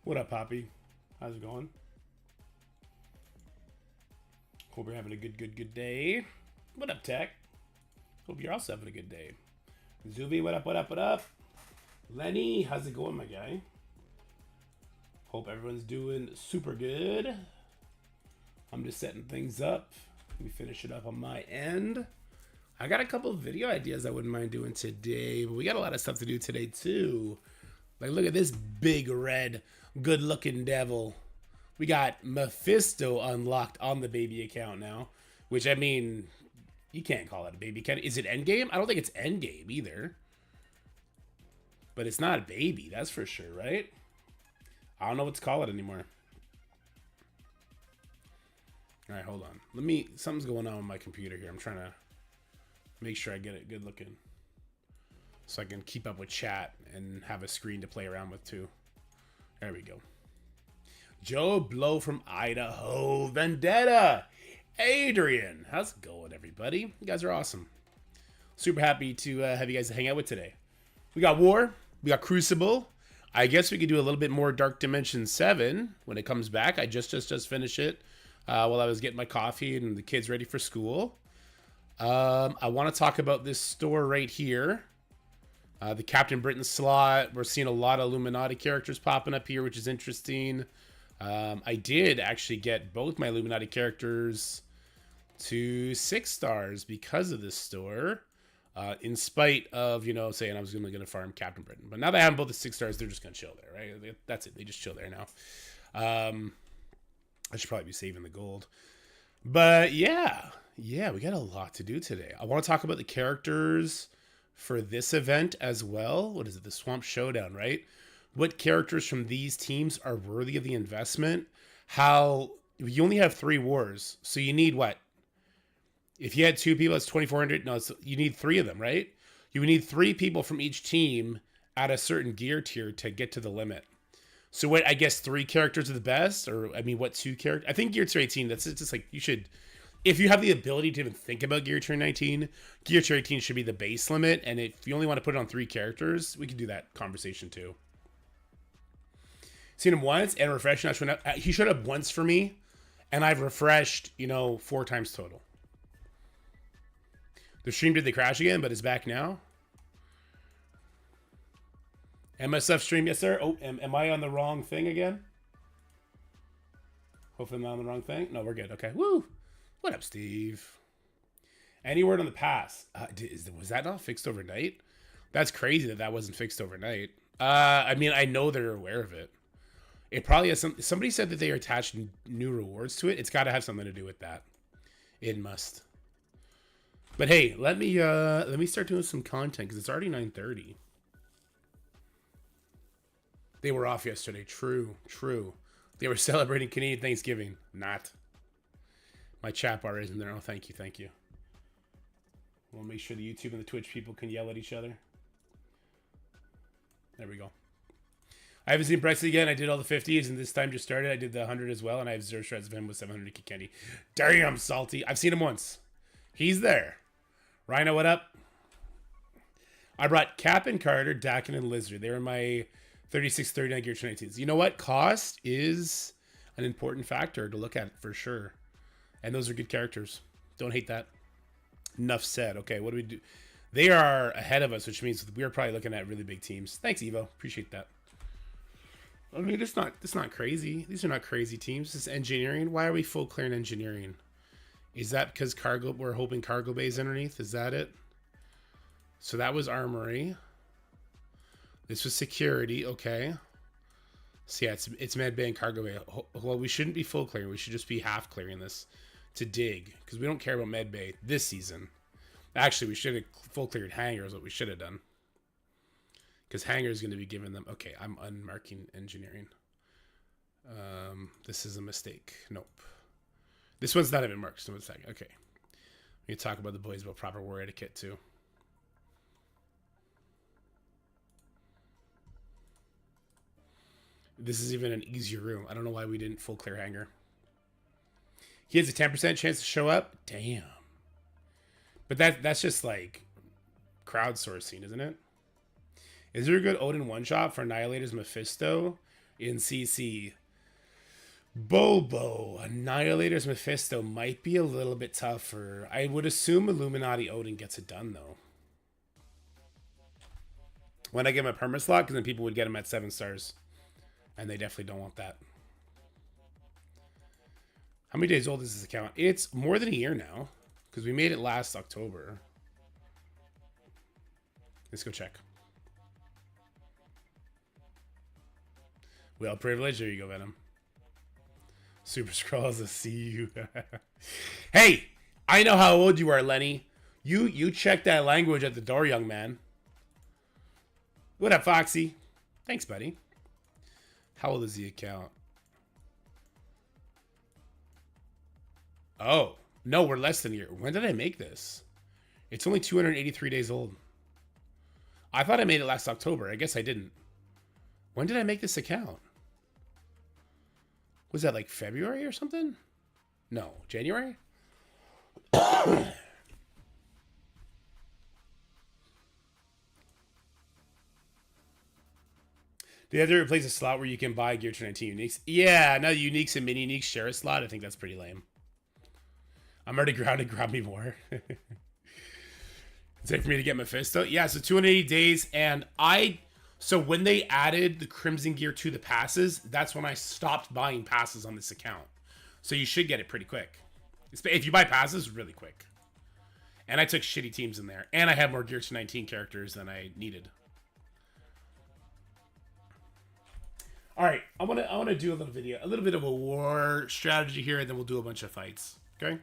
What up, Poppy? How's it going? Hope you're having a good day. What up, Tech? Hope you're also having a good day. Zuby, what up, what up, what up? Lenny, how's it going, my guy? Hope everyone's doing super good. I'm just setting things up. Let me finish it up on my end. I got a couple of video ideas I wouldn't mind doing today, but we got a lot of stuff to do today, too. Like, look at this big red, good-looking devil. We got Mephisto unlocked on the baby account now, which, I mean, you can't call it a baby account. Is it endgame? I don't think it's endgame either. But it's not a baby, that's for sure, right? I don't know what to call it anymore. All right, hold on. Something's going on with my computer here. I'm trying to make sure I get it good looking, so I can keep up with chat and have a screen to play around with too. There we go. Joe Blow from Idaho. Vendetta. Adrian. How's it going, everybody? You guys are awesome. Super happy to have you guys to hang out with today. We got War. We got Crucible. I guess we could do a little bit more Dark Dimension 7 when it comes back. I just finished it while I was getting my coffee and the kids ready for school. I want to talk about this store right here. The Captain Britain slot. We're seeing a lot of Illuminati characters popping up here, which is interesting. I did actually get both my Illuminati characters to 6 stars because of this store. In spite of, saying I was going to farm Captain Britain. But now that I have them both at 6 stars, they're just going to chill there, right? That's it. They just chill there now. I should probably be saving the gold. But yeah, we got a lot to do today. I want to talk about the characters for this event as well. What is it? The Swamp Showdown, right? What characters from these teams are worthy of the investment? How you only have 3 wars, so you need what? If you had 2 people, it's 2,400. No, you need 3 of them, right? You would need 3 people from each team at a certain gear tier to get to the limit. So what? I guess 3 characters are the best, or I mean, what 2 characters? I think gear tier 18. That's just like you should. If you have the ability to even think about Gear Tier 19, Gear Tier 18 should be the base limit. And if you only want to put it on 3 characters, we can do that conversation too. Seen him once and refreshed. He showed up once for me, and I've refreshed, 4 times total. The stream did they crash again, but it's back now. MSF stream, yes sir. Oh, am I on the wrong thing again? Hopefully I'm not on the wrong thing. No, we're good. Okay. Woo. What up, Steve? Any word on the pass? Was that not fixed overnight? That's crazy that wasn't fixed overnight. I mean, I know they're aware of it. It probably has somebody said that they are attached new rewards to it. It's got to have something to do with that. It must. But hey, let me start doing some content because it's already 9:30. They were off yesterday. True. They were celebrating Canadian Thanksgiving. Not. My chat bar isn't there. Oh, thank you. We'll make sure the YouTube and the Twitch people can yell at each other. There we go. I haven't seen Presley again. I did all the 50s, and this time just started. I did the 100 as well, and I have 0 shreds of him with 700 kick candy. Damn, salty. I've seen him once. He's there. Rhino, what up? I brought Cap and Carter, Dakin, and Lizard. They were my 36, 39 Gear 19s. You know what? Cost is an important factor to look at for sure. And those are good characters. Don't hate that. Enough said. Okay, what do we do? They are ahead of us, which means we are probably looking at really big teams. Thanks, Evo. Appreciate that. I mean, it's not crazy. These are not crazy teams. This is engineering. Why are we full clearing engineering? Is that because we're hoping cargo bays underneath? Is that it? So that was armory. This was security. Okay. So yeah, it's med bay and cargo bay. Well, we shouldn't be full clearing. We should just be half clearing this to dig because we don't care about med bay this season. Actually, we should have full cleared hangar is what we should have done. Because hangar is going to be giving them... Okay, I'm unmarking engineering. This is a mistake. Nope. This one's not even marked. So one second. Okay. We can talk about the boys about proper war etiquette too. This is even an easier room. I don't know why we didn't full clear hangar. He has a 10% chance to show up? Damn. But that's just like crowdsourcing, isn't it? Is there a good Odin one-shot for Annihilator's Mephisto? in CC. Bobo, Annihilator's Mephisto might be a little bit tougher. I would assume Illuminati Odin gets it done, though. When I give him a perma slot, because then people would get him at 7 stars. And they definitely don't want that. How many days old is this account? It's more than a year now, because we made it last October. Let's go check. Well, privilege. There you go, Venom. Super Scrolls, I see you. Hey, I know how old you are, Lenny. You check that language at the door, young man. What up, Foxy? Thanks, buddy. How old is the account? Oh, no, we're less than a year. When did I make this? It's only 283 days old. I thought I made it last October. I guess I didn't. When did I make this account? Was that like February or something? No, January? Do you have to replace a slot where you can buy G19 uniques? Yeah, now uniques and mini uniques share a slot. I think that's pretty lame. I'm already grounded. Grab me more. It's safe for me to get Mephisto. Yeah, so 280 days, and so when they added the Crimson Gear to the passes, that's when I stopped buying passes on this account. So you should get it pretty quick. If you buy passes, really quick. And I took shitty teams in there. And I had more Gear 19 characters than I needed. Alright, I wanna do a little video. A little bit of a war strategy here, and then we'll do a bunch of fights. Okay?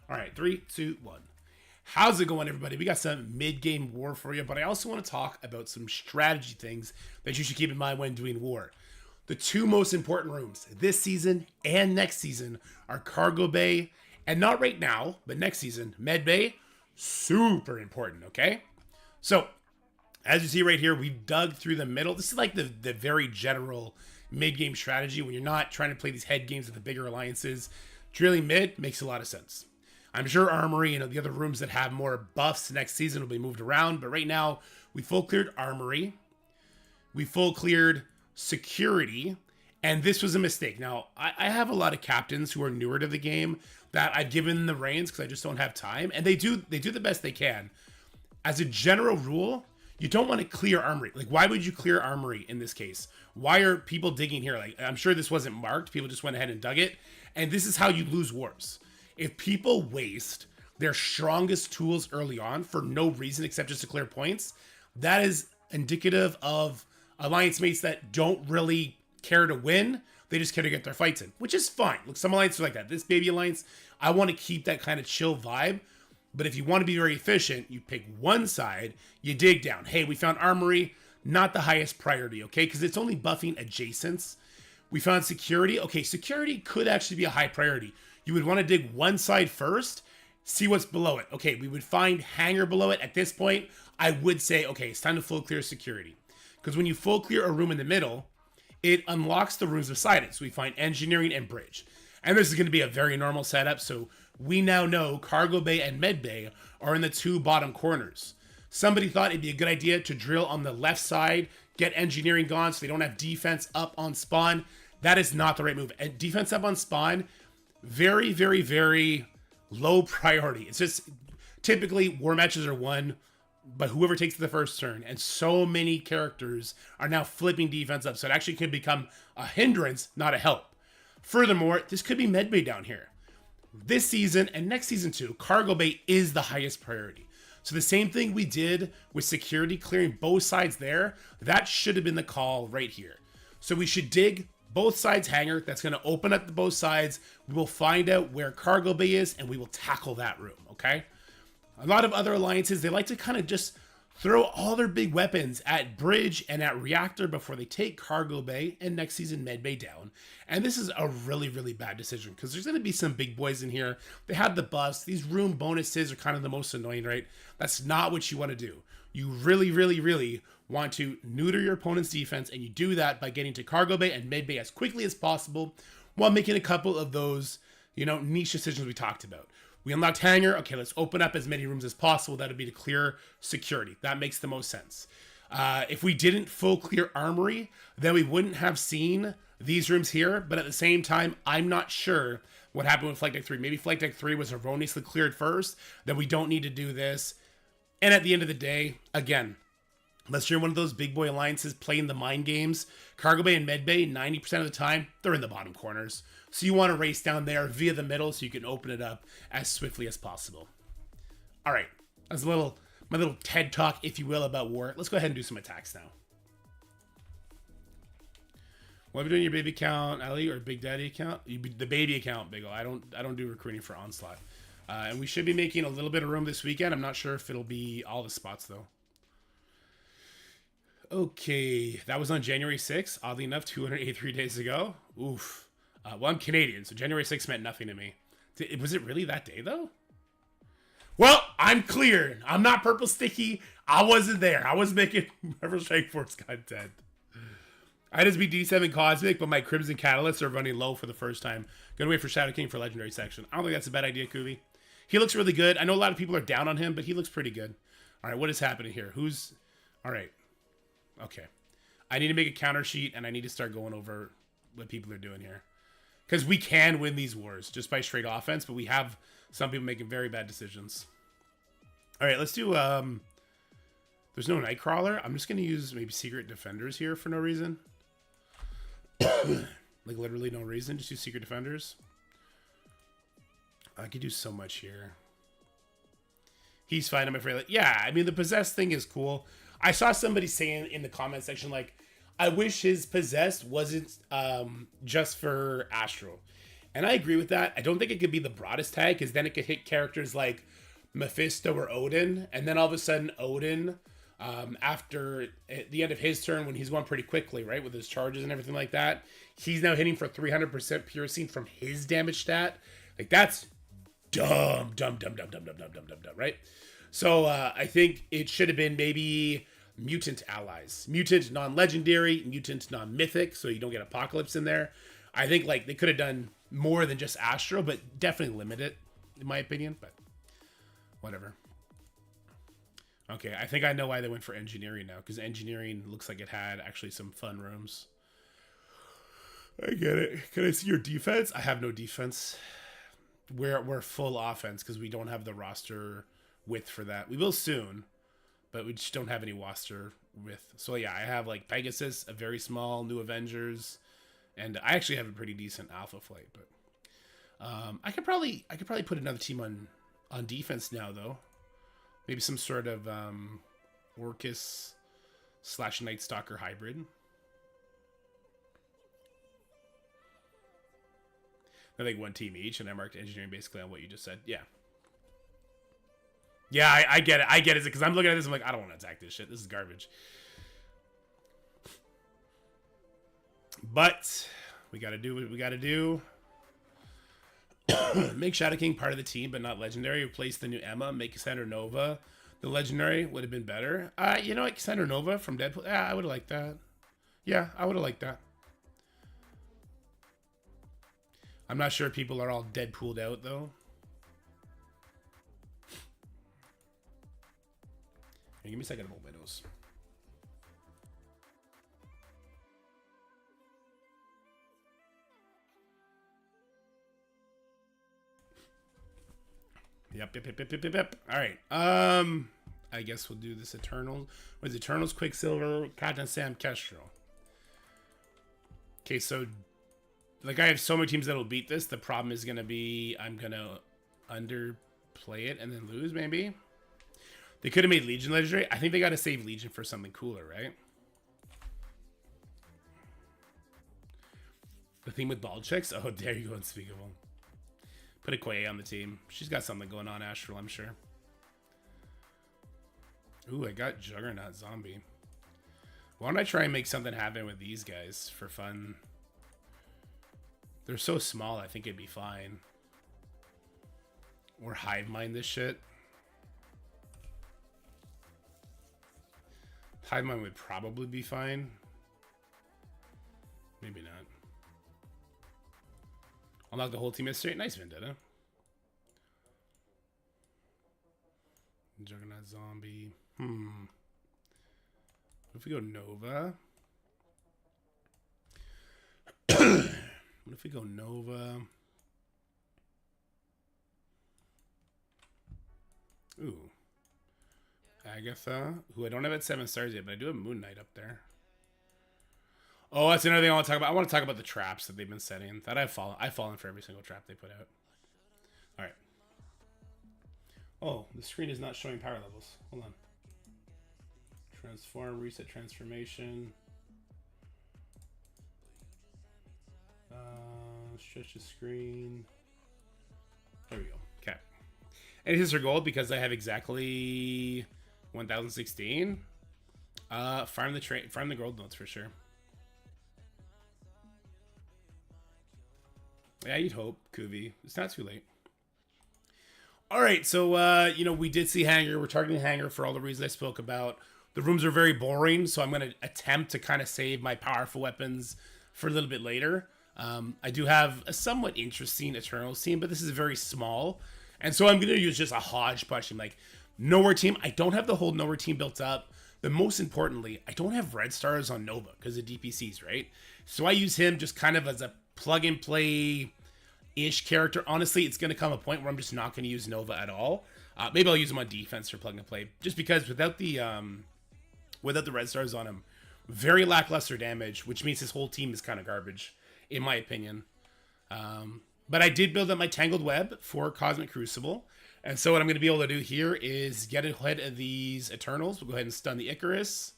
Alright, 3, 2, 1. How's it going, everybody? We got some mid-game war for you, but I also want to talk about some strategy things that you should keep in mind when doing war. The two most important rooms this season and next season are Cargo Bay, and not right now, but next season, Med Bay. Super important, okay? So, as you see right here, we dug through the middle. This is like the very general mid-game strategy when you're not trying to play these head games with the bigger alliances. Drilling mid makes a lot of sense. I'm sure Armory and the other rooms that have more buffs next season will be moved around. But right now, we full cleared Armory. We full cleared Security. And this was a mistake. Now, I have a lot of captains who are newer to the game that I've given the reins because I just don't have time. And they do the best they can. As a general rule, you don't want to clear Armory. Like, why would you clear Armory in this case? Why are people digging here? Like, I'm sure this wasn't marked. People just went ahead and dug it. And this is how you lose wars. If people waste their strongest tools early on for no reason except just to clear points, that is indicative of alliance mates that don't really care to win. They just care to get their fights in, which is fine. Look, some alliances are like that. This baby alliance, I want to keep that kind of chill vibe. But if you want to be very efficient, you pick one side, you dig down. Hey, we found Armory, not the highest priority, okay? Because it's only buffing adjacents. We found Security. Okay, Security could actually be a high priority. You would want to dig one side first, see what's below it. Okay, we would find Hangar below it. At this point, I would say, okay, it's time to full clear Security. Because when you full clear a room in the middle, it unlocks the rooms beside it. So we find Engineering and Bridge. And this is going to be a very normal setup. So we now know Cargo Bay and Med Bay are in the two bottom corners. Somebody thought it'd be a good idea to drill on the left side, get Engineering gone so they don't have defense up on spawn. That is not the right move. And defense up on spawn, very, very, very low priority. It's just typically war matches are won by whoever takes the first turn, and so many characters are now flipping defense up, so it actually could become a hindrance, not a help. Furthermore, this could be Medbay down here. This season and next season too, Cargo Bay is the highest priority. So the same thing we did with Security, clearing both sides there, that should have been the call right here. So we should dig both sides hangar. That's going to open up the both sides. We will find out where Cargo Bay is, and we will tackle that room, okay? A lot of other alliances, they like to kind of just throw all their big weapons at Bridge and at Reactor before they take Cargo Bay and next season Med Bay down. And this is a really, really bad decision because there's going to be some big boys in here. They have the buffs. These room bonuses are kind of the most annoying, right? That's not what you want to do. You really, really, really want to neuter your opponent's defense, and you do that by getting to Cargo Bay and Med Bay as quickly as possible while making a couple of those, niche decisions we talked about. We unlocked Hangar. Okay, let's open up as many rooms as possible. That would be to clear Security. That makes the most sense. If we didn't full clear Armory, then we wouldn't have seen these rooms here. But at the same time, I'm not sure what happened with Flight Deck 3. Maybe Flight Deck 3 was erroneously cleared first, then we don't need to do this. And at the end of the day, again, unless you're one of those big boy alliances playing the mind games, Cargo Bay and Med Bay, 90% of the time, they're in the bottom corners. So you want to race down there via the middle so you can open it up as swiftly as possible. All right, that's my little TED talk, if you will, about war. Let's go ahead and do some attacks now. What are you doing your baby account, Ali, or Big Daddy account? The baby account, Big O. I don't do recruiting for Onslaught. And we should be making a little bit of room this weekend. I'm not sure if it'll be all the spots, though. Okay, that was on January 6th. Oddly enough, 283 days ago. Oof. Well, I'm Canadian, so January 6th meant nothing to me. Was it really that day, though? Well, I'm clear. I'm not Purple Sticky. I wasn't there. I was making Marvel Strike Force content. I just beat D7 Cosmic, but my Crimson Catalysts are running low for the first time. Gonna wait for Shadow King for Legendary section. I don't think that's a bad idea, Kubi. He looks really good. I know a lot of people are down on him, but he looks pretty good. All right, what is happening here? All right. Okay. I need to make a counter sheet, and I need to start going over what people are doing here. Because we can win these wars just by straight offense, but we have some people making very bad decisions. All right, let's do... There's no Nightcrawler. I'm just going to use maybe Secret Defenders here for no reason. Like literally no reason. Just do Secret Defenders. I could do so much here. He's fine, I'm afraid. Like, yeah, I mean, the Possessed thing is cool. I saw somebody saying in the comment section, like, I wish his Possessed wasn't just for Astral. And I agree with that. I don't think it could be the broadest tag, because then it could hit characters like Mephisto or Odin. And then all of a sudden, Odin... after at the end of his turn, when he's going pretty quickly, right, with his charges and everything like that, he's now hitting for 300% piercing from his damage stat. Like, that's dumb, right? So I think it should have been maybe mutant allies, mutant non-legendary, mutant non-mythic, so you don't get Apocalypse in there. I think like they could have done more than just Astro, but definitely limit it, in my opinion. But whatever. Okay, I think I know why they went for engineering now, because engineering looks like it had actually some fun rooms. I get it. Can I see your defense? I have no defense. We're full offense because we don't have the roster width for that. We will soon, but we just don't have any roster width. So yeah, I have like Pegasus, a very small New Avengers, and I actually have a pretty decent Alpha Flight. But I could probably put another team on defense now though. Maybe some sort of Orcus / Night Stalker hybrid. I think one team each, and I marked engineering basically on what you just said. Yeah. Yeah, I get it. I get it. Because I'm looking at this, I'm like, I don't want to attack this shit. This is garbage. But we got to do what we got to do. Make Shadow King part of the team, but not legendary. Replace the new Emma. Make Cassandra Nova the legendary. Would have been better. You know what? Cassandra Nova from Deadpool. Yeah, I would have liked that. Yeah, I would have liked that. I'm not sure people are all Deadpooled out, though. Hey, give me a second to hold my nose. Yep. All right. I guess we'll do this Eternal. What is Eternals? Quicksilver, Captain Sam, Kestrel. Okay, so like I have so many teams that'll beat this. The problem is gonna be I'm gonna underplay it and then lose. Maybe they could have made Legion legendary. I think they got to save Legion for something cooler, right? The theme with ball checks. Oh, there you go, Unspeakable. Put a Quay on the team. She's got something going on, Astral, I'm sure. Ooh, I got Juggernaut Zombie. Why don't I try and make something happen with these guys for fun? They're so small, I think it'd be fine. Or Hive Mind this shit. Hive Mind would probably be fine. Maybe not. Unlock the whole team as straight. Nice Vendetta. Juggernaut Zombie. What if we go Nova? What if we go Nova? Ooh. Agatha, who I don't have at 7 stars yet, but I do have Moon Knight up there. Oh, that's another thing I want to talk about. I want to talk about the traps that they've been setting. That I've fallen for every single trap they put out. All right. Oh, the screen is not showing power levels. Hold on. Transform, reset transformation. Stretch the screen. There we go. Okay. And here's our gold because I have exactly 1016. Farm the gold notes for sure. Yeah, you'd hope, Kuvi. It's not too late. All right, so you know, we did see Hangar. We're targeting Hangar for all the reasons I spoke about. The rooms are very boring, so I'm going to attempt to kind of save my powerful weapons for a little bit later. I do have a somewhat interesting Eternals team, but this is very small. And so I'm going to use just a hodgepodge team, like Nowhere team. I don't have the whole Nowhere team built up. But most importantly, I don't have red stars on Nova because of DPCs, right? So I use him just kind of as a plug-and-play-ish character. Honestly, it's going to come a point where I'm just not going to use Nova at all. Maybe I'll use him on defense for plug-and-play. Just because without the red stars on him, very lackluster damage, which means his whole team is kind of garbage, in my opinion. But I did build up my Tangled Web for Cosmic Crucible. And so what I'm going to be able to do here is get ahead of these Eternals. We'll go ahead and stun the Icarus.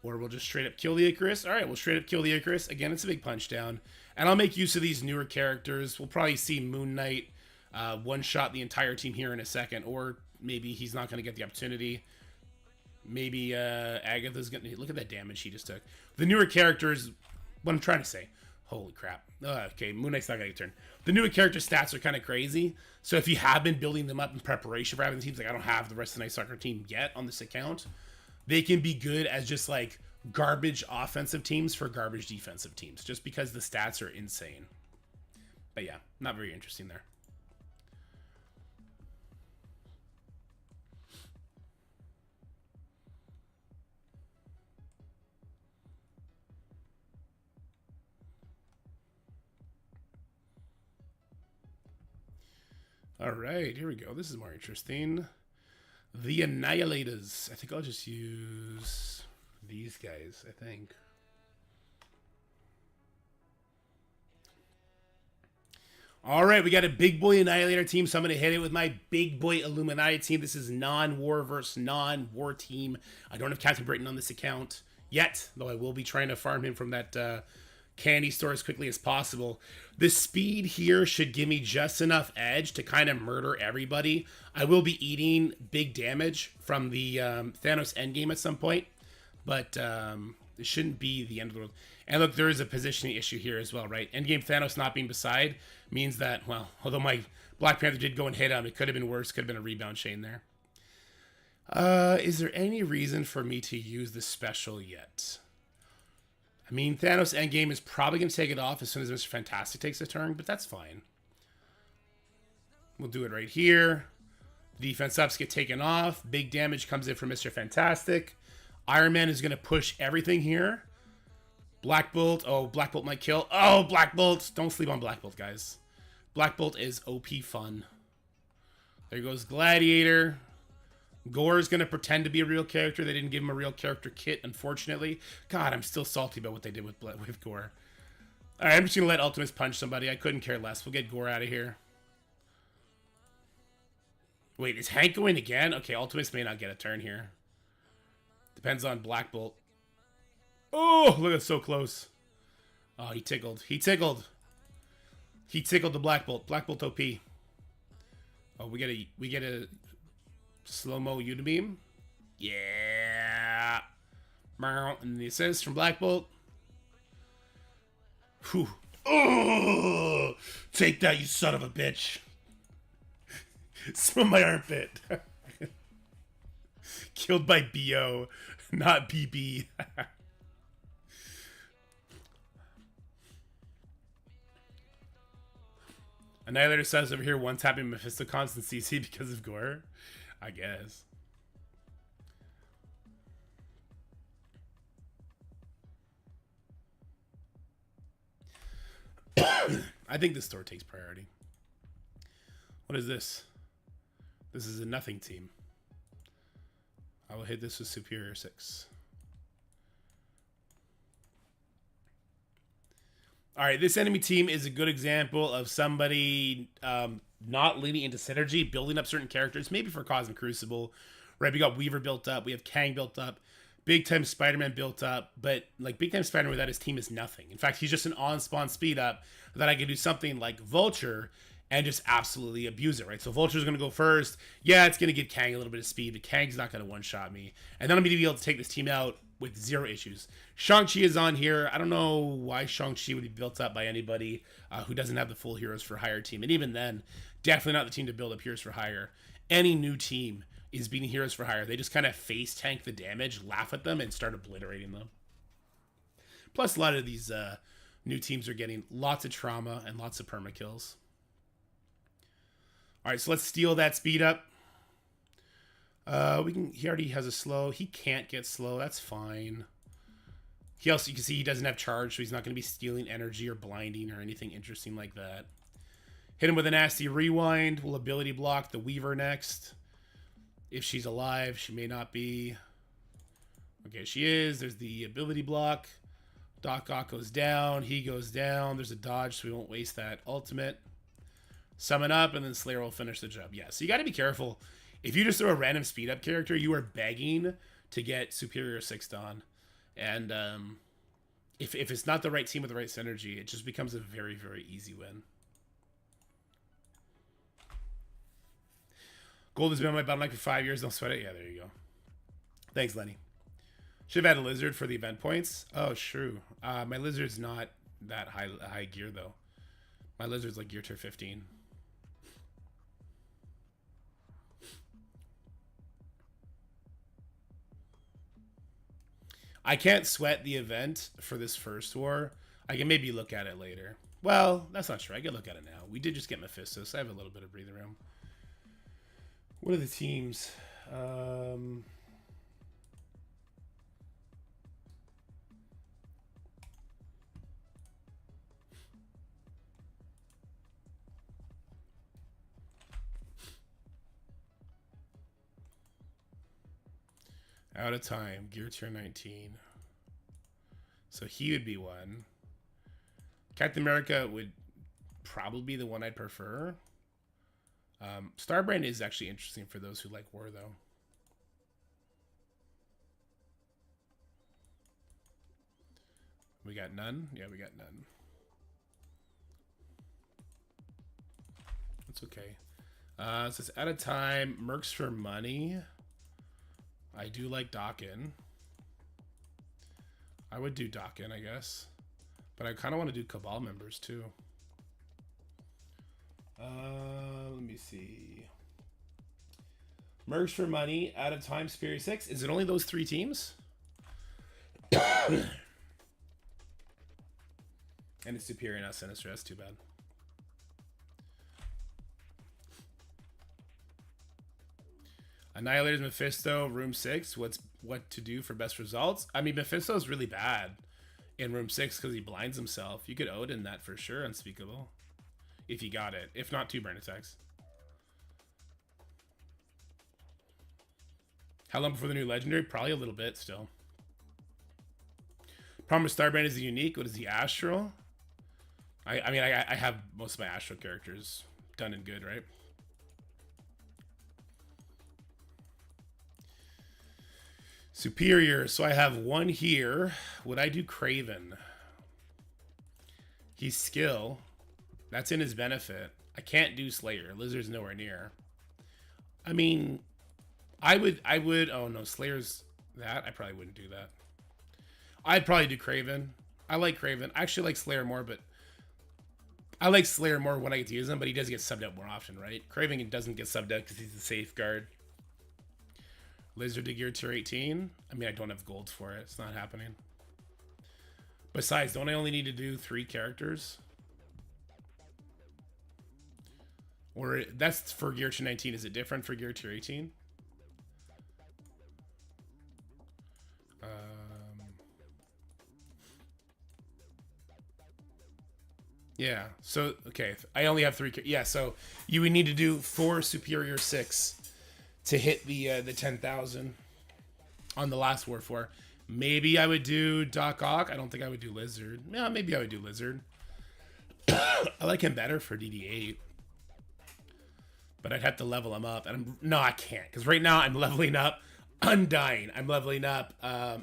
Or we'll just straight up kill the Icarus. All right, we'll straight up kill the Icarus. Again, it's a big punch down. And I'll make use of these newer characters. We'll probably see Moon Knight one-shot the entire team here in a second. Or maybe he's not going to get the opportunity. Maybe Agatha's going to... Look at that damage he just took. The newer characters... What I'm trying to say... Holy crap. Okay, Moon Knight's not going to get a turn. The newer character stats are kind of crazy. So if you have been building them up in preparation for having the teams, like I don't have the rest of the Night Soccer team yet on this account, they can be good as just like garbage offensive teams for garbage defensive teams, just because the stats are insane. But yeah, not very interesting there. All right, here we go. This is more interesting. The Annihilators. I think I'll just use these guys, I think. All right, we got a big boy Annihilator team, so I'm going to hit it with my big boy Illuminati team. This is non-war versus non-war team. I don't have Captain Britain on this account yet, though I will be trying to farm him from that candy store as quickly as possible. The speed here should give me just enough edge to kind of murder everybody. I will be eating big damage from the Thanos endgame at some point, but it shouldn't be the end of the world. And look, there is a positioning issue here as well, right? Endgame Thanos not being beside means that, well, although my Black Panther did go and hit him, it could have been worse. Could have been a rebound chain there. Is there any reason for me to use the special yet? I mean, Thanos Endgame is probably going to take it off as soon as Mr. Fantastic takes a turn, but that's fine. We'll do it right here. Defense ups get taken off. Big damage comes in from Mr. Fantastic. Iron Man is going to push everything here. Black Bolt. Oh, Black Bolt might kill. Oh, Black Bolt. Don't sleep on Black Bolt, guys. Black Bolt is OP fun. There goes Gladiator. Gore is going to pretend to be a real character. They didn't give him a real character kit, unfortunately. God, I'm still salty about what they did with Gore. All right, I'm just going to let Ultimates punch somebody. I couldn't care less. We'll get Gore out of here. Wait, is Hank going again? Okay, Ultimates may not get a turn here. Depends on Black Bolt. Oh, look, that's so close. Oh, he tickled. He tickled. He tickled the Black Bolt. Black Bolt OP. Oh, we get a slow-mo Unibeam. Yeah. And the assist from Black Bolt. Whew. Oh, take that, you son of a bitch. Smell my armpit. Killed by BO, not BB. Annihilator says over here, one tapping Mephisto constant CC because of Gore. I guess. I think this store takes priority. What is this? This is a nothing team. I will hit this with Superior 6. All right, this enemy team is a good example of somebody not leaning into synergy, building up certain characters, maybe for Cosmic Crucible, right? We got Weaver built up, we have Kang built up, Big Time Spider-Man built up, but like Big Time Spider-Man without his team is nothing. In fact, he's just an on-spawn speed up that I can do something like Vulture and just absolutely abuse it, right? So Vulture's going to go first. Yeah, it's going to give Kang a little bit of speed, but Kang's not going to one-shot me. And then I'm going to be able to take this team out with 0 issues. Shang-Chi is on here. I don't know why Shang-Chi would be built up by anybody who doesn't have the full Heroes for Hire team. And even then, definitely not the team to build up Heroes for Hire. Any new team is beating Heroes for Hire. They just kind of face tank the damage, laugh at them, and start obliterating them. Plus, a lot of these new teams are getting lots of trauma and lots of perma-kills. All right, so let's steal that speed up. He already has a slow. He can't get slow. That's fine. He also, you can see he doesn't have charge, so he's not going to be stealing energy or blinding or anything interesting like that. Hit him with a nasty rewind. We'll ability block the Weaver next. If she's alive, she may not be. Okay, she is. There's the ability block. Dork Out goes down. He goes down. There's a dodge, so we won't waste that ultimate. Summon up, and then Slayer will finish the job. Yeah, so you got to be careful. If you just throw a random speed up character, you are begging to get Superior 6 done. And if it's not the right team with the right synergy, it just becomes a very, very easy win. Gold has been on my battle line for 5 years. Don't sweat it. Yeah, there you go. Thanks, Lenny. Should have had a lizard for the event points. Oh, true. My lizard's not that high gear, though. My lizard's like gear tier 15. I can't sweat the event for this first war. I can maybe look at it later. Well, that's not true. I can look at it now. We did just get Mephisto, so I have a little bit of breathing room. What are the teams? Out of time. Gear tier 19. So he would be one. Captain America would probably be the one I'd prefer. Starbrand is actually interesting for those who like war, though. We got none? Yeah, we got none. That's okay. So it's out of time. Mercs for money. I do like Dawkin. I would do Dawkin, I guess. But I kind of want to do Cabal members, too. Let me see. Mercs for money, out of time, Superior 6. Is it only those 3 teams? And it's Superior, not Sinister. That's too bad. Annihilator's Mephisto, room 6. What to do for best results? I mean, Mephisto's really bad in room 6 because he blinds himself. You could Odin that for sure, Unspeakable. If you got it. If not, 2 burn attacks. How long before the new legendary? Probably a little bit still. Problem with Starbrand is the unique. What is the astral? I mean, I have most of my astral characters done and good, right? Superior. So I have one here. Would I do Craven? He's skill. That's in his benefit. I can't do Slayer. Lizard's nowhere near. I mean, I would, oh no, Slayer's that. I probably wouldn't do that. I'd probably do Craven. I like Craven. I actually like Slayer more, but I like Slayer more when I get to use him, but he does get subbed out more often, right? Craven doesn't get subbed out because he's the safeguard. Lizard to gear tier 18. I mean, I don't have gold for it. It's not happening. Besides, don't I only need to do 3 characters? Or that's for gear tier 19. Is it different for gear tier 18? Yeah. So okay, I only have 3. Yeah. So you would need to do 4 superior 6 to hit the 10,000 on the last War 4. Maybe I would do Doc Ock. I don't think I would do Lizard. Yeah, maybe I would do Lizard. I like him better for DD8. But I'd have to level him up. And no, I can't. Because right now I'm leveling up Undying. I'm leveling up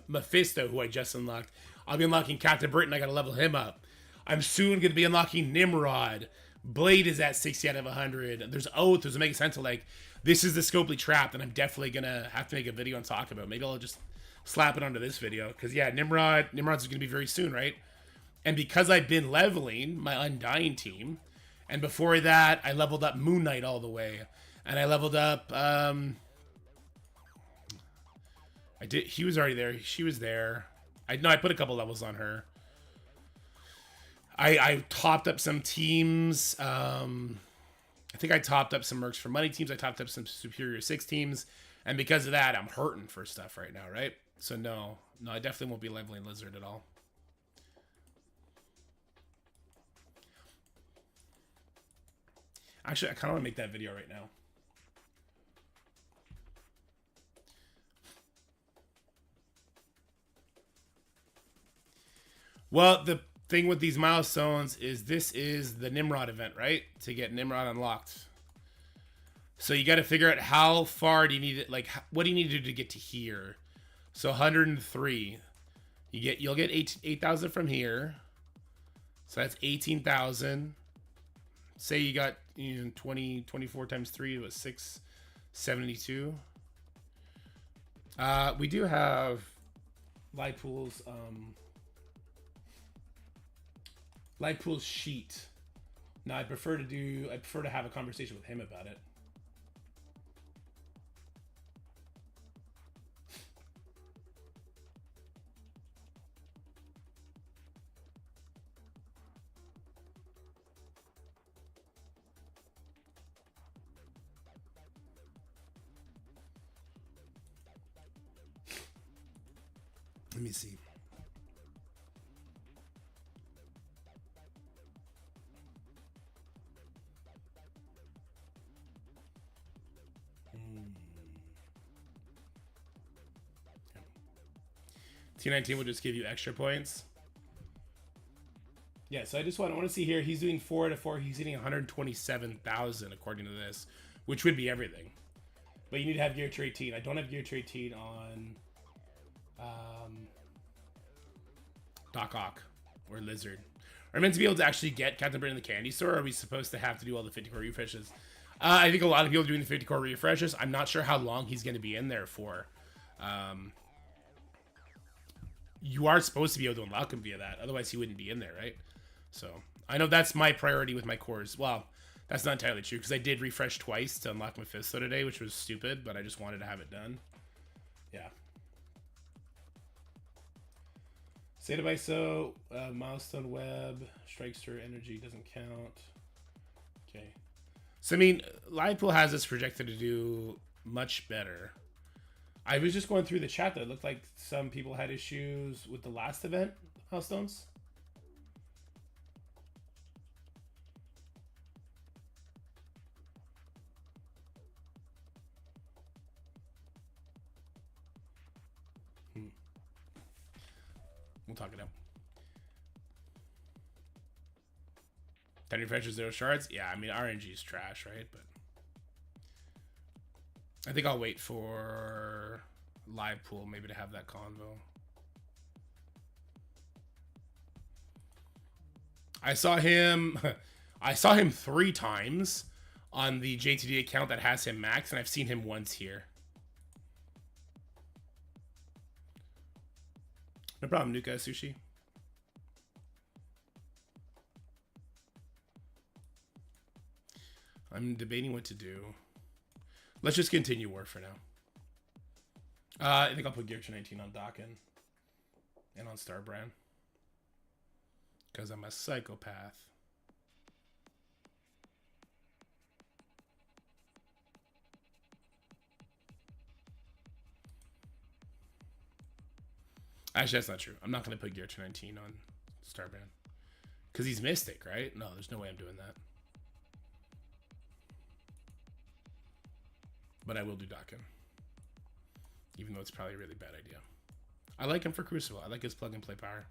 Mephisto, who I just unlocked. I'll be unlocking Captain Britain. I got to level him up. I'm soon going to be unlocking Nimrod. Blade is at 60 out of 100. There's Oath. There's Omega Sentinel. Like, this is the Scopely Trap that I'm definitely going to have to make a video and talk about. Maybe I'll just slap it onto this video. Because, yeah, Nimrod's going to be very soon, right? And because I've been leveling my Undying team, and before that, I leveled up Moon Knight all the way. And I leveled up, he was already there. She was there. I put a couple levels on her. I topped up some teams. I think I topped up some Mercs for Money teams. I topped up some Superior 6 teams. And because of that, I'm hurting for stuff right now, right? So no, I definitely won't be leveling Lizard at all. Actually, I kind of want to make that video right now. Well, the thing with these milestones is this is the Nimrod event, right? To get Nimrod unlocked. So you got to figure out how far do you need it, like what do you need to do to get to here? So 103. You'll get 8,000 from here. So that's 18,000. Say you got 24 times 3 was 672. We do have Lipool's sheet. Now I prefer to have a conversation with him about it. Let me see. G19 will just give you extra points. Yeah, so I want to see here. He's doing 4 out of 4. He's hitting 127,000 according to this, which would be everything. But you need to have Gear Tier 18. I don't have Gear Tier 18 on Doc Ock or Lizard. Are we meant to be able to actually get Captain Britain in the candy store, or are we supposed to have to do all the 50 core refreshes? I think a lot of people are doing the 50 core refreshes. I'm not sure how long he's going to be in there for. You are supposed to be able to unlock him via that. Otherwise, he wouldn't be in there, right? So, I know that's my priority with my cores. Well, that's not entirely true, because I did refresh twice to unlock Mephisto today, which was stupid, but I just wanted to have it done. Yeah. State of ISO, Milestone Web, Strikester Energy doesn't count. Okay. So, I mean, Livepool has this projected to do much better. I was just going through the chat, though. It looked like some people had issues with the last event, milestones. We'll talk it out. 10 refreshes, 0 shards. Yeah, I mean, RNG is trash, right? But I think I'll wait for Livepool maybe to have that convo. I saw him 3 times on the JTD account that has him max, and I've seen him once here. No problem, Nuka Sushi. I'm debating what to do. Let's just continue war for now. I think I'll put Gear G19 on Dawkin and on Starbrand, because I'm a psychopath. Actually, that's not true. I'm not going to put Gear G19 on Starbrand, Because he's Mystic, right? No, there's no way I'm doing that. But I will do Dakin. Even though it's probably a really bad idea. I like him for Crucible. I like his plug and play power.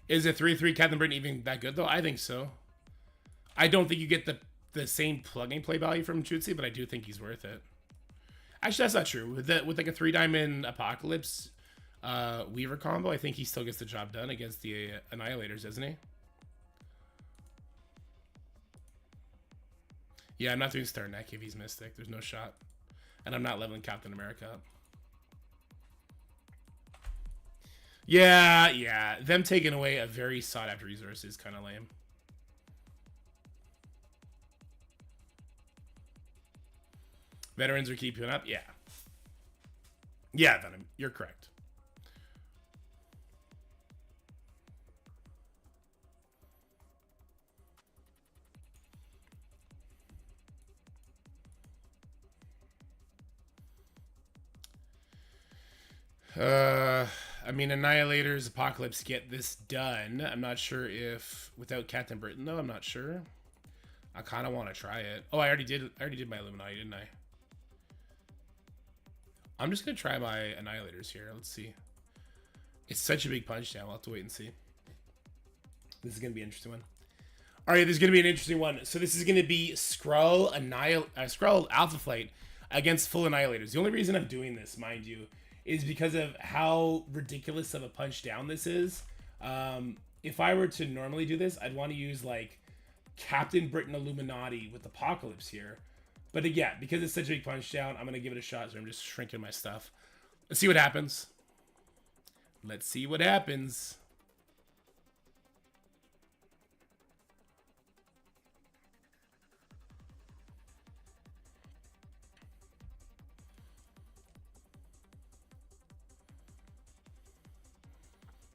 Is a 3-3 Captain Britain even that good though? I think so. I don't think you get the same plug and play value from Jutsi, but I do think he's worth it. Actually, that's not true. With like a 3-diamond Apocalypse Weaver combo, I think he still gets the job done against the Annihilators, doesn't he? Yeah, I'm not doing Star Neck if he's Mystic. There's no shot. And I'm not leveling Captain America up. Yeah. Them taking away a very sought-after resource is kind of lame. Veterans are keeping up? Yeah. Yeah, Venom. You're correct. I mean, Annihilators, Apocalypse get this done. I'm not sure if without Captain Britain though. I'm not sure. I kind of want to try it. Oh, I already did my Illuminati, didn't I? I'm just gonna try my Annihilators here. Let's see. It's such a big punch down. We'll have to wait and see. This is gonna be an interesting one. All right, this is gonna be an interesting one. So this is gonna be Skrull Alpha Flight against full Annihilators. The only reason I'm doing this, mind you, is because of how ridiculous of a punch down this is. If I were to normally do this, I'd want to use like Captain Britain Illuminati with Apocalypse here. But again, because it's such a big punch down, I'm going to give it a shot. So I'm just shrinking my stuff. Let's see what happens. Let's see what happens.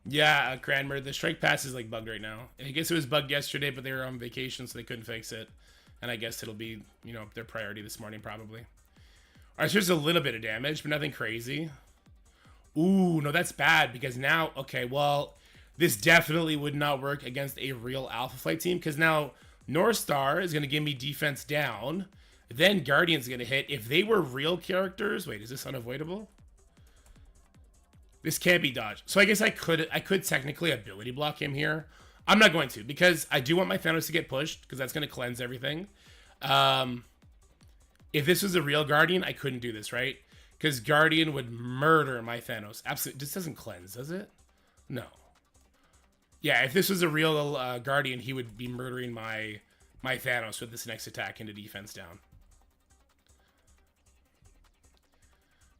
Yeah, Cranmer, the strike pass is like bugged right now. I guess it was bugged yesterday, but they were on vacation, so they couldn't fix it. And I guess it'll be, you know, their priority this morning, probably. All right, so there's a little bit of damage, but nothing crazy. Ooh, no, that's bad, because now, okay, well, this definitely would not work against a real Alpha Flight team, because now North Star is going to give me defense down. Then Guardian's going to hit. If they were real characters, wait, is this unavoidable? This can't be dodged. So I guess I could technically ability block him here. I'm not going to, because I do want my Thanos to get pushed, because that's going to cleanse everything. If this was a real Guardian, I couldn't do this, right? Because Guardian would murder my Thanos. Absolutely. This doesn't cleanse, does it? No. Yeah, if this was a real Guardian, he would be murdering my Thanos with this next attack into defense down.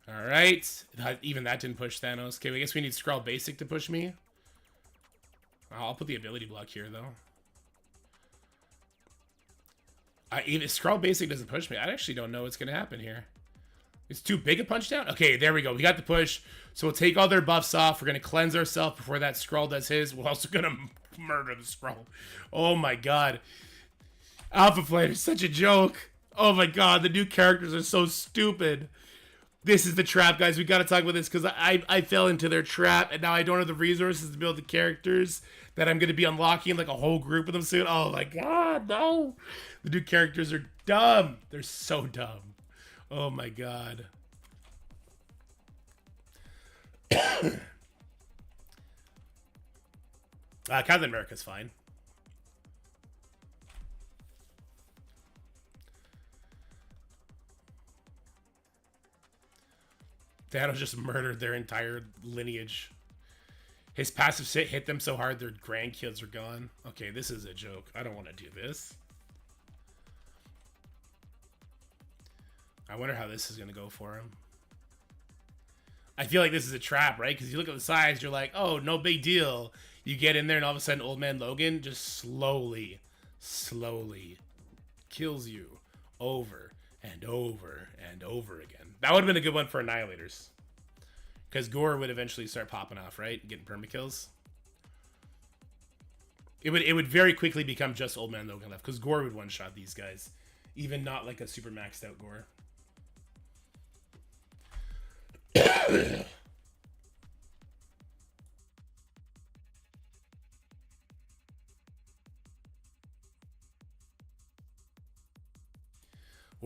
All right. Even that didn't push Thanos. Okay, I guess we need Skrull Basic to push me. I'll put the ability block here, though. If Skrull Basic doesn't push me, I actually don't know what's going to happen here. It's too big a punch down? Okay, there we go. We got the push. So we'll take all their buffs off. We're going to cleanse ourselves before that Skrull does his. We're also going to murder the Skrull. Oh, my God. Alpha Flight is such a joke. Oh, my God. The new characters are so stupid. This is the trap, guys. We got to talk about this because I fell into their trap, and now I don't have the resources to build the characters that I'm going to be unlocking, like a whole group of them soon. Oh, my God, no. The new characters are dumb. They're so dumb. Oh, my God. Captain America's fine. Thanos just murdered their entire lineage. His passive hit them so hard their grandkids are gone. Okay, this is a joke. I don't want to do this. I wonder how this is going to go for him. I feel like this is a trap, right? Because you look at the size, you're like, oh, no big deal. You get in there and all of a sudden Old Man Logan just slowly kills you over and over and over again. That would have been a good one for Annihilators. Because Gore would eventually start popping off, right? Getting permakills. It would very quickly become just Old Man Logan left. Because Gore would one-shot these guys. Even not like a super maxed out Gore.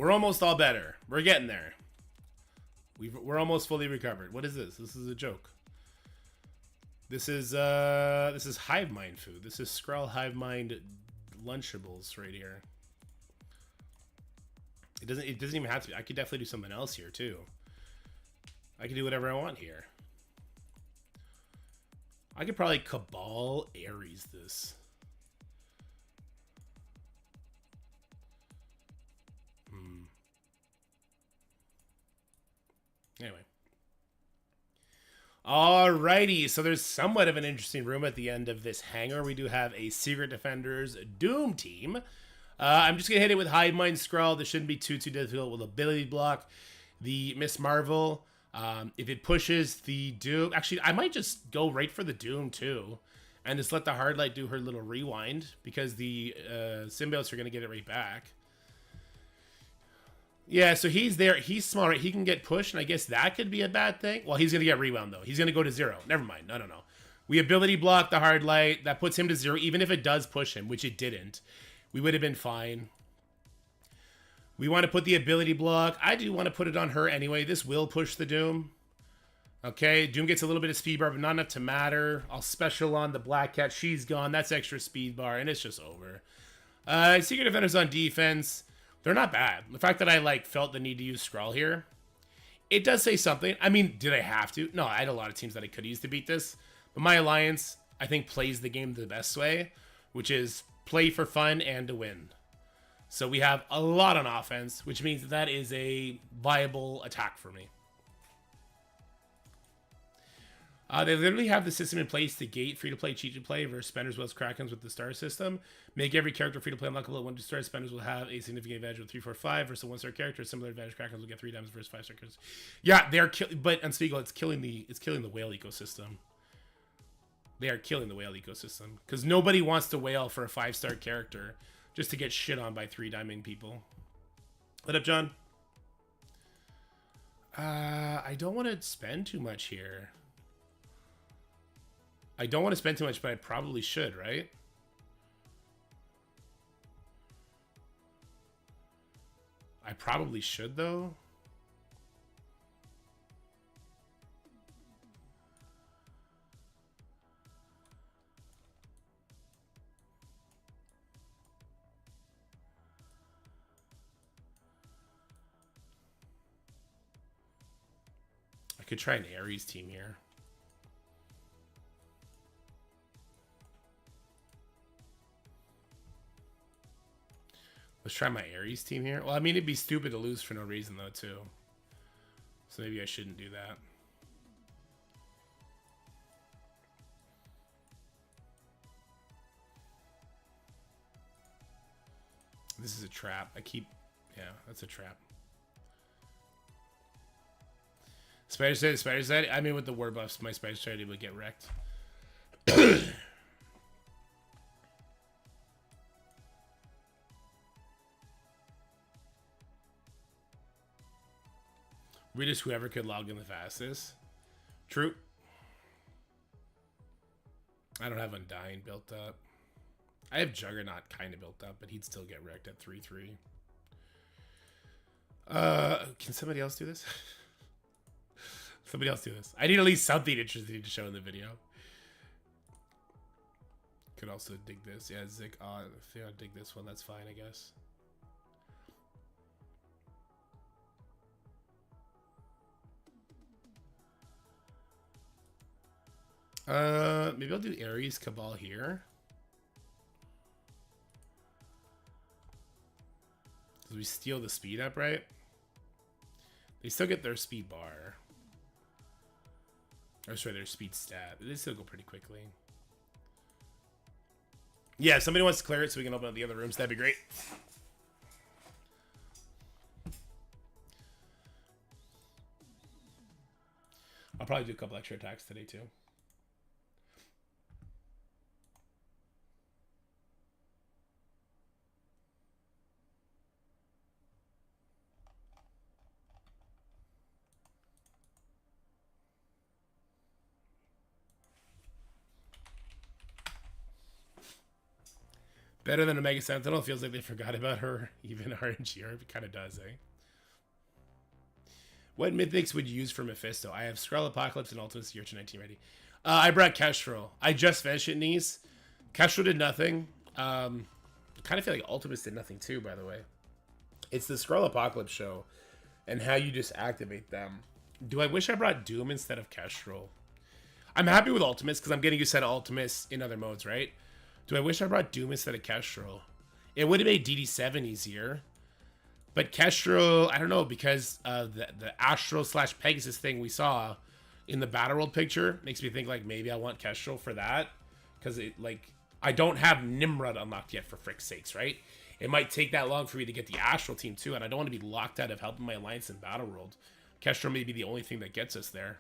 We're almost all better. We're getting there. We're almost fully recovered. What is this? This is a joke. This is hive mind food. This is Skrull hive mind Lunchables right here. It doesn't even have to be. I could definitely do something else here too. I can do whatever I want here. I could probably Cabal Ares this. Anyway. Alrighty, so there's somewhat of an interesting room at the end of this hangar. We do have a Secret Defenders Doom team. I'm just going to hit it with Hive Mind Skrull. This shouldn't be too difficult with ability block. The Miss Marvel, if it pushes the Doom... Actually, I might just go right for the Doom, too. And just let the Hardlight do her little rewind. Because the symbiotes are going to get it right back. Yeah, so he's there. He's small, right? He can get pushed, and I guess that could be a bad thing. Well, he's going to get rewound, though. He's going to go to 0. Never mind. No. We ability block the Hardlight. That puts him to 0, even if it does push him, which it didn't. We would have been fine. We want to put the ability block. I do want to put it on her anyway. This will push the Doom. Okay, Doom gets a little bit of speed bar, but not enough to matter. I'll special on the Black Cat. She's gone. That's extra speed bar, and it's just over. Secret Defenders on defense. They're not bad. The fact that I felt the need to use Skrull here, it does say something. I mean, did I have to? No, I had a lot of teams that I could use to beat this. But my alliance, I think, plays the game the best way, which is play for fun and to win. So we have a lot on offense, which means that is a viable attack for me. They literally have the system in place to gate free-to-play, cheat-to-play versus spenders, wells, krakens with the star system. Make every character free-to-play unlockable at 1 to stars. Spenders will have a significant advantage with 3, 4, 5 versus a 1-star character. Similar advantage, krakens will get 3 diamonds versus 5-star characters. Yeah, they are but Unspeakable, it's killing the whale ecosystem. They are killing the whale ecosystem because nobody wants to whale for a 5-star character just to get shit on by 3 diamond people. What up, John? I don't want to spend too much here. I don't want to spend too much, but I probably should, right? I probably should, though. I could try an Ares team here. Let's try my Ares team here. Well, I mean, it'd be stupid to lose for no reason, though, too. So maybe I shouldn't do that. This is a trap. Yeah, that's a trap. Spider said, I mean, with the war buffs, my Spider Society would get wrecked. We just whoever could log in the fastest. True. I don't have Undying built up. I have Juggernaut kind of built up, but he'd still get wrecked at 3-3. Can somebody else do this? Somebody else do this. I need at least something interesting to show in the video. Could also dig this. Yeah, Zik. If you want to dig this one, that's fine, I guess. Maybe I'll do Ares Cabal here. Because we steal the speed up, right? They still get their speed bar. Or sorry, their speed stat. They still go pretty quickly. Yeah, if somebody wants to clear it so we can open up the other rooms, that'd be great. I'll probably do a couple extra attacks today, too. Better than a Mega Sentinel. Feels like they forgot about her. Even RNG. It kind of does, eh? What mythics would you use for Mephisto? I have Skrull Apocalypse and Ultimates Year 19 ready. I brought Kestrel. I just finished it, Nice. Kestrel did nothing. I kind of feel like Ultimates did nothing too, by the way. It's the Skrull Apocalypse show and how you just activate them. Do I wish I brought Doom instead of Kestrel? I'm happy with Ultimates because I'm getting a set of Ultimates in other modes, right? Do I wish I brought Doom instead of Kestrel? It would have made DD7 easier. But Kestrel, I don't know, because the Astral / Pegasus thing we saw in the Battle World picture makes me think like maybe I want Kestrel for that. Because it like I don't have Nimrod unlocked yet for frick's sakes, right? It might take that long for me to get the Astral team too, and I don't want to be locked out of helping my alliance in Battle World. Kestrel may be the only thing that gets us there.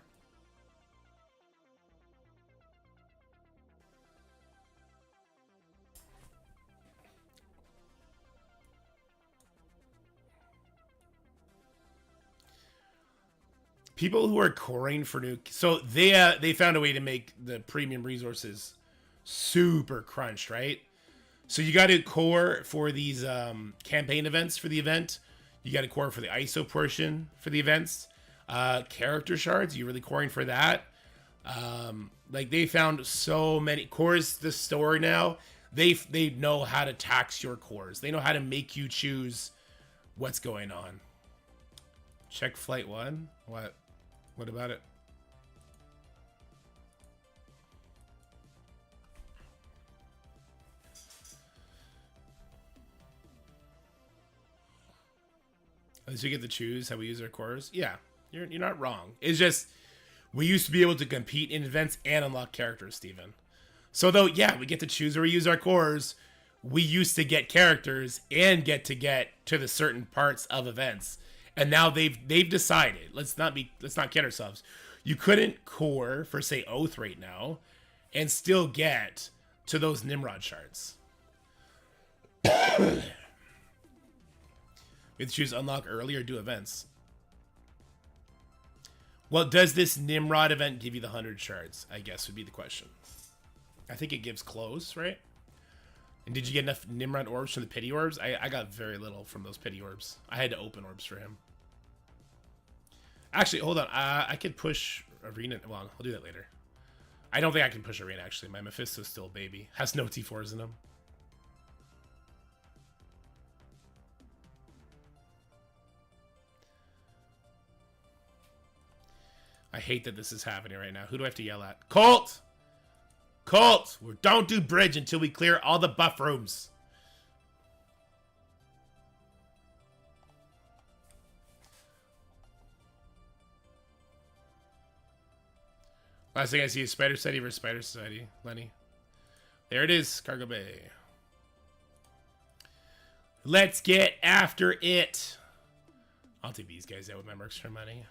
People who are coring for new, so they found a way to make the premium resources super crunched, right? So you got to core for these campaign events for the event. You got to core for the ISO portion for the events. Character shards, you really coring for that? Like they found so many cores. The store now they know how to tax your cores. They know how to make you choose what's going on. Check flight 1. What? What about it? At least we get to choose how we use our cores. Yeah, you're not wrong. It's just we used to be able to compete in events and unlock characters, Steven. So though, yeah, we get to choose where we use our cores. We used to get characters and get to the certain parts of events. And now they've decided, let's not kid ourselves. You couldn't core for say Oath right now and still get to those Nimrod shards. We have to choose unlock early or do events. Well, does this Nimrod event give you the 100 shards? I guess would be the question. I think it gives close, right? And did you get enough Nimrod orbs from the pity orbs? I got very little from those pity orbs. I had to open orbs for him. Actually, hold on. I could push Arena. Well, I'll do that later. I don't think I can push Arena, actually. My Mephisto's still a baby. Has no T4s in him. I hate that this is happening right now. Who do I have to yell at? Colt! Colt! Don't do bridge until we clear all the buff rooms. Last thing I see is Spider Society versus Spider Society, Lenny. There it is, Cargo Bay. Let's get after it. I'll take these guys out with my mercs for money.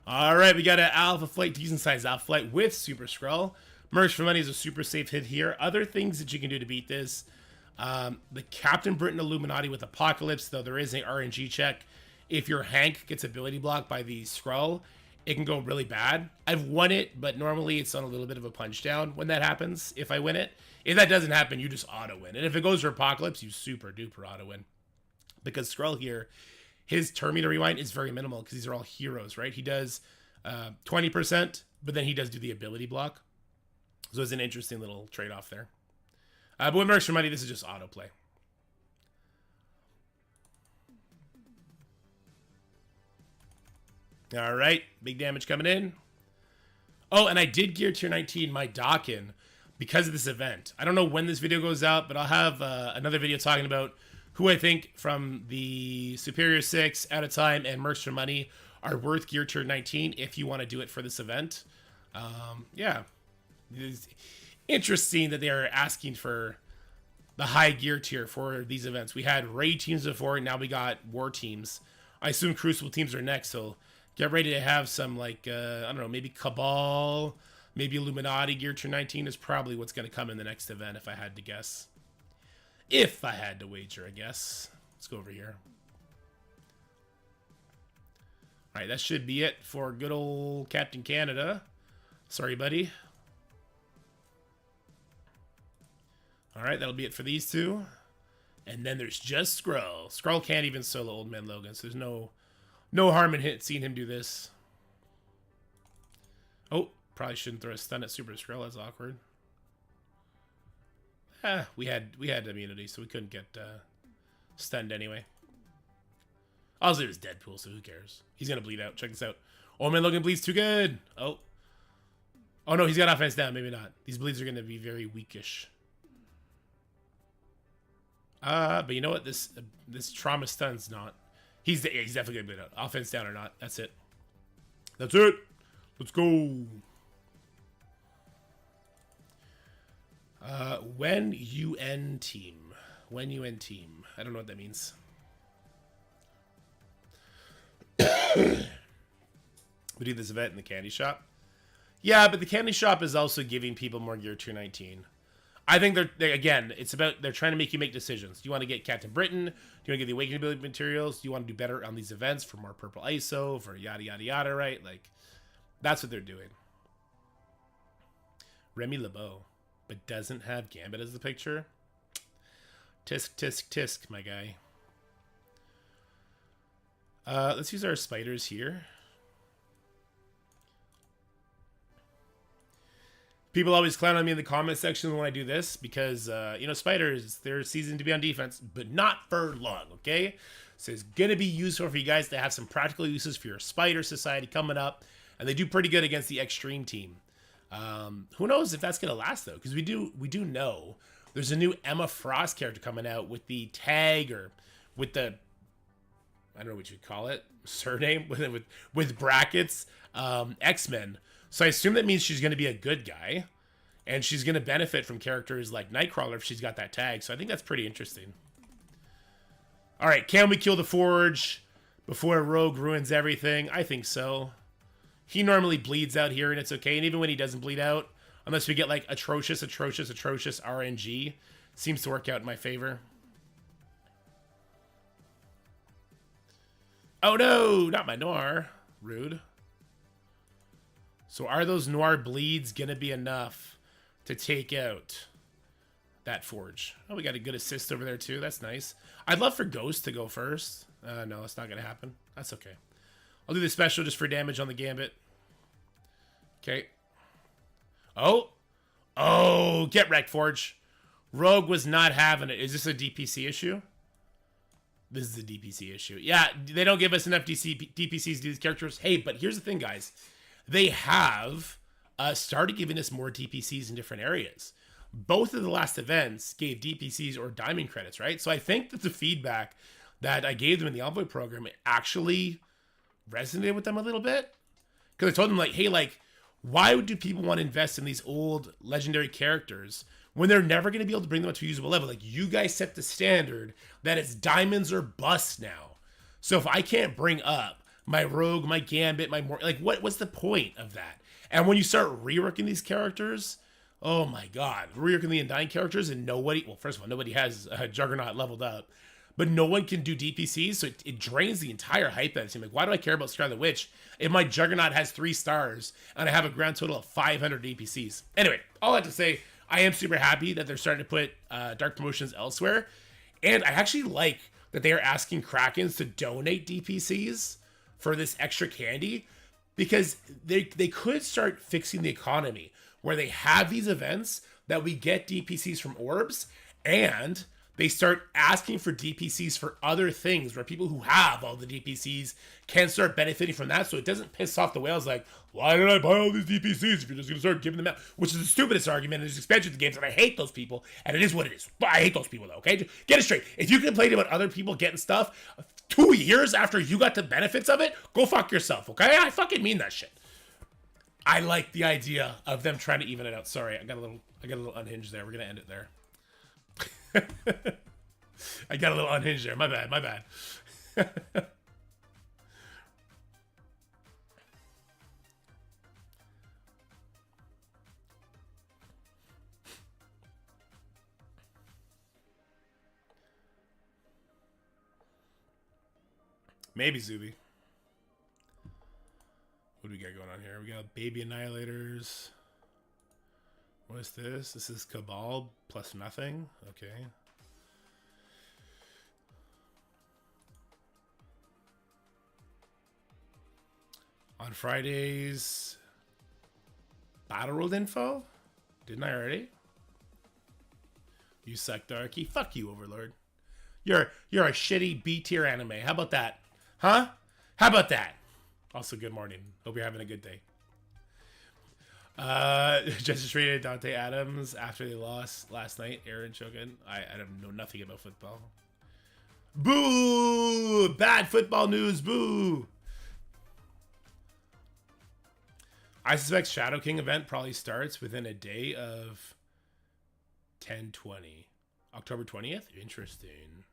Alright, we got an Alpha Flight, decent sized Alpha Flight with Super Skrull. Mercs for money is a super safe hit here. Other things that you can do to beat this. The Captain Britain Illuminati with Apocalypse, though there is an RNG check. If your Hank gets ability blocked by the Skrull, it can go really bad. I've won it, but normally it's on a little bit of a punch down when that happens, if I win it. If that doesn't happen, you just auto-win. And if it goes for Apocalypse, you super-duper auto-win. Because Skrull here, his Terminator Rewind is very minimal, because these are all heroes, right? He does 20%, but then he does do the ability block. So it's an interesting little trade-off there. But with Mercs for money, this is just autoplay. All right, big damage coming in. Oh, and I did gear tier 19 my Dawkin because of this event. I don't know when this video goes out, but I'll have another video talking about who I think from the Superior 6, Out of Time, and Mercs for Money are worth gear tier 19 if you want to do it for this event. Yeah. It's interesting that they are asking for the high gear tier for these events. We had raid teams before, now we got war teams. I assume Crucible teams are next, so get ready to have some, like, I don't know, maybe Cabal, maybe Illuminati gear tier 19 is probably what's going to come in the next event, if I had to guess. If I had to wager, I guess. Let's go over here. All right, that should be it for good old Captain Canada. Sorry, buddy. All right, that'll be it for these two. And then there's just Skrull. Skrull can't even solo Old Man Logan, so there's no harm in seeing him do this. Oh, probably shouldn't throw a stun at Super Skrull. That's awkward. We had immunity, so we couldn't get stunned anyway. Also, it was Deadpool, so who cares? He's gonna bleed out. Check this out. Old Man Logan bleeds too good. Oh no, he's got offense down. Maybe not. These bleeds are gonna be very weakish. But you know what? This trauma stun's not. He's definitely gonna bleed out. Offense down or not. That's it. That's it. Let's go. When you end team. When you end team. I don't know what that means. We do this event in the candy shop. Yeah, but the candy shop is also giving people more gear 219. I think they're again, it's about they're trying to make you make decisions. Do you want to get Captain Britain? Do you want to get the Awakening ability materials? Do you want to do better on these events for more purple ISO, for yada yada yada, right? Like that's what they're doing. Remy LeBeau, but doesn't have Gambit as the picture. Tisk tisk tisk, my guy. Let's use our spiders here. People always clown on me in the comment section when I do this because, you know, spiders, they're seasoned to be on defense, but not for long, okay? So it's going to be useful for you guys to have some practical uses for your spider society coming up, and they do pretty good against the extreme team. Who knows if that's going to last, though, because we do know there's a new Emma Frost character coming out with the tag or with the, I don't know what you'd call it, surname, with brackets, X-Men. So I assume that means she's going to be a good guy, and she's going to benefit from characters like Nightcrawler if she's got that tag. So I think that's pretty interesting. All right, can we kill the Forge before Rogue ruins everything? I think so. He normally bleeds out here, and it's okay. And even when he doesn't bleed out, unless we get like atrocious RNG, seems to work out in my favor. Oh no, not my Noir. Rude. So are those Noir bleeds going to be enough to take out that Forge? Oh, we got a good assist over there too. That's nice. I'd love for Ghost to go first. No, that's not going to happen. That's okay. I'll do the special just for damage on the Gambit. Okay. Oh, get wrecked, Forge. Rogue was not having it. Is this a DPC issue? This is a DPC issue. Yeah, they don't give us enough DPCs to do these characters. Hey, but here's the thing, guys. They have started giving us more DPCs in different areas. Both of the last events gave DPCs or diamond credits, right? So I think that the feedback that I gave them in the Envoy program actually resonated with them a little bit. Because I told them, like, hey, like, why do people want to invest in these old legendary characters when they're never going to be able to bring them up to a usable level? Like, you guys set the standard that it's diamonds or bust now. So if I can't bring up my Rogue, my Gambit, my more, like, what's the point of that? And when you start reworking these characters, oh my god, reworking the Undying characters, and nobody, well, first of all, nobody has Juggernaut leveled up, but no one can do DPCs, so it drains the entire hype out of the team. Like, why do I care about Scarlet Witch if my Juggernaut has 3 stars and I have a grand total of 500 DPCs? Anyway, all that to say, I am super happy that they're starting to put dark promotions elsewhere, and I actually like that they are asking Krakens to donate DPCs for this extra candy, because they could start fixing the economy where they have these events that we get DPCs from orbs, and they start asking for DPCs for other things where people who have all the DPCs can start benefiting from that, so it doesn't piss off the whales like, why did I buy all these DPCs if you're just going to start giving them out? Which is the stupidest argument in this expansion of the games, and I hate those people, and it is what it is. But I hate those people, though, okay? Get it straight. If you complain about other people getting stuff 2 years after you got the benefits of it, go fuck yourself, okay? I fucking mean that shit. I like the idea of them trying to even it out. Sorry, I got a little unhinged there. We're going to end it there. I got a little unhinged there. My bad. Maybe Zuby. What do we got going on here? We got baby annihilators. What is this? This is Cabal plus nothing. Okay. On Fridays, Battle World info? Didn't I already? You suck, Darky. Fuck you, Overlord. You're a shitty B tier anime. How about that? Huh? How about that? Also, good morning. Hope you're having a good day. Just traded Dante Adams after they lost last night. Aaron Shogun. I don't know nothing about football. Boo! Bad football news. Boo! I suspect Shadow King event probably starts within a day of 10/20. October 20th? Interesting.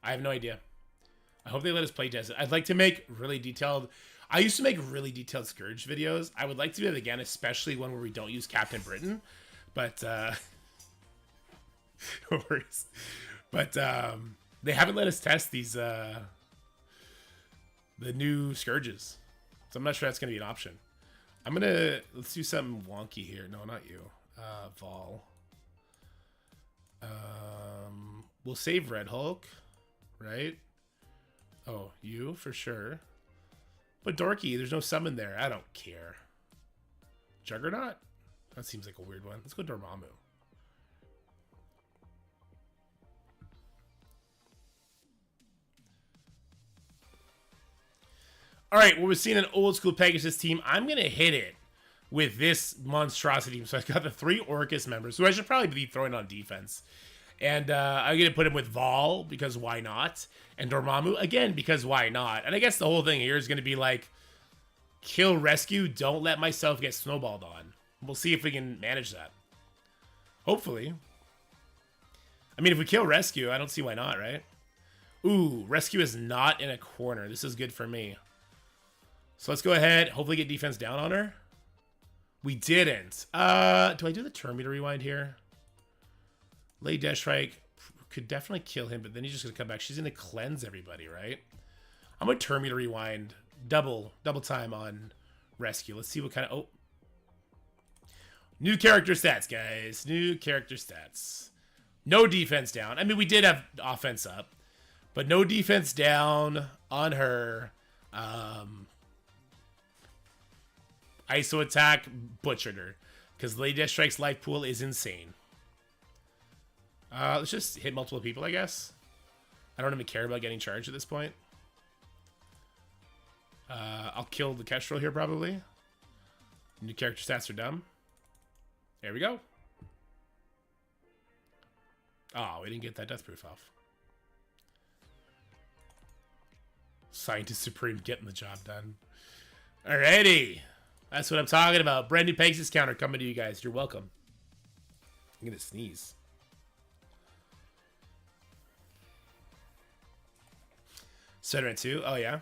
I have no idea. I hope they let us play test it. I'd like to make really detailed... I used to make really detailed Scourge videos. I would like to do it again, especially one where we don't use Captain Britain. But, no worries. But, they haven't let us test these, the new Scourges. So I'm not sure that's going to be an option. I'm going to... Let's do something wonky here. No, not you. Vol. We'll save Red Hulk, right? Oh, you for sure. But Dorky, there's no summon there. I don't care. Juggernaut? That seems like a weird one. Let's go Dormammu. All right, well, we're seeing an old school Pegasus team. I'm going to hit it with this monstrosity. So I've got the 3 Orcus members, who I should probably be throwing on defense. And I'm going to put him with Vol, because why not? And Dormammu, again, because why not? And I guess the whole thing here is going to be like, kill, rescue, don't let myself get snowballed on. We'll see if we can manage that. Hopefully. I mean, if we kill rescue, I don't see why not, right? Ooh, rescue is not in a corner. This is good for me. So let's go ahead, hopefully get defense down on her. We didn't. Do I do the turn meter rewind here? Lay Death Strike could definitely kill him, but then he's just going to come back. She's going to cleanse everybody, right? I'm going to turn meter rewind. Double time on rescue. Let's see what kind of... Oh. New character stats, guys. New character stats. No defense down. I mean, we did have offense up, but no defense down on her. ISO attack butchered her because Lay Death Strike's life pool is insane. Let's just hit multiple people, I guess. I don't even care about getting charged at this point. I'll kill the Kestrel here, probably. New character stats are dumb. There we go. Oh, we didn't get that death proof off. Scientist Supreme getting the job done. Alrighty. That's what I'm talking about. Brand new Pegasus counter coming to you guys. You're welcome. I'm going to sneeze. Center 2. Oh, yeah.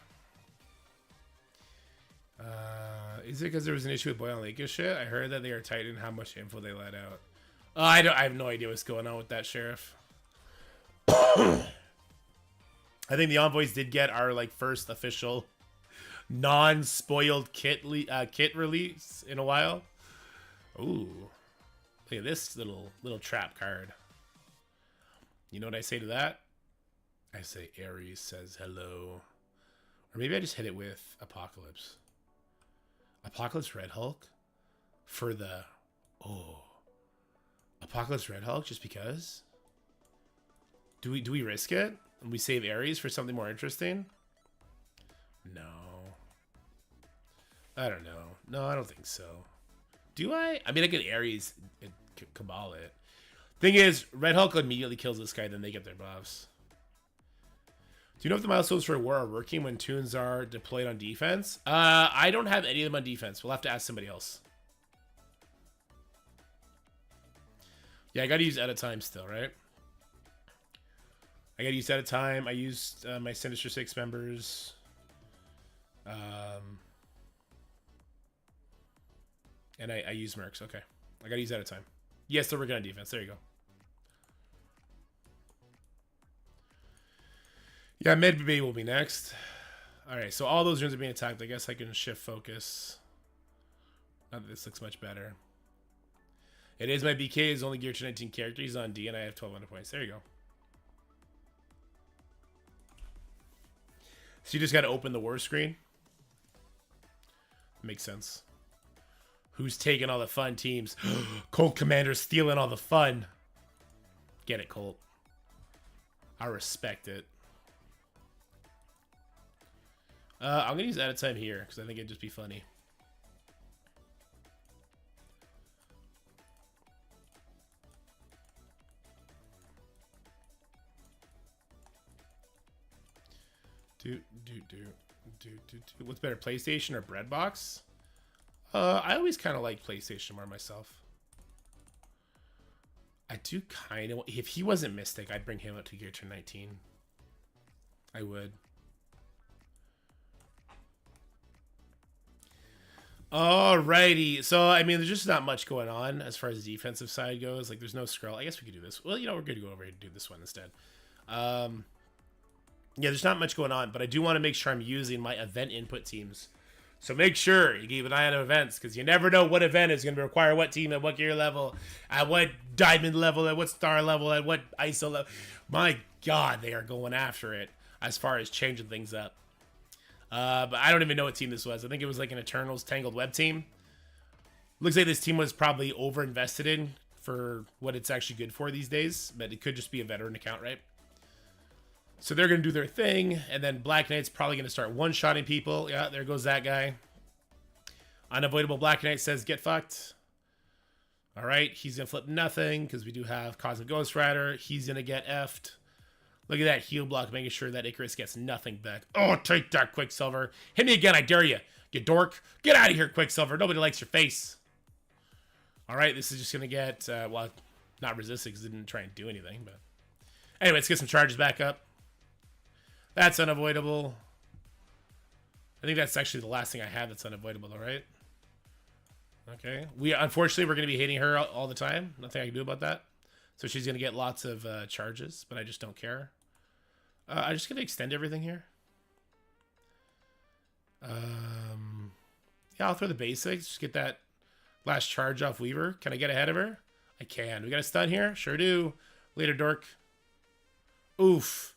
Is it because there was an issue with Boyle and Lakers shit? I heard that they are tight in how much info they let out. Oh, I have no idea what's going on with that, Sheriff. I think the Envoys did get our first official non-spoiled kit release in a while. Ooh, look at this little trap card. You know what I say to that? I say Ares says hello. Or maybe I just hit it with Apocalypse. Apocalypse Red Hulk for the... Oh. Apocalypse Red Hulk just because? Do we risk it? And we save Ares for something more interesting? No. I don't know. No, I don't think so. Do I? I mean, I get Ares and Cabal it. Thing is, Red Hulk immediately kills this guy, then they get their buffs. Do you know if the milestones for war are working when tunes are deployed on defense? I don't have any of them on defense. We'll have to ask somebody else. Yeah, I gotta use at a time still, right? I gotta use at a time. I used my Sinister Six members. And I use Mercs. Okay. I gotta use at a time. Yes, they're working on defense. There you go. Yeah, Medbay will be next. Alright, so all those rooms are being attacked. I guess I can shift focus. Not that this looks much better. It is my BK. Is only geared to 19 character. He's on D, and I have 1,200 points. There you go. So you just got to open the war screen. Makes sense. Who's taking all the fun teams? Colt Commander stealing all the fun. Get it, Colt. I respect it. I'm gonna use out of time here because I think it'd just be funny. What's better, PlayStation or Breadbox? I always kind of like PlayStation more myself. I do kind of... If he wasn't Mystic, I'd bring him up to Gear to 19. I would. Alrighty. So, I mean, there's just not much going on as far as the defensive side goes. Like, there's no scroll. I guess we could do this. Well, you know, we're good to go over here to do this one instead. Yeah, there's not much going on, but I do want to make sure I'm using my event input teams. So make sure you keep an eye on events, because you never know what event is going to require what team at what gear level, at what diamond level, at what star level, at what ISO level. My God, they are going after it as far as changing things up. But I don't even know what team this was. I think it was like an Eternals Tangled Web team. Looks like this team was probably over-invested in for what it's actually good for these days, but it could just be a veteran account, right? So they're going to do their thing, and then Black Knight's probably going to start one-shotting people. Yeah, there goes that guy. Unavoidable Black Knight says, get fucked. All right, he's going to flip nothing, because we do have Cosmic Ghost Rider. He's going to get effed. Look at that heal block, making sure that Icarus gets nothing back. Oh, take that, Quicksilver. Hit me again, I dare you, you dork. Get out of here, Quicksilver. Nobody likes your face. All right, this is just going to get, well, not resisted, because it didn't try and do anything, but... Anyway, let's get some charges back up. That's unavoidable. I think that's actually the last thing I have that's unavoidable, though, right? Okay. Unfortunately, we're going to be hitting her all the time. Nothing I can do about that. So she's going to get lots of charges, but I just don't care. I'm just going to extend everything here. Yeah, I'll throw the basics. Just get that last charge off Weaver. Can I get ahead of her? I can. We got a stun here? Sure do. Later, Dork. Oof.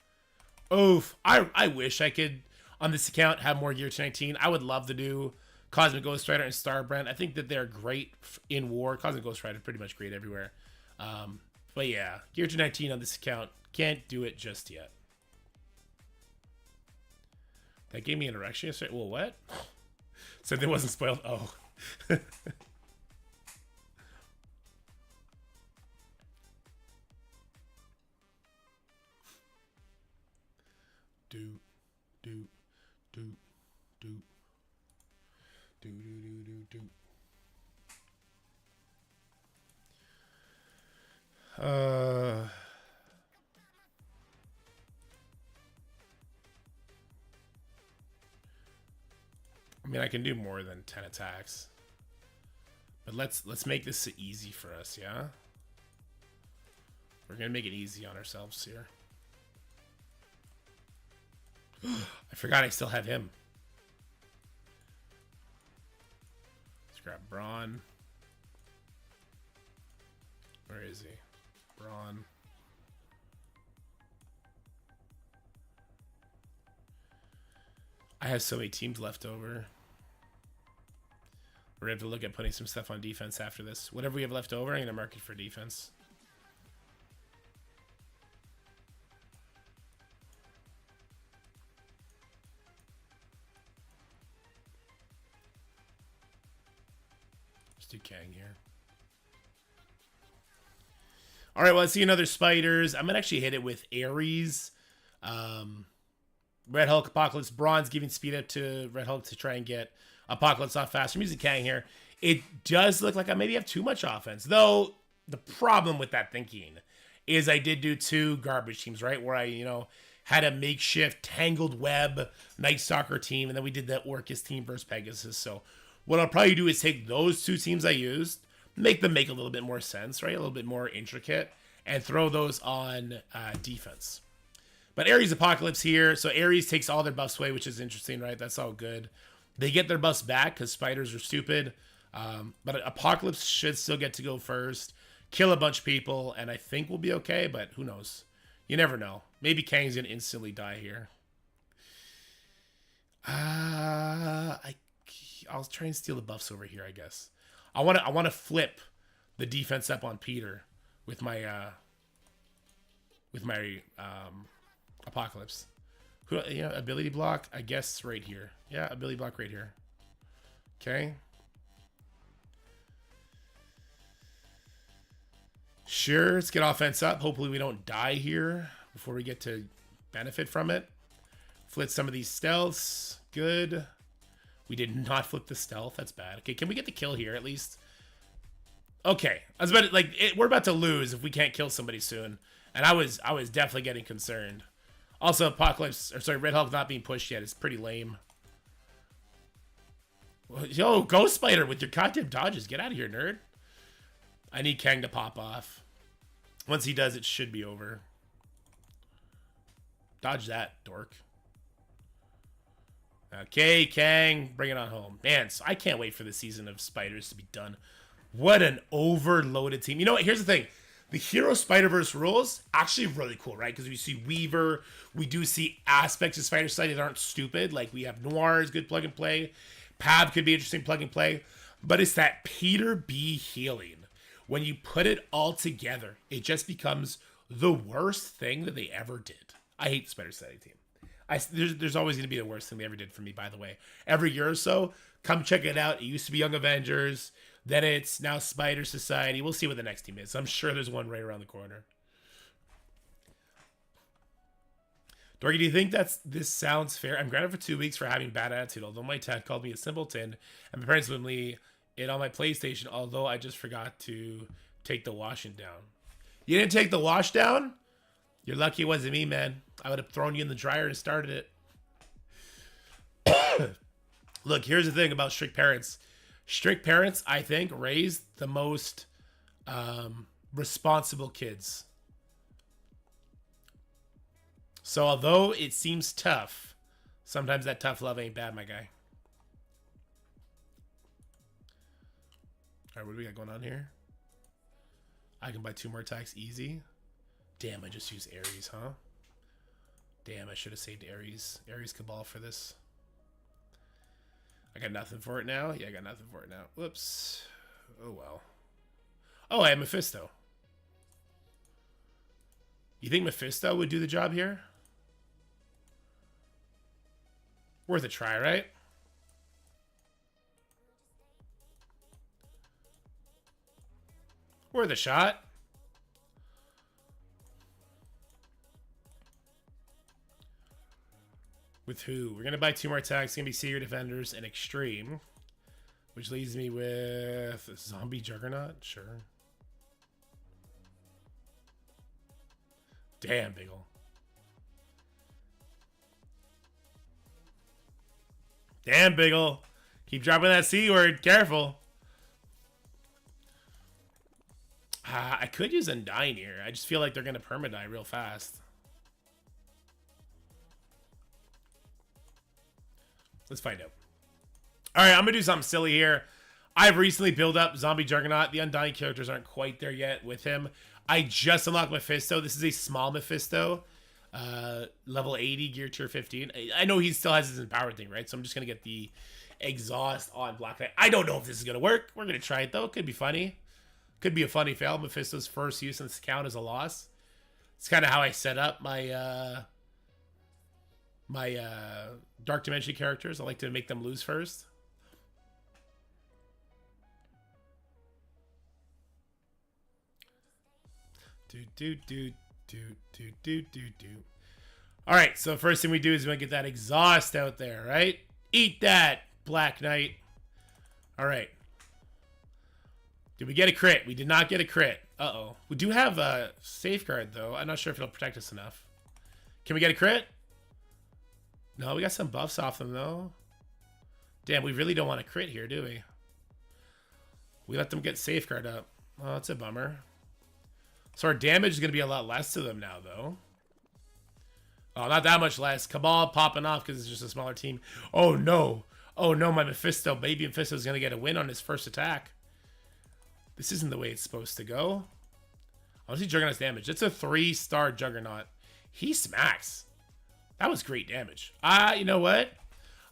Oof. I wish I could, on this account, have more Gear 19. I would love to do Cosmic Ghost Rider and Starbrand. I think that they're great in war. Cosmic Ghost Rider is pretty much great everywhere. But yeah, Gear 19 on this account. Can't do it just yet. That gave me an erection yesterday. Well, what? Said it wasn't spoiled. Oh. I mean, I can do more than 10 attacks, but let's make this easy for us, yeah? We're gonna make it easy on ourselves here. I forgot I still have him. Let's grab Braun. Where is he? Braun. I have so many teams left over. We're going to have to look at putting some stuff on defense after this. Whatever we have left over, I'm going to mark it for defense. Let's do Kang here. All right, well, I see another Spiders. I'm going to actually hit it with Ares. Red Hulk, Apocalypse, Bronze, giving speed up to Red Hulk to try and get Apocalypse off faster. I'm using Kang here. It does look like I maybe have too much offense. Though, the problem with that thinking is I did do 2 garbage teams, right? Where I, had a makeshift Tangled Web Night Stalker team, and then we did the Orcus team versus Pegasus. So what I'll probably do is take those 2 teams I used, make them make a little bit more sense, right? A little bit more intricate, and throw those on defense. But Ares Apocalypse here. So Ares takes all their buffs away, which is interesting, right? That's all good. They get their buffs back because spiders are stupid. But Apocalypse should still get to go first. Kill a bunch of people, and I think we'll be okay, but who knows? You never know. Maybe Kang's going to instantly die here. I'll try and steal the buffs over here, I guess. I want to flip the defense up on Peter with my Apocalypse. Ability block, I guess right here. Yeah, ability block right here. Okay. Sure, let's get offense up. Hopefully we don't die here before we get to benefit from it. Flip some of these stealths. Good. We did not flip the stealth. That's bad. Okay, can we get the kill here at least? Okay. I was about to, we're about to lose if we can't kill somebody soon. And I was definitely getting concerned. Also, Red Hulk not being pushed yet is pretty lame. Yo, Ghost Spider with your goddamn dodges. Get out of here, nerd. I need Kang to pop off. Once he does, it should be over. Dodge that, dork. Okay, Kang, bring it on home. Man, so I can't wait for the season of Spiders to be done. What an overloaded team. You know what? Here's the thing. The Hero Spider-Verse rules, actually really cool, right? Because we see Weaver. We do see aspects of Spider Society that aren't stupid. Like, we have Noir is good plug and play. Pab could be interesting plug and play. But it's that Peter B. healing. When you put it all together, it just becomes the worst thing that they ever did. I hate the Spider Society team. There's always going to be the worst thing they ever did for me, by the way. Every year or so, come check it out. It used to be Young Avengers. Then it's now Spider Society. We'll see what the next team is. I'm sure there's one right around the corner. Dorky, do you think this sounds fair? I'm grounded for 2 weeks for having bad attitude, although my dad called me a simpleton, and my parents would leave it on my PlayStation, although I just forgot to take the washing down. You didn't take the wash down? You're lucky it wasn't me, man. I would have thrown you in the dryer and started it. Look, here's the thing about strict parents. Strict parents, I think, raise the most responsible kids. So although it seems tough, sometimes that tough love ain't bad, my guy. All right, what do we got going on here? I can buy 2 more attacks easy. Damn, I just used Ares, huh? Damn, I should have saved Ares. Ares Cabal for this. I got nothing for it now? Yeah, I got nothing for it now. Whoops. Oh, well. Oh, I have Mephisto. You think Mephisto would do the job here? Worth a try, right? Worth a shot. With who? We're going to buy 2 more attacks. It's going to be Secret Defenders and Extreme. Which leaves me with Zombie Juggernaut. Sure. Damn, Biggle. Damn, Biggle. Keep dropping that C word. Careful. I could use Undying here. I just feel like they're going to permadie real fast. Let's find out. All right, I'm going to do something silly here. I've recently built up Zombie Juggernaut. The Undying characters aren't quite there yet with him. I just unlocked Mephisto. This is a small Mephisto. Level 80, gear tier 15. I know he still has his empowered thing, right? So I'm just going to get the exhaust on Black Knight. I don't know if this is going to work. We're going to try it, though. Could be funny. Could be a funny fail. Mephisto's first use in this account is a loss. It's kind of how I set up my Dark Dimension characters. I like to make them lose first. All right, so first thing we do is we're going to get that exhaust out there, right? Eat that, Black Knight. All right. Did we get a crit? We did not get a crit. Uh-oh. We do have a safeguard, though. I'm not sure if it'll protect us enough. Can we get a crit? No, we got some buffs off them, though. Damn, we really don't want a crit here, do we? We let them get safeguard up. Oh, that's a bummer. So our damage is going to be a lot less to them now, though. Oh, not that much less. Cabal popping off because it's just a smaller team. Oh, no. Oh, no, my Mephisto. Baby Mephisto is going to get a win on his first attack. This isn't the way it's supposed to go. I see Juggernaut's damage. It's a 3-star Juggernaut. He smacks. That was great damage. You know what?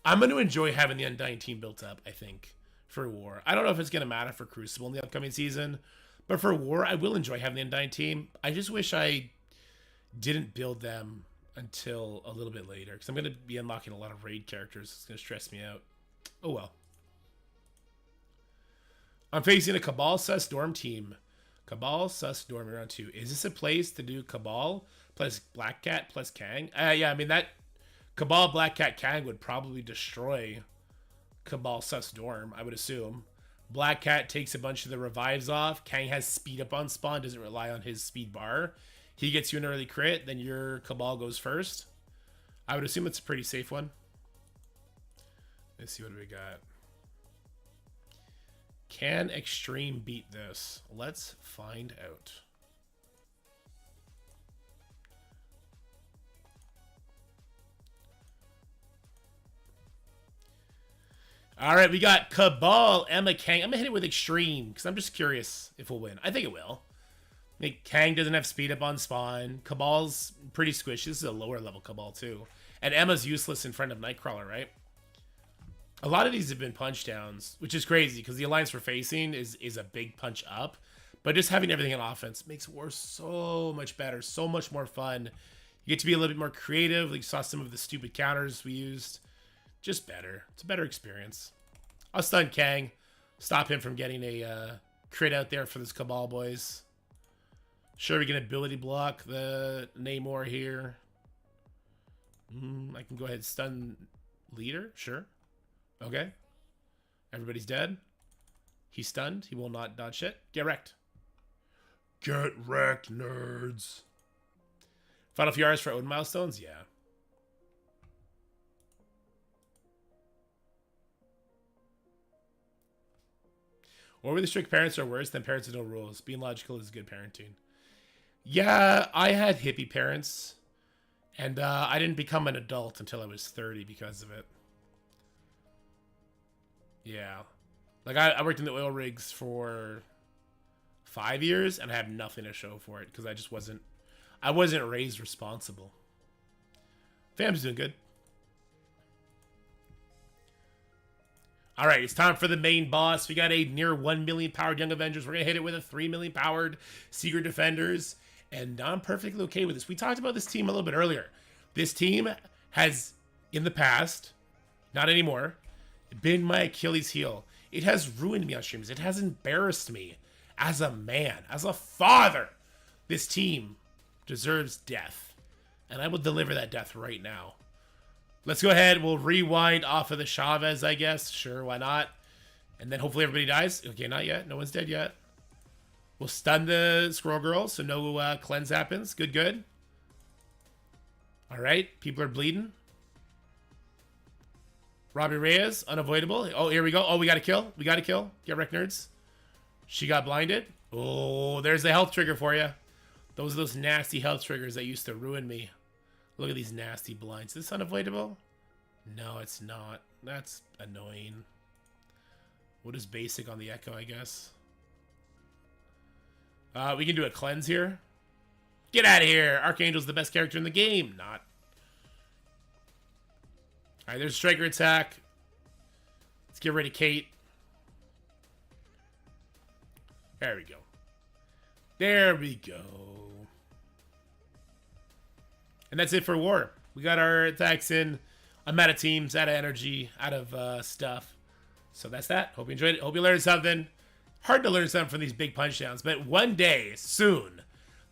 I'm going to enjoy having the Undying team built up, I think, for War. I don't know if it's going to matter for Crucible in the upcoming season, but for War, I will enjoy having the Undying team. I just wish I didn't build them until a little bit later, because I'm going to be unlocking a lot of raid characters. It's going to stress me out. Oh, well. I'm facing a Cabal Sus Dorm team. Cabal Sus Dorm round 2. Is this a place to do Cabal plus Black Cat plus Kang? Yeah, I mean, that Cabal Black Cat Kang would probably destroy Cabal Sus Dorm, I would assume. Black Cat takes a bunch of the revives off. Kang has speed up on spawn, doesn't rely on his speed bar. He gets you an early crit, then your Cabal goes first. I would assume it's a pretty safe one. Let's see what we got. Can Extreme beat this? Let's find out. All right, we got Cabal, Emma, Kang. I'm going to hit it with Extreme because I'm just curious if we'll win. I think it will. I think Kang doesn't have speed up on spawn. Cabal's pretty squishy. This is a lower level Cabal too. And Emma's useless in front of Nightcrawler, right? A lot of these have been punch downs, which is crazy because the alliance we're facing is a big punch up. But just having everything on offense makes war so much better, so much more fun. You get to be a little bit more creative. Like you saw some of the stupid counters we used. Just better. It's a better experience. I'll stun Kang. Stop him from getting a crit out there for this Cabal boys. Sure, we can ability block the Namor here. I can go ahead and stun leader. Sure. Okay. Everybody's dead. He's stunned. He will not dodge shit. Get wrecked. Get wrecked, nerds. Final few hours for Odin milestones? Yeah. Or were the strict parents are worse than parents with no rules? Being logical is good parenting. Yeah, I had hippie parents. And I didn't become an adult until I was 30 because of it. Yeah. Like, I worked in the oil rigs for 5 years, and I have nothing to show for it, because I wasn't raised responsible. Fam's doing good. Alright, it's time for the main boss. We got a near 1 million powered Young Avengers. We're going to hit it with a 3 million powered Secret Defenders, and I'm perfectly okay with this. We talked about this team a little bit earlier. This team has, in the past, not anymore, been my Achilles heel. It has ruined me on streams. It has embarrassed me as a man, as a father. This team deserves death, and I will deliver that death right now. Let's go ahead. We'll rewind off of the Chavez, I guess. Sure, why not? And then hopefully everybody dies. Okay, not yet. No one's dead yet. We'll stun the Squirrel Girl so no cleanse happens. Good, good. All right, people are bleeding. Robbie Reyes, unavoidable. Oh, here we go. Oh, we got to kill. We got to kill. Get wrecked, nerds. She got blinded. Oh, there's the health trigger for you. Those are those nasty health triggers that used to ruin me. Look at these nasty blinds. Is this unavoidable? No, it's not. That's annoying. What is basic on the Echo, I guess? We can do a cleanse here. Get out of here. Archangel's the best character in the game. Not. All right, there's a striker attack. Let's get rid of Kate. There we go. There we go. And that's it for war. We got our attacks in. I'm out of teams, out of energy, out of stuff. So that's that. Hope you enjoyed it. Hope you learned something. Hard to learn something from these big punch downs, but one day, soon,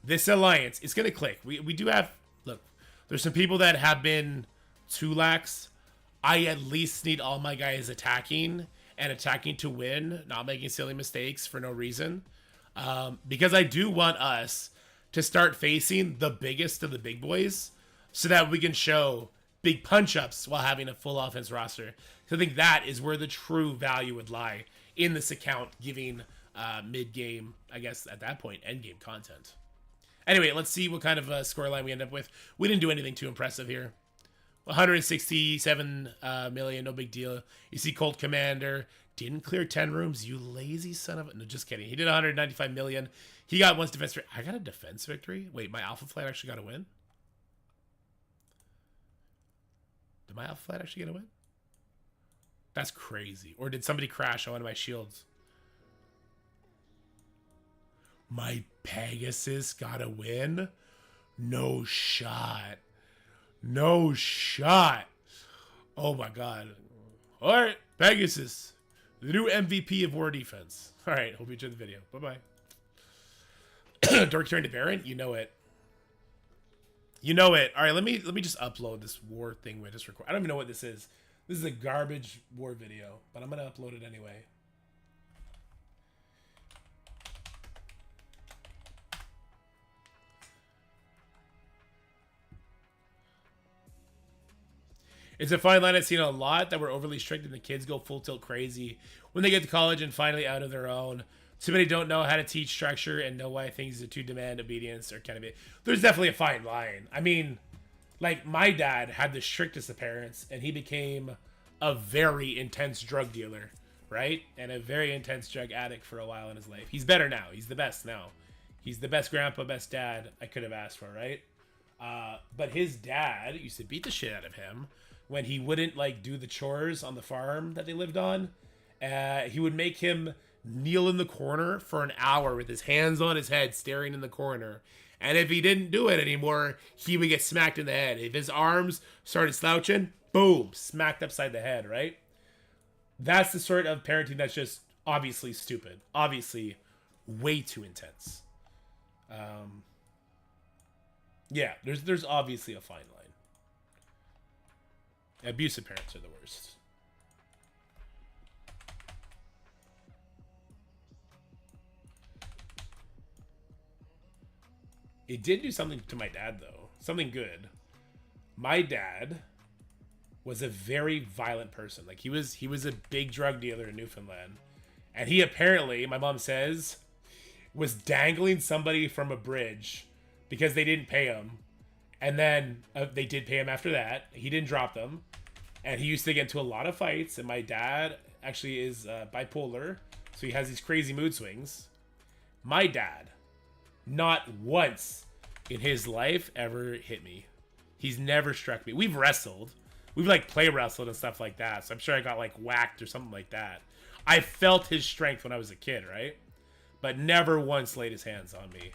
this alliance is going to click. We do have... Look, there's some people that have been too lax. I at least need all my guys attacking, and attacking to win, not making silly mistakes for no reason. Because I do want us to start facing the biggest of the big boys so that we can show big punch-ups while having a full offense roster. So I think that is where the true value would lie in this account, giving mid-game, I guess at that point, end-game content. Anyway, let's see what kind of scoreline we end up with. We didn't do anything too impressive here. 167 million, no big deal. You see Colt Commander didn't clear 10 rooms. You lazy son of a... No, just kidding. He did 195 million. He got one defense victory. I got a defense victory? Wait, my Alpha Flight actually got a win? Did my Alpha Flight actually get a win? That's crazy. Or did somebody crash on one of my shields? My Pegasus got a win? No shot. No shot. Oh my god. Alright, Pegasus. The new MVP of war defense. Alright, hope you enjoyed the video. Bye-bye. Dork turn to Baron? You know it. You know it. Alright, let me just upload this war thing we just recorded. I don't even know what this is. This is a garbage war video, but I'm gonna upload it anyway. It's a fine line. I've seen a lot that were overly strict and the kids go full tilt crazy when they get to college and finally out of their own. Too many don't know how to teach structure and know why things are too demand obedience or kind of it. There's definitely a fine line. I mean, like my dad had the strictest of parents and he became a very intense drug dealer, right? And a very intense drug addict for a while in his life. He's better now. He's the best now. He's the best grandpa, best dad I could have asked for, right? But his dad used to beat the shit out of him when he wouldn't like do the chores on the farm that they lived on. He would make him kneel in the corner for an hour with his hands on his head staring in the corner. And if he didn't do it anymore, he would get smacked in the head. If his arms started slouching, boom, smacked upside the head, right? That's the sort of parenting that's just obviously stupid. Obviously way too intense. Yeah, there's obviously a fine line. Abusive parents are the worst. It did do something to my dad, though. Something good. My dad was a very violent person. Like, he was a big drug dealer in Newfoundland. And he apparently, my mom says, was dangling somebody from a bridge because they didn't pay him. And then they did pay him after that. He didn't drop them. And he used to get into a lot of fights. And my dad actually is bipolar. So he has these crazy mood swings. My dad, not once in his life, ever hit me. He's never struck me. We've wrestled. We've like play wrestled and stuff like that. So I'm sure I got like whacked or something like that. I felt his strength when I was a kid, right? But never once laid his hands on me.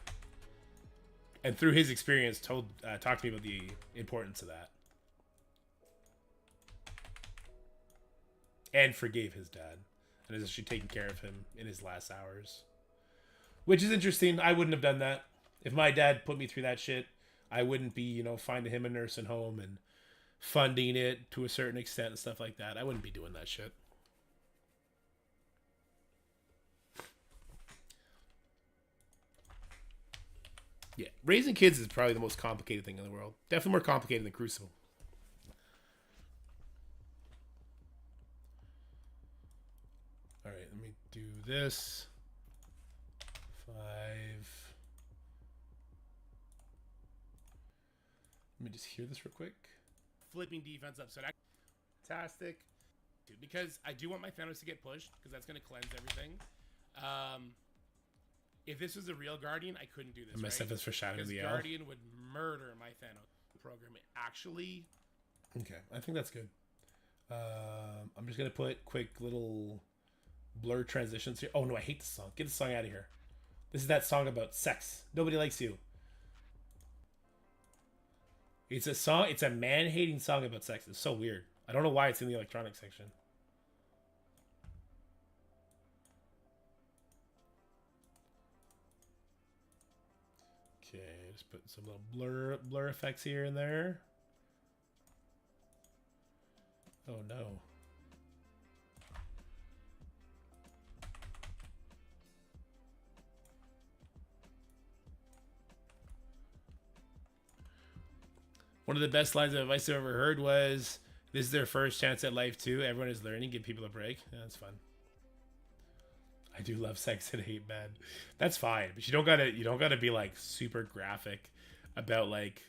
And through his experience, talked to me about the importance of that. And forgave his dad. And is actually taking care of him in his last hours. Which is interesting. I wouldn't have done that. If my dad put me through that shit, I wouldn't be, finding him a nursing home and funding it to a certain extent and stuff like that. I wouldn't be doing that shit. Yeah, raising kids is probably the most complicated thing in the world. Definitely more complicated than Crucible. All right, let me do this. 5. Let me just hear this real quick. Flipping defense up, so that's fantastic. Dude, because I do want my Thanos to get pushed, because that's going to cleanse everything. If this was a real Guardian, I couldn't do this. My stuff is foreshadowing the Guardian would murder my Thanos program. Actually, okay, I think that's good. I'm just gonna put quick little blur transitions here. Oh no, I hate this song. Get the song out of here. This is that song about sex. Nobody likes you. It's a song. It's a man-hating song about sex. It's so weird. I don't know why it's in the electronic section. Okay, just put some little blur effects here and there. Oh no. One of the best lines of advice I've ever heard was, "This is their first chance at life too. Everyone is learning. Give people a break." Yeah, that's fun. I do love Sex and Hate, man. That's fine, but you don't gotta be like super graphic about like,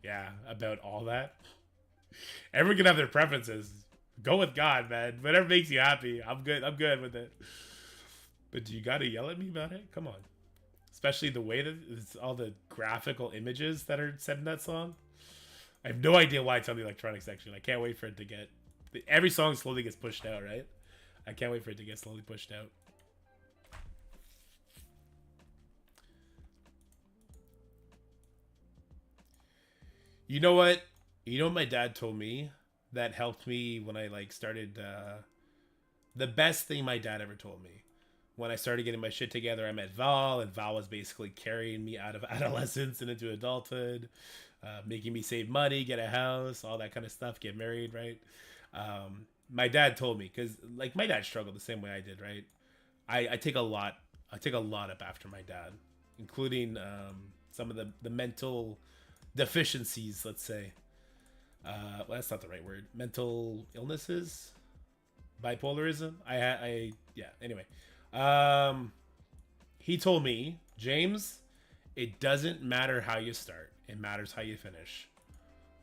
yeah, about all that. Everyone can have their preferences. Go with God, man. Whatever makes you happy. I'm good. I'm good with it. But do you gotta yell at me about it? Come on. Especially the way that it's all the graphical images that are said in that song. I have no idea why it's on the electronic section. I can't wait for it to get... Every song slowly gets pushed out, right? I can't wait for it to get slowly pushed out. You know what? You know what my dad told me that helped me when I like started... the best thing my dad ever told me. When I started getting my shit together, I met Val, and Val was basically carrying me out of adolescence and into adulthood, making me save money, get a house, all that kind of stuff, get married, right? My dad told me, because like my dad struggled the same way I did, right? I take a lot up after my dad, including some of the mental deficiencies, let's say. Well, that's not the right word. Mental illnesses, bipolarism. Yeah. Anyway. He told me, James, it doesn't matter how you start. It matters how you finish.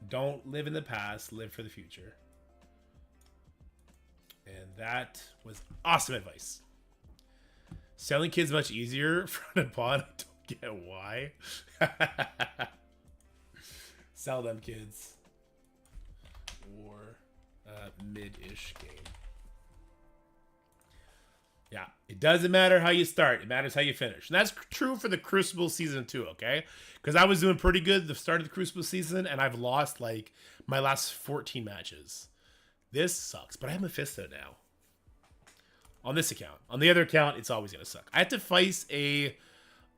Don't live in the past, live for the future. And that was awesome advice. Selling kids much easier front and pawn. I don't get why. Sell them kids. Or mid-ish game. Yeah, it doesn't matter how you start. It matters how you finish. And that's true for the Crucible season too, okay? Because I was doing pretty good at the start of the Crucible season, and I've lost, like, my last 14 matches. This sucks, but I have Mephisto now. On this account. On the other account, it's always going to suck. I have to face a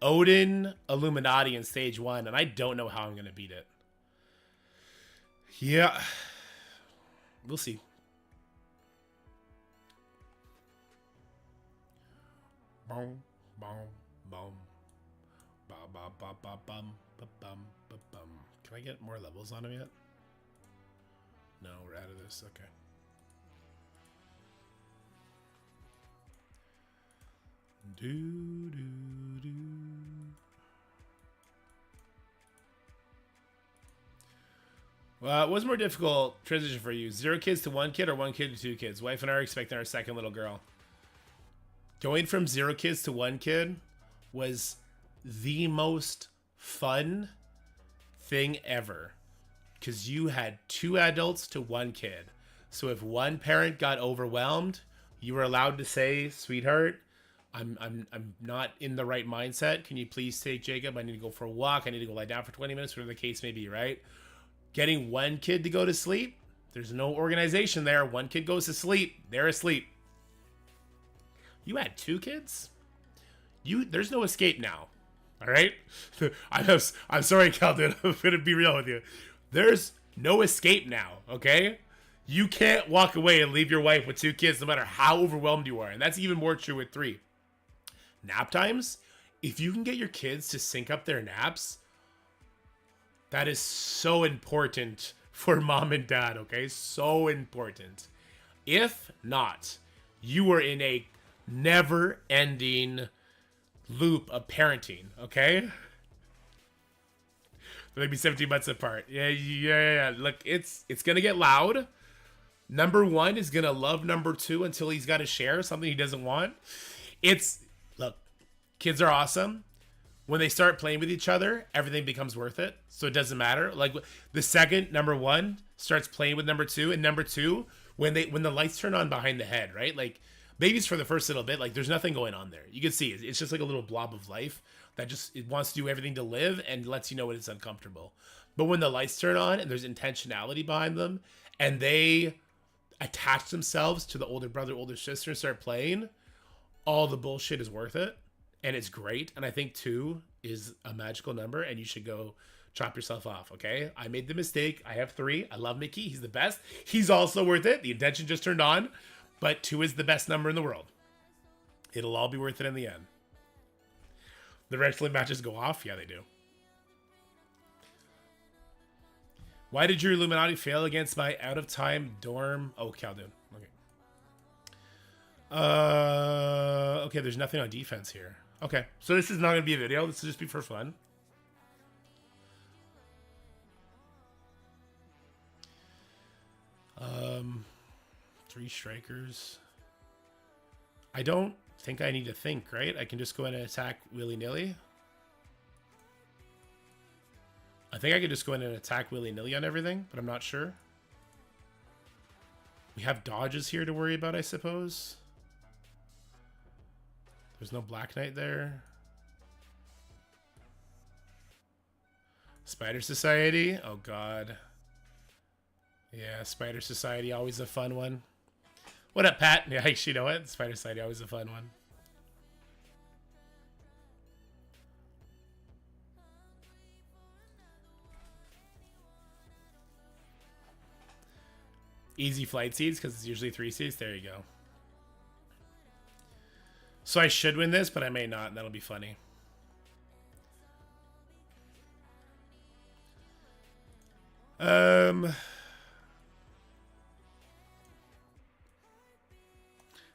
Odin Illuminati in stage 1, and I don't know how I'm going to beat it. Yeah. We'll see. Boom, boom, boom. Ba ba ba ba bum ba bum ba bum. Can I get more levels on him yet? No, we're out of this. Okay. Do do do. Well, what's more difficult transition for you? 0 kids to 1 kid or 1 kid to 2 kids? Wife and I are expecting our second little girl. Going from 0 kids to 1 kid was the most fun thing ever. Because you had 2 adults to 1 kid. So if one parent got overwhelmed, you were allowed to say, sweetheart, I'm not in the right mindset. Can you please take Jacob? I need to go for a walk. I need to go lie down for 20 minutes, whatever the case may be, right? Getting 1 kid to go to sleep, there's no organization there. 1 kid goes to sleep, they're asleep. You had 2 kids? There's no escape now. All right? I'm sorry, Calvin. I'm going to be real with you. There's no escape now, okay? You can't walk away and leave your wife with 2 kids no matter how overwhelmed you are. And that's even more true with 3. Nap times, if you can get your kids to sync up their naps, that is so important for mom and dad, okay? So important. If not, you are in a never-ending loop of parenting, okay? Maybe 17 months apart. Yeah. Look, it's gonna get loud. Number 1 is gonna love number 2 until he's got to share something he doesn't want. Look, kids are awesome. When they start playing with each other, everything becomes worth it. So it doesn't matter. Like the second number 1 starts playing with number 2, and number 2, when the lights turn on behind the head, right? Like babies for the first little bit, like there's nothing going on there. You can see it's just like a little blob of life that it wants to do everything to live and lets you know when it's uncomfortable. But when the lights turn on and there's intentionality behind them, and they attach themselves to the older brother, older sister, and start playing, all the bullshit is worth it. And it's great. And I think 2 is a magical number, and you should go chop yourself off, okay? I made the mistake. I have 3. I love Mickey. He's the best. He's also worth it. The intention just turned on. But 2 is the best number in the world. It'll all be worth it in the end. The wrestling matches go off? Yeah, they do. Why did your Illuminati fail against my out-of-time dorm? Oh, Khaldun. Okay. Okay, there's nothing on defense here. Okay, so this is not going to be a video. This will just be for fun. Three strikers. I don't think I need to think, right? I can just go in and attack willy-nilly. I think I could just go in and attack willy-nilly on everything, but I'm not sure. We have dodges here to worry about, I suppose. There's no Black Knight there. Spider Society? Oh, God. Yeah, Spider Society, always a fun one. What up, Pat? Yeah, actually, you know what? Spider Society, always a fun one. Easy flight seeds, because it's usually 3 seeds. There you go. So I should win this, but I may not, and that'll be funny.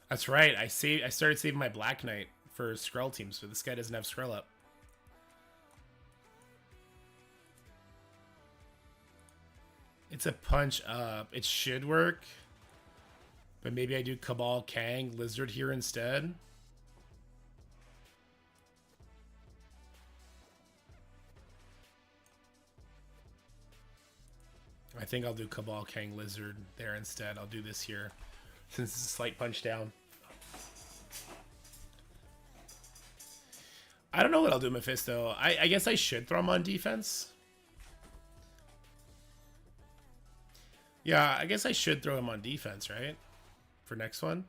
That's right. I started saving my Black Knight for Skrull teams, so this guy doesn't have Skrull up. It's a punch up. It should work. But maybe I do Cabal Kang Lizard here instead. I think I'll do Cabal Kang Lizard there instead. I'll do this here since it's a slight punch down. I don't know what I'll do, Mephisto. I guess I should throw him on defense. Yeah, I guess I should throw him on defense, right? For next one.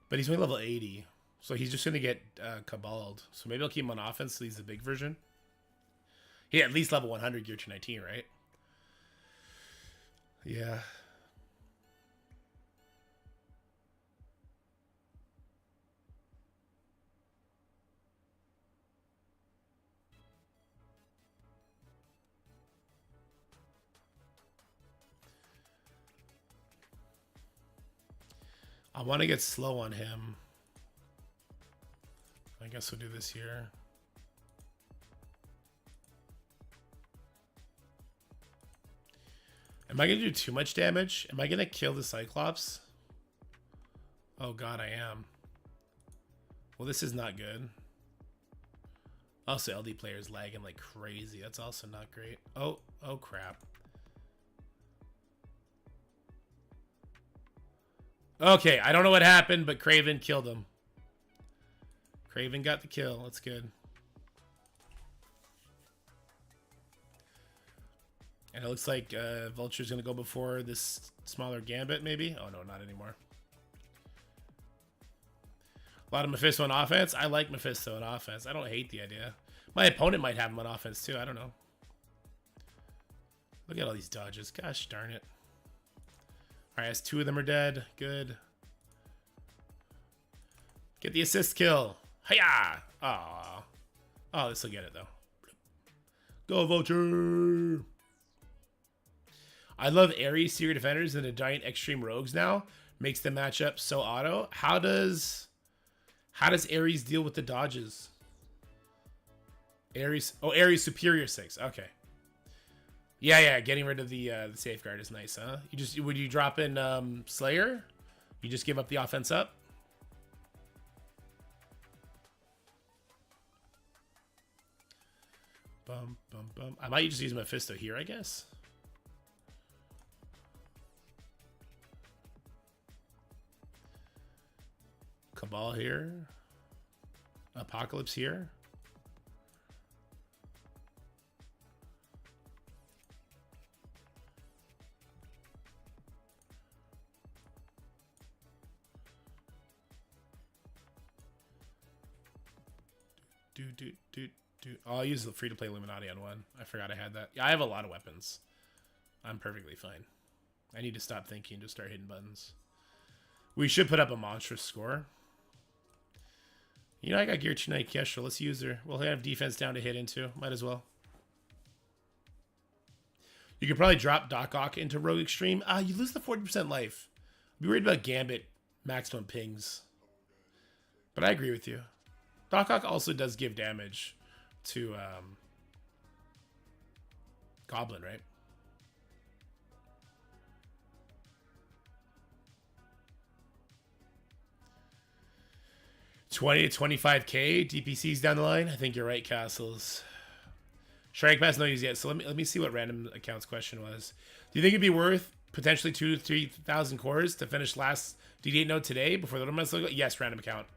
But he's only level 80. So he's just going to get Cabaled. So maybe I'll keep him on offense so he's the big version. He at least level 100 gear G19, right? Yeah. I want to get slow on him. I guess we'll do this here. Am I going to do too much damage? Am I going to kill the Cyclops? Oh god, I am. Well, this is not good. Also, LD players lagging like crazy. That's also not great. Oh crap. Okay, I don't know what happened, but Craven killed him. Craven got the kill. That's good. And it looks like Vulture's going to go before this smaller Gambit, maybe? Oh, no, not anymore. A lot of Mephisto on offense. I like Mephisto on offense. I don't hate the idea. My opponent might have him on offense, too. I don't know. Look at all these dodges. Gosh darn it. All right, as 2 of them are dead. Good. Get the assist kill. Hiya! Aw. Oh, this will get it, though. Go, Vulture! I love Ares Seer Defenders and the Giant Extreme Rogues now. Makes the matchup so auto. How does Ares deal with the dodges? Ares Superior 6. Okay. Yeah, getting rid of the safeguard is nice, huh? Would you drop in Slayer? You just give up the offense up? Bum, bum, bum. I might just use Mephisto here, I guess. Cabal here. Apocalypse here. Oh, I'll use the free-to-play Illuminati on one. I forgot I had that. Yeah, I have a lot of weapons. I'm perfectly fine. I need to stop thinking and just start hitting buttons. We should put up a monstrous score. You know, I got Gear G19 Kestra. Let's use her. We'll have defense down to hit into. Might as well. You could probably drop Doc Ock into Rogue Extreme. You lose the 40% life. I'd be worried about Gambit maximum pings. But I agree with you. Dork Out also does give damage to Goblin, right? $20 to $25K DPCs down the line. I think you're right, Castles. Strike Pass no use yet. So let me see what random accounts question was. Do you think it'd be worth potentially 2,000 to 3,000 cores to finish last DD8 node today before the months logo? Yes, random account.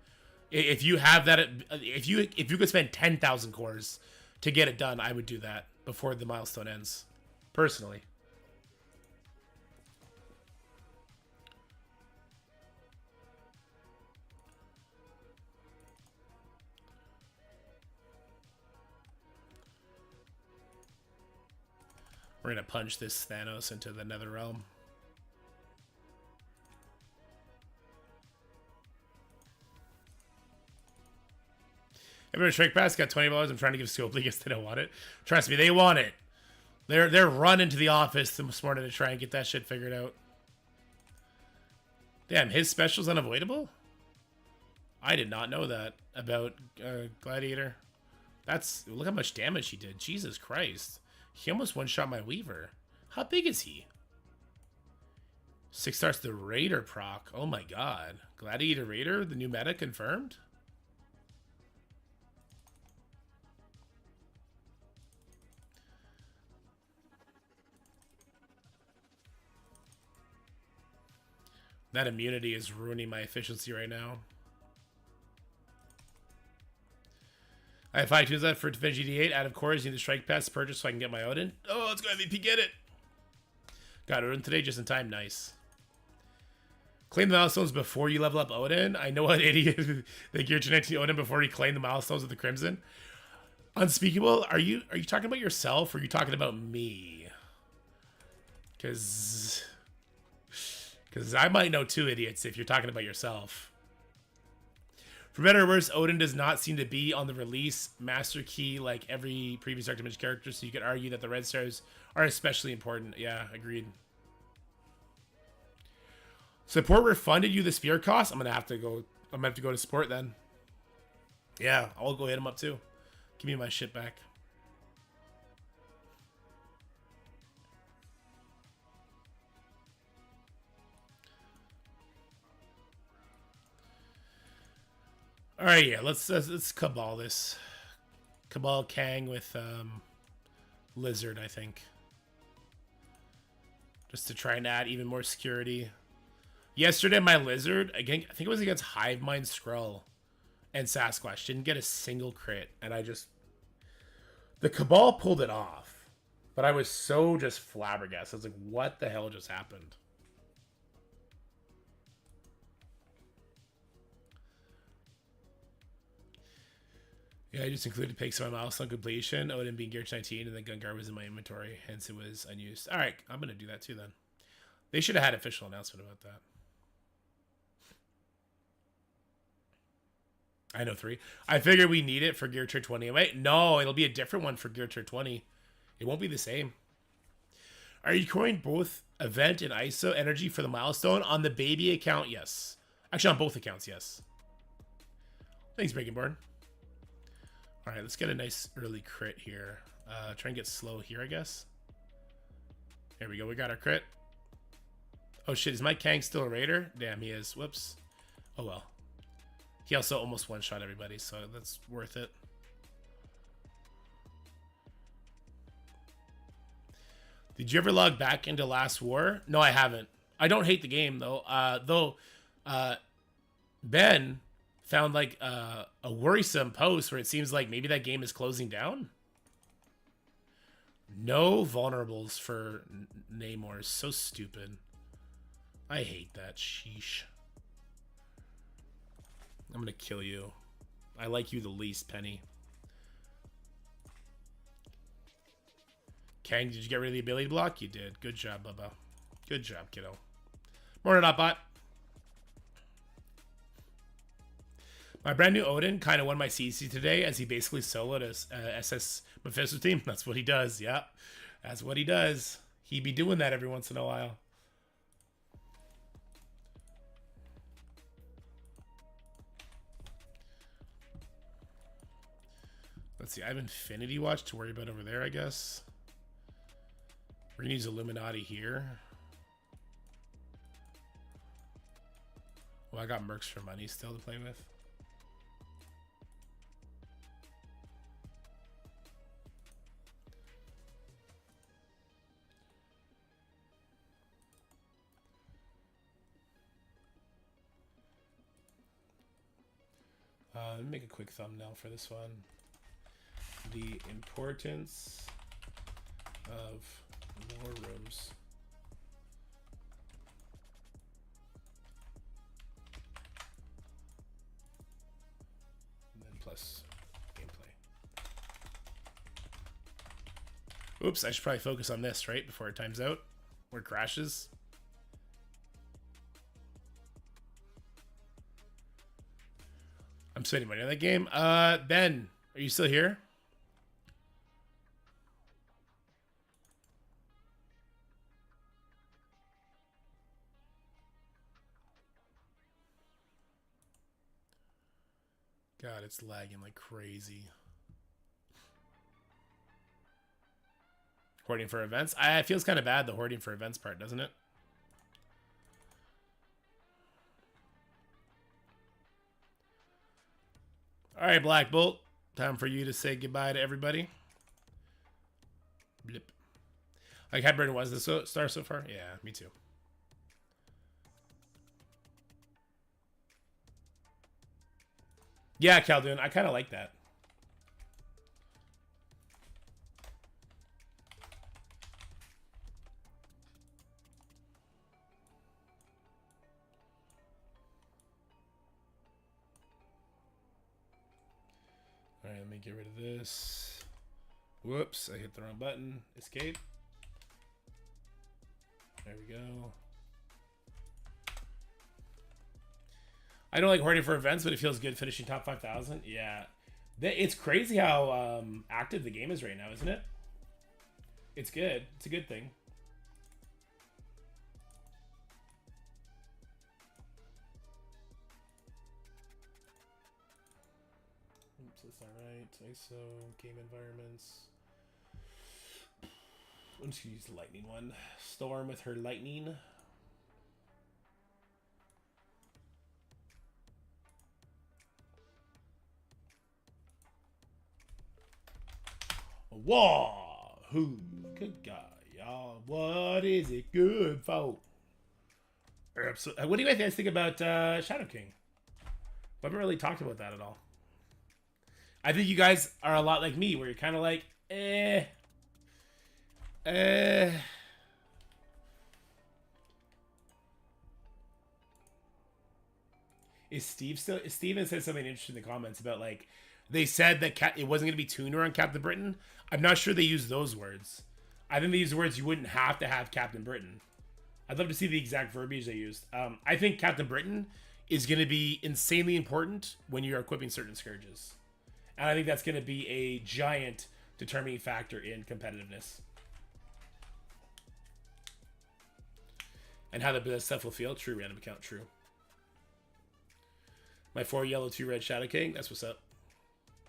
If you have that, if you could spend 10,000 cores to get it done, I would do that before the milestone ends. Personally. We're gonna punch this Thanos into the Nether Realm. Everyone, Strike Pass got $20. I'm trying to give Scopely because they don't want it. Trust me, they want it. They're running to the office this morning to try and get that shit figured out. Damn, his special's unavoidable? I did not know that about Gladiator. Look how much damage he did. Jesus Christ. He almost one-shot my Weaver. How big is he? 6 stars the Raider proc. Oh my god. Gladiator Raider, the new meta confirmed? That immunity is ruining my efficiency right now. I have 5 tunes left for Division GD8. Out of cores, need the Strike Pass to purchase so I can get my Odin. Oh, let's go MVP, get it. Got Odin today just in time. Nice. Claim the milestones before you level up Odin. I know an idiot the Gear G19 Odin before he claimed the milestones of the Crimson. Unspeakable. Are you talking about yourself or are you talking about me? Because I might know 2 idiots if you're talking about yourself. For better or worse, Odin does not seem to be on the release master key like every previous Dark Dimension character, so you could argue that the red stars are especially important. Yeah, agreed. Support refunded you the spear cost? I'm gonna have to go to support then. Yeah, I'll go hit him up too. Give me my shit back. All right, yeah, let's cabal this. Cabal Kang with Lizard, I think. Just to try and add even more security. Yesterday, my Lizard, again, I think it was against Hive Mind Skrull and Sasquatch. Didn't get a single crit, and the Cabal pulled it off. But I was so just flabbergasted. I was like, what the hell just happened? Yeah, I just included pics of my milestone completion, Odin being Gear G19, and then Gungar was in my inventory, hence it was unused. All right, I'm going to do that too then. They should have had an official announcement about that. I know 3. I figure we need it for Gear Tier 20. Wait, no, it'll be a different one for Gear Tier 20. It won't be the same. Are you coring both event and ISO energy for the milestone? On the baby account, yes. Actually, on both accounts, yes. Thanks, Breaking Born. All right, let's get a nice early crit here. Try and get slow here, I guess. There we go. We got our crit. Oh, shit. Is my Kang still a Raider? Damn, he is. Whoops. Oh, well. He also almost one-shot everybody, so that's worth it. Did you ever log back into Last War? No, I haven't. I don't hate the game, though. Ben found like a worrisome post where it seems like maybe that game is closing down. No vulnerables for Namor is so stupid. I hate that. Sheesh. I'm gonna kill you. I like you the least, Penny. Kang, did you get rid of the ability block? You did. Good job, Bubba. Good job, kiddo. Morning, Hotbot. My brand new Odin kind of won my CC today as he basically soloed his SS Mephisto team. That's what he does. Yeah, that's what he does. He be doing that every once in a while. Let's see. I have Infinity Watch to worry about over there, I guess. We're gonna use Illuminati here. Well, I got Mercs for money still to play with. Let me make a quick thumbnail for this one. The importance of war rooms. And then plus gameplay. Oops, I should probably focus on this, right? Before it times out. Or crashes. I'm spending money on that game. Ben, are you still here? God, it's lagging like crazy. Hoarding for events? It feels kind of bad, the hoarding for events part, doesn't it? All right, Black Bolt. Time for you to say goodbye to everybody. Blip. Like Hepburn was the star so far? Yeah, me too. Yeah, Khaldun, I kind of like that. All right, let me get rid of this. Whoops, I hit the wrong button. Escape. There we go. I don't like hoarding for events, but it feels good finishing top 5,000. Yeah. It's crazy how active the game is right now, isn't it? It's good. It's a good thing. Oops, that's not right. ISO, game environments. I'm just gonna use the lightning one. Storm with her lightning. Whoa! Good guy, y'all. What is it good for? What do you guys think about Shadow King? We haven't really talked about that at all. I think you guys are a lot like me, where you're kind of like, Is Steven said something interesting in the comments about, like, they said that it wasn't going to be Tuner on Captain Britain. I'm not sure they used those words. I think they used words you wouldn't have to have Captain Britain. I'd love to see the exact verbiage they used. I think Captain Britain is going to be insanely important when you're equipping certain scourges. And I think that's going to be a giant determining factor in competitiveness. And how the stuff will feel. True, random account, true. My 4 yellow, 2 red Shadow King. That's what's up.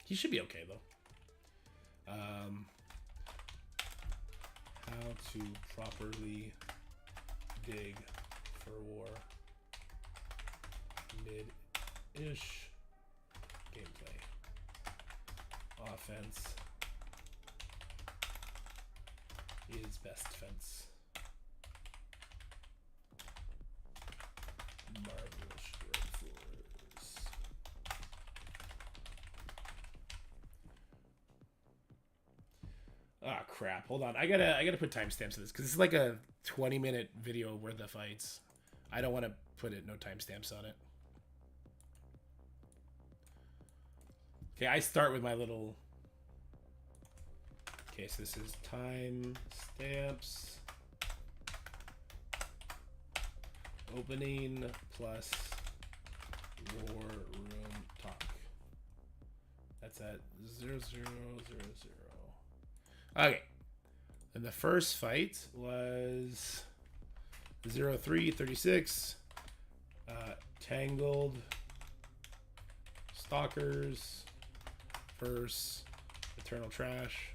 He should be okay, though. How to properly dig for war. Mid-ish gameplay. Offense is best defense. Marvelous red floors. Ah, crap. Hold on. I gotta put timestamps in this because it's like a 20-minute video worth of fights. I don't want to put no timestamps on it. Okay, I start with my little. Okay, so this is timestamps. Opening plus war room talk. That's at 0000. Okay. And the first fight was 0336. Tangled Stalkers versus Eternal Trash.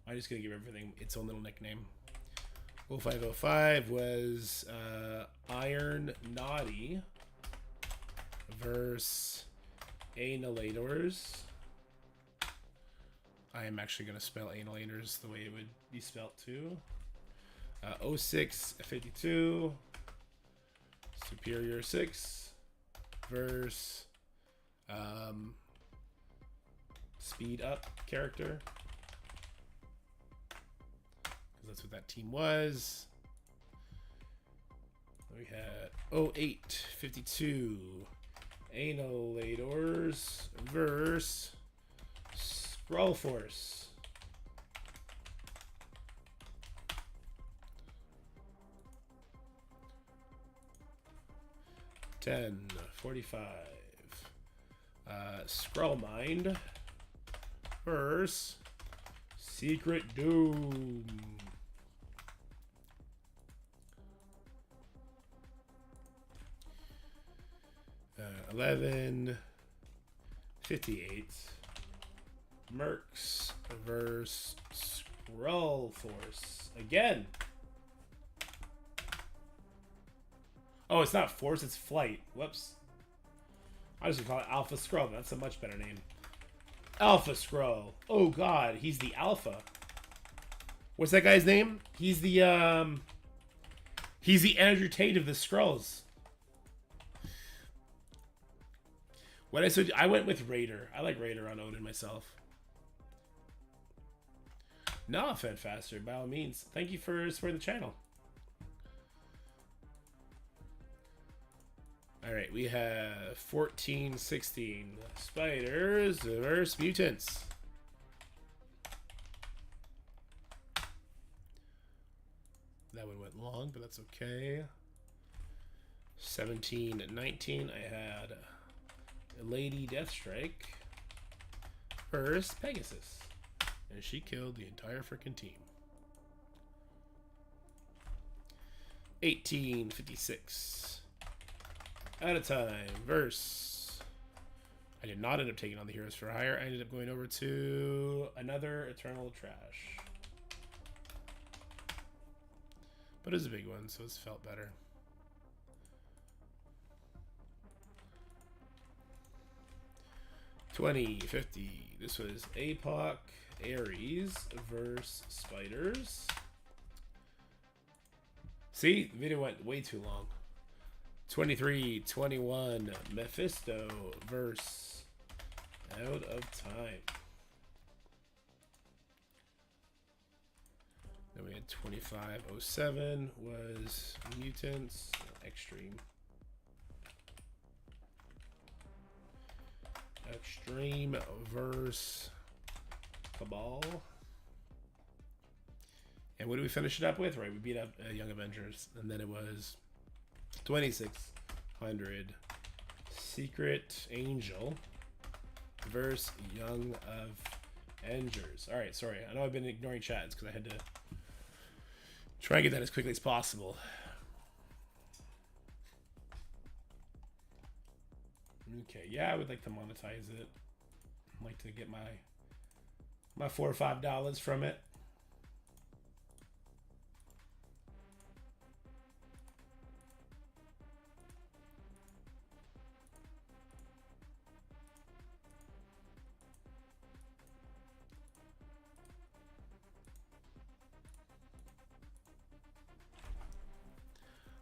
I'm just gonna give everything its own little nickname. 0505 was Iron Naughty versus Annihilators. I am actually going to spell Annihilators the way it would be spelled too. 0652 Superior 6 versus Speed Up character. That's what that team was. We had 0852 Annihilators versus Scroll Force. $10.45 Scroll Mind versus Secret Doom. 11.58 Mercs versus Scroll Force again. Oh, it's not Force, it's Flight. Whoops. I was gonna call it Alpha Scroll. That's a much better name. Alpha Scroll. Oh God, he's the Alpha. What's that guy's name? He's the Andrew Tate of the Skrulls. What I said, I went with Raider. I like Raider on Odin myself. No, Fed Faster, by all means. Thank you for supporting the channel. All right, we have 14-16 Spiders versus Mutants. That one went long, but that's okay. 17-19, I had Lady Deathstrike versus Pegasus. And she killed the entire freaking team. 1856. Out of Time versus. I did not end up taking on the Heroes for Hire. I ended up going over to another Eternal Trash. But it was a big one, so it's felt better. $20.50. This was APOC Ares versus Spiders. See, the video went way too long. 23-21 Mephisto versus Out of Time. Then we had 25-07 was Mutants Extreme. Extreme versus Cabal. And what did we finish it up with? Right, we beat up Young Avengers. And then it was 2600 Secret Angel versus Young Avengers. Alright, sorry. I know I've been ignoring chat. It's because I had to try and get that as quickly as possible. Okay, yeah, I would like to monetize it. I'd like to get my $4 or $5 from it.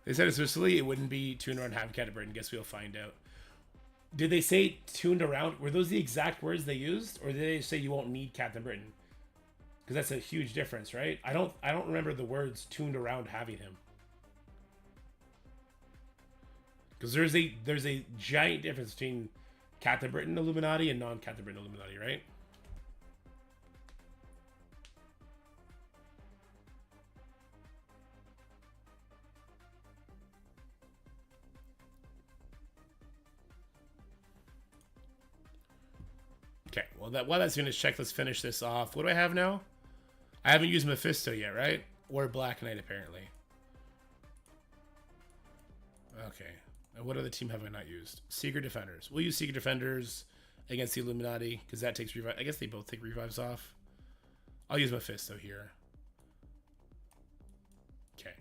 They said especially it wouldn't be tuned around Happy Cat Britain. Guess we'll find out. Did they say tuned around? Were those the exact words they used, or did they say you won't need Captain Britain? Because that's a huge difference, right? I don't remember the words tuned around having him. Because there's a giant difference between Captain Britain Illuminati and non-Captain Britain Illuminati, right? Okay, well, while that's finished, check. Let's finish this off. What do I have now? I haven't used Mephisto yet, right? Or Black Knight, apparently. Okay. And what other team have I not used? Secret Defenders. We'll use Secret Defenders against the Illuminati, because that takes revive. I guess they both take revives off. I'll use Mephisto here. Okay.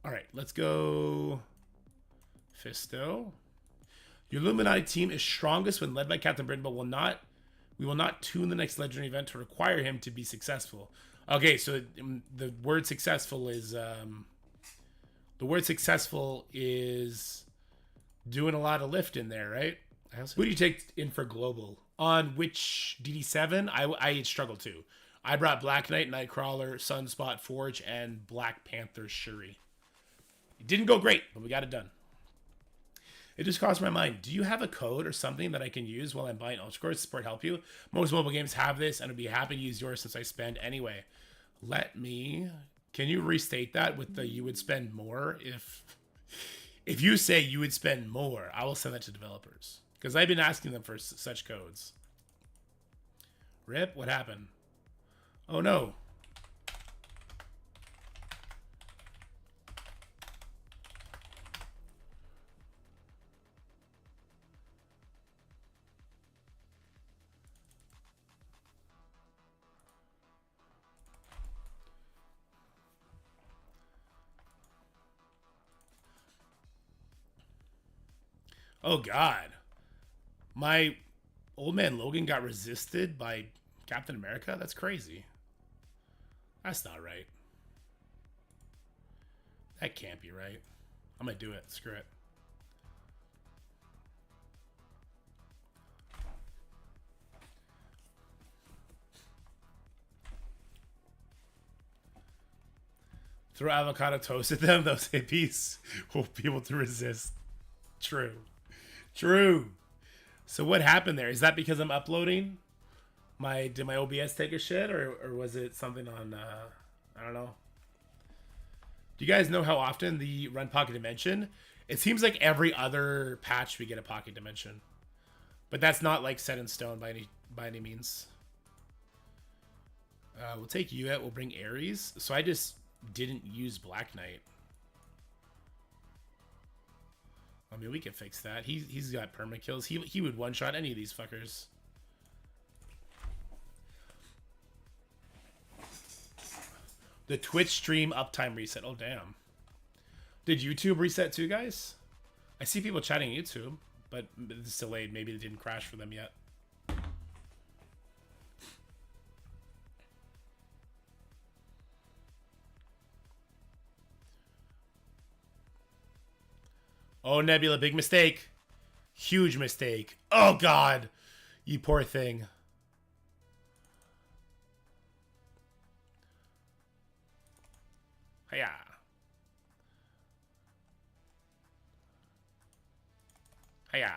All right, let's go Mephisto. Your Illuminati team is strongest when led by Captain Britain, but we will not tune the next legendary event to require him to be successful. Okay, so the word successful is doing a lot of lift in there, right? Who do you take in for global? On which DD7? I struggled too. I brought Black Knight, Nightcrawler, Sunspot, Forge, and Black Panther Shuri. It didn't go great, but we got it done. It just crossed my mind. Do you have a code or something that I can use while I'm buying Ultra Cores? Support help you? Most mobile games have this, and I'd be happy to use yours since I spend anyway. Can you restate that with the you would spend more? If you say you would spend more, I will send that to developers. Because I've been asking them for such codes. Rip, what happened? Oh no. Oh God. My old man Logan got resisted by Captain America? That's crazy. That's not right. That can't be right. I'm gonna do it. Screw it. Throw avocado toast at them. Those hippies will be able to resist. True. True. So what happened there? Is that because I'm uploading? Did my OBS take a shit, or was it something on I don't know. Do you guys know how often the run Pocket Dimension? It seems like every other patch we get a Pocket Dimension. But that's not like set in stone by any means. We'll take you out, we'll bring Ares. So I just didn't use Black Knight. I mean, we can fix that. He's got perma kills. He would one shot any of these fuckers. The Twitch stream uptime reset. Oh damn. Did YouTube reset too, guys? I see people chatting YouTube, but it's delayed. Maybe it didn't crash for them yet. Oh, Nebula, big mistake. Huge mistake. Oh, God. You poor thing. Hiya. Hiya.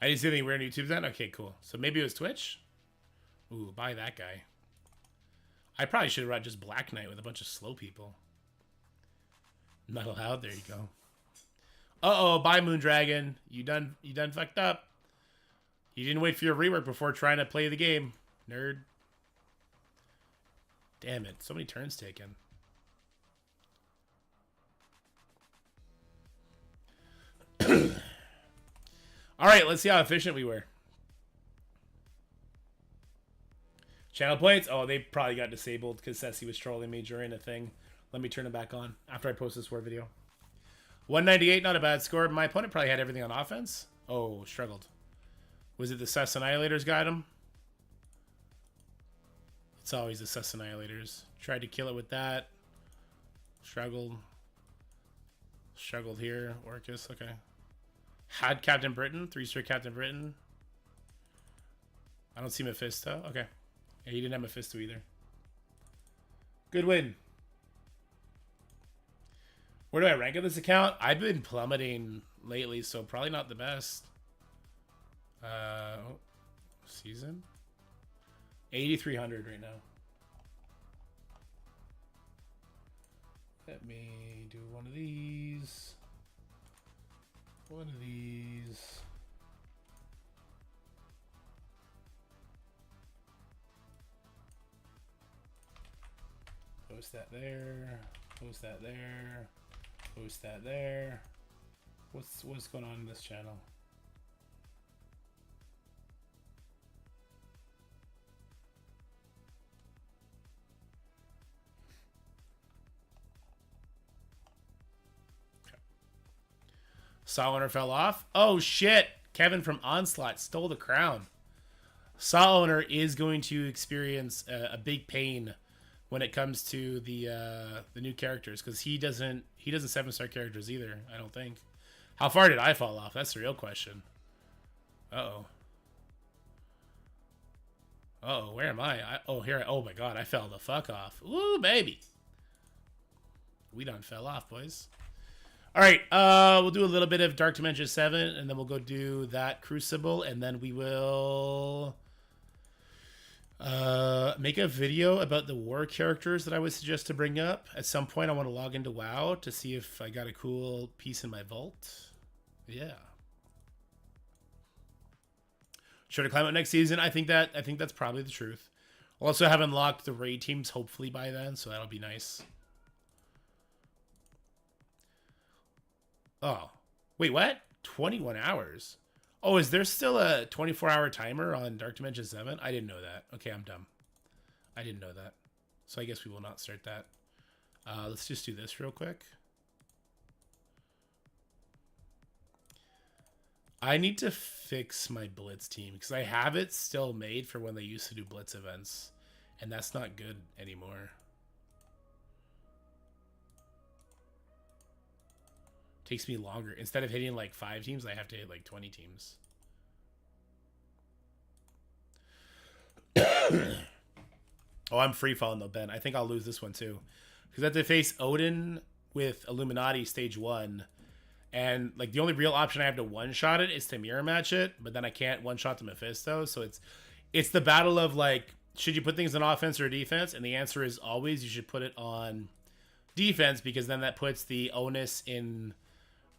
I didn't see anything weird on YouTube's then? Okay, cool. So maybe it was Twitch? Ooh, buy that guy. I probably should have run just Black Knight with a bunch of slow people. Not allowed. There you go. Uh-oh, bye Moondragon. You done fucked up. You didn't wait for your rework before trying to play the game. Nerd. Damn it. So many turns taken. Alright, let's see how efficient we were. Channel points? Oh, they probably got disabled because Ceci was trolling me during a thing. Let me turn it back on after I post this war video. 198, not a bad score. My opponent probably had everything on offense. Oh, struggled. Was it the Sus Annihilators got him? It's always the Sus Annihilators. Tried to kill it with that. Struggled. Struggled here. Orcus, okay. Had Captain Britain. 3-star Captain Britain. I don't see Mephisto. Okay. Yeah, he didn't have Mephisto either. Good win. Where do I rank on this account? I've been plummeting lately, so probably not the best. Season? 8,300 right now. Let me do one of these. One of these. Post that there. Post that there. Post that there. What's going on in this channel? Saw owner fell off. Oh shit! Kevin from Onslaught stole the crown. Saw owner is going to experience a big pain when it comes to the new characters, because he doesn't 7-star characters either. I don't think. How far did I fall off? That's the real question. Uh-oh. Uh-oh, where am I? Oh, here. Oh, my God. I fell the fuck off. Ooh, baby. We done fell off, boys. All right. We'll do a little bit of Dark Dimension 7, and then we'll go do that Crucible, and then we will make a video about the war characters that I would suggest to bring up. At some point, I want to log into WoW to see if I got a cool piece in my vault. Yeah. Should I climb up next season? I think that's probably the truth. I'll also have unlocked the raid teams hopefully by then, so that'll be nice. Oh, wait, what? 21 hours? Oh, is there still a 24-hour timer on Dark Dimension 7? I didn't know that. Okay, I'm dumb. I didn't know that. So I guess we will not start that. Let's just do this real quick. I need to fix my Blitz team because I have it still made for when they used to do Blitz events. And that's not good anymore. Takes me longer. Instead of hitting like 5 teams, I have to hit like 20 teams. Oh, I'm free falling though, Ben. I think I'll lose this one too. Because I have to face Odin with Illuminati stage 1. And like the only real option I have to one-shot it is to mirror match it. But then I can't one-shot the Mephisto. So it's the battle of like, should you put things on offense or defense? And the answer is always you should put it on defense, because then that puts the onus in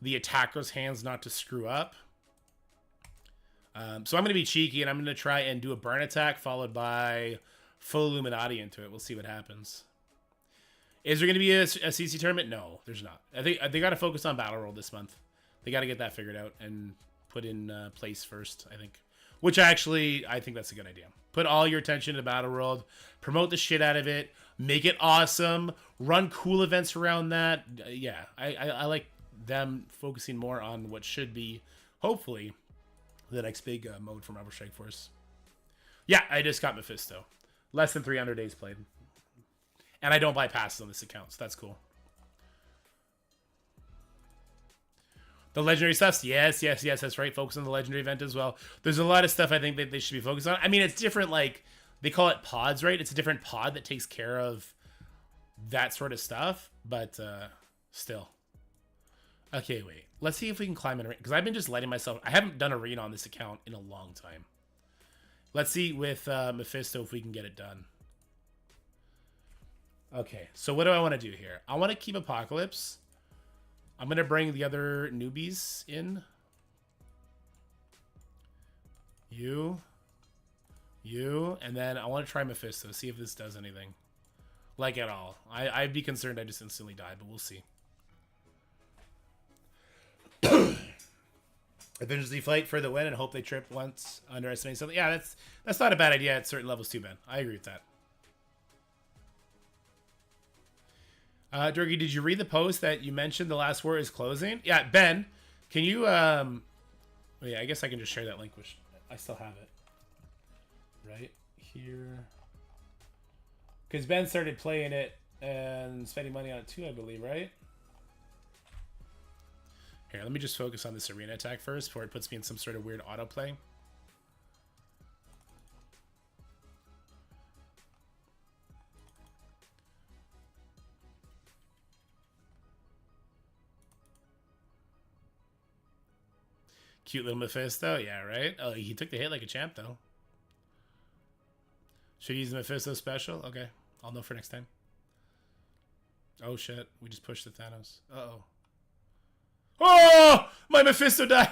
the attacker's hands not to screw up. So I'm going to be cheeky, and I'm going to try and do a burn attack followed by full Illuminati into it. We'll see what happens. Is there going to be a CC tournament? No, there's not. I think they got to focus on Battle Roll this month. They got to get that figured out and put in place first, I think. Which I think that's a good idea. Put all your attention to Battle World. Promote the shit out of it. Make it awesome. Run cool events around that. Yeah, I like them focusing more on what should be, hopefully, the next big mode from Rebel Strike Force. Yeah, I just got Mephisto. Less than 300 days played. And I don't buy passes on this account, so that's cool. The legendary stuff, yes, that's right. Focus on the legendary event as well. There's a lot of stuff I think that they should be focused on. I mean, it's different, like, they call it pods, right? It's a different pod that takes care of that sort of stuff, but still. Okay, wait. Let's see if we can climb an arena, because I've been just letting myself... I haven't done arena on this account in a long time. Let's see with Mephisto if we can get it done. Okay, so what do I want to do here? I want to keep Apocalypse. I'm going to bring the other newbies in. You, and then I want to try Mephisto, see if this does anything. Like at all. I'd be concerned I just instantly die, but we'll see. Eventually fight for the win and hope they trip once, underestimate something. Yeah, that's not a bad idea at certain levels too, Ben. I agree with that. Durgy, did you read the post that you mentioned the last war is closing? Yeah, Ben, can you, yeah, I guess I can just share that link, which I still have it. Right here. Because Ben started playing it and spending money on it too, I believe, right? Here, let me just focus on this arena attack first before it puts me in some sort of weird autoplay. Cute little Mephisto, yeah, right? Oh, he took the hit like a champ, though. Should use the Mephisto special? Okay, I'll know for next time. Oh, shit. We just pushed the Thanos. Uh-oh. Oh! My Mephisto died!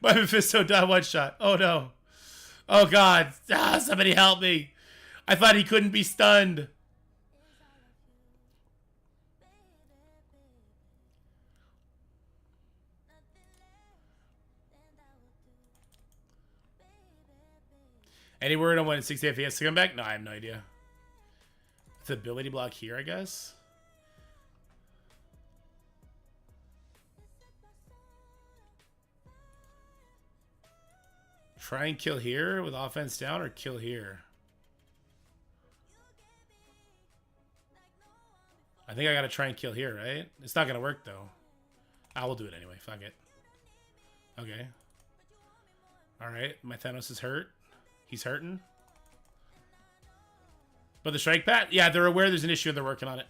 My Mephisto died one shot. Oh, no. Oh, God. Ah, somebody help me. I thought he couldn't be stunned. Any word on when 60 FPS to come back? No, I have no idea. It's ability block here, I guess. Try and kill here with offense down, or kill here? I think I gotta try and kill here, right? It's not gonna work though. I will do it anyway. Fuck it. Okay. Alright, my Thanos is hurt. He's hurting. But the strike pat? Yeah, they're aware there's an issue and they're working on it.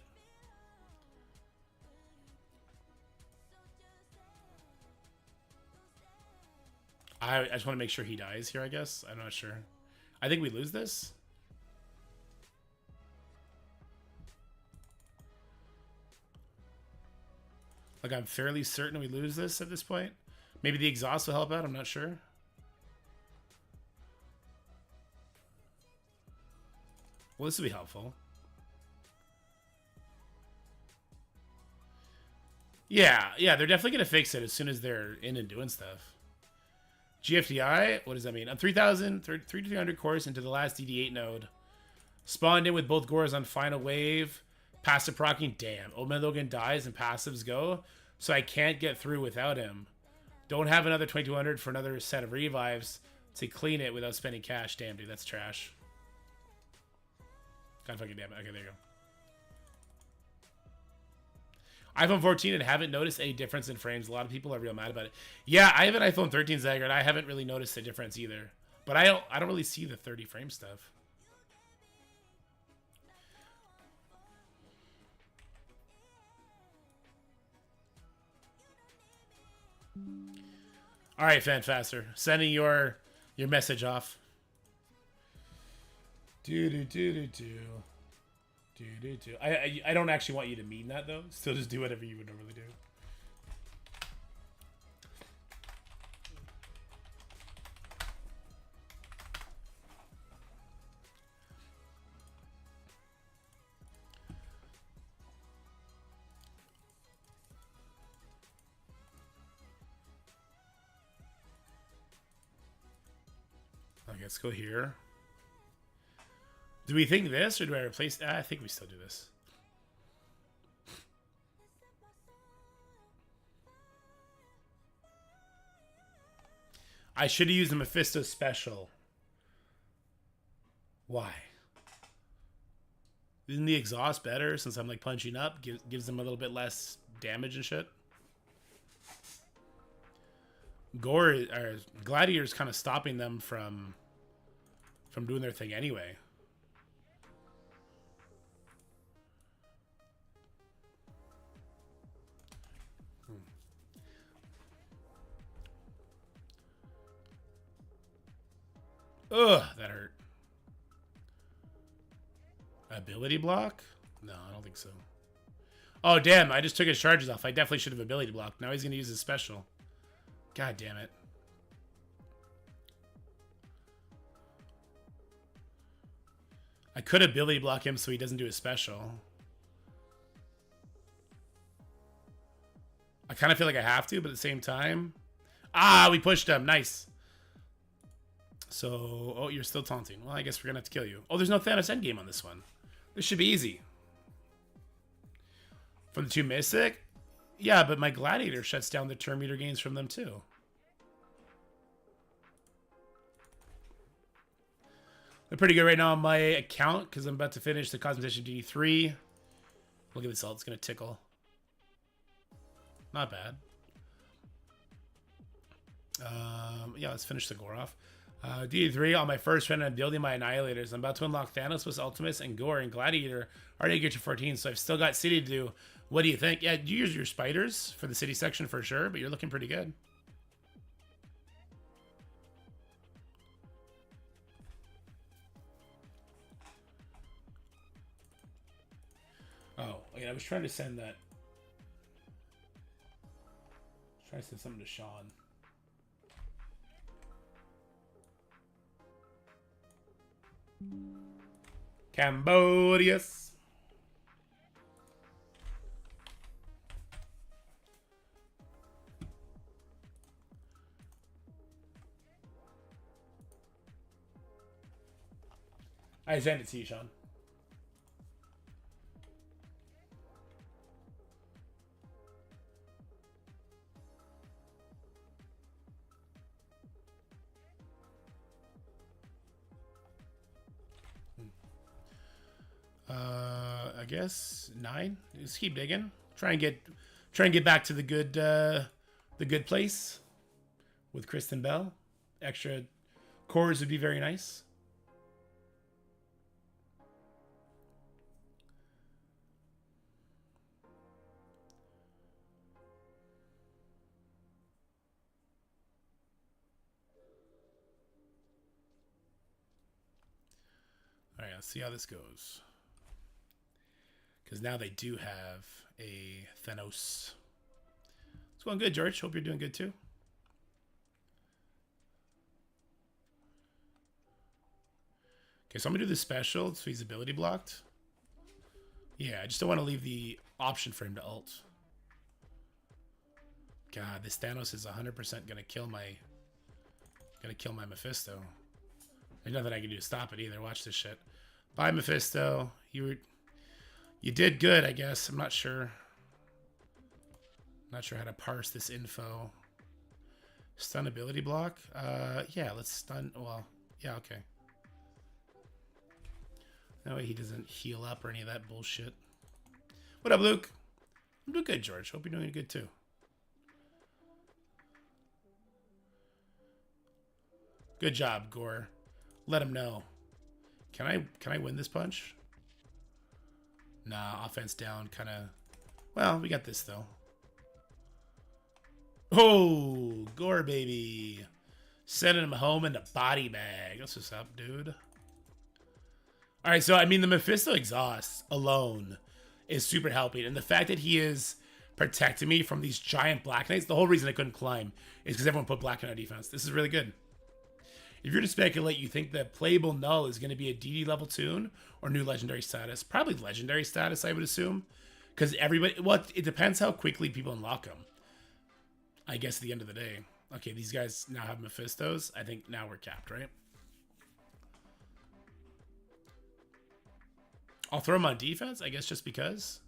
I just want to make sure he dies here, I guess. I'm not sure. I think we lose this. Like, I'm fairly certain we lose this at this point. Maybe the exhaust will help out. I'm not sure. Well, this will be helpful. Yeah, they're definitely going to fix it as soon as they're in and doing stuff. GFDI, what does that mean? I'm 3,300 cores into the last DD8 node. Spawned in with both Gores on final wave. Passive proccing, damn. Old Man Logan dies and passives go, so I can't get through without him. Don't have another 2,200 for another set of revives to clean it without spending cash. Damn, dude, that's trash. God fucking damn it. Okay, there you go. iPhone 14 and haven't noticed any difference in frames. A lot of people are real mad about it. Yeah, I have an iPhone 13 Zagger, and I haven't really noticed a difference either. But I don't really see the 30 frame stuff. All right, Fanfaster, sending your message off. I don't actually want you to mean that though. Still, just do whatever you would normally do. Okay, let's go here. Do we think this, or do I replace? I think we still do this. I should have used the Mephisto special. Why? Isn't the exhaust better since I'm like punching up? Gives them a little bit less damage and shit. Gore or Gladiator's kind of stopping them from doing their thing anyway. Ugh, that hurt. Ability block? No, I don't think so. Oh, damn, I just took his charges off. I definitely should have ability blocked. Now he's going to use his special. God damn it. I could ability block him so he doesn't do his special. I kind of feel like I have to, but at the same time... Ah, we pushed him. Nice. So, oh, you're still taunting. Well, I guess we're going to have to kill you. Oh, there's no Thanos endgame on this one. This should be easy. From the 2 Mystic? Yeah, but my Gladiator shuts down the turn meter gains from them too. I'm pretty good right now on my account because I'm about to finish the Cosmetician DD3. Look at this ult. It's going to tickle. Not bad. Yeah, let's finish the gore off. DD3 on my first run, I'm building my Annihilators. I'm about to unlock Thanos with Ultimates, and Gore and Gladiator already get to 14, so I've still got City to do. What do you think? Yeah, you use your spiders for the City section for sure, but you're looking pretty good. Oh, yeah, I was trying to send that. I was trying to send something to Sean. Cambodius. I sent it to you, Sean. I guess 9. Just keep digging. Try and get back to the good place with Kristen Bell. Extra cores would be very nice. All right, let's see how this goes. Because now they do have a Thanos. It's going good, George. Hope you're doing good too. Okay, so I'm going to do the special. It's feasibility blocked. Yeah, I just don't want to leave the option for him to ult. God, this Thanos is 100% going to kill my Mephisto. There's nothing I can do to stop it either. Watch this shit. Bye, Mephisto. You did good, I guess. I'm not sure. Not sure how to parse this info. Stun ability block? Yeah, let's stun. Well, yeah, okay. That way he doesn't heal up or any of that bullshit. What up, Luke? I'm doing good, George. Hope you're doing good too. Good job, Gore. Let him know. Can I win this punch? Nah, offense down, kind of. Well, we got this though. Oh, Gore baby, sending him home in the body bag. That's what's up, dude. All right, so I mean, the Mephisto exhaust alone is super helping, and the fact that he is protecting me from these giant Black Knights. The whole reason I couldn't climb is because everyone put Black Knight on defense. This is really good. If you're to speculate, you think that playable null is going to be a DD level tune or new legendary status? Probably legendary status, I would assume, because everybody. Well, it depends how quickly people unlock them. I guess at the end of the day. Okay, these guys now have Mephistos. I think now we're capped, right? I'll throw him on defense, I guess, just because.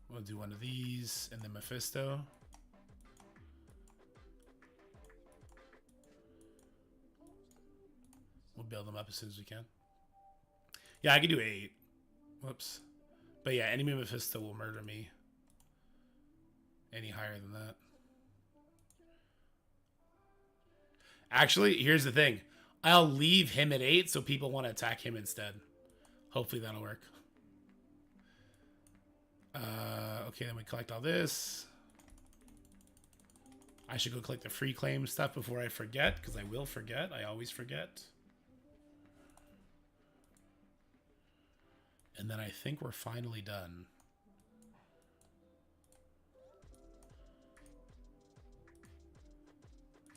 We'll do one of these and then Mephisto. We'll build them up as soon as we can. Yeah, I can do 8. Whoops. But yeah, enemy Mephisto will murder me. Any higher than that. Actually, here's the thing. I'll leave him at 8 so people want to attack him instead. Hopefully that'll work. Okay, then we collect all this. I should go collect the free claim stuff before I forget, because I will forget. I always forget. And then I think we're finally done.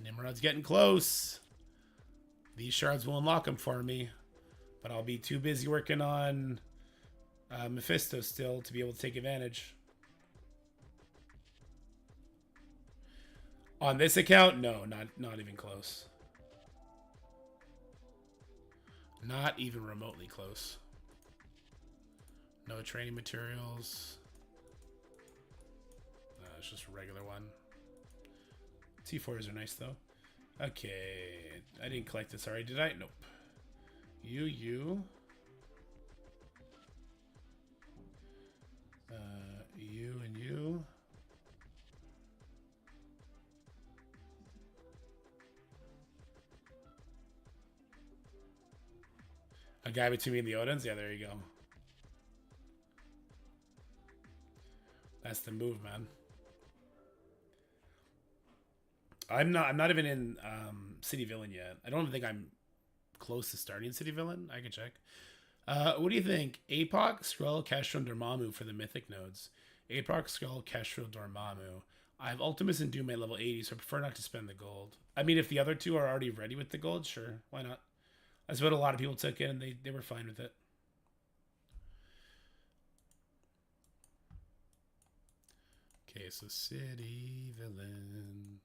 Nimrod's getting close. These shards will unlock them for me. But I'll be too busy working on Mephisto still to be able to take advantage. On this account, no, not even close. Not even remotely close. No training materials. It's just a regular one. T4s are nice though. Okay, I didn't collect this already, did I? Nope. You. You and you. A guy between me and the Odins? Yeah, there you go. That's the move, man. I'm not even in City Villain yet. I don't even think I'm close to starting City Villain. I can check. What do you think? Apoc, Skrull, Kestrel, Dormammu for the Mythic nodes. Apoc, Skrull, Kestrel, Dormammu. I have Ultimus and Doom at level 80, so I prefer not to spend the gold. I mean, if the other two are already ready with the gold, sure. Why not? That's what a lot of people took it, and they were fine with it. Okay, so City Villain.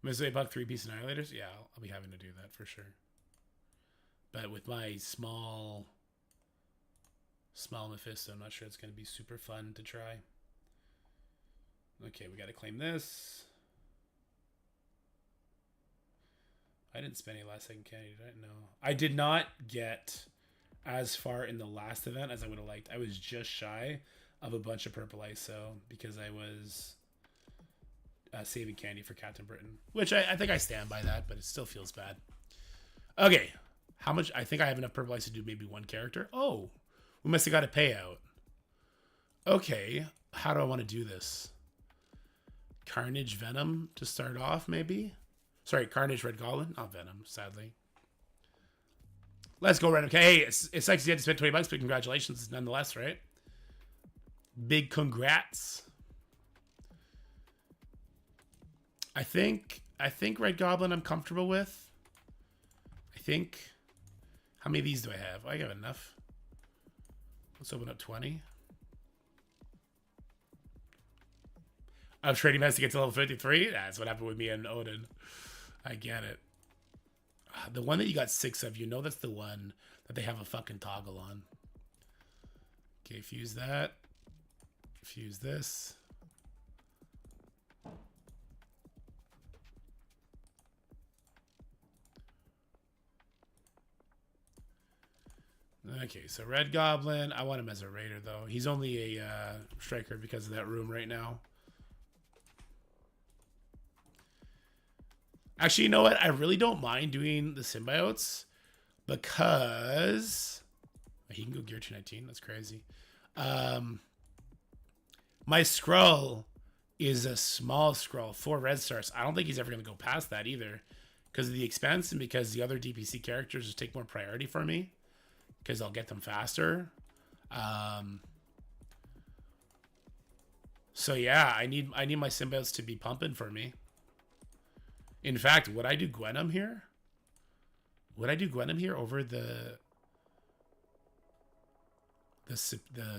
Miss Apoc 3-piece Annihilators? Yeah, I'll be having to do that for sure. But with my small Mephisto, I'm not sure it's going to be super fun to try. Okay, we got to claim this. I didn't spend any last second candy, did I? No. I did not get as far in the last event as I would have liked. I was just shy of a bunch of purple ISO because I was saving candy for Captain Britain, which I think I stand by that, but it still feels bad. Okay, how much? I think I have enough purple ISO to do maybe one character. Oh, we must have got a payout. Okay, how do I want to do this? Carnage Venom to start off, maybe? Sorry, Carnage Red Goblin. Not Venom, sadly. Let's go random. Okay, hey, it's sexy you had to spend $20, but congratulations nonetheless, right? Big congrats. I think Red Goblin I'm comfortable with. I think. How many of these do I have? I got enough. Let's open up 20. I'm trading mess to get to level 53. That's what happened with me and Odin. I get it. The one that you got 6 of, you know that's the one that they have a fucking toggle on. Okay, fuse that. Fuse this. Okay, so Red Goblin. I want him as a raider, though. He's only a striker because of that room right now. Actually, you know what? I really don't mind doing the symbiotes because he can go Gear 219. That's crazy. My Skrull is a small Skrull, 4 red stars. I don't think he's ever going to go past that either because of the expense and because the other DPC characters just take more priority for me because I'll get them faster. So yeah, I need my symbiotes to be pumping for me. In fact, would I do Gwenum here? Would I do Gwenum here over the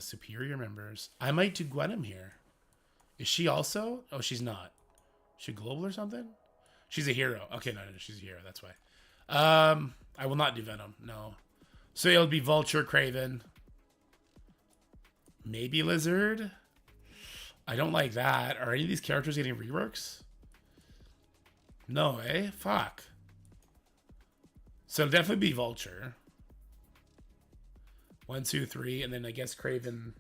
superior members? I might do Gwenum here. Is she also? Oh, she's not. Is she global or something? She's a hero. Okay, no, she's a hero. That's why. I will not do Venom. No. So it'll be Vulture, Craven. Maybe Lizard. I don't like that. Are any of these characters getting reworks? No, eh? Fuck. So it'll definitely be Vulture. 1, 2, 3, and then I guess Craven.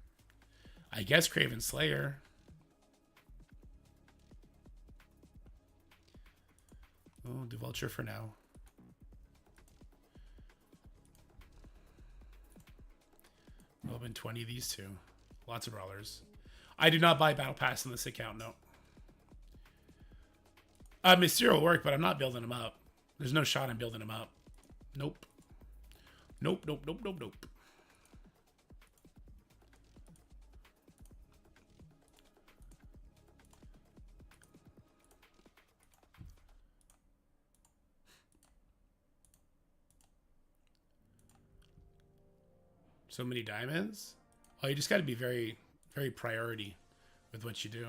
I guess Craven Slayer. Oh, do Vulture for now. Open 20 of these two. Lots of brawlers. I do not buy Battle Pass on this account, no. Mysterio will work, but I'm not building him up. There's no shot I'm building him up. Nope. Nope, nope, nope, nope, nope. So many diamonds? Oh, you just got to be very, very priority with what you do.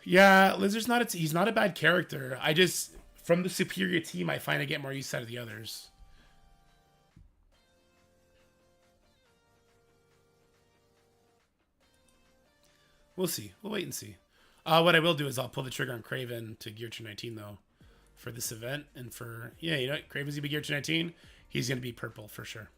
Yeah, Lizard's not. He's not a bad character. I just, from the superior team, I find I get more use out of the others. We'll see. We'll wait and see. What I will do is I'll pull the trigger on Craven to Gear 219 though, for this event and for you know what? Craven's gonna be Gear 219. He's gonna be purple for sure.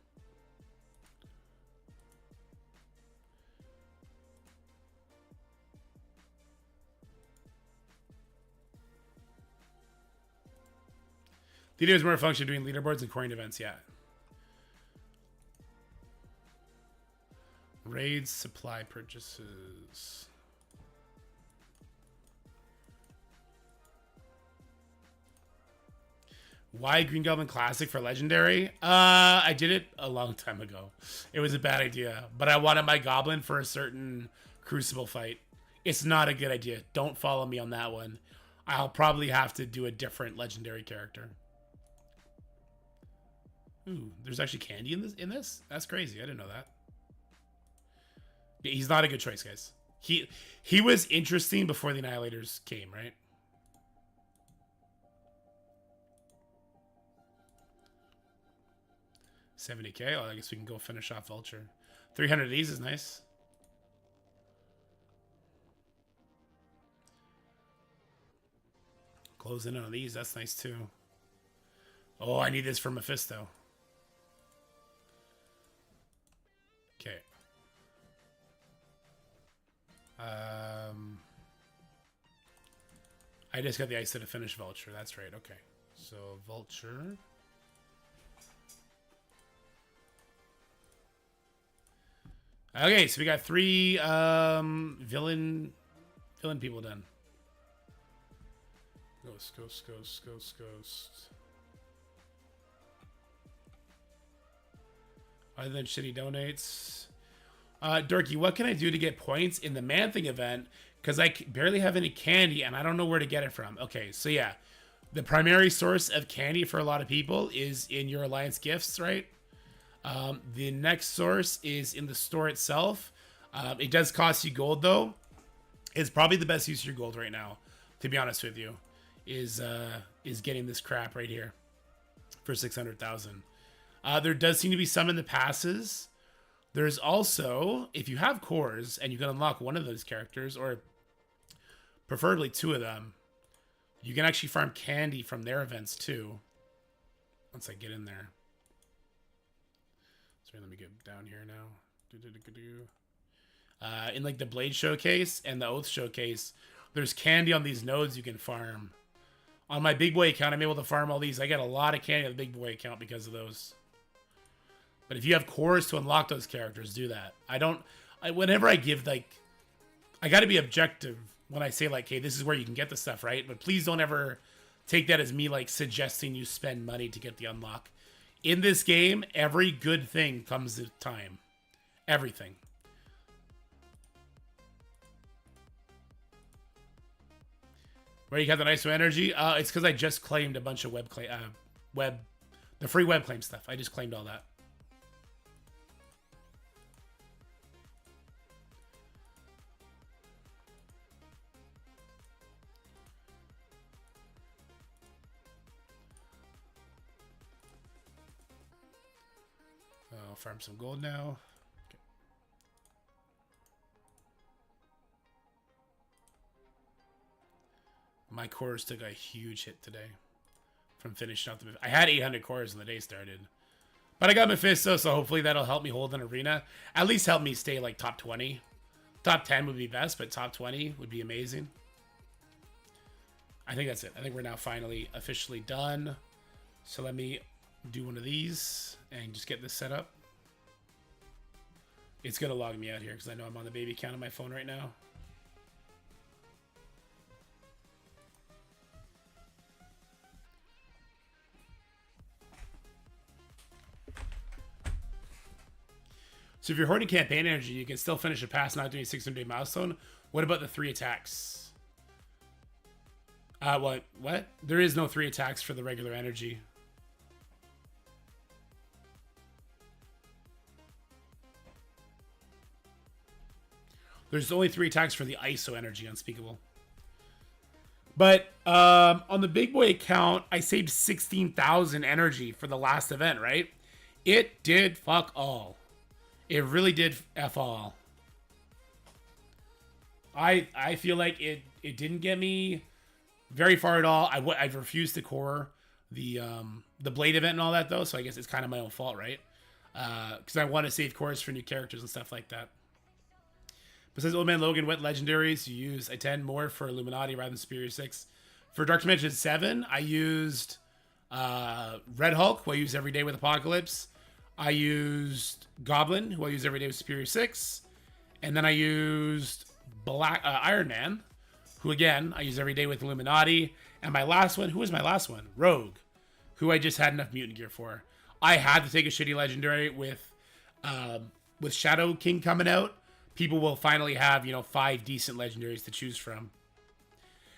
The idea is more a function of doing leaderboards and coin events, yeah. Raids, supply purchases. Why Green Goblin Classic for Legendary? I did it a long time ago. It was a bad idea, but I wanted my Goblin for a certain Crucible fight. It's not a good idea. Don't follow me on that one. I'll probably have to do a different Legendary character. Ooh, there's actually candy in this? That's crazy. I didn't know that. Yeah, he's not a good choice, guys. He was interesting before the Annihilators came, right? 70k. Oh, I guess we can go finish off Vulture. 300 of these is nice. Close in on these. That's nice too. Oh, I need this for Mephisto. Okay. I just got the ice to finish Vulture. That's right. Okay. So Vulture. Okay, so we got 3 villain people done. Ghost. Other than shitty donates. Dorky, what can I do to get points in the Man-Thing event? Because I barely have any candy and I don't know where to get it from. Okay, so yeah. The primary source of candy for a lot of people is in your Alliance gifts, right? The next source is in the store itself. It does cost you gold, though. It's probably the best use of your gold right now, to be honest with you, is getting this crap right here for 600,000. There does seem to be some in the passes. There's also, if you have cores and you can unlock one of those characters, or preferably 2 of them, you can actually farm candy from their events too. Once I get in there. Sorry, let me get down here now. In like the Blade Showcase and the Oath Showcase, there's candy on these nodes you can farm. On my big boy account, I'm able to farm all these. I get a lot of candy on the big boy account because of those. But if you have cores to unlock those characters, do that. Whenever I give, like, I got to be objective when I say, like, hey, this is where you can get the stuff, right? But please don't ever take that as me, like, suggesting you spend money to get the unlock. In this game, every good thing comes with time. Everything. Where you got the ISO energy? It's because I just claimed a bunch of the free web claim stuff. I just claimed all that. I'll farm some gold now. Okay. My cores took a huge hit today from finishing out the... I had 800 cores when the day started. But I got Mephisto, so hopefully that'll help me hold an arena. At least help me stay like top 20. Top 10 would be best, but top 20 would be amazing. I think that's it. I think we're now finally officially done. So let me do one of these and just get this set up. It's going to log me out here because I know I'm on the baby account on my phone right now. So if you're hoarding campaign energy, you can still finish a pass not doing a 600-day milestone. What about the 3 attacks? What? There is no 3 attacks for the regular energy. There's only 3 attacks for the ISO energy, Unspeakable. But on the big boy account, I saved 16,000 energy for the last event, right? It did fuck all. It really did F all. I feel like it didn't get me very far at all. I refused to core the Blade event and all that, though, so I guess it's kind of my own fault, right? Because I want to save cores for new characters and stuff like that. Besides Old Man Logan, what legendaries you use? I tend more for Illuminati rather than Superior 6. For Dark Dimension 7, I used Red Hulk, who I use every day with Apocalypse. I used Goblin, who I use every day with Superior 6. And then I used Iron Man, who again, I use every day with Illuminati. And my last one, who was my last one? Rogue, who I just had enough mutant gear for. I had to take a shitty legendary with Shadow King coming out. People will finally have, 5 decent legendaries to choose from.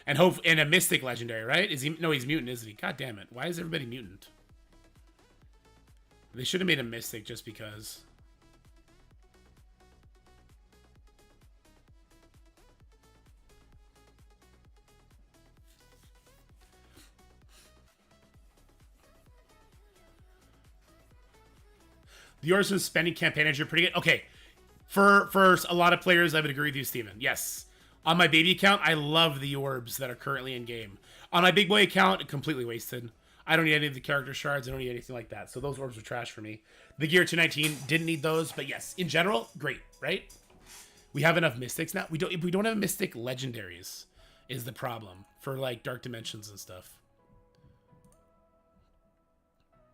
And a mystic legendary, right? No, he's mutant, isn't he? God damn it. Why is everybody mutant? They should have made him mystic just because. The orbs from spending campaign are pretty good. Okay, for a lot of players, I would agree with you, Steven. Yes. On my baby account, I love the orbs that are currently in game. On my big boy account, completely wasted. I don't need any of the character shards. I don't need anything like that. So those orbs are trash for me. The Gear G19 didn't need those, but yes, in general, great, right? We have enough mystics now. We don't have mystic legendaries is the problem for like dark dimensions and stuff.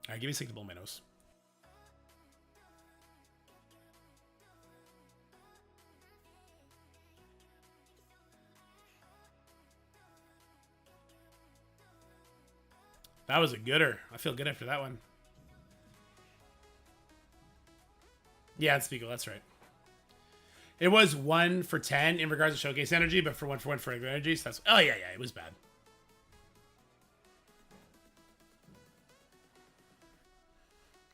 All right, give me Signable Minnows. That was a gooder. I feel good after that one. Yeah, it's Spiegel. That's right. It was 1 for 10 in regards to showcase energy, but for 1 for 1 for regular energy. So that's. Oh yeah, it was bad.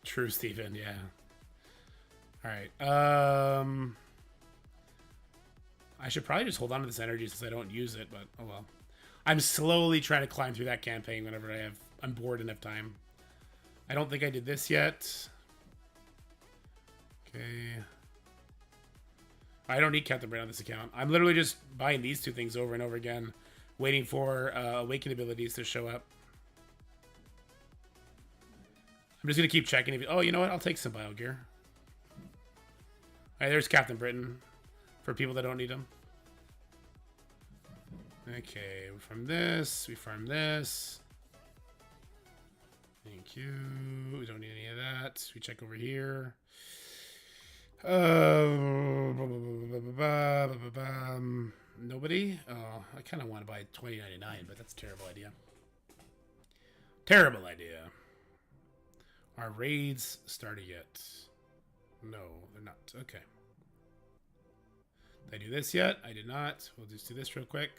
True, Stephen. Yeah. All right. I should probably just hold on to this energy since I don't use it, but oh well. I'm slowly trying to climb through that campaign whenever I'm bored and have time. I don't think I did this yet. Okay. I don't need Captain Brain on this account. I'm literally just buying these two things over and over again, waiting for awakened abilities to show up. I'm just going to keep checking. Oh, you know what? I'll take some Bio Gear. All right, there's Captain Britain for people that don't need them. Okay, we farm this. We farm this. Thank you. We don't need any of that. We check over here. Nobody? Oh, I kind of want to buy $20.99, but that's a terrible idea. Terrible idea. Are raids started yet? No, they're not. Okay. Did I do this yet? I did not. We'll just do this real quick.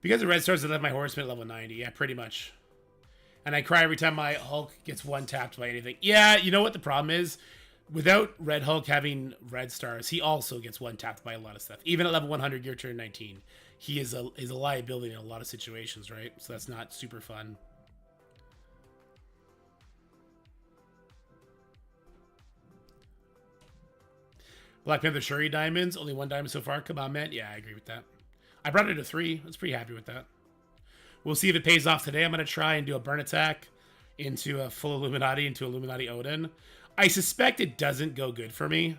Because the red stars, I left my horseman at level 90. Yeah, pretty much. And I cry every time my Hulk gets one-tapped by anything. Yeah, you know what the problem is? Without Red Hulk having red stars, he also gets one-tapped by a lot of stuff. Even at level 100, Gear Turn 19, he is a liability in a lot of situations, right? So that's not super fun. Black Panther Shuri diamonds, only 1 diamond so far. Come on, man. Yeah, I agree with that. I brought it to 3. I was pretty happy with that. We'll see if it pays off today. I'm going to try and do a burn attack into a full Illuminati, into Illuminati Odin. I suspect it doesn't go good for me.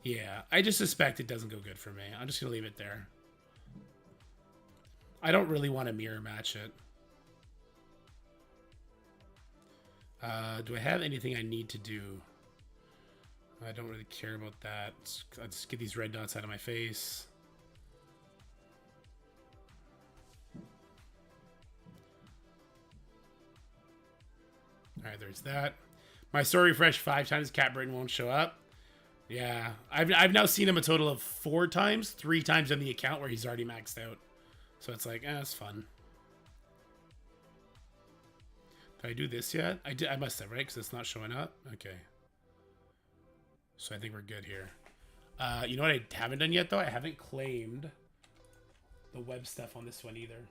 Yeah, I just suspect it doesn't go good for me. I'm just going to leave it there. I don't really want to mirror match it. Do I have anything I need to do? I don't really care about that. I'll just get these red dots out of my face. Alright, there's that. My story refresh 5 times, Cat Britain won't show up. Yeah, I've now seen him a total of 4 times, 3 times on the account where he's already maxed out. So it's like, it's fun. Did I do this yet? I did. I must have, right? Because it's not showing up. Okay. So I think we're good here. You know what I haven't done yet, though? I haven't claimed the web stuff on this one either.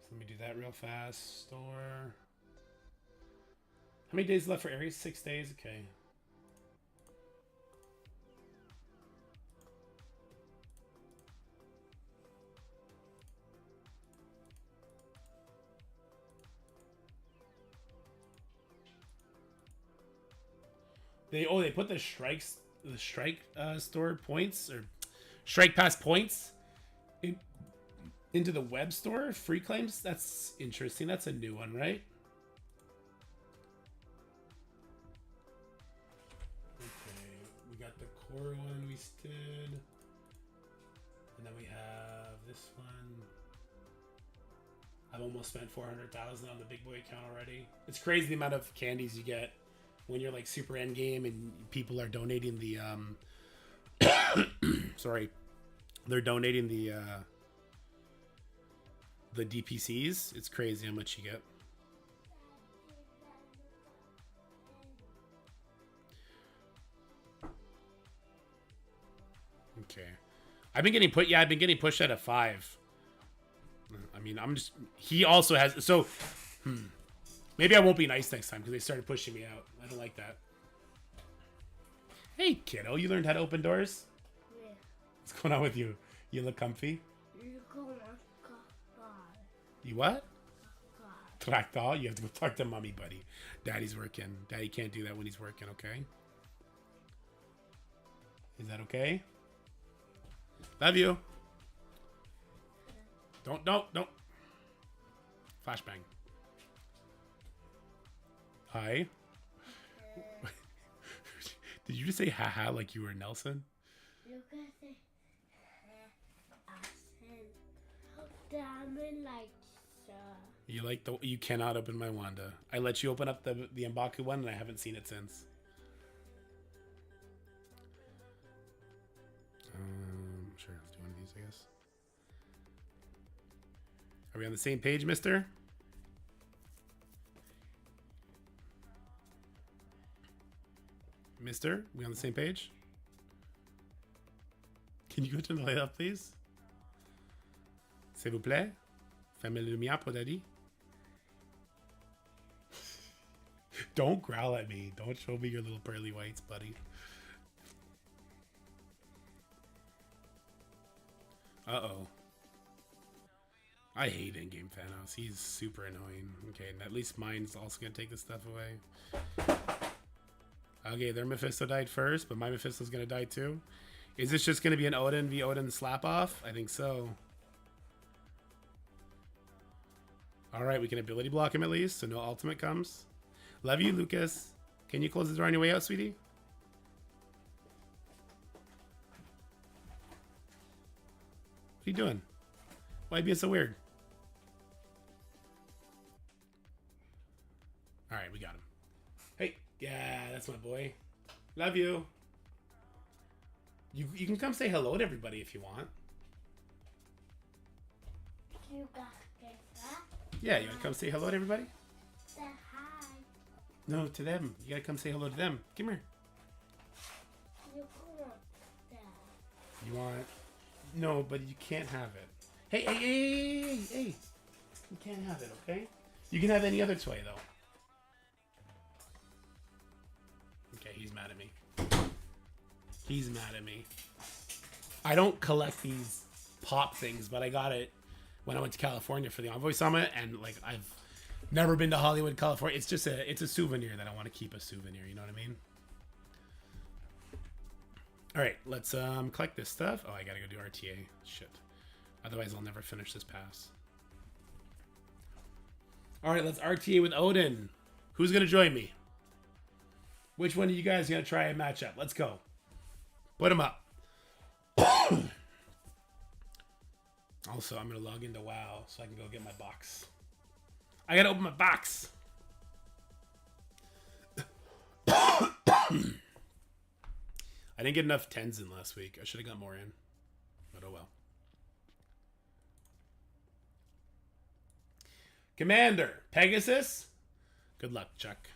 So let me do that real fast. Store. How many days left for Aries? 6 days? Okay. They put the strike store points or strike pass points into the web store free claims. That's interesting. That's a new one, right? Okay, we got the core one we did, and then we have this one. I've almost spent 400,000 on the big boy account already. It's crazy the amount of candies you get when you're like super end game and people are donating the sorry, they're donating the DPCs. It's crazy how much you get. Okay, I've been getting pushed at a 5. I mean, he also has, so Maybe I won't be nice next time because they started pushing me out. I don't like that. Hey, kiddo, you learned how to open doors? Yeah. What's going on with you? You look comfy? You what? Tractor? You have to go talk to mommy, buddy. Daddy's working. Daddy can't do that when he's working, okay? Is that okay? Love you. Don't. Flashbang. Hi. Did you just say haha like you were Nelson? You can say diamond like so. You like the you cannot open my Wanda. I let you open up the M'Baku one and I haven't seen it since. Sure, let's do one of these, I guess. Are we on the same page, mister? Mister, we on the same page? Can you go turn the light up, please? S'il vous plaît? Fermez la lumière pour daddy. Don't growl at me. Don't show me your little pearly whites, buddy. Uh-oh. I hate in-game Thanos. He's super annoying. Okay, and at least mine's also gonna take this stuff away. Okay, their Mephisto died first, but my Mephisto's gonna die too. Is this just gonna be an Odin v Odin slap off? I think so. Alright, we can ability block him at least, so no ultimate comes. Love you, Lucas. Can you close the door on your way out, sweetie? What are you doing? Why are you being so weird? Alright, we got him. Hey, yeah, that's my boy. Love you. You can come say hello to everybody if you want. You got get that? Yeah, you want to come say hello to everybody? Say hi. No, to them. You gotta come say hello to them. Come here. You want that? You want... No, but you can't have it. Hey. You can't have it, okay? You can have any other toy, though. Okay, he's mad at me. He's mad at me. I don't collect these pop things, but I got it when I went to California for the Envoy Summit, and like I've never been to Hollywood, California. It's just it's a souvenir that I want to keep a souvenir, you know what I mean? Alright, let's collect this stuff. Oh, I gotta go do RTA. Shit. Otherwise I'll never finish this pass. Alright, let's RTA with Odin. Who's gonna join me? Which one of you guys gonna try a matchup? Let's go. Put him up. Also, I'm gonna log into WoW so I can go get my box. I gotta open my box. I didn't get enough 10s in last week. I should have got more in. But oh well. Commander, Pegasus. Good luck, Chuck.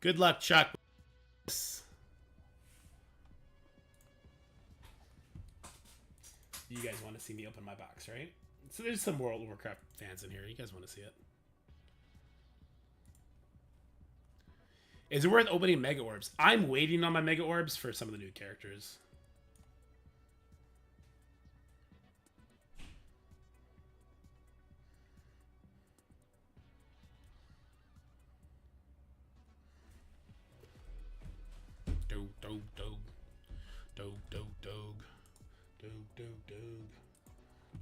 Good luck, Chuck. You guys want to see me open my box, right? So there's some World of Warcraft fans in here. You guys want to see it? Is it worth opening Mega Orbs? I'm waiting on my Mega Orbs for some of the new characters.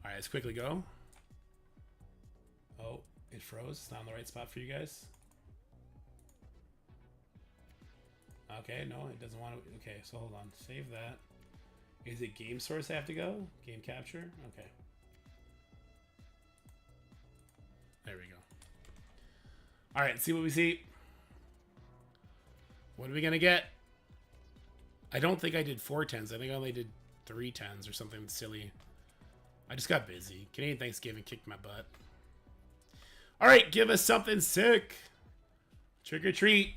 Alright, let's quickly go. Oh, it froze. It's not in the right spot for you guys. Okay, no, it doesn't want to. Okay, so hold on. Save that. Is it game source I have to go? Game capture? Okay. There we go. Alright, let's see what we see. What are we going to get? I don't think I did 4 10s. I think I only did 3 10s or something silly. I just got busy. Canadian Thanksgiving kicked my butt. Alright, give us something sick. Trick or treat.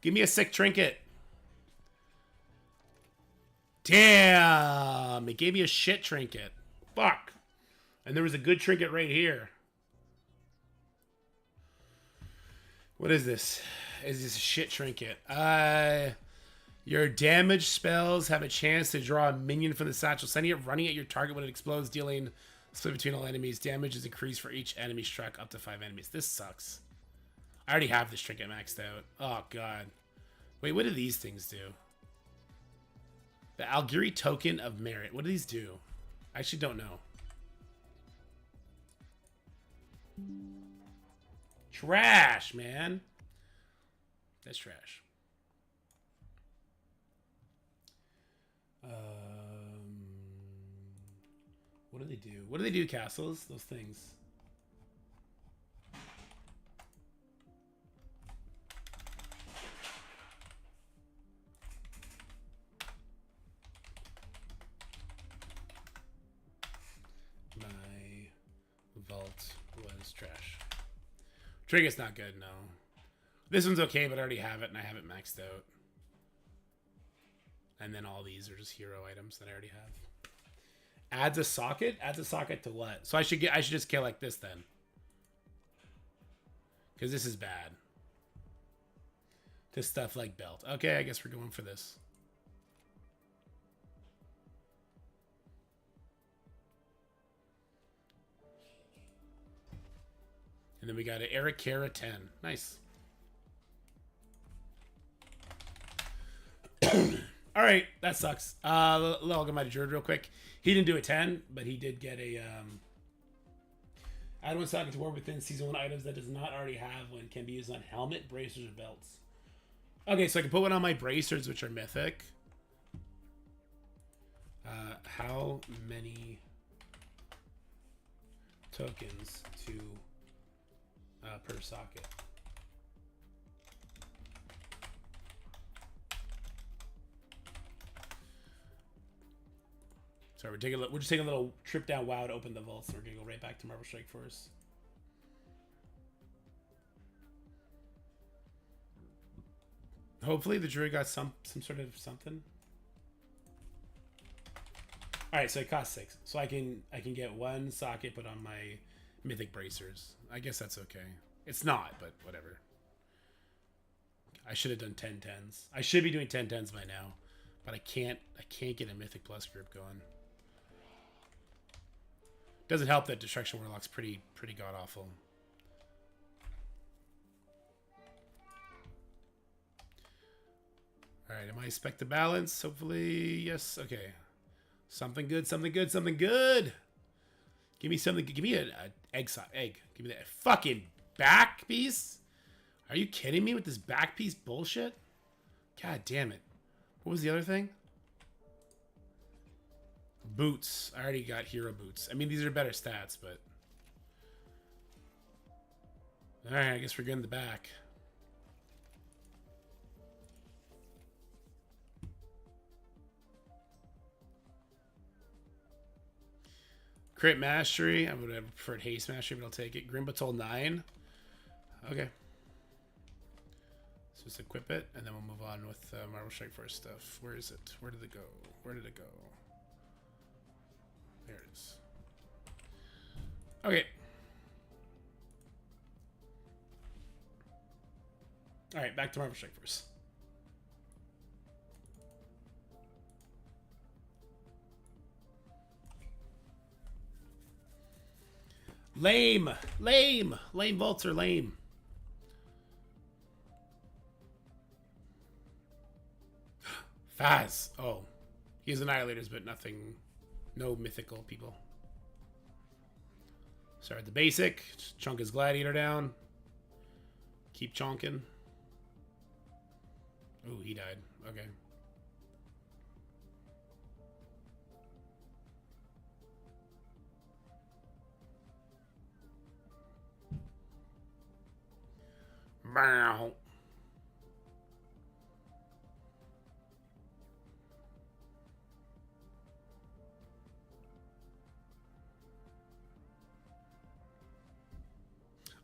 Give me a sick trinket. Damn! It gave me a shit trinket. Fuck. And there was a good trinket right here. What is this? Is this a shit trinket? Your damage spells have a chance to draw a minion from the satchel, sending it running at your target when it explodes, dealing split between all enemies. Damage is increased for each enemy struck up to 5 enemies. This sucks. I already have this trinket maxed out. Oh, God. Wait, what do these things do? The Algiri Token of Merit. What do these do? I actually don't know. Trash, man. That's trash. What do they do? What do they do, castles? Those things. My vault was trash. Trinket's not good, no. This one's okay, but I already have it, and I have it maxed out. And then all these are just hero items that I already have. Adds a socket? Adds a socket to what? So I should just kill like this then. Because this is bad. This stuff like belt. Okay, I guess we're going for this. And then we got an Eric Kara 10. Nice. All right, that sucks. I'll go my Druid real quick. He didn't do a 10, but he did get a add one socket to war within season 1 items that does not already have one. Can be used on helmet, bracers, or belts. Okay, so I can put one on my bracers, which are mythic. How many tokens to per socket? So we're just taking a little trip down WoW to open the vaults, and we're gonna go right back to Marvel Strike Force. Hopefully the Druid got some sort of something. All right, so it costs 6, so I can get one socket put on my mythic bracers. I guess that's okay. It's not, but whatever. I should have done 10/10s. I should be doing 10/10s by now, but I can't get a mythic plus group going. Doesn't help that Destruction Warlock's pretty god awful. All right, am I expect to balance? Hopefully, yes. Okay, something good, something good, something good. Give me something. Give me an egg. Give me that fucking back piece. Are you kidding me with this back piece bullshit? God damn it. What was the other thing? Boots. I already got hero boots. I mean, these are better stats, but... Alright, I guess we're getting the back. Crit Mastery. I would have preferred Haste Mastery, but I'll take it. Grim Battle 9. Okay. So just equip it, and then we'll move on with Marvel Strike Force stuff. Where is it? Where did it go? Where did it go? There it is. Okay. All right, back to Marvel Strike Force. Lame. Lame. Lame vaults are lame. Faz. Oh. He has Annihilators, but nothing... No mythical people. Start the basic. Just chunk his Gladiator down. Keep chonking. Oh, he died. Okay. Bow.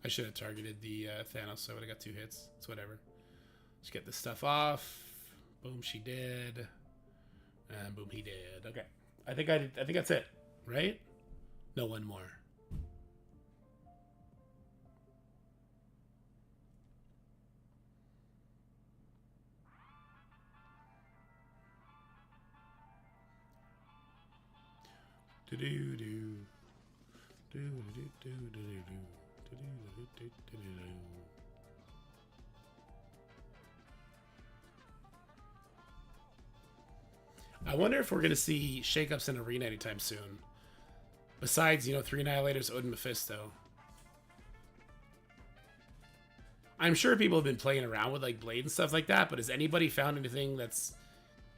I should have targeted the Thanos, so I would have got 2 hits. It's whatever. Just get this stuff off. Boom, she did. And boom, he did. Okay. I think that's it, right? No, one more. I wonder if we're going to see shakeups in Arena anytime soon. Besides, you know, 3 Annihilators, Odin, Mephisto. I'm sure people have been playing around with like Blade and stuff like that, but has anybody found anything that's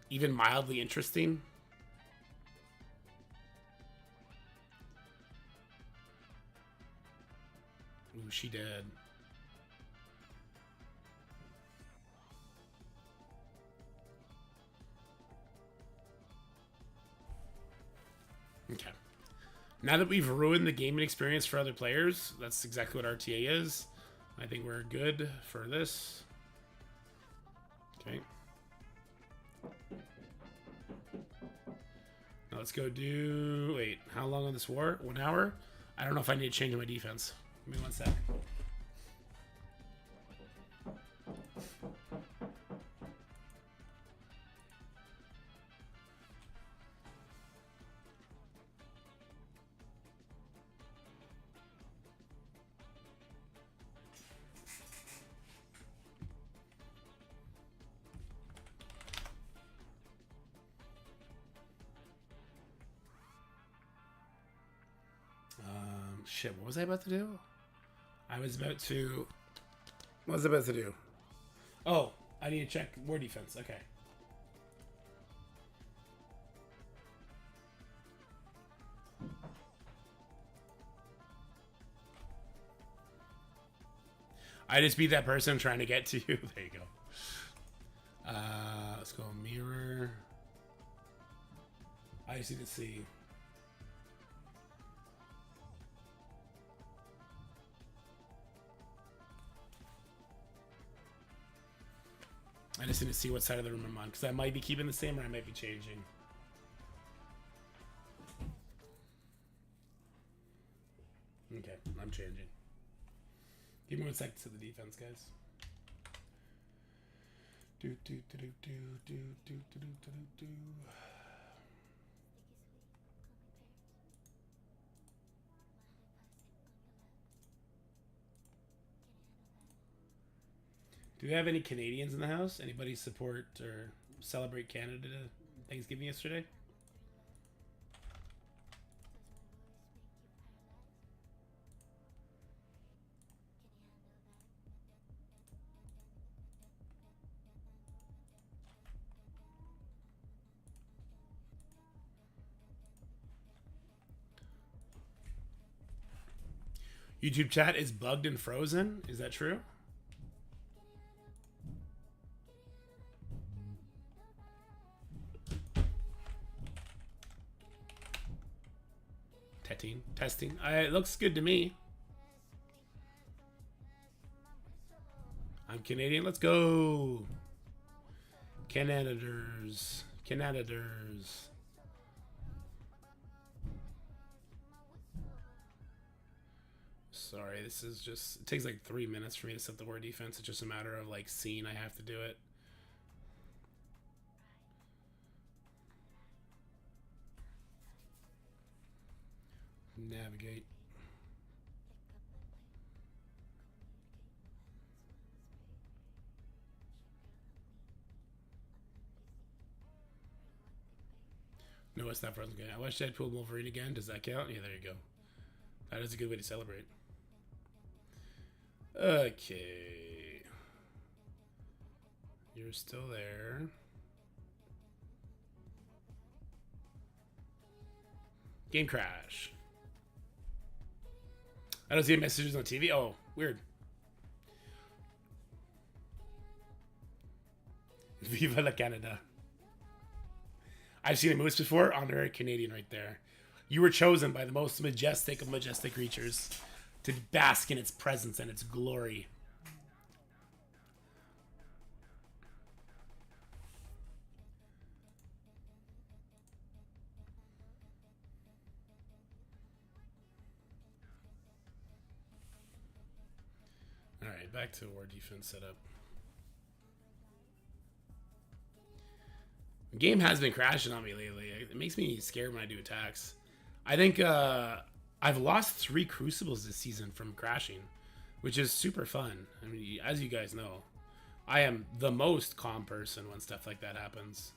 even mildly interesting? Ooh, she did. Okay. Now that we've ruined the gaming experience for other players, that's exactly what RTA is. I think we're good for this. Okay. Now let's go do... Wait, how long on this war? 1 hour? I don't know if I need to change my defense. Give me 1 sec. Shit, what was I about to do? What was I about to do? Oh, I need to check war defense. Okay. I just beat that person trying to get to you. There you go. Let's go mirror. I just need to see. I just need to see what side of the room I'm on, because I might be keeping the same or I might be changing. Okay, I'm changing. Give me 1 second to the defense, guys. Do we have any Canadians in the house? Anybody support or celebrate Canada Thanksgiving yesterday? YouTube chat is bugged and frozen. Is that true? Testing. It looks good to me. I'm Canadian. Let's go. Canaders. Sorry, this is just... It takes like 3 minutes for me to set the war defense. It's just a matter of like seeing I have to do it. Navigate. No, it's not frozen. I watched Deadpool Wolverine again. Does that count? Yeah, there you go. That is a good way to celebrate. Okay. You're still there. Game crash. I don't see any messages on TV. Oh, weird. Viva la Canada. I've seen a moose before. Honorary Canadian right there. You were chosen by the most majestic of majestic creatures to bask in its presence and its glory. Alright, back to war defense setup. The game has been crashing on me lately. It makes me scared when I do attacks. I think I've lost 3 Crucibles this season from crashing, which is super fun. I mean, as you guys know, I am the most calm person when stuff like that happens.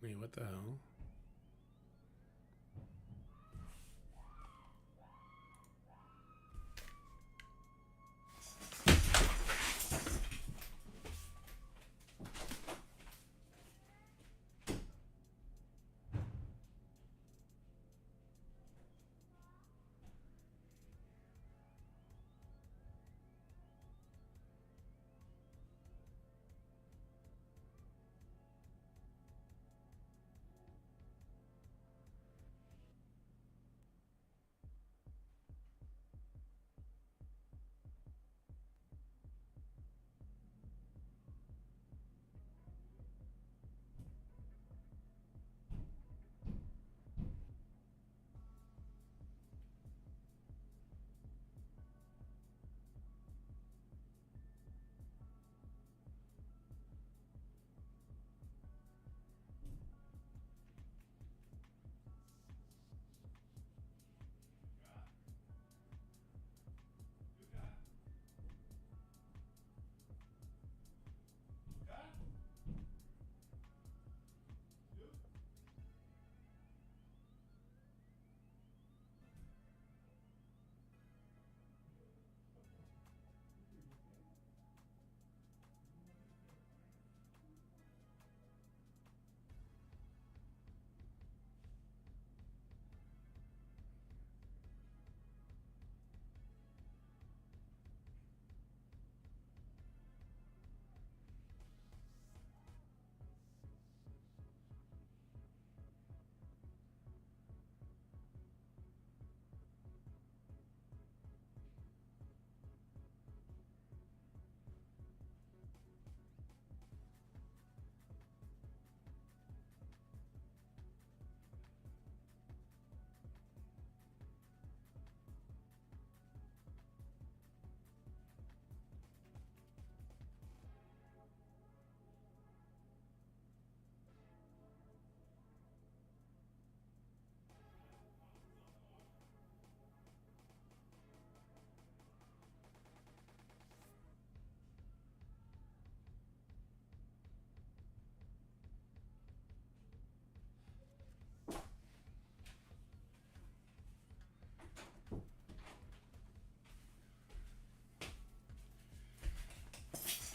Wait, what the hell?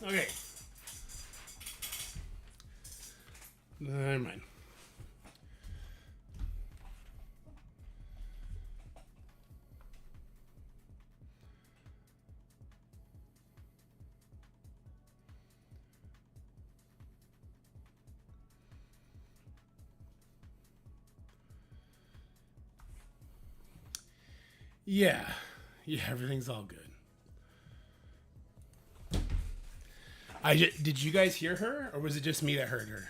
Okay. Never mind. Yeah. Yeah, everything's all good. Did you guys hear her, or was it just me that heard her?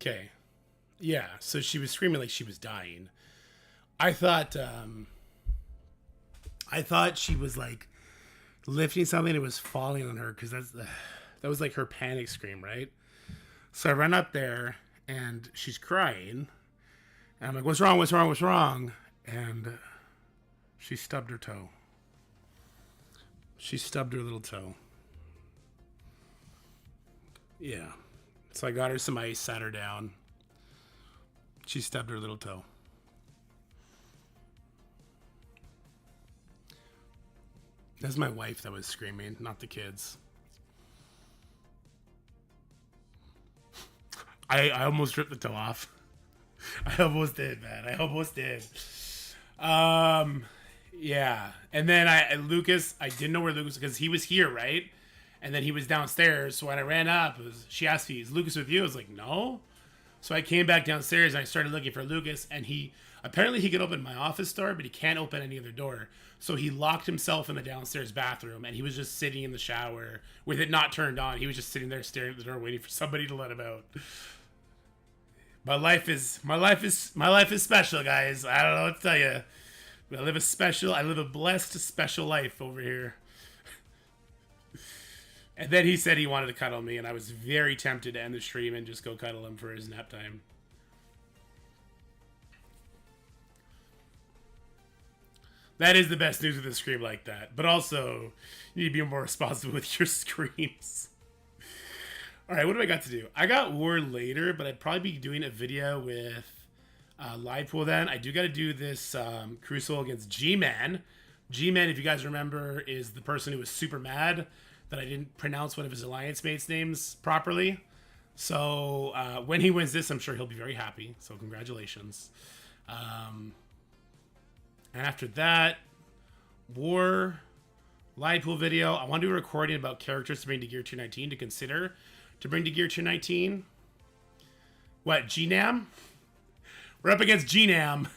Okay. Yeah, so she was screaming like she was dying. I thought she was like lifting something and it was falling on her, because that was like her panic scream, right? So I run up there and she's crying. And I'm like, what's wrong? What's wrong? What's wrong? And she stubbed her toe. She stubbed her little toe. Yeah. So I got her some ice, sat her down. She stubbed her little toe. That's my wife that was screaming, not the kids. I almost ripped the toe off. I almost did, man. I almost did. Yeah. And then Lucas, I didn't know where Lucas, because he was here, right? And then he was downstairs. So when I ran up, she asked me, "Is Lucas with you?" I was like, "No." So I came back downstairs and I started looking for Lucas, and he could open my office door, but he can't open any other door. So he locked himself in the downstairs bathroom, and he was just sitting in the shower with it not turned on. He was just sitting there staring at the door, waiting for somebody to let him out. My life is special, guys. I don't know what to tell you. I live a blessed, special life over here. And then he said he wanted to cuddle me, and I was very tempted to end the stream and just go cuddle him for his nap time. That is the best news with a stream like that. But also, you need to be more responsible with your streams. Alright, what do I got to do? I got War later, but I'd probably be doing a video with live pool then. I do got to do this Crucible against G-Man. G-Man, if you guys remember, is the person who was super mad that I didn't pronounce one of his alliance mates' names properly. So when he wins this, I'm sure he'll be very happy. So congratulations. And after that, War, live pool video. I want to do a recording about characters to bring to Gear 219 to consider to bring to Gear 219. What, G-Nam? We're up against G-Nam.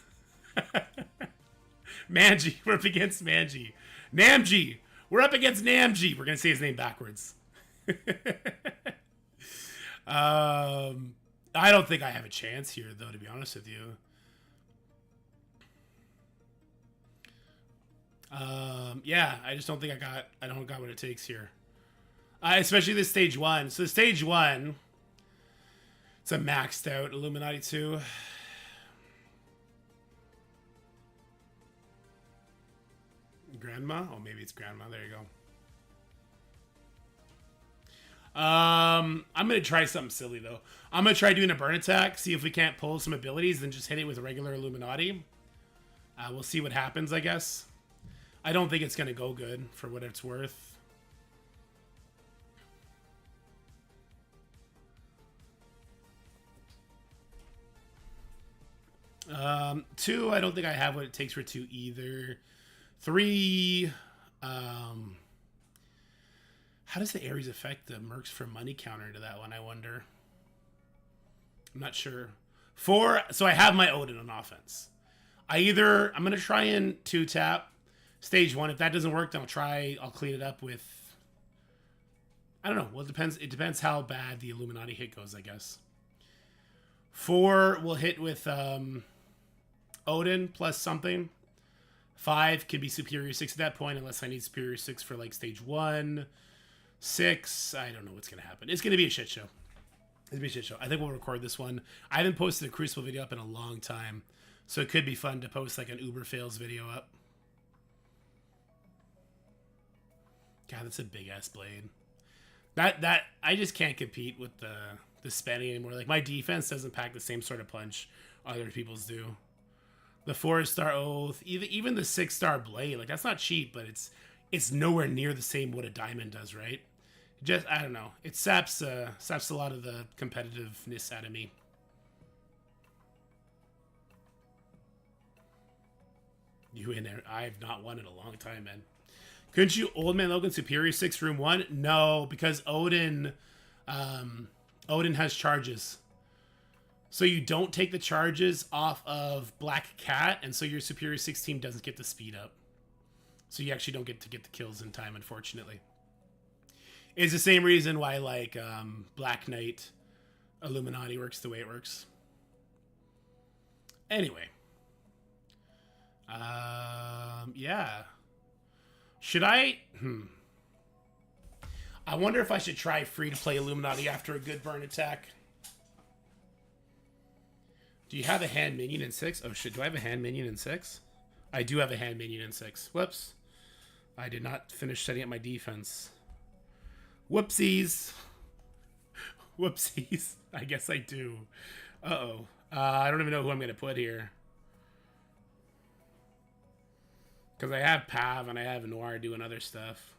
Manji, we're up against Manji. Namji, we're up against Namji. We're going to say his name backwards. I don't think I have a chance here, though, to be honest with you. Yeah, I just don't think I don't got what it takes here. Especially this stage 1. So stage 1, it's a maxed out Illuminati 2. Grandma? Oh, maybe it's Grandma. There you go. I'm going to try something silly, though. I'm going to try doing a burn attack, see if we can't pull some abilities, then just hit it with a regular Illuminati. We'll see what happens, I guess. I don't think it's going to go good, for what it's worth. 2, I don't think I have what it takes for 2 either. 3, how does the Ares affect the Mercs for money counter to that one, I wonder? I'm not sure. 4, so I have my Odin on offense. I'm going to try and 2-tap stage 1. If that doesn't work, then I'll clean it up with, I don't know. Well, it depends how bad the Illuminati hit goes, I guess. 4 will hit with Odin plus something. 5 could be Superior 6 at that point, unless I need Superior 6 for like stage 1. 6, I don't know what's going to happen. It's going to be a shit show. It's going to be a shit show. I think we'll record this one. I haven't posted a Crucible video up in a long time, so it could be fun to post like an Uber fails video up. God, that's a big ass blade. That I just can't compete with the spending anymore. Like, my defense doesn't pack the same sort of punch other people's do. The 4-star Oath, even the 6-star Blade, like, that's not cheap, but it's nowhere near the same what a diamond does, right? Just, I don't know. It saps a lot of the competitiveness out of me. You in there? I have not won in a long time, man. Couldn't you Old Man Logan Superior 6 Room 1? No, because Odin has charges. So you don't take the charges off of Black Cat, and so your Superior 6 team doesn't get the speed up. So you actually don't get to get the kills in time, unfortunately. It's the same reason why, like, Black Knight Illuminati works the way it works. Anyway. Yeah. Should I? I wonder if I should try free-to-play Illuminati after a good burn attack. Do you have a hand minion in 6? Oh, shit. Do I have a hand minion in 6? I do have a hand minion in 6. Whoops. I did not finish setting up my defense. Whoopsies. Whoopsies. I guess I do. Uh-oh. I don't even know who I'm going to put here. Because I have Pav and I have Noir doing other stuff.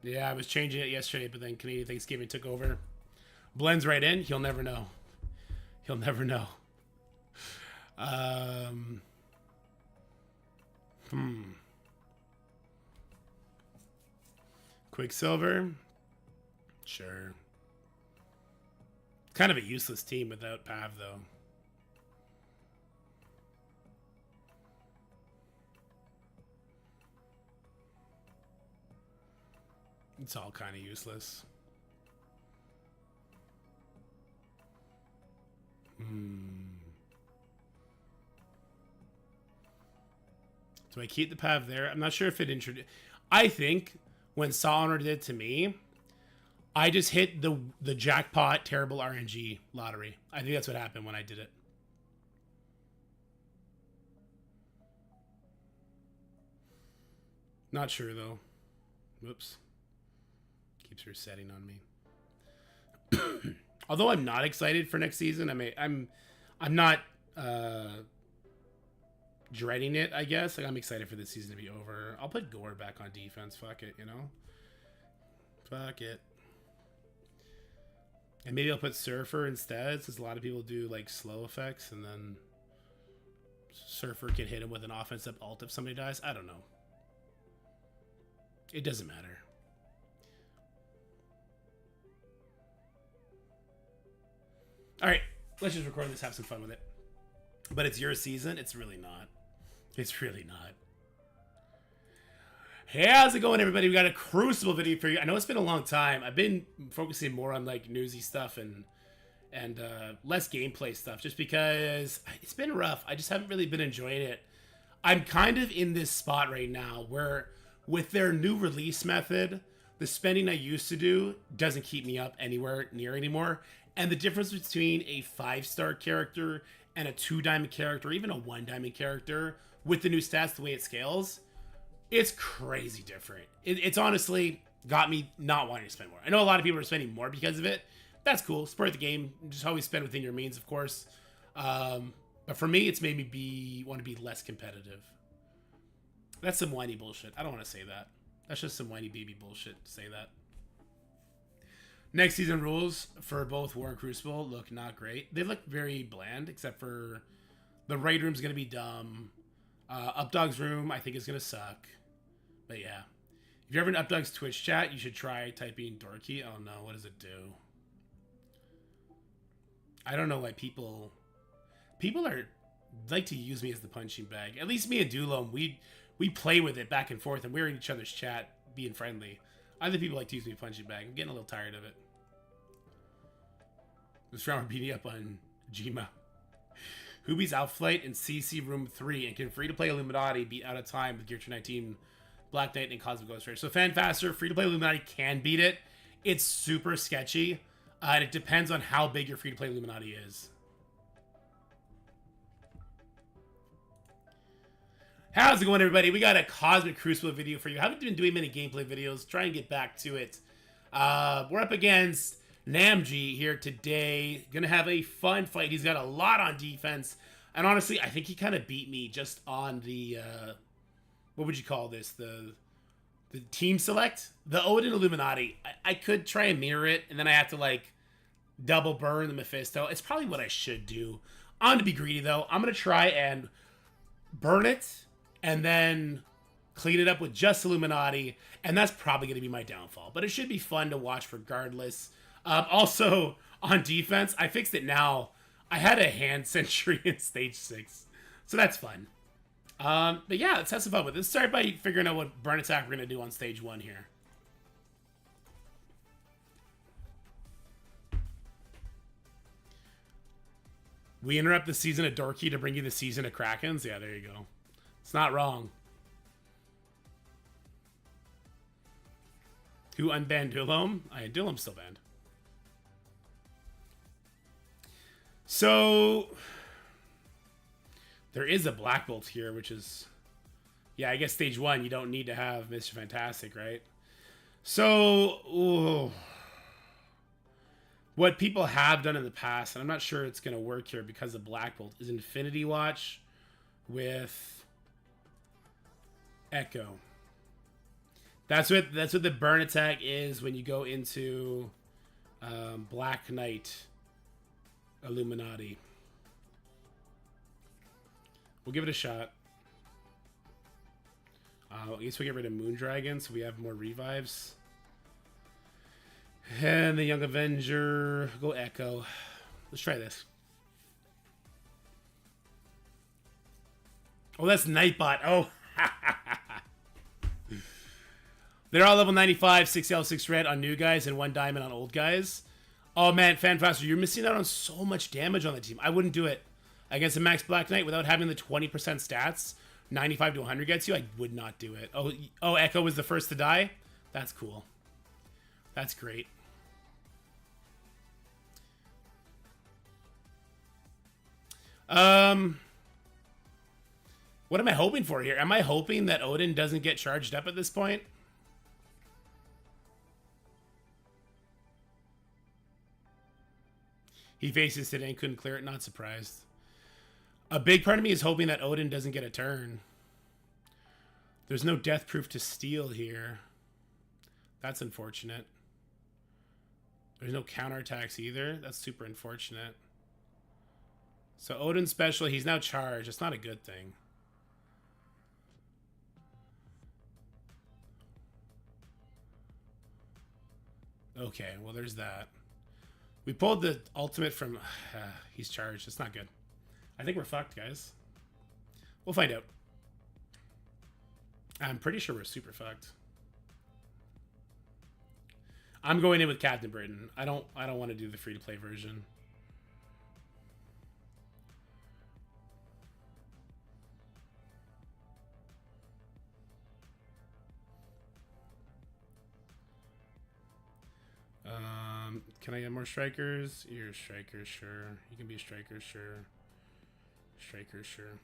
Yeah, I was changing it yesterday, but then Canadian Thanksgiving took over. Blends right in. He'll never know. He'll never know. Quicksilver. Sure. Kind of a useless team without Pav, though. It's all kind of useless. Do I keep the Pav there? I'm not sure if it introduced... I think when Saw Honor did it to me, I just hit the jackpot terrible RNG lottery. I think that's what happened when I did it. Not sure though. Whoops. Keeps resetting on me. Although I'm not excited for next season, I'm not dreading it, I guess. Like, I'm excited for this season to be over. I'll put Gore back on defense. Fuck it, you know? Fuck it. And maybe I'll put Surfer instead, since a lot of people do, like, slow effects, and then Surfer can hit him with an offensive ult if somebody dies. I don't know. It doesn't matter. Alright, let's just record this, have some fun with it. But it's your season? It's really not. It's really not. Hey, how's it going, everybody? We got a Crucible video for you. I know it's been a long time. I've been focusing more on like newsy stuff and less gameplay stuff, just because it's been rough. I just haven't really been enjoying it. I'm kind of in this spot right now where with their new release method, the spending I used to do doesn't keep me up anywhere near anymore. And the difference between a 5-star character and a 2-diamond character, or even a 1-diamond character, with the new stats, the way it scales, it's crazy different. It's honestly got me not wanting to spend more. I know a lot of people are spending more because of it. That's cool. Support the game. Just always spend within your means, of course. But for me, it's made me want to be less competitive. That's some whiny bullshit. I don't want to say that. That's just some whiny baby bullshit to say that. Next season rules for both War and Crucible look not great. They look very bland, except for the raid room's going to be dumb. Updog's room, I think, is going to suck. But yeah. If you're ever in Updog's Twitch chat, you should try typing Dorky. Oh no, what does it do? I don't know why people are like to use me as the punching bag. At least me and Dulom, we play with it back and forth, and we're in each other's chat being friendly. Other people like to use me as a punching bag. I'm getting a little tired of it. This round we're beating up on Jima. Hubi's Outflight in CC Room 3 and can free-to-play Illuminati beat out of time with G19, Black Knight, and Cosmic Ghost Rider. So Fan Faster, free-to-play Illuminati can beat it. It's super sketchy, and it depends on how big your free-to-play Illuminati is. How's it going, everybody? We got a Cosmic Crucible video for you. Haven't been doing many gameplay videos. Try and get back to it. We're up against Namji here today. Gonna have a fun fight. He's got a lot on defense. And honestly, I think he kind of beat me just on the, what would you call this? The team select? The Odin Illuminati. I could try and mirror it, and then I have to, like, double burn the Mephisto. It's probably what I should do. I'm gonna be greedy, though. I'm gonna try and burn it, and then clean it up with just Illuminati, and that's probably going to be my downfall. But it should be fun to watch regardless. Also, on defense, I fixed it now. I had a hand sentry in stage 6, so that's fun. But yeah, let's have some fun with it. Let's start by figuring out what burn attack we're going to do on stage 1 here. We interrupt the season of Dorky to bring you the season of Krakens? Yeah, there you go. It's not wrong. Who unbanned Dulom? Dulom's still banned. So, there is a Black Bolt here, which is... Yeah, I guess stage 1, you don't need to have Mr. Fantastic, right? So, ooh. What people have done in the past, and I'm not sure it's going to work here because of Black Bolt, is Infinity Watch with Echo. That's what the burn attack is when you go into Black Knight Illuminati. We'll give it a shot. I guess we'll get rid of Moondragon so we have more revives. And the Young Avenger. Go Echo. Let's try this. Oh, that's Nightbot. Oh. They're all level 95, 6 yellow, 6 red on new guys, and 1 diamond on old guys. Oh, man, Fanfaster, you're missing out on so much damage on the team. I wouldn't do it. Against a Max Black Knight without having the 20% stats, 95 to 100 gets you, I would not do it. Oh, Echo was the first to die? That's cool. That's great. What am I hoping for here? Am I hoping that Odin doesn't get charged up at this point? He faces today and couldn't clear it. Not surprised. A big part of me is hoping that Odin doesn't get a turn. There's no death proof to steal here. That's unfortunate. There's no counterattacks either. That's super unfortunate. So Odin's special, he's now charged. It's not a good thing. Okay, well there's that. We pulled the ultimate from... he's charged. It's not good. I think we're fucked, guys. We'll find out. I'm pretty sure we're super fucked. I'm going in with Captain Britain. I don't want to do the free-to-play version. Can I get more strikers? You're a striker, sure. You can be a striker, sure. Striker, sure.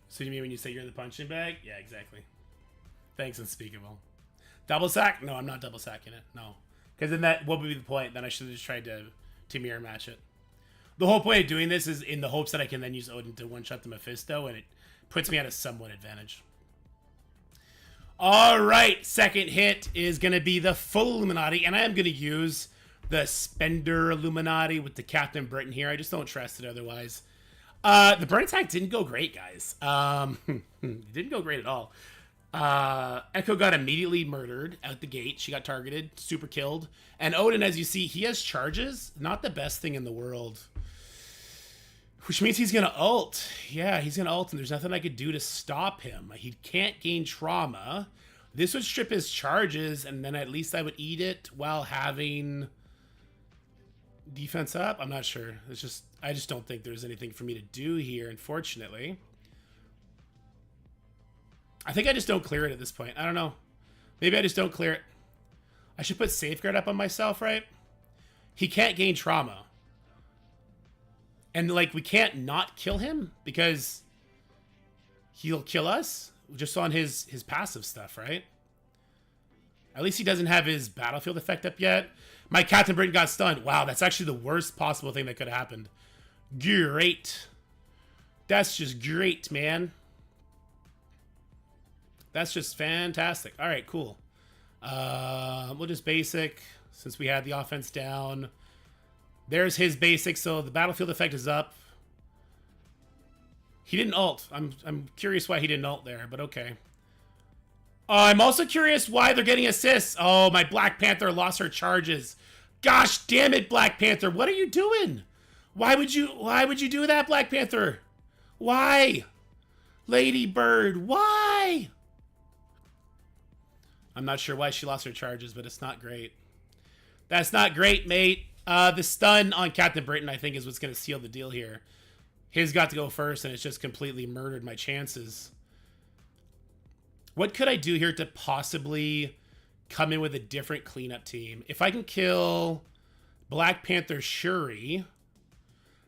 So you mean when you say you're in the punching bag? Yeah, exactly. Thanks, Unspeakable. Double sack? No, I'm not double sacking it. No. Because then that, what would be the point? Then I should have just tried to mirror match it. The whole point of doing this is in the hopes that I can then use Odin to one-shot the Mephisto, and it puts me at a somewhat advantage. All right, second hit is going to be the full Illuminati, and I am going to use the Spender Illuminati with the Captain Britain here. I just don't trust it otherwise. The burn attack didn't go great, guys. It didn't go great at all. Echo got immediately murdered out the gate. She got targeted, super killed. And Odin, as you see, he has charges. Not the best thing in the world. Which means he's going to ult. Yeah, he's going to ult, and there's nothing I could do to stop him. He can't gain trauma. This would strip his charges, and then at least I would eat it while having defense up. I'm not sure. I just don't think there's anything for me to do here, unfortunately. I think I just don't clear it at this point. I don't know. Maybe I just don't clear it. I should put Safeguard up on myself, right? He can't gain trauma. And, like, we can't not kill him because he'll kill us just on his passive stuff, right? At least he doesn't have his battlefield effect up yet. My Captain Britain got stunned. Wow, that's actually the worst possible thing that could have happened. Great. That's just great, man. That's just fantastic. All right, cool. We'll just basic since we had the offense down. There's his basic, so the battlefield effect is up. He didn't ult. I'm curious why he didn't ult there, but okay. I'm also curious why they're getting assists. Oh, my Black Panther lost her charges. Gosh damn it, Black Panther. What are you doing? Why would you do that, Black Panther? Why? Lady Bird, why? I'm not sure why she lost her charges, but it's not great. That's not great, mate. The stun on Captain Britain, I think, is what's going to seal the deal here. His got to go first, and it's just completely murdered my chances. What could I do here to possibly come in with a different cleanup team? If I can kill Black Panther Shuri,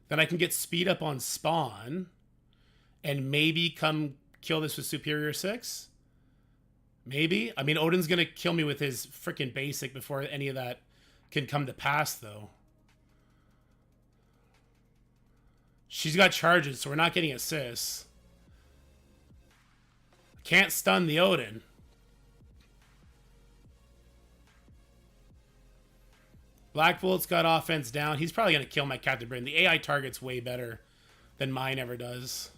then I can get speed up on spawn and maybe come kill this with Superior 6. Maybe. I mean, Odin's going to kill me with his freaking basic before any of that can come to pass, though. She's got charges, so we're not getting assists. Can't stun the Odin. Black Bolt's got offense down. He's probably going to kill my Captain Britain. The AI target's way better than mine ever does.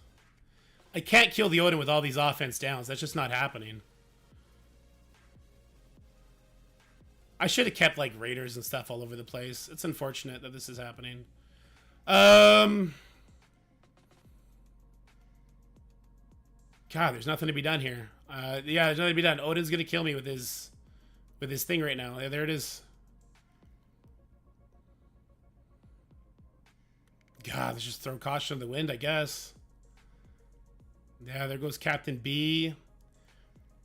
I can't kill the Odin with all these offense downs. That's just not happening. I should have kept, like, raiders and stuff all over the place. It's unfortunate that this is happening. God, there's nothing to be done here. Yeah, there's nothing to be done. Odin's going to kill me with his thing right now. Yeah, there it is. God, let's just throw caution to the wind, I guess. Yeah, there goes Captain B.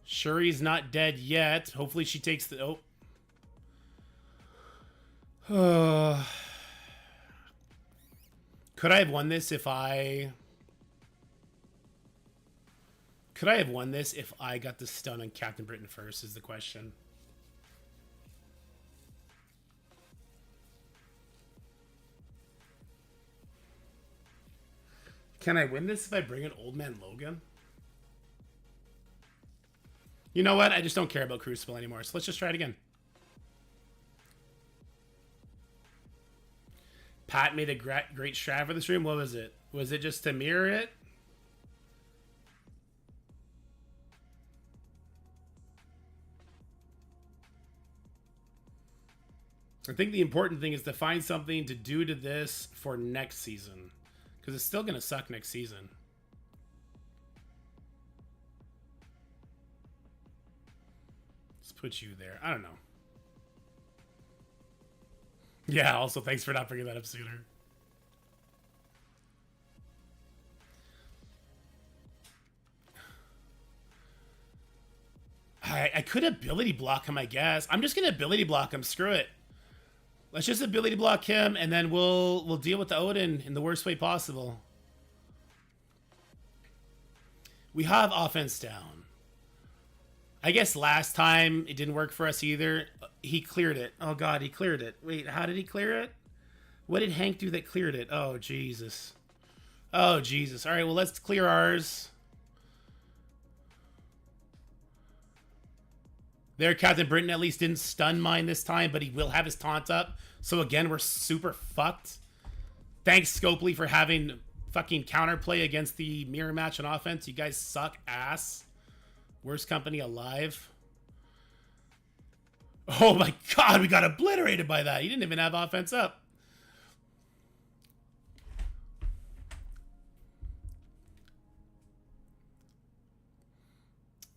Shuri's not dead yet. Hopefully she takes the... Oh. Could I have won this if I... Could I have won this if I got the stun on Captain Britain first, is the question. Can I win this if I bring in Old Man Logan? You know what? I just don't care about Crucible anymore, so let's just try it again. Pat made a great strat for this room. What was it? Was it just to mirror it? I think the important thing is to find something to do to this for next season. Because it's still going to suck next season. Let's put you there. I don't know. Yeah, also thanks for not bringing that up sooner. I could ability block him, I guess. I'm just going to ability block him. Screw it. Let's just ability block him, and then we'll deal with the Odin in the worst way possible. We have offense down. I guess last time it didn't work for us either. He cleared it. Oh, God, he cleared it. Wait, how did he clear it? What did Hank do that cleared it? Oh, Jesus. Oh, Jesus. All right, well, let's clear ours. There, Captain Britain at least didn't stun mine this time, but he will have his taunt up. So, again, we're super fucked. Thanks, Scopely, for having fucking counterplay against the mirror match on offense. You guys suck ass. Worst company alive. Oh my God, we got obliterated by that. He didn't even have offense up.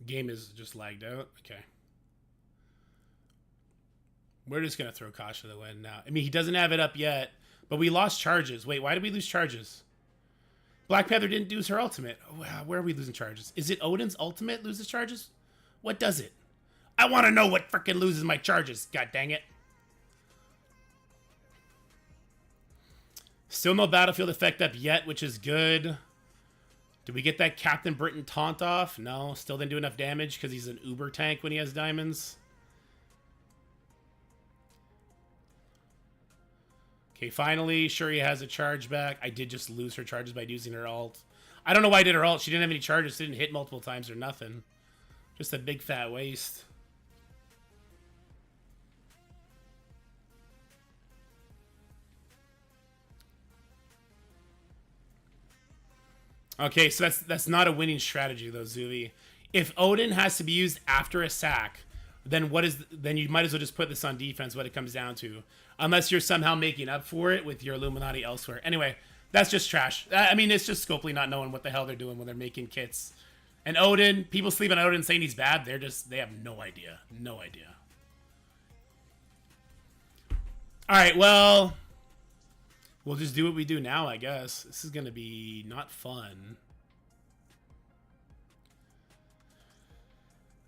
Game is just lagged out. Okay. We're just going to throw caution to the wind now. I mean, he doesn't have it up yet, but we lost charges. Wait, why did we lose charges? Black Panther didn't use her ultimate. Oh, where are we losing charges? Is it Odin's ultimate loses charges? What does it? I want to know what frickin' loses my charges. God dang it. Still no battlefield effect up yet, which is good. Did we get that Captain Britain taunt off? No, still didn't do enough damage because he's an uber tank when he has diamonds. Okay, finally, Shuri has a charge back. I did just lose her charges by using her ult. I don't know why I did her ult. She didn't have any charges. Didn't hit multiple times or nothing. Just a big fat waste. Okay, so that's not a winning strategy though, Zuvi. If Odin has to be used after a sack, then then you might as well just put this on defense, what it comes down to. Unless you're somehow making up for it with your Illuminati elsewhere. Anyway, that's just trash. I mean, it's just Scopely not knowing what the hell they're doing when they're making kits. And Odin, people sleep on Odin saying he's bad. They have no idea. No idea. All right, well, we'll just do what we do now, I guess. This is going to be not fun.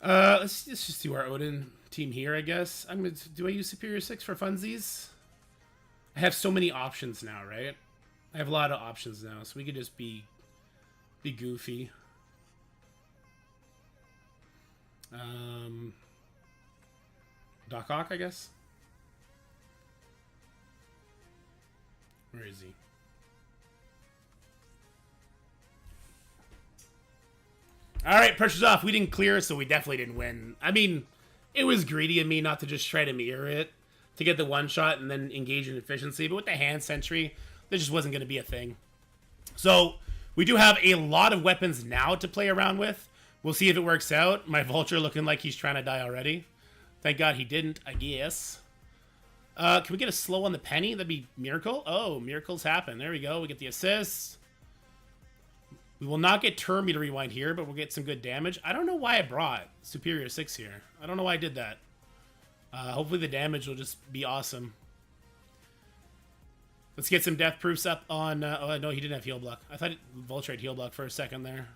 Let's just do our Odin team here, I guess. Do I use Superior 6 for funsies? I have so many options now, right? I have a lot of options now, so we could just be goofy. Doc Ock, I guess. Where is he? All right, pressure's off. We didn't clear, so we definitely didn't win. I mean, it was greedy of me not to just try to mirror it to get the one shot and then engage in efficiency. But with the hand sentry, there just wasn't going to be a thing. So we do have a lot of weapons now to play around with. We'll see if it works out. My Vulture looking like he's trying to die already. Thank God he didn't, I guess. Can we get a slow on the penny? That'd be miracle. Oh, miracles happen. There we go. We get the assists. We will not get turn meter rewind here, but we'll get some good damage. I don't know why I brought Superior 6 here. I don't know why I did that. Hopefully the damage will just be awesome. Let's get some death proofs up on... oh, no, he didn't have heal block. I thought Vulture had heal block for a second there.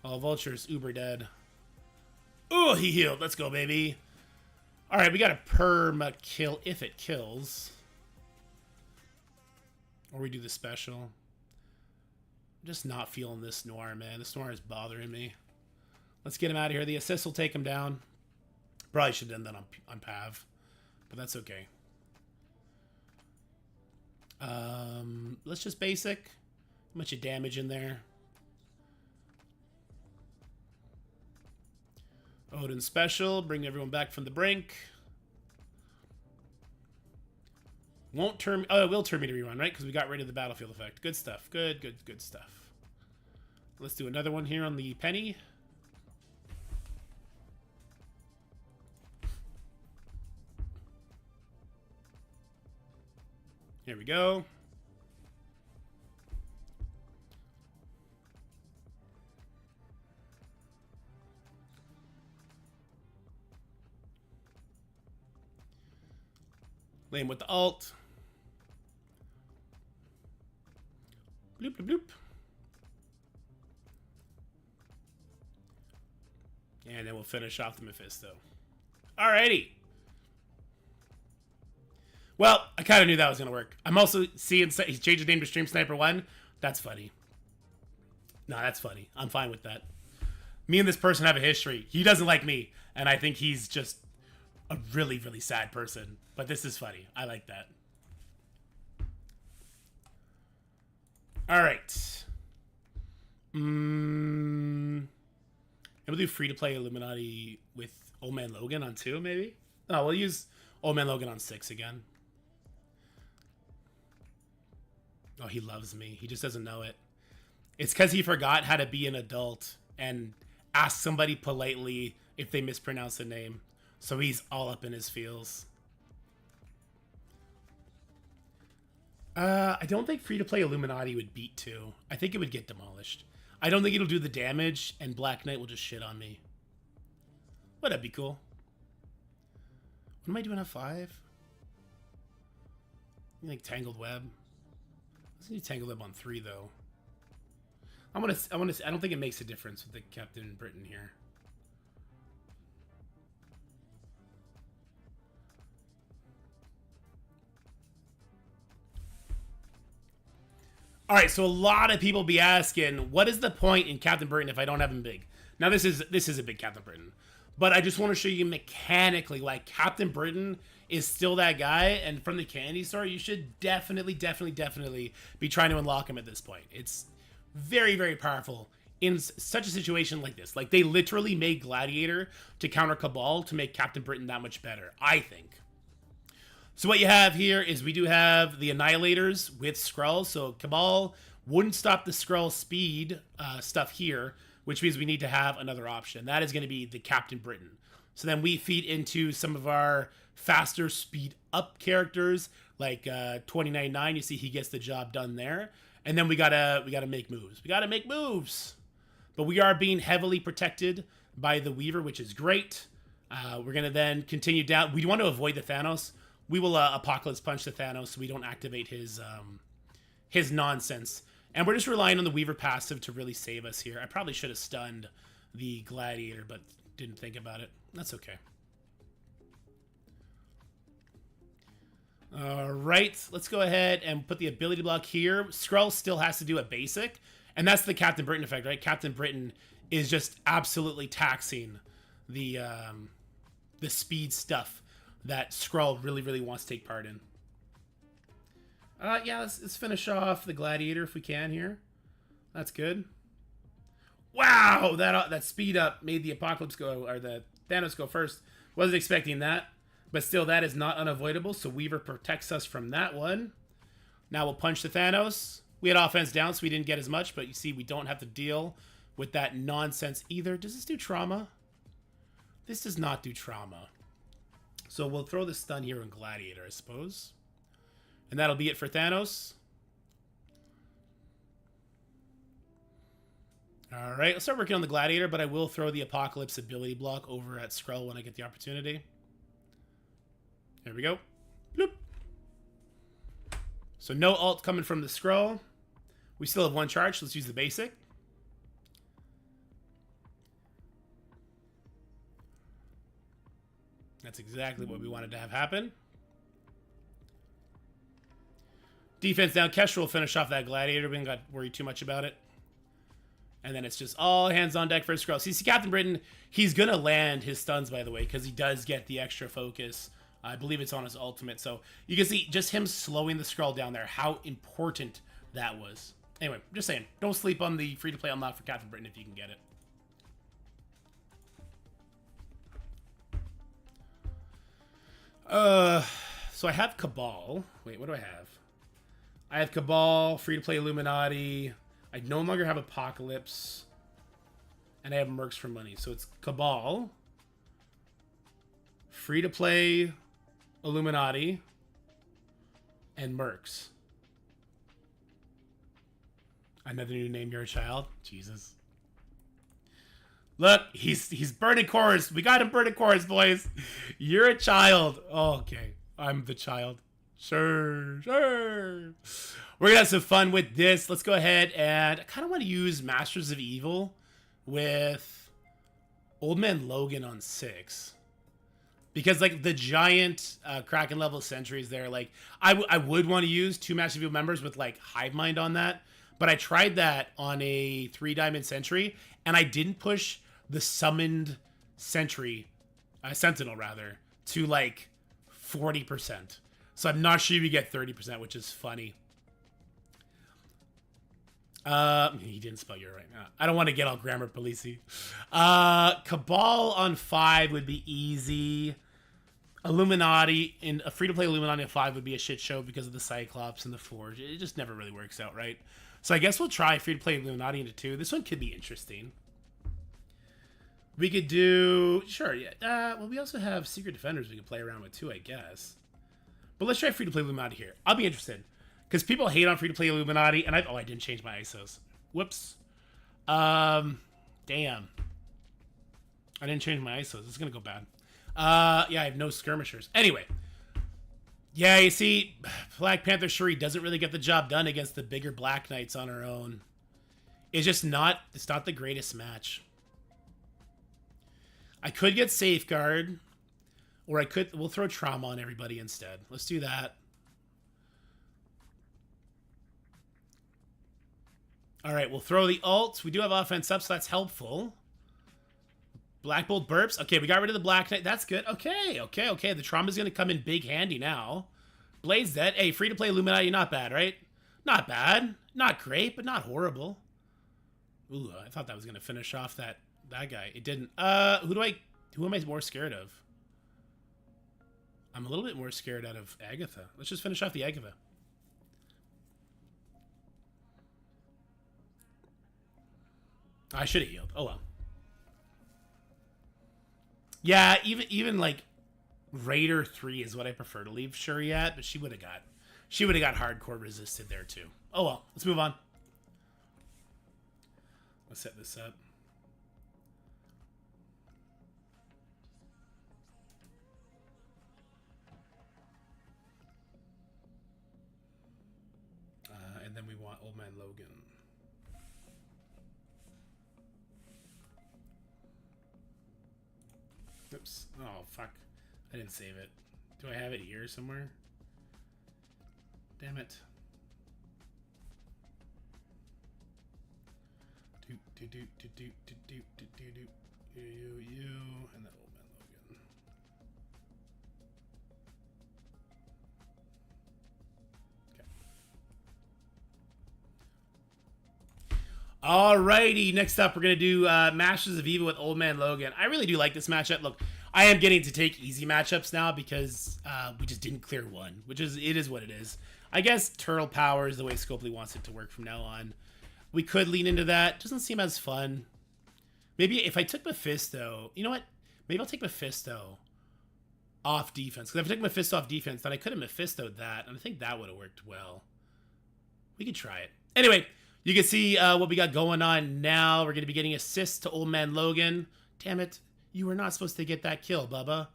Oh, Vulture's uber dead. Oh, he healed. Let's go, baby. All right, we got a perma kill if it kills. Or we do the special. I'm just not feeling this Noir, man. This Noir is bothering me. Let's get him out of here. The assist will take him down. Probably should have done that on Pav. But that's okay. Let's just basic. How much of damage in there? Odin special. Bring everyone back from the brink. Won't turn... oh, it will turn me to rerun, right? Because we got rid of the battlefield effect. Good stuff. Good stuff. Let's do another one here on the penny. Here we go. Lane with the alt. Bloop, bloop, bloop. And then we'll finish off the Mephisto. Alrighty. Well, I kind of knew that was going to work. I'm also seeing he's changed his name to Stream Sniper 1. That's funny. No, that's funny. I'm fine with that. Me and this person have a history. He doesn't like me, and I think he's just a really, really sad person. But this is funny. I like that. All right. And we'll do free-to-play Illuminati with Old Man Logan on 2, maybe? No, we'll use Old Man Logan on 6 again. Oh, he loves me. He just doesn't know it. It's because he forgot how to be an adult and ask somebody politely if they mispronounce the name. So he's all up in his feels. I don't think free-to-play Illuminati would beat 2. I think it would get demolished. I don't think it'll do the damage, and Black Knight will just shit on me. But that'd be cool. What am I doing at 5? Like Tangled Web. Let's do Tangled Web on 3 though. I don't think it makes a difference with the Captain Britain here. All right, so a lot of people be asking, what is the point in Captain Britain if I don't have him big? Now this is a big Captain Britain, but I just want to show you mechanically, like Captain Britain is still that guy, and from the candy store, you should definitely be trying to unlock him at this point. It's very, very powerful in such a situation like this. Like, they literally made Gladiator to counter Cabal to make Captain Britain that much better, I think. So what you have here is we do have the Annihilators with Skrulls. So Cabal wouldn't stop the Skrull speed stuff here, which means we need to have another option. That is going to be the Captain Britain. So then we feed into some of our faster speed up characters like 2099. You see he gets the job done there. And then we gotta make moves. We gotta make moves. But we are being heavily protected by the Weaver, which is great. We're gonna then continue down. We want to avoid the Thanos. We will Apocalypse Punch the Thanos so we don't activate his nonsense. And we're just relying on the Weaver passive to really save us here. I probably should have stunned the Gladiator, but didn't think about it. That's okay. All right, let's go ahead and put the ability block here. Skrull still has to do a basic, and that's the Captain Britain effect, right? Captain Britain is just absolutely taxing the speed stuff that Skrull really, really wants to take part in. Yeah, let's finish off the Gladiator if we can here. That's good. Wow, that speed up made the Apocalypse go, or the Thanos go first. Wasn't expecting that. But still, that is not unavoidable, so Weaver protects us from that one. Now we'll punch the Thanos. We had offense down, so we didn't get as much, but you see, we don't have to deal with that nonsense either. Does this do trauma? This does not do trauma. So we'll throw the stun here in Gladiator, I suppose. And that'll be it for Thanos. Alright, let's start working on the Gladiator, but I will throw the Apocalypse ability block over at Skrull when I get the opportunity. There we go. Bloop. So no ult coming from the Skrull. We still have one charge, so let's use the basic. That's exactly what we wanted to have happen. Defense down. Kestra will finish off that Gladiator. We didn't got to worry too much about it. And then it's just all hands on deck for Skrull. See, Captain Britain, he's going to land his stuns, by the way, because he does get the extra focus. I believe it's on his ultimate. So you can see just him slowing the Skrull down there, how important that was. Anyway, just saying, don't sleep on the free-to-play unlock for Captain Britain if you can get it. So I have Cabal. Wait, what do I have? I have Cabal, free-to-play Illuminati. I no longer have Apocalypse. And I have Mercs for money. So it's Cabal, free-to-play Illuminati, and Mercs. Another new name, you're a child? Jesus. Look, he's burning chorus. We got him burning chorus, boys. You're a child. Oh, okay. I'm the child. Sure. We're going to have some fun with this. Let's go ahead and I kind of want to use Masters of Evil with Old Man Logan on 6. Because, like, the giant Kraken level sentries there, like, I would want to use 2 Masters of Evil members with, like, Hive Mind on that. But I tried that on a 3-diamond sentry, and I didn't push the summoned sentry, sentinel rather, to like 40%. So I'm not sure we get 30%, which is funny. He didn't spell your right now. I don't want to get all grammar policey. Cabal on 5 would be easy. Illuminati, in a free-to-play Illuminati on 5 would be a shit show because of the Cyclops and the Forge. It just never really works out, right? So I guess we'll try free-to-play Illuminati into 2. This one could be interesting. We could do... Sure, yeah. Well, we also have Secret Defenders we can play around with too, I guess. But let's try free-to-play Illuminati here. I'll be interested. Because people hate on free-to-play Illuminati, and I didn't change my ISOs. Whoops. Damn. I didn't change my ISOs. This is going to go bad. Yeah, I have no skirmishers. Anyway. Yeah, you see, Black Panther Shuri doesn't really get the job done against the bigger Black Knights on her own. It's just not, it's not the greatest match. I could get Safeguard, or we'll throw Trauma on everybody instead. Let's do that. All right, we'll throw the ult. We do have offense up, so that's helpful. Black Bolt burps. Okay, we got rid of the Black Knight. That's good. Okay. The Trauma's going to come in big handy now. Blaze dead. Hey, free-to-play Illuminati, not bad, right? Not bad. Not great, but not horrible. Ooh, I thought that was going to finish off that guy. It didn't. Who am I more scared of? I'm a little bit more scared out of Agatha. Let's just finish off the Agatha. I should have healed. Oh, well. Yeah, even like Raider 3 is what I prefer to leave Shuri at, but she would have got hardcore resisted there too. Oh well, let's move on. Let's set this up. And then we want Old Man Logan. Oops. Oh, fuck. I didn't save it. Do I have it here somewhere? Damn it. You, and then Old Man Logan. Okay. Alrighty, next up we're going to do Masters of Evil with Old Man Logan. I really do like this matchup. Look, I am getting to take easy matchups now because we just didn't clear one, which is, it is what it is. I guess Turtle Power is the way Scopely wants it to work from now on. We could lean into that. Doesn't seem as fun. Maybe if I took Mephisto, you know what? Maybe I'll take Mephisto off defense. Because if I took Mephisto off defense, then I could have Mephisto'd that, and I think that would have worked well. We could try it. Anyway, you can see what we got going on now. We're going to be getting assists to Old Man Logan. Damn it. You were not supposed to get that kill, Bubba.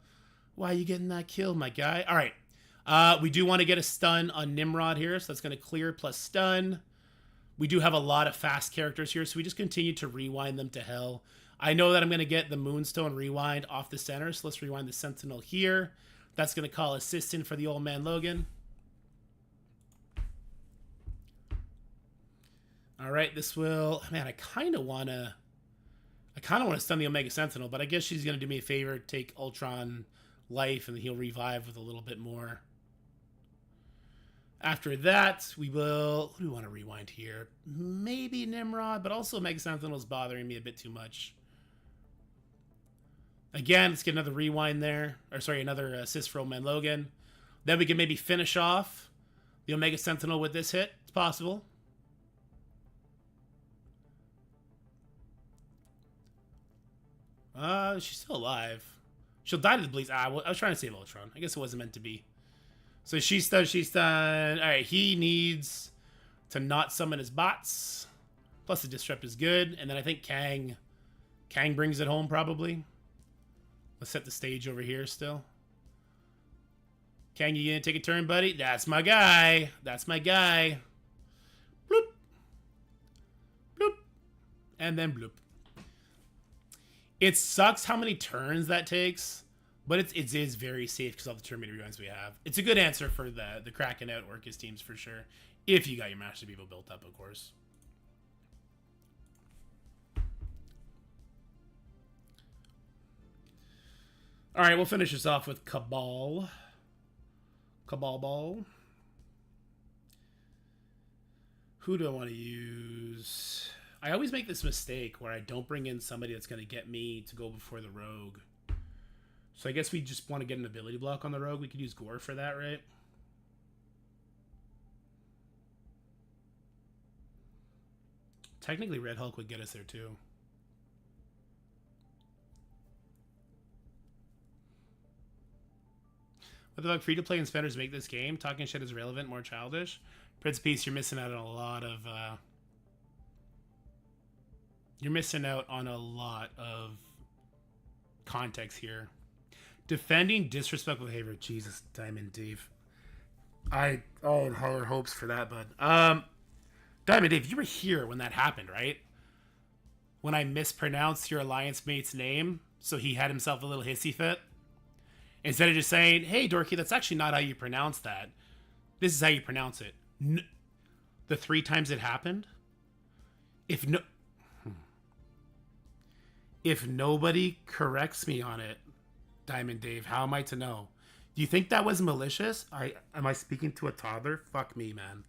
Why are you getting that kill, my guy? All right. We do want to get a stun on Nimrod here, so that's going to clear plus stun. We do have a lot of fast characters here, so we just continue to rewind them to hell. I know that I'm going to get the Moonstone rewind off the center, so let's rewind the Sentinel here. That's going to call assistant for the Old Man Logan. All right, this will... Man, I kind of want to stun the Omega Sentinel, but I guess she's going to do me a favor, take Ultron life, and he'll revive with a little bit more. After that, we will... Who do we want to rewind here? Maybe Nimrod, but also Omega Sentinel is bothering me a bit too much. Again, let's get another rewind there. Or sorry, another assist for Old Man Logan. Then we can maybe finish off the Omega Sentinel with this hit. It's possible. She's still alive. She'll die to the bleeds. I was trying to save Ultron. I guess it wasn't meant to be. So she's done. She's done. All right, he needs to not summon his bots. Plus the disrupt is good. And then I think Kang brings it home probably. Let's set the stage over here still. Kang, you gonna take a turn, buddy? That's my guy. That's my guy. Bloop. Bloop. And then bloop. It sucks how many turns that takes, but it is very safe because of all the Terminator rewinds we have. It's a good answer for the Kraken out Orcus teams for sure. If you got your Master People built up, of course. All right, we'll finish this off with Cabal. Cabal Ball. Who do I want to use? I always make this mistake where I don't bring in somebody that's going to get me to go before the Rogue. So I guess we just want to get an ability block on the Rogue. We could use Gore for that, right? Technically, Red Hulk would get us there too. What the fuck? Free-to-play and spenders make this game? Talking shit is relevant, more childish. Prince Peace, you're missing out on a lot of... You're missing out on a lot of context here. Defending disrespectful behavior. Jesus, Diamond Dave. I had higher hopes for that, bud. Diamond Dave, you were here when that happened, right? When I mispronounced your alliance mate's name, so he had himself a little hissy fit. Instead of just saying, hey, Dorky, that's actually not how you pronounce that. This is how you pronounce it. The 3 times it happened? If nobody corrects me on it, Diamond Dave, how am I to know? Do you think that was malicious? Am I speaking to a toddler? Fuck me, man.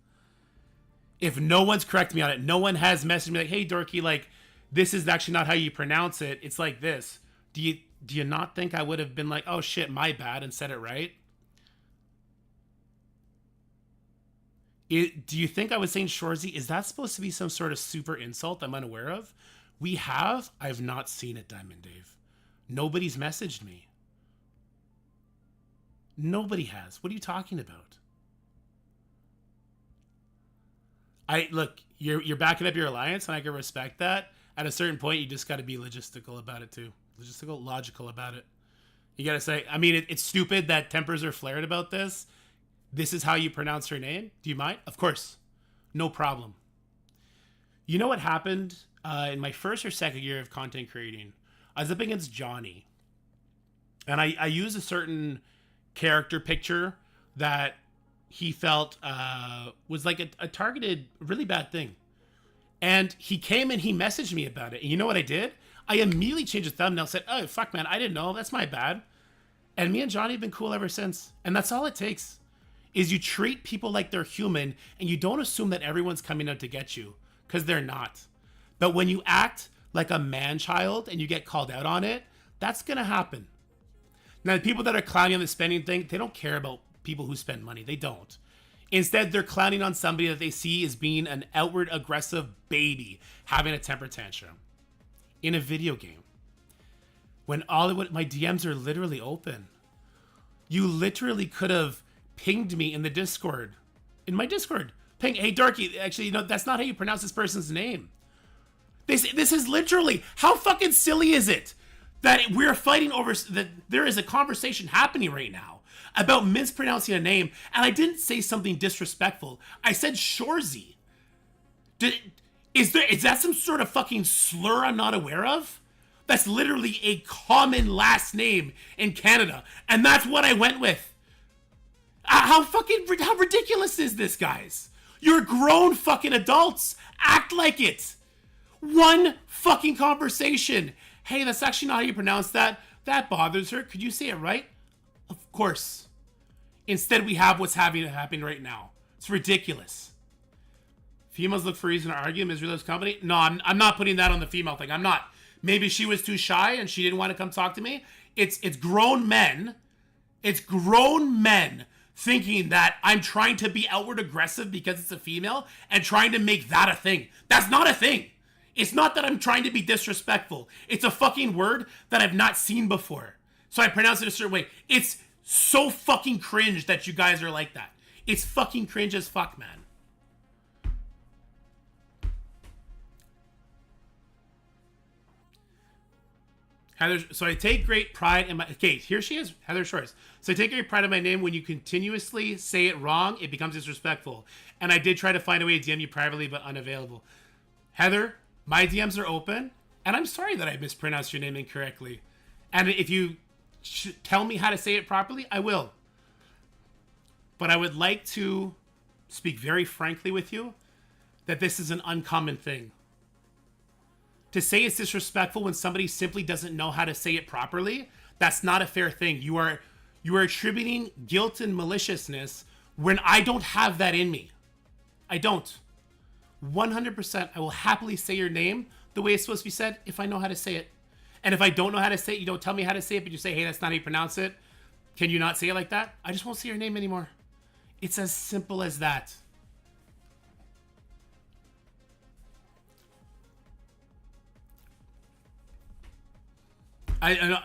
If no one's correcting me on it, no one has messaged me like, hey, Dorky, like, this is actually not how you pronounce it. It's like this. Do you not think I would have been like, oh shit, my bad, and said it right? Do you think I was saying Shorzy? Is that supposed to be some sort of super insult I'm unaware of? I've not seen it, Diamond Dave. Nobody's messaged me. Nobody has. What are you talking about? Look, you're backing up your alliance, and I can respect that. At a certain point, you just got to be logistical about it too. Logical about it. You got to say, I mean, it's stupid that tempers are flared about this. This is how you pronounce her name. Do you mind? Of course. No problem. You know what happened in my first or second year of content creating? I was up against Johnny. And I used a certain character picture that he felt was like a targeted, really bad thing. And he came and he messaged me about it. And you know what I did? I immediately changed the thumbnail, said, oh, fuck, man, I didn't know. That's my bad. And me and Johnny have been cool ever since. And that's all it takes, is you treat people like they're human, and you don't assume that everyone's coming out to get you, because they're not. But when you act like a man-child and you get called out on it, that's going to happen. Now, the people that are clowning on the spending thing, they don't care about people who spend money. They don't. Instead, they're clowning on somebody that they see as being an outward aggressive baby having a temper tantrum in a video game. When my DMs are literally open. You literally could have pinged me in the Discord. In my Discord. Ping, hey Darky, actually, that's not how you pronounce this person's name. This is literally, how fucking silly is it that we're fighting over, that there is a conversation happening right now about mispronouncing a name, and I didn't say something disrespectful. I said Shorzy. Is that some sort of fucking slur I'm not aware of? That's literally a common last name in Canada, and that's what I went with. How ridiculous is this, guys? You're grown fucking adults. Act like it. One fucking conversation. Hey, that's actually not how you pronounce that. That bothers her. Could you say it right? Of course. Instead, we have what's happening right now. It's ridiculous. Females look for reason to argue. Misery loves company. No, I'm not putting that on the female thing. I'm not. Maybe she was too shy and she didn't want to come talk to me. It's grown men. It's grown men thinking that I'm trying to be outward aggressive because it's a female and trying to make that a thing. That's not a thing. It's not that I'm trying to be disrespectful. It's a fucking word that I've not seen before. So I pronounce it a certain way. It's so fucking cringe that you guys are like that. It's fucking cringe as fuck, man. Heather, so I take great pride in my... Okay, here she is, Heather Shores. So I take great pride in my name. When you continuously say it wrong, it becomes disrespectful. And I did try to find a way to DM you privately, but unavailable. Heather, my DMs are open, and I'm sorry that I mispronounced your name incorrectly. And if you tell me how to say it properly, I will. But I would like to speak very frankly with you that this is an uncommon thing. To say it's disrespectful when somebody simply doesn't know how to say it properly, that's not a fair thing. You are attributing guilt and maliciousness when I don't have that in me. I don't. 100%, I will happily say your name the way it's supposed to be said if I know how to say it. And if I don't know how to say it, you don't tell me how to say it, but you say, hey, that's not how you pronounce it. Can you not say it like that? I just won't say your name anymore. It's as simple as that. I know.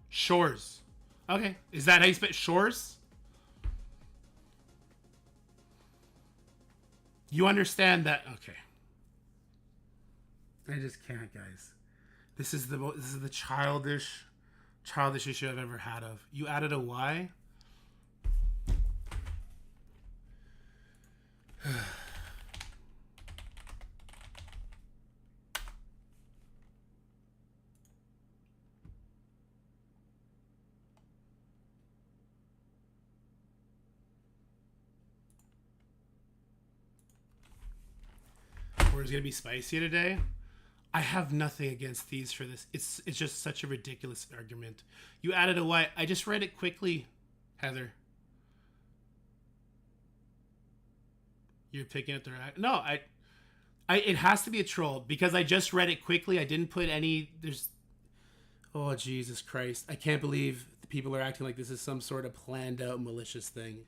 Shores. Okay. Is that how you spell Shores? You understand that? Okay. I just can't, guys. This is the childish issue I've ever had of. You added a Y? Or is it gonna be spicy today? I have nothing against thieves for this. It's just such a ridiculous argument. You added a Y. I just read it quickly, Heather. You're picking up the right. No, it has to be a troll because I just read it quickly. I didn't put any. Oh, Jesus Christ! I can't believe the people are acting like this is some sort of planned out malicious thing.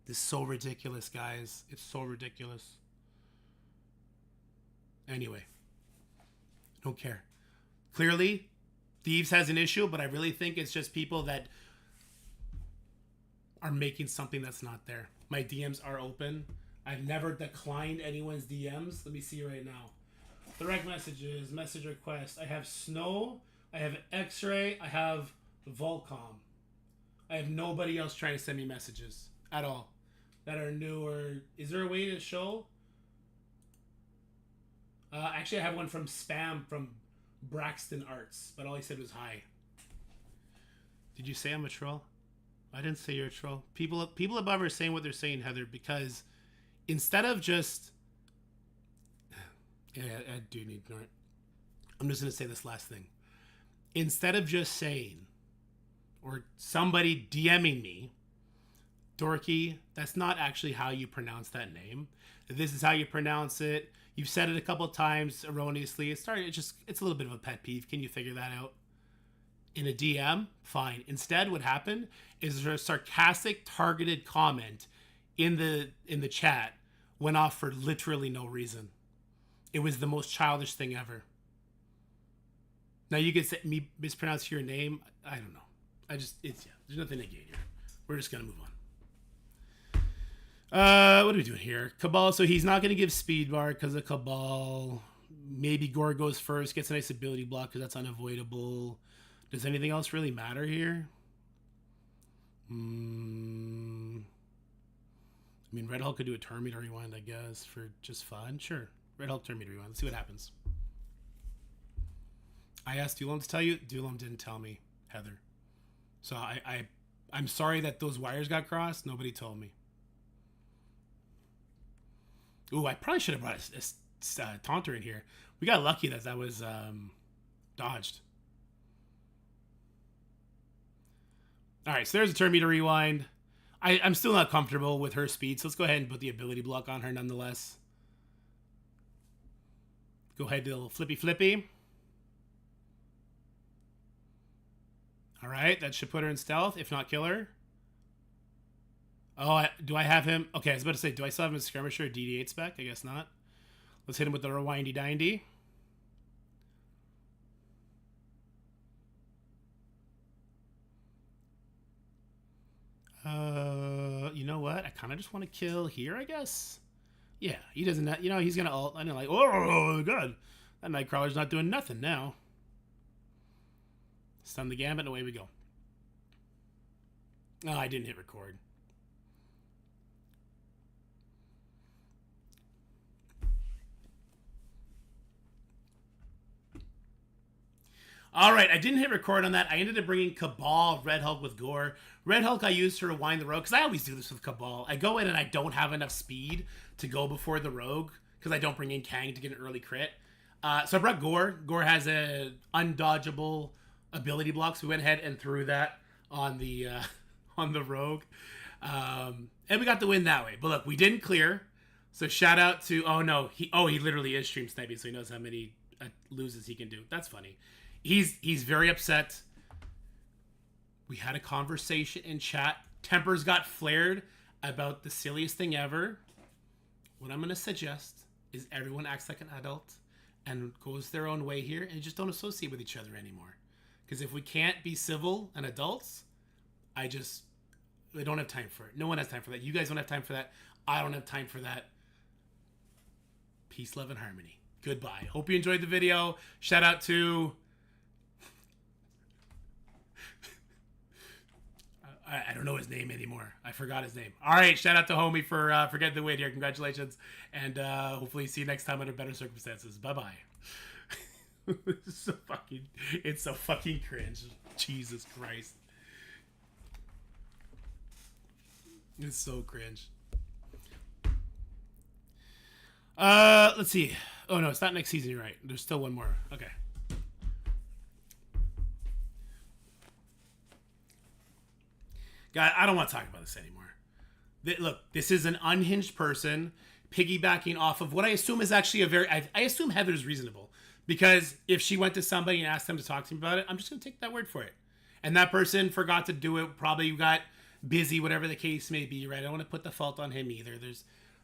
This is so ridiculous, guys. It's so ridiculous. Anyway, don't care. Clearly, Thieves has an issue, but I really think it's just people that are making something that's not there. My DMs are open. I've never declined anyone's DMs. Let me see right now. Direct messages, message request. I have Snow. I have X-Ray. I have Volcom. I have nobody else trying to send me messages at all that are new. Or is there a way to show? Actually, I have one from Spam from Braxton Arts, but all he said was hi. Did you say I'm a troll? I didn't say you're a troll. People above are saying what they're saying, Heather, because instead of just... Yeah, I do need to ignore it. I'm just going to say this last thing. Instead of just saying, or somebody DMing me, Dorky, that's not actually how you pronounce that name. This is how you pronounce it. You've said it a couple of times erroneously. It's a little bit of a pet peeve. Can you figure that out? In a DM, fine. Instead, what happened is a sarcastic, targeted comment in the chat went off for literally no reason. It was the most childish thing ever. Now you can say me mispronounce your name. I don't know. There's nothing to gain here. We're just gonna move on. What are we doing here? Cabal. So he's not gonna give speed bar because of Cabal. Maybe Gore goes first, gets a nice ability block because that's unavoidable. Does anything else really matter here? I mean, Red Hulk could do a turn meter rewind, I guess, for just fun. Sure. Red Hulk turn meter rewind. Let's see what happens. I asked Dulom to tell you. Dulom didn't tell me, Heather. So I'm sorry that those wires got crossed. Nobody told me. Ooh, I probably should have brought a taunter in here. We got lucky that was dodged. All right, so there's a turn meter rewind. I'm still not comfortable with her speed, so let's go ahead and put the ability block on her nonetheless. Go ahead, do a little flippy. All right, that should put her in stealth, if not kill her. Oh, do I have him? Okay, I was about to say, do I still have him as skirmisher or DD8 spec? I guess not. Let's hit him with the rewindy dindy. You know what? I kind of just want to kill here, I guess. Yeah, he doesn't. He's gonna ult. I'm like, oh god, that Nightcrawler's not doing nothing now. Stun the gambit, and away we go. Oh, I didn't hit record. All right, I didn't hit record on that. I ended up bringing Cabal, Red Hulk with Gore. Red Hulk I used to rewind the rogue, because I always do this with Cabal. I go in and I don't have enough speed to go before the rogue, because I don't bring in Kang to get an early crit. So I brought Gore. Gore has a undodgeable ability block, so we went ahead and threw that on the rogue. And we got the win that way. But look, we didn't clear. So shout out to, he literally is stream sniping, so he knows how many loses he can do. That's funny. He's very upset. We had a conversation in chat. Tempers got flared about the silliest thing ever. What I'm going to suggest is everyone acts like an adult and goes their own way here and just don't associate with each other anymore. Because if we can't be civil and adults, I don't have time for it. No one has time for that. You guys don't have time for that. I don't have time for that. Peace, love, and harmony. Goodbye. Hope you enjoyed the video. Shout out to... I don't know his name anymore. I forgot his name. All right, shout out to Homie for getting the win here. Congratulations, and hopefully see you next time under better circumstances. Bye bye. It's so fucking cringe. Jesus Christ, it's so cringe. Let's see. Oh no, it's not next season. You're right. There's still one more. Okay. God, I don't want to talk about this anymore. Look, this is an unhinged person piggybacking off of what I assume is actually I assume Heather's reasonable. Because if she went to somebody and asked them to talk to me about it, I'm just going to take that word for it. And that person forgot to do it, probably got busy, whatever the case may be, right? I don't want to put the fault on him either.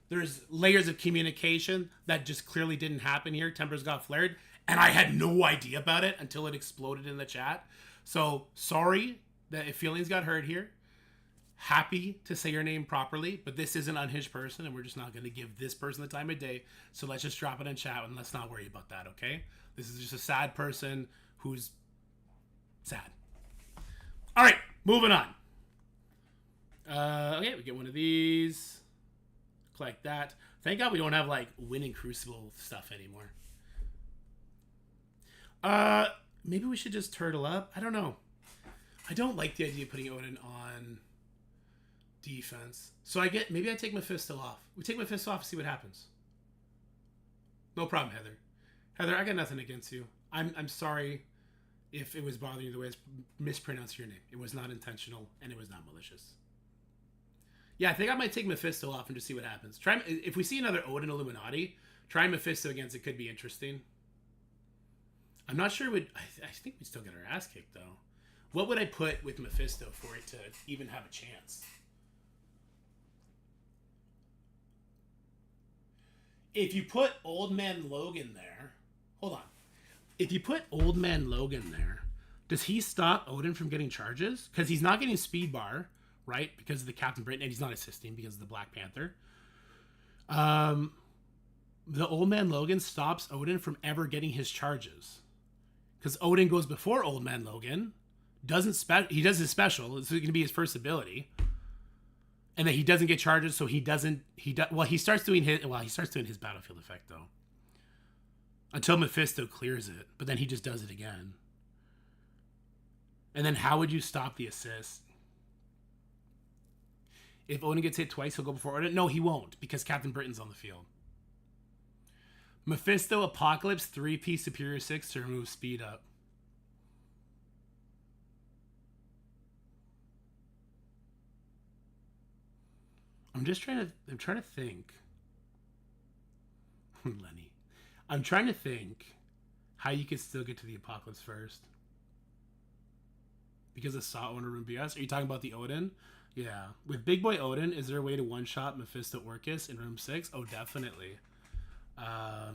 There's layers of communication that just clearly didn't happen here. Tempers got flared, and I had no idea about it until it exploded in the chat. So, sorry that if feelings got hurt here. Happy to say your name properly, but this is an unhinged person, and we're just not going to give this person the time of day. So let's just drop it in chat, and let's not worry about that, okay? This is just a sad person who's sad. All right, moving on. Okay, we get one of these. Collect that. Thank God we don't have, like, winning Crucible stuff anymore. Maybe we should just turtle up. I don't know. I don't like the idea of putting Odin on... defense. So maybe I take Mephisto off. We take Mephisto off and see what happens. No problem, Heather. Heather, I got nothing against you. I'm sorry if it was bothering you the way I mispronounced your name. It was not intentional and it was not malicious. Yeah, I think I might take Mephisto off and just see what happens. Try if we see another Odin Illuminati, try Mephisto against it could be interesting. I'm not sure. I think we'd still get our ass kicked though. What would I put with Mephisto for it to even have a chance? If you put Old Man Logan there, hold on. If you put Old Man Logan there, does he stop Odin from getting charges? Because he's not getting speed bar, right? Because of the Captain Britain, and he's not assisting because of the Black Panther. The Old Man Logan stops Odin from ever getting his charges. Because Odin goes before Old Man Logan, he does his special. It's going to be his first ability, and then he doesn't get charges, so he starts doing his battlefield effect though, until Mephisto clears it. But then he just does it again. And then how would you stop the assist? If Odin gets hit twice, he'll go before Odin. No, he won't, because Captain Britain's on the field. Mephisto Apocalypse 3-piece Superior 6 to remove speed up. I'm trying to think. Lenny. I'm trying to think how you could still get to the Apocalypse first. Because of Saw Owner Room BS? Are you talking about the Odin? Yeah. With Big Boy Odin, is there a way to one-shot Mephisto Orcus in Room 6? Oh, definitely. I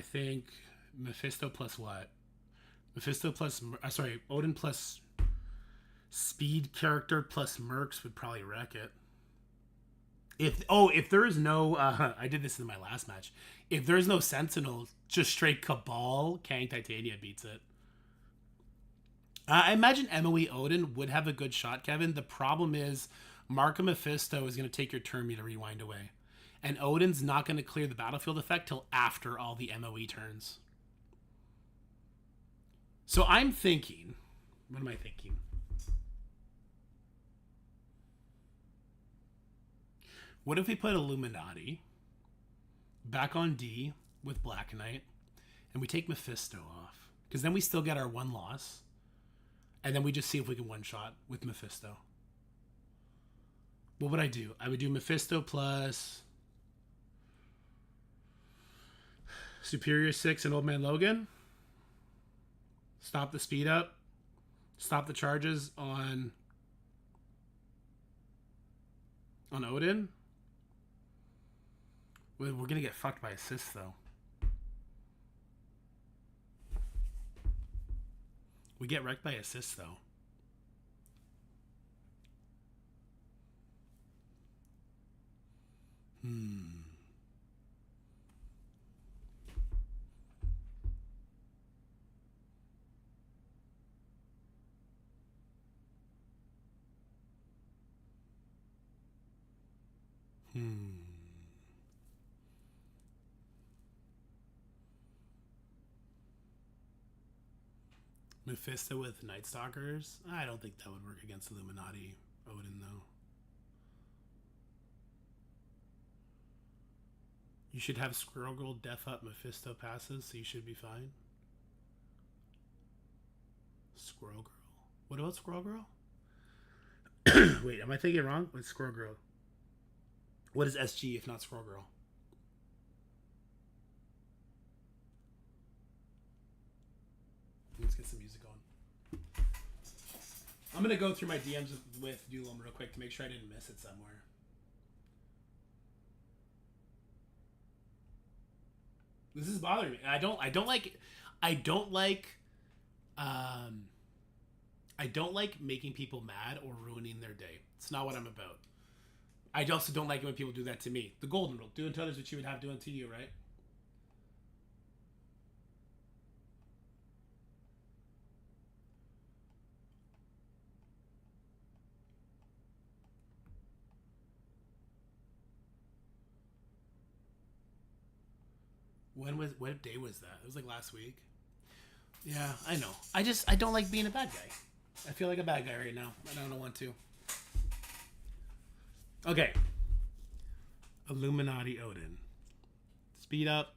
think Mephisto plus what? Mephisto plus... Odin plus speed character plus Mercs would probably wreck it. If there is no... I did this in my last match. If there's no Sentinel, just straight Cabal, Kang Titania beats it. I imagine MOE Odin would have a good shot, Kevin. The problem is Mark of Mephisto is going to take your turn to rewind away. And Odin's not going to clear the battlefield effect till after all the MOE turns. So I'm thinking... What am I thinking? What if we put Illuminati back on D with Black Knight and we take Mephisto off? Because then we still get our one loss. And then we just see if we can one-shot with Mephisto. What would I do? I would do Mephisto plus Superior 6 and Old Man Logan. Stop the speed up. Stop the charges on Odin. We're going to get fucked by assists, though. We get wrecked by assists, though. Mephisto with Night Stalkers? I don't think that would work against Illuminati Odin, though. You should have Squirrel Girl def up Mephisto passes, so you should be fine. Squirrel Girl. What about Squirrel Girl? Wait, am I thinking wrong? What's Squirrel Girl? What is SG if not Squirrel Girl? Let's get some music on. I'm going to go through my DMs with Doolum real quick to make sure I didn't miss it somewhere. This is bothering me. I don't like making people mad or ruining their day. It's not what I'm about. I also don't like it when people do that to me. The golden rule: do unto others what you would have done to you, right? What day was that? It was like last week. Yeah, I know. I don't like being a bad guy. I feel like a bad guy right now. I don't want to. Okay. Illuminati Odin. Speed up.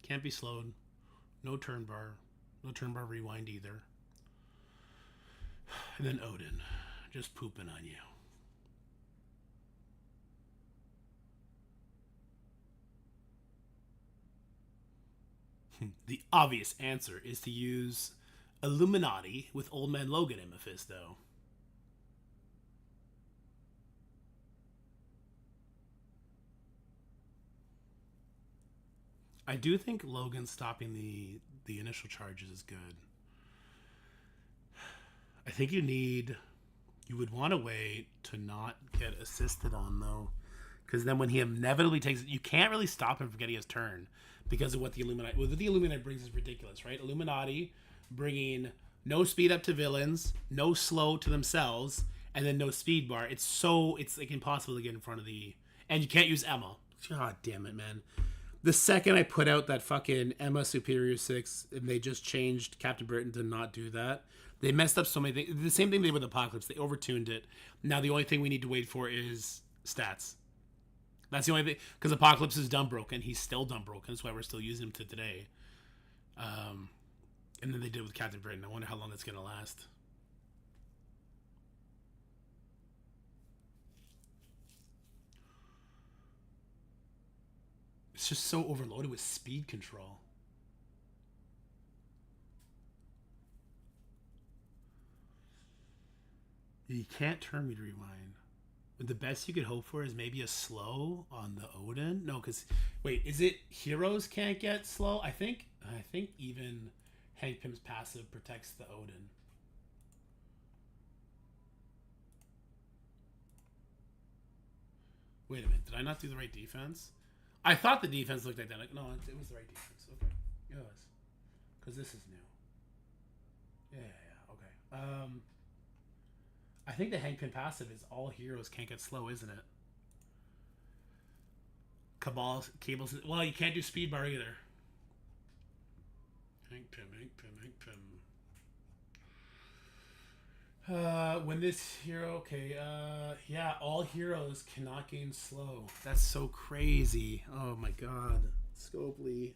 Can't be slowed. No turn bar. No turn bar rewind either. And then Odin. Just pooping on you. The obvious answer is to use Illuminati with Old Man Logan and Mephisto. I do think Logan stopping the initial charges is good. I think you would want a way to not get assisted on though, because then when he inevitably takes it, you can't really stop him from getting his turn because of what the Illuminati brings is ridiculous, right? Illuminati bringing no speed up to villains, no slow to themselves, and then no speed bar. It's like impossible to get in front of and you can't use Emma. God damn it, man. The second I put out that fucking Emma Superior 6 and they just changed Captain Britain to not do that, they messed up so many things. The same thing they did with Apocalypse. They overtuned it. Now the only thing we need to wait for is stats. That's the only thing. Because Apocalypse is dumb broken. He's still dumb broken. That's why we're still using him to today. And then they did it with Captain Britain. I wonder how long that's going to last. It's just so overloaded with speed control. You can't turn me to rewind. But the best you could hope for is maybe a slow on the Odin. No, because wait, is it heroes can't get slow? I think even Hank Pym's passive protects the Odin. Wait a minute, did I not do the right defense? I thought the defense looked identical. No, it was the right defense. Okay, it was. Because this is new. Yeah. Okay. I think the Hank Pym passive is all heroes can't get slow, isn't it? Cables. Well, you can't do speed bar either. Hank Pym. When this hero, okay, yeah, all heroes cannot gain slow. That's so crazy. Oh my god. Scopely.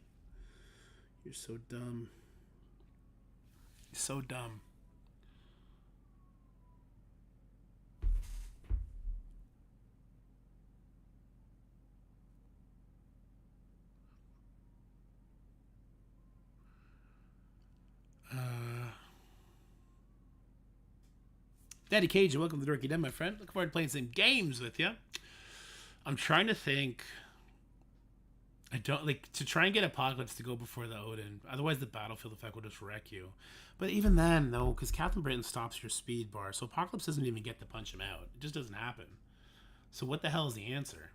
You're so dumb. So dumb. Daddy Cajun, welcome to the Dorky Den, my friend. Looking forward to playing some games with you. I'm trying to think. I don't like to try and get Apocalypse to go before the Odin. Otherwise, the battlefield effect will just wreck you. But even then, though, because Captain Britain stops your speed bar, so Apocalypse doesn't even get to punch him out. It just doesn't happen. So what the hell is the answer?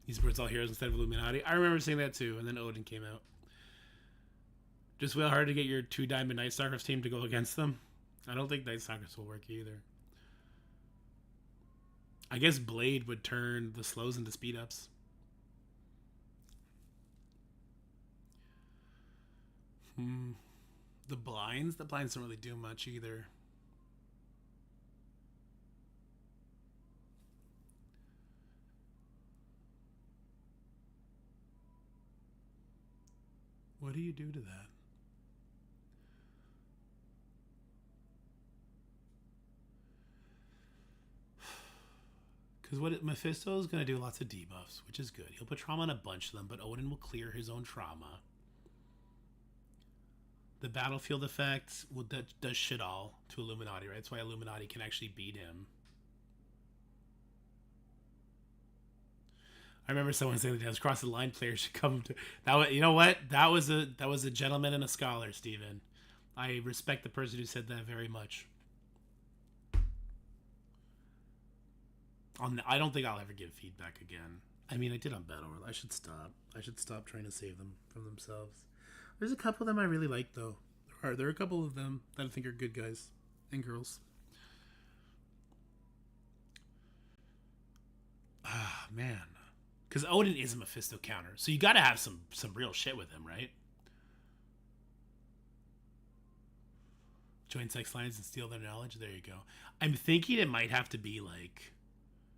These birds all heroes instead of Illuminati. I remember seeing that too, and then Odin came out. Just real hard to get your 2-diamond Night Stalkers team to go against them. I don't think Night Stalkers will work either. I guess Blade would turn the slows into speed ups. The blinds don't really do much either. What do you do to that? Because what Mephisto is going to do lots of debuffs, which is good. He'll put trauma on a bunch of them, but Odin will clear his own trauma. The battlefield effect does shit all to Illuminati, right? That's why Illuminati can actually beat him. I remember someone saying that cross the line players should come to that. You know what? That was a gentleman and a scholar, Steven. I respect the person who said that very much. I don't think I'll ever give feedback again. I mean, I did on Battle World. I should stop. I should stop trying to save them from themselves. There's a couple of them I really like, though. There are a couple of them that I think are good guys and girls. Ah, man. Because Odin is a Mephisto counter, so you got to have some real shit with him, right? Join sex lines and steal their knowledge. There you go. I'm thinking it might have to be like...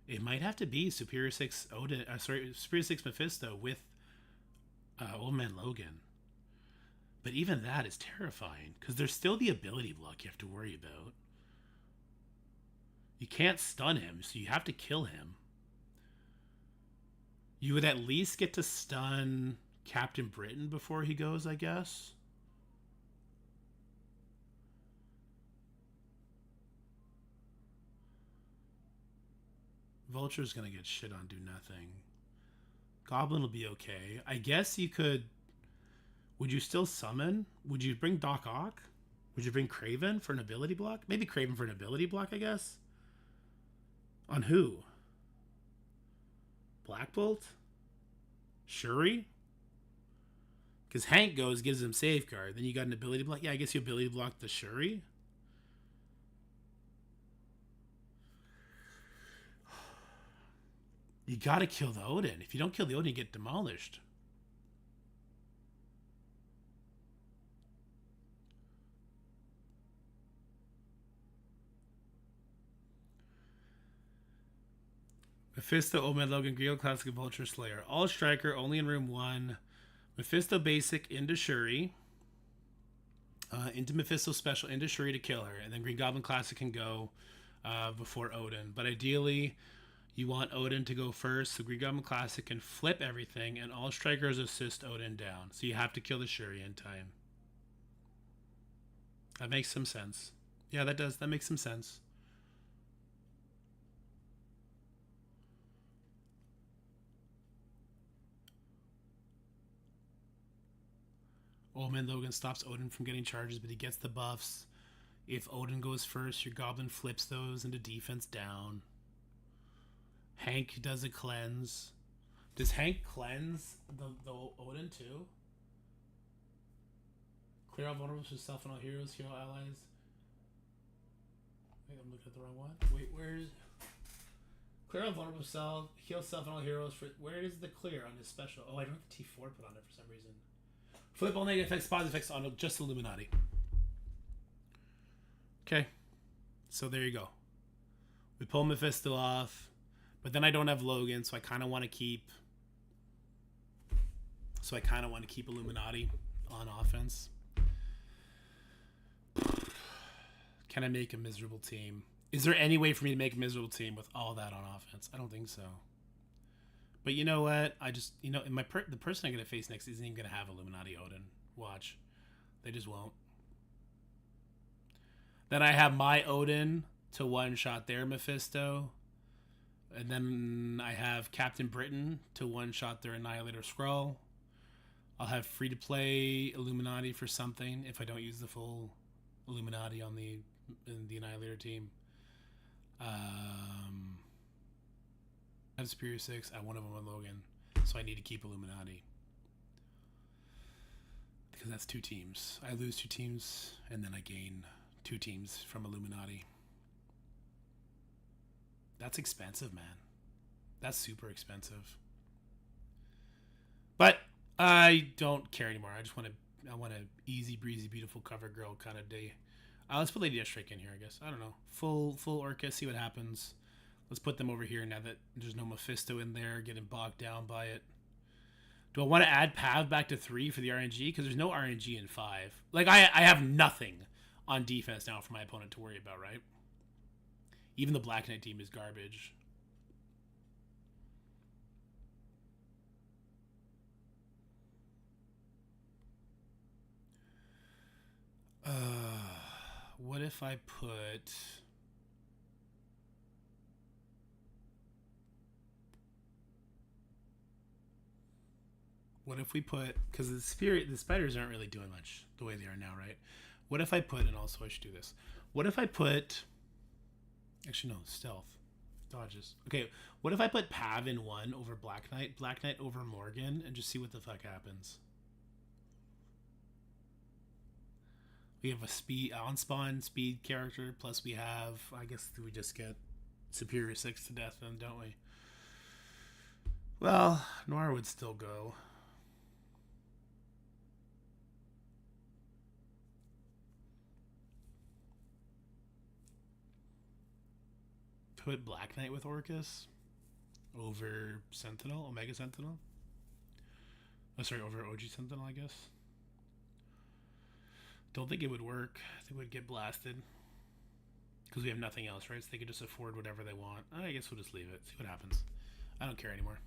It might have to be Superior 6 Odin... Superior 6 Mephisto with Old Man Logan. But even that is terrifying, because there's still the ability block you have to worry about. You can't stun him, so you have to kill him. You would at least get to stun Captain Britain before he goes, I guess. Vulture's gonna get shit on do nothing. Goblin will be okay. I guess you could... Would you still summon? Would you bring Doc Ock? Would you bring Craven for an ability block? Maybe Craven for an ability block, I guess? On who? Black Bolt? Shuri? Because Hank goes, gives him Safeguard. Then you got an ability block. Yeah, I guess you ability block the Shuri. You gotta kill the Odin. If you don't kill the Odin, you get demolished. Mephisto, Omen, Logan, Griel, Classic, Vulture, Slayer. All Striker, only in room 1. Mephisto Basic into Shuri. Into Mephisto Special, into Shuri to kill her. And then Green Goblin Classic can go before Odin. But ideally, you want Odin to go first. So Green Goblin Classic can flip everything, and all Strikers assist Odin down. So you have to kill the Shuri in time. That makes some sense. Yeah, that does. That makes some sense. Omen Logan stops Odin from getting charges, but he gets the buffs. If Odin goes first, your Goblin flips those into defense down. Hank does a cleanse. Does Hank cleanse the Odin too? Clear all vulnerables for self and all heroes, hero allies. Wait, I'm looking at the wrong one. Wait, where's... Clear all vulnerable self, heal self and all heroes for... Where is the clear on this special? Oh, I don't have the T4 put on it for some reason. Flip all negative effects, positive effects on just Illuminati. Okay. So there you go. We pull Mephisto off. But then I don't have Logan, so I kind of want to keep... Illuminati on offense. Can I make a miserable team? Is there any way for me to make a miserable team with all that on offense? I don't think so. But you know what? I just, you know, the person I'm going to face next isn't even going to have Illuminati Odin. Watch. They just won't. Then I have my Odin to one-shot their Mephisto. And then I have Captain Britain to one-shot their Annihilator Scroll. I'll have free-to-play Illuminati for something if I don't use the full Illuminati on the Annihilator team. I have Superior 6. I have one of them on Logan. So I need to keep Illuminati. Because that's 2 teams. I lose 2 teams, and then I gain 2 teams from Illuminati. That's expensive, man. That's super expensive. But I don't care anymore. I want a easy breezy, beautiful cover girl kind of day. Let's put Lady Deathstrike in here, I guess. I don't know. Full Orca, see what happens. Let's put them over here now that there's no Mephisto in there, getting bogged down by it. Do I want to add Pav back to 3 for the RNG? Because there's no RNG in 5. Like, I have nothing on defense now for my opponent to worry about, right? Even the Black Knight team is garbage. What if I put... What if we put... Because the spiders aren't really doing much the way they are now, right? What if I put... And also I should do this. What if I put... Actually, no. Stealth. Dodges. Okay. What if I put Pav in 1 over Black Knight? Black Knight over Morgan? And just see what the fuck happens. We have a speed... on-spawn speed character. Plus we have... I guess we just get Superior 6 to death then, don't we? Well, Noir would still go. Put Black Knight with Orcus over Sentinel, Omega Sentinel. Oh, sorry, over OG Sentinel, I guess. Don't think it would work. I think it would get blasted. Because we have nothing else, right? So they can just afford whatever they want. I guess we'll just leave it. See what happens. I don't care anymore.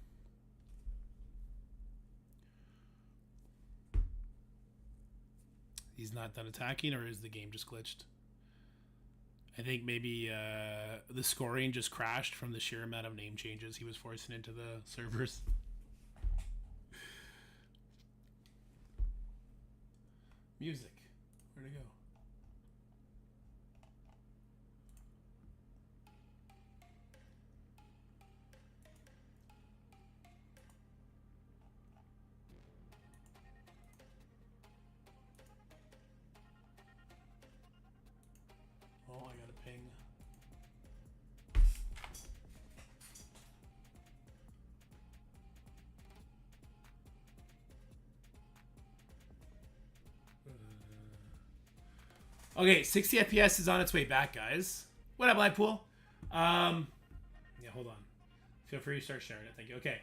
He's not done attacking, or is the game just glitched? I think maybe the scoring just crashed from the sheer amount of name changes he was forcing into the servers. Music. Where'd it go? Oh, I got a ping. Okay, 60 FPS is on its way back, guys. What up, Blackpool? Yeah, hold on. Feel free to start sharing it. Thank you. Okay.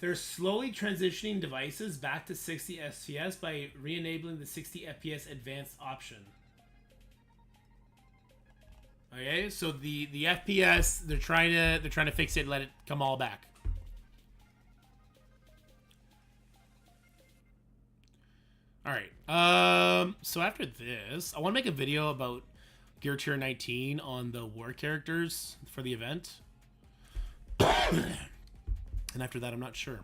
They're slowly transitioning devices back to 60 FPS by re-enabling the 60 FPS advanced option. Okay, so the FPS they're trying to fix it, let it come all back. All right. So after this, I want to make a video about Gear Tier 19 on the war characters for the event. And after that, I'm not sure.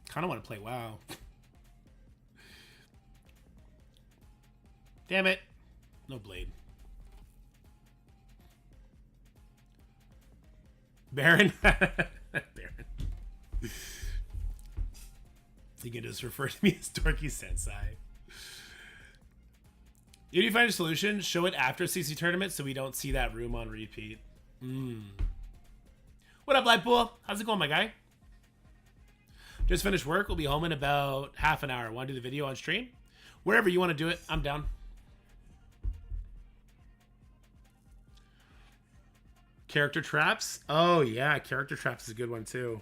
Kind of want to play WoW. Damn it. No blade. Baron? Baron. You can just refer to me as Dorky Sensei. If you find a solution, show it after CC tournament so we don't see that room on repeat. What up, Lightpool? How's it going, my guy? Just finished work. We'll be home in about half an hour. Want to do the video on stream? Wherever you want to do it, I'm down. Character traps? Oh, yeah. Character traps is a good one, too.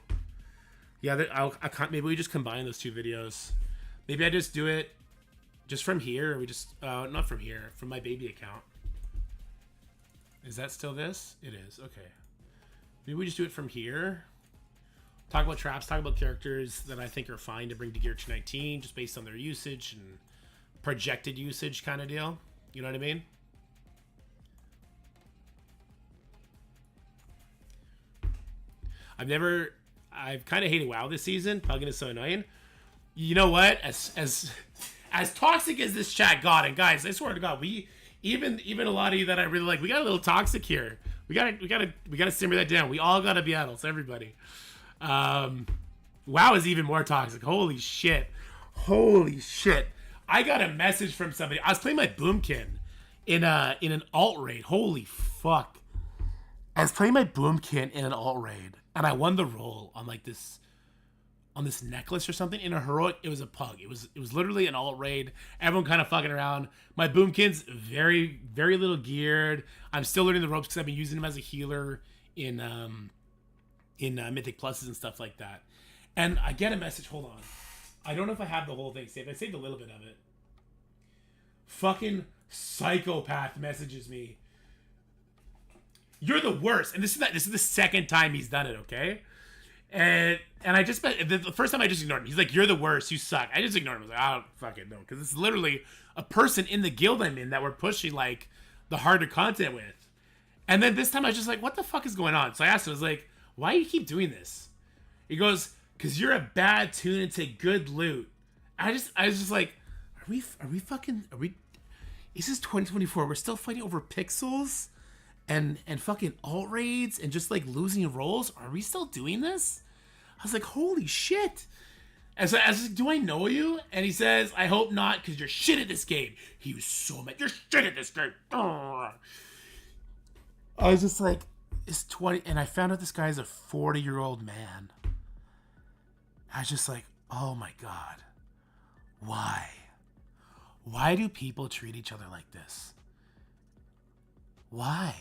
Yeah, I can't, maybe we just combine those two videos. Maybe I just do it just from here. Or we just, not from here, from my baby account. Is that still this? It is. Okay. Maybe we just do it from here. Talk about traps, talk about characters that I think are fine to bring to Gear 19, just based on their usage and projected usage kind of deal. You know what I mean? I've kind of hated WoW this season. Pugging is so annoying. You know what? As toxic as this chat got, and guys, I swear to God, we even a lot of you that I really like, we got a little toxic here. We gotta simmer that down. We all gotta be adults, everybody. WoW is even more toxic. Holy shit. Holy shit. I got a message from somebody. I was playing my Boomkin in an alt raid. Holy fuck. I was playing my Boomkin in an alt raid, and I won the role on like this necklace or something. In a heroic, it was a pug. It was literally an alt raid. Everyone kind of fucking around. My Boomkin's very, very little geared. I'm still learning the ropes because I've been using him as a healer in Mythic Pluses and stuff like that. And I get a message. Hold on. I don't know if I have the whole thing saved. I saved a little bit of it. Fucking psychopath messages me. You're the worst. And this is the second time he's done it, okay? And I just, the first time I just ignored him. He's like, you're the worst. You suck. I just ignored him. I was like, I don't fucking know. Because it's literally a person in the guild I'm in that we're pushing, like, the harder content with. And then this time I was just like, what the fuck is going on? So I asked him, I was like, why do you keep doing this? He goes, because you're a bad tune and take good loot. I was just like, are we is this 2024? We're still fighting over pixels and fucking alt raids and just like losing roles? Are we still doing this? I was like, holy shit. And so I was like, do I know you? And he says, I hope not, because you're shit at this game. He was so mad. You're shit at this game. I was just like, it's 20, and I found out this guy is a 40-year-old man. I was just like, oh my God. Why? Why do people treat each other like this? Why?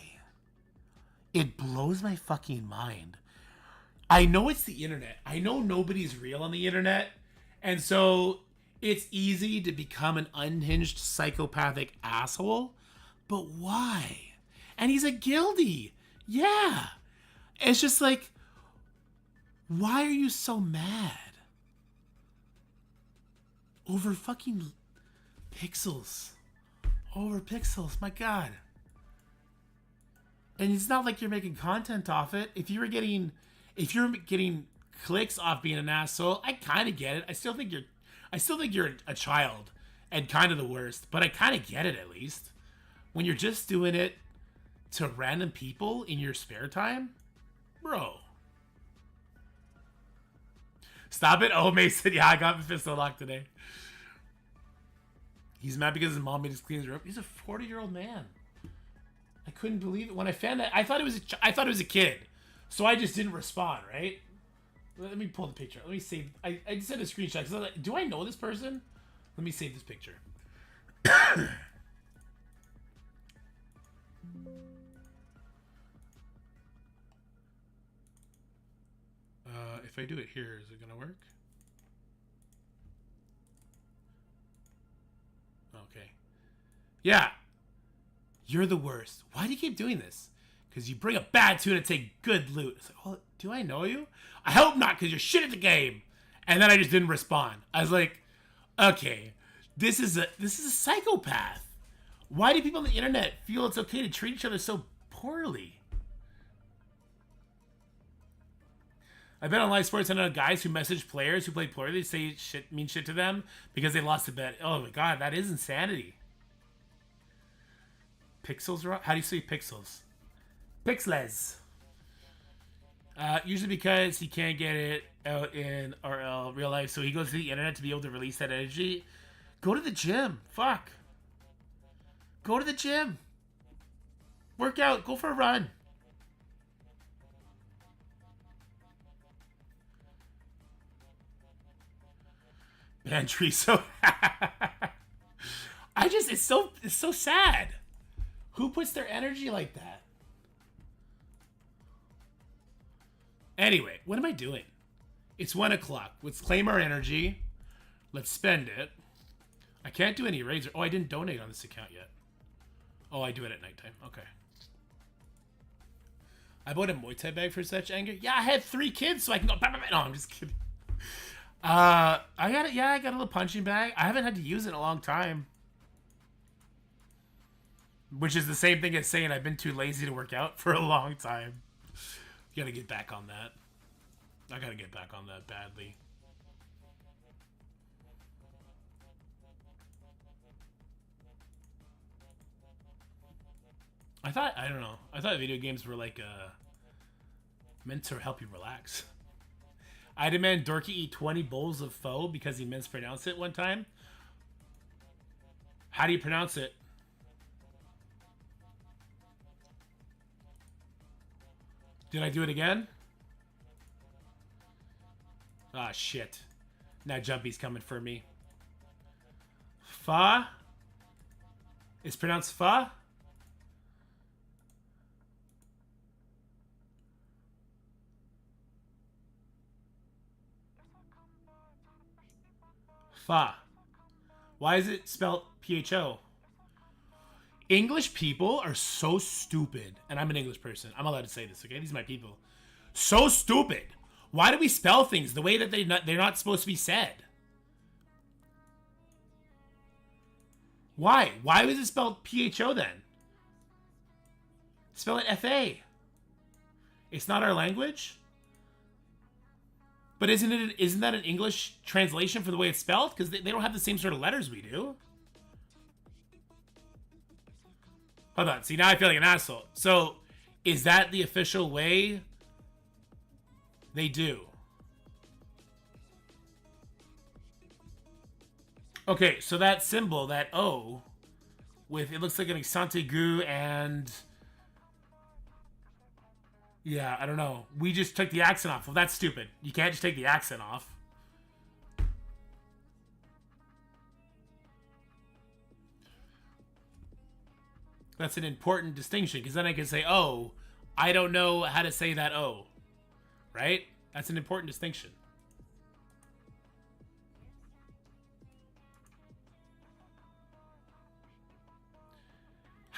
It blows my fucking mind. I know it's the internet. I know nobody's real on the internet. And so it's easy to become an unhinged psychopathic asshole But why? And he's a guildie. Yeah. It's just like, why are you so mad? Over fucking pixels. Over pixels. My God. And it's not like you're making content off it. If you're getting clicks off being an asshole, I kind of get it. I still think you're a child and kind of the worst, but I kind of get it at least. When you're just doing it to random people in your spare time, bro. Stop it. Oh, Mason. Yeah, I got Mephisto locked today. He's mad because his mom made his clean his room. He's a 40-year-old man. I couldn't believe it when I found that. I thought it was a kid, so I just didn't respond. Right? Let me pull the picture. Let me save. I just sent a screenshot because I was like, do I know this person? Let me save this picture. If I do it here, is it gonna work? Okay. Yeah. You're the worst. Why do you keep doing this? Because you bring a bad tune and take good loot. It's like, oh, do I know you? I hope not, because you're shit at the game. And then I just didn't respond. I was like, okay, this is a psychopath. Why do people on the internet feel it's okay to treat each other so poorly? I've been on live sports and I know guys who message players who play poorly, say mean shit to them because they lost a bet. Oh my God, that is insanity. Pixels, how do you say pixels? Pixels. Usually because he can't get it out in RL real life, so he goes to the internet to be able to release that energy. Go to the gym. Fuck. Go to the gym. Work out. Go for a run. Pantry, so it's so sad. Who puts their energy like that? Anyway, what am I doing? It's 1 o'clock. Let's claim our energy. Let's spend it. I can't do any razor. Oh, I didn't donate on this account yet. Oh, I do it at nighttime. Okay. I bought a Muay Thai bag for such anger. Yeah, I had 3 kids, so I can go. No, I'm just kidding. I got it. Yeah, I got a little punching bag. I haven't had to use it in a long time. Which is the same thing as saying I've been too lazy to work out for a long time. Gotta get back on that. I gotta get back on that badly. I don't know. I thought video games were like, meant to help you relax. I demand Dorky eat 20 bowls of pho because he mispronounced it one time. How do you pronounce it? Did I do it again? Ah, shit. Now Jumpy's coming for me. Fa? It's pronounced fa? Fa. Why is it spelled PHO? English people are so stupid. And I'm an English person. I'm allowed to say this, okay? These are my people. So stupid. Why do we spell things the way that they're not supposed to be said? Why? Why was it spelled PHO then? Spell it FA. It's not our language? But isn't that an English translation for the way it's spelled? Because they don't have the same sort of letters we do. Hold on. See, now I feel like an asshole. So, is that the official way they do? Okay, so that symbol, that O, with, it looks like an accent aigu and... Yeah, I don't know. We just took the accent off. Well, that's stupid. You can't just take the accent off. That's an important distinction, because then I can say, oh, I don't know how to say that O. Right? That's an important distinction.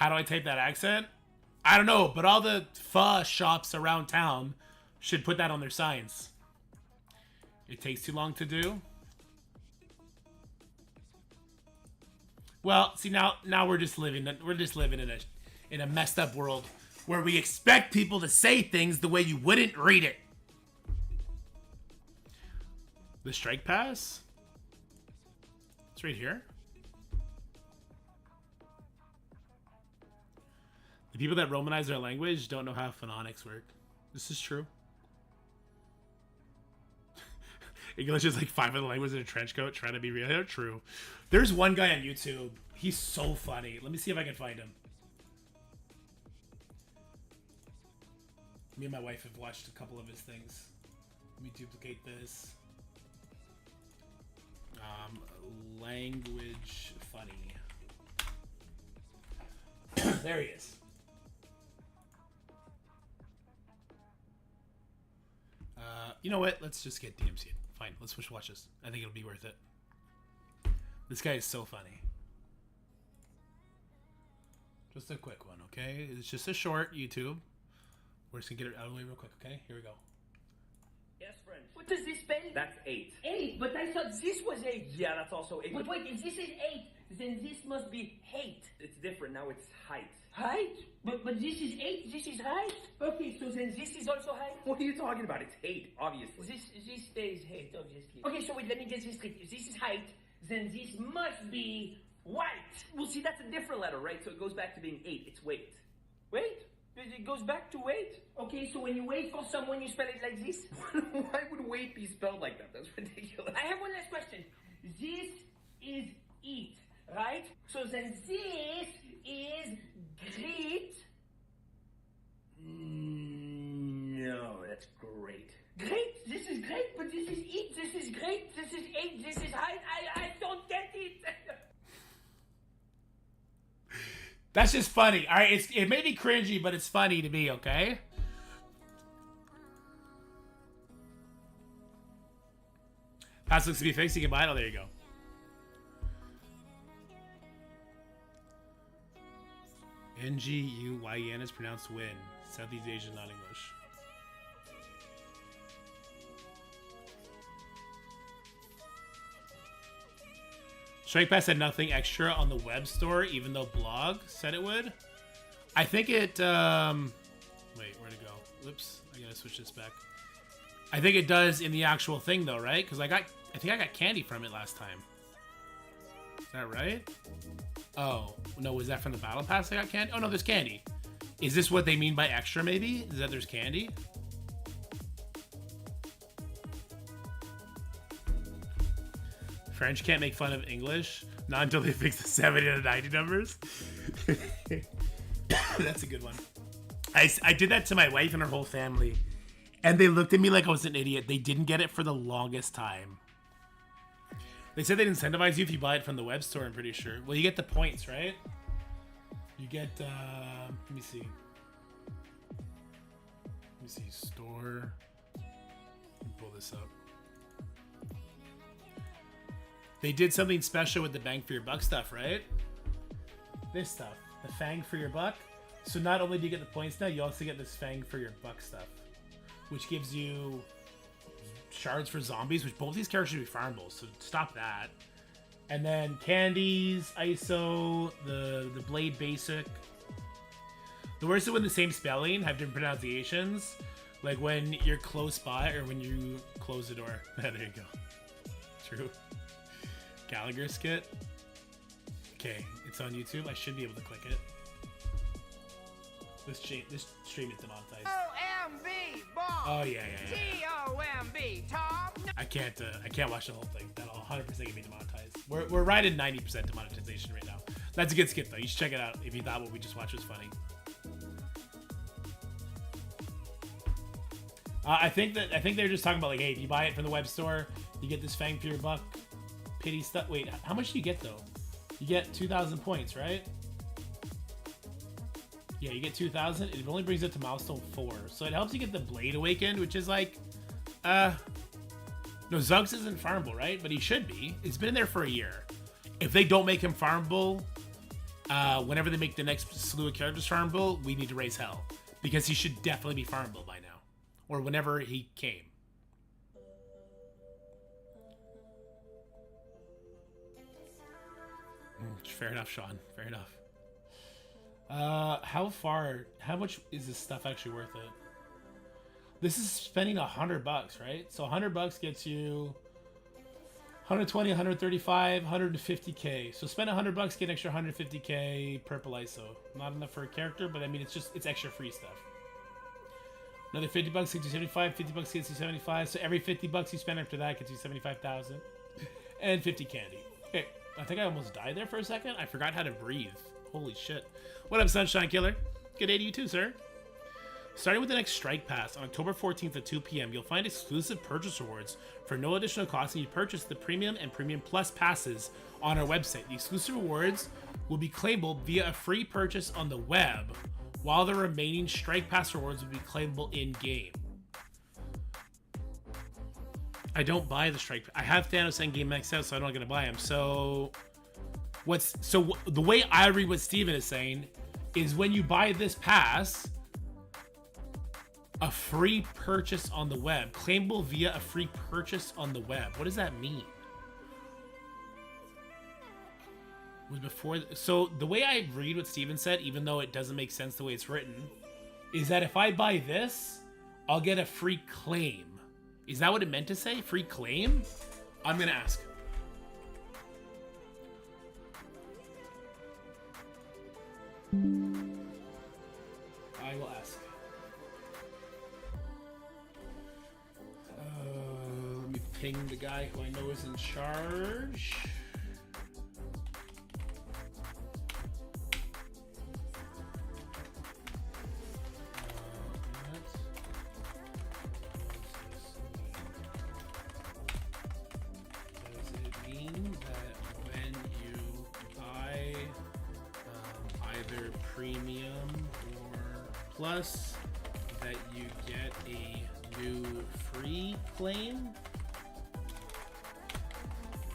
How do I type that accent? I don't know, but all the pho shops around town should put that on their signs. It takes too long to do. Well, see now we're just living in a messed up world where we expect people to say things the way you wouldn't read it. The strike pass? It's right here. The people that Romanize their language don't know how phonetics work. This is true. English is like 5 of the languages in a trench coat trying to be real. They're true. There's one guy on YouTube. He's so funny. Let me see if I can find him. Me and my wife have watched a couple of his things. Let me duplicate this. Language funny. There he is. You know what? Let's just get DMC'd. Fine, let's watch this. I think it'll be worth it. This guy is so funny. Just a quick one, okay? It's just a short YouTube. We're just gonna get it out of the way real quick, okay? Here we go. Yes, French. What does this spell? That's 8. 8, but I thought this was 8. Yeah, that's also 8. But wait, if this is 8, then this must be hate. It's different. Now it's height. Height? But this is 8, this is height? Okay, so then this is also height? What are you talking about? It's 8, obviously. This stays height, obviously. Okay, so wait, let me get this straight. If this is height, then this must be white. Well, see, that's a different letter, right? So it goes back to being 8. It's weight. Wait? It goes back to weight? Okay, so when you wait for someone, you spell it like this? Why would weight be spelled like that? That's ridiculous. I have one last question. This is eat, right? So then this is great. No, that's great. Great? This is great, but this is eat. This is great. This is 8. This is high. I don't get it. That's just funny. All right, it may be cringy, but it's funny to me, okay? Pass looks to be fixed. You can buy it. Oh, there you go. N-G-U-Y-E-N is pronounced win. Southeast Asian, not English. Strike Pass had nothing extra on the web store, even though Blog said it would. I think it, wait, where'd it go? Oops, I gotta switch this back. I think it does in the actual thing though, right? Because I think I got candy from it last time. Is that right? Oh, no, was that from the Battle Pass I got candy? Oh no, there's candy. Is this what they mean by extra maybe? Is that there's candy? French can't make fun of English. Not until they fix the 70 to 90 numbers. That's a good one. I did that to my wife and her whole family. And they looked at me like I was an idiot. They didn't get it for the longest time. They said they'd incentivize you if you buy it from the web store, I'm pretty sure. Well, you get the points, right? You get, let me see. Let me see, store. Let me pull this up. They did something special with the bang for your buck stuff, right? This stuff, the fang for your buck. So not only do you get the points now, you also get this fang for your buck stuff, which gives you shards for zombies, which both these characters should be farmable, so stop that. And then candies, ISO, the blade basic. The worst is when the same spelling have different pronunciations, like when you're close by or when you close the door. There you go. True. Gallagher skit. Okay, it's on YouTube. I should be able to click it. This stream is demonetized. O-M-B, bomb. Oh yeah. T-O-M-B, Tom. I can't watch the whole thing. That'll 100% get me demonetized. We're right at 90% demonetization right now. That's a good skit though. You should check it out if you thought what we just watched was funny. I think they're just talking about like, hey, if you buy it from the web store, you get this fang for your buck. Pity stuff. Wait, how much do you get though? You get 2,000 points, right? Yeah, you get 2,000. It only brings it to milestone 4, so it helps you get the Blade Awakened, which is like, no, Zuggs isn't farmable, right? But he should be. It's been there for a year. If they don't make him farmable, whenever they make the next slew of characters farmable, we need to raise hell. Because he should definitely be farmable by now. Or whenever he came. Fair enough, Sean. Fair enough. How much is this stuff actually worth it? This is spending $100, right? So $100 gets you 120, 135, 150k. So spend $100, get an extra 150k purple ISO. Not enough for a character, but I mean it's extra free stuff. Another $50 gets you 75, $50 gets you 75. So every $50 you spend after that gets you 75,000 and 50 candy. Okay, I think I almost died there for a second. I forgot how to breathe. Holy shit. What up, Sunshine Killer? Good day to you too, sir. Starting with the next Strike Pass on October 14th at 2 p.m., you'll find exclusive purchase rewards for no additional cost when you purchase the Premium and Premium Plus passes on our website. The exclusive rewards will be claimable via a free purchase on the web, while the remaining Strike Pass rewards will be claimable in-game. I don't buy the Strike. I have Thanos Endgame maxed out, so I'm not going to buy him. So, the way I read what Steven is saying is when you buy this pass, a free purchase on the web. Claimable via a free purchase on the web. What does that mean? Was before... So, the way I read what Steven said, even though it doesn't make sense the way it's written, is that if I buy this, I'll get a free claim. Is that what it meant to say? Free claim? I'm going to ask. I will ask. Let me ping the guy who I know is in charge. Does it mean that when you buy either Premium or Plus that you get a new free claim?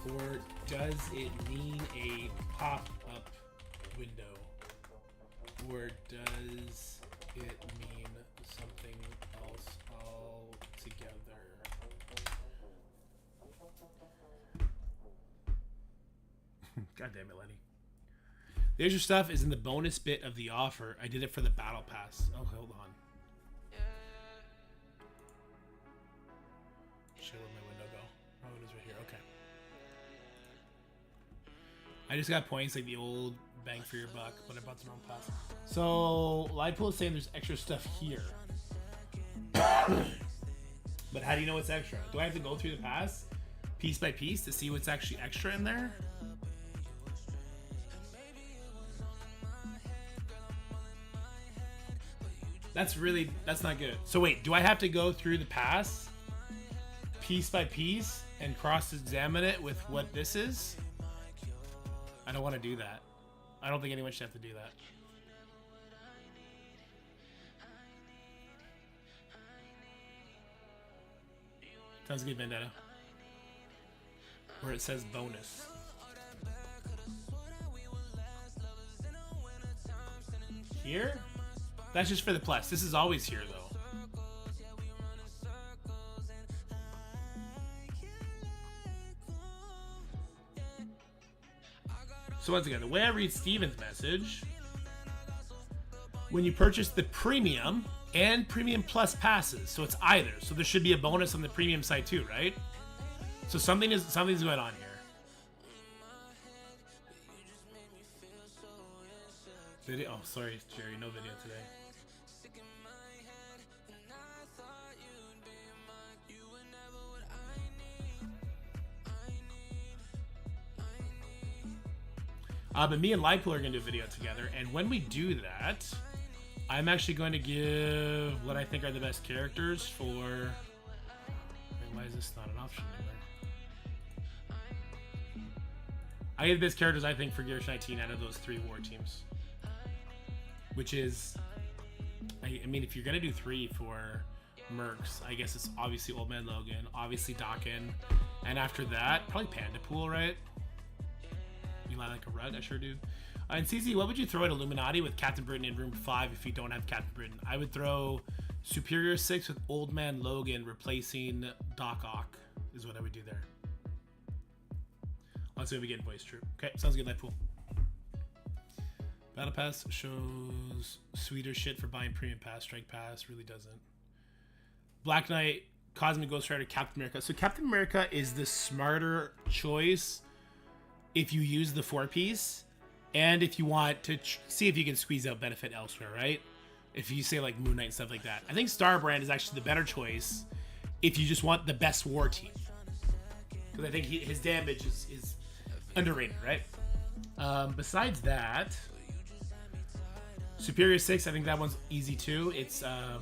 Or does it mean a pop-up window? Or does it mean something else altogether? God damn it, Lenny. The extra stuff is in the bonus bit of the offer. I did it for the battle pass. Oh, hold on. Shit, where'd my window go? Oh, it is right here. Okay. I just got points like the old bang for your buck, but I bought the wrong pass. So, Livepool is saying there's extra stuff here. But how do you know what's extra? Do I have to go through the pass piece by piece to see what's actually extra in there? That's not good. So wait, do I have to go through the pass piece by piece and cross-examine it with what this is? I don't want to do that. I don't think anyone should have to do that. Sounds good, Vendetta. Where it says bonus. Here? That's just for the plus. This is always here, though. So once again, the way I read Steven's message, when you purchase the Premium and Premium Plus passes, so it's either. So there should be a bonus on the Premium side too, right? So something's going on here. Video? Oh, sorry, Jerry, no video today. But me and Livepool are going to do a video together, and when we do that, I'm actually going to give what I think are the best characters for... Wait, why is this not an option anymore? I give the best characters I think for Gear 19 out of those 3 war teams. Which is... I mean, if you're going to do 3 for Mercs, I guess it's obviously Old Man Logan, obviously Dakin, and after that, probably Panda Pool, right? You like a rug? I sure do. And CZ, what would you throw at Illuminati with Captain Britain in room 5 if you don't have Captain Britain? I would throw Superior 6 with Old Man Logan replacing Doc Ock is what I would do there. Let's see if we get voice true. Okay, sounds good, Lightpool. Battle Pass shows sweeter shit for buying Premium Pass. Strike Pass really doesn't. Black Knight, Cosmic Ghost Rider, Captain America. So Captain America is the smarter choice if you use the 4-piece and if you want to see if you can squeeze out benefit elsewhere, right? If you say like Moon Knight and stuff like that. I think Starbrand is actually the better choice if you just want the best war team. Because I think his damage is underrated, right? Besides that, Superior 6, I think that one's easy too. It's, God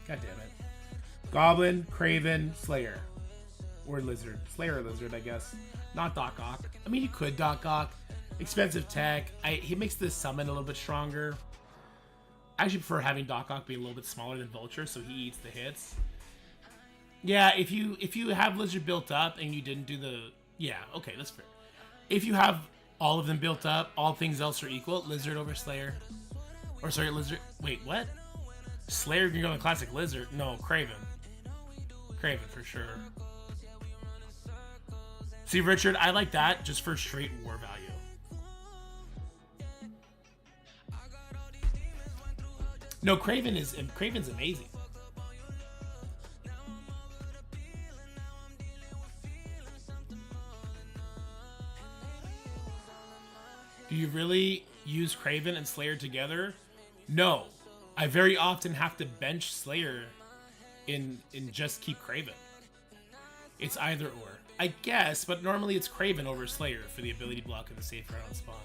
damn it. Goblin, Craven, Slayer. Or Lizard. Slayer or Lizard, I guess. Not Doc Ock. I mean, you could Doc Ock. Expensive tech. He makes the summon a little bit stronger. I actually prefer having Doc Ock be a little bit smaller than Vulture, so he eats the hits. Yeah, if you have Lizard built up and you didn't do the... Yeah, okay, that's fair. If you have all of them built up, all things else are equal, Lizard over Slayer. Or sorry, Lizard... Wait, what? Slayer can go in classic Lizard. No, Craven. Craven for sure. See, Richard, I like that just for straight war value. No, Craven's amazing. Do you really use Craven and Slayer together? No. I very often have to bench Slayer in just keep Craven. It's either or. I guess, but normally it's Craven over Slayer for the ability block and the safe round spawn.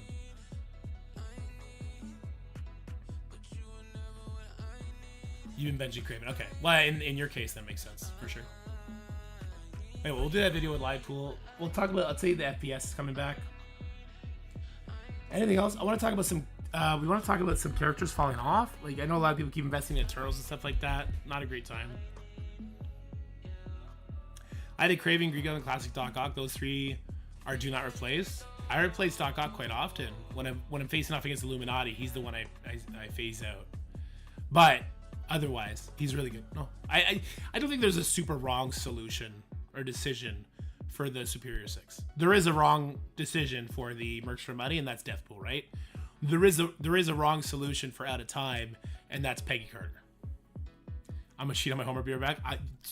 You've been benching Craven. Okay. Well, in your case, that makes sense. For sure. Anyway, we'll do that video with live pool. We'll talk about, I'll tell you the FPS is coming back. Anything else? I want to talk about some, we want to talk about some characters falling off. Like, I know a lot of people keep investing in Eternals and stuff like that. Not a great time. I did Craven, Grigo, and Classic Doc Ock. Those three are do not replace. I replace Doc Ock quite often. When I'm facing off against Illuminati, he's the one I phase out. But otherwise, he's really good. No, I don't think there's a super wrong solution or decision for the Superior 6. There is a wrong decision for the Mercs for Money, and that's Deathpool, right? There is a wrong solution for Out of Time, and that's Peggy Carter. I'm gonna cheat on my Homer beer back.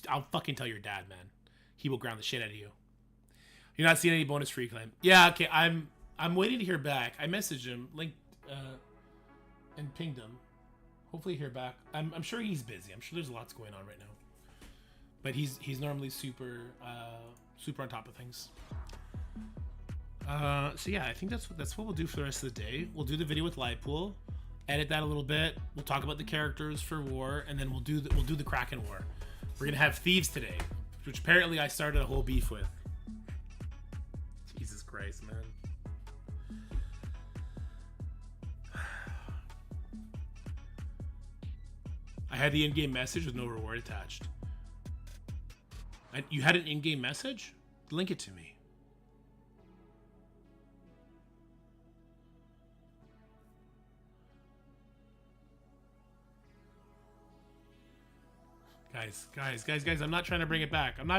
I'll fucking tell your dad, man. He will ground the shit out of you. You're not seeing any bonus free claim. Yeah, okay. I'm waiting to hear back. I messaged him, linked, and pinged him. Hopefully hear back. I'm sure he's busy. I'm sure there's lots going on right now. But he's normally super on top of things. So yeah, I think that's what we'll do for the rest of the day. We'll do the video with Livepool, edit that a little bit. We'll talk about the characters for War, and then we'll do the Kraken War. We're gonna have Thieves today, which apparently I started a whole beef with. Jesus Christ, man. I had the in-game message with no reward attached. You had an in-game message? Link it to me. Guys, I'm not trying to bring it back. I'm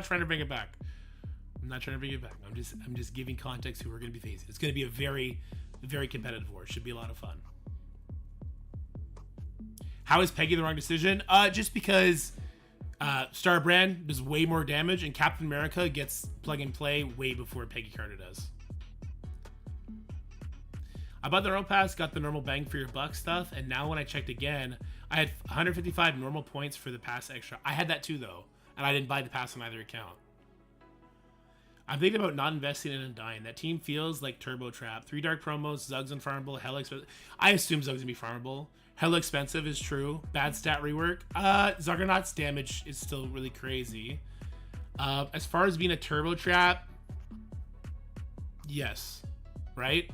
just giving context who we're going to be facing. It's going to be a very, very competitive war. It should be a lot of fun. How is Peggy the wrong decision? Just because Starbrand does way more damage and Captain America gets plug and play way before Peggy Carter does. I bought the normal pass, got the normal bang for your buck stuff, and now when I checked again, I had 155 normal points for the pass extra. I had that too though, and I didn't buy the pass on either account. I'm thinking about not investing in Undying. That team feels like Turbo Trap. 3 dark promos, Zug's unfarmable, hella expensive. I assume Zug's gonna be farmable. Hella expensive is true. Bad stat rework. Zuggernaut's damage is still really crazy. As far as being a Turbo Trap, yes. Right?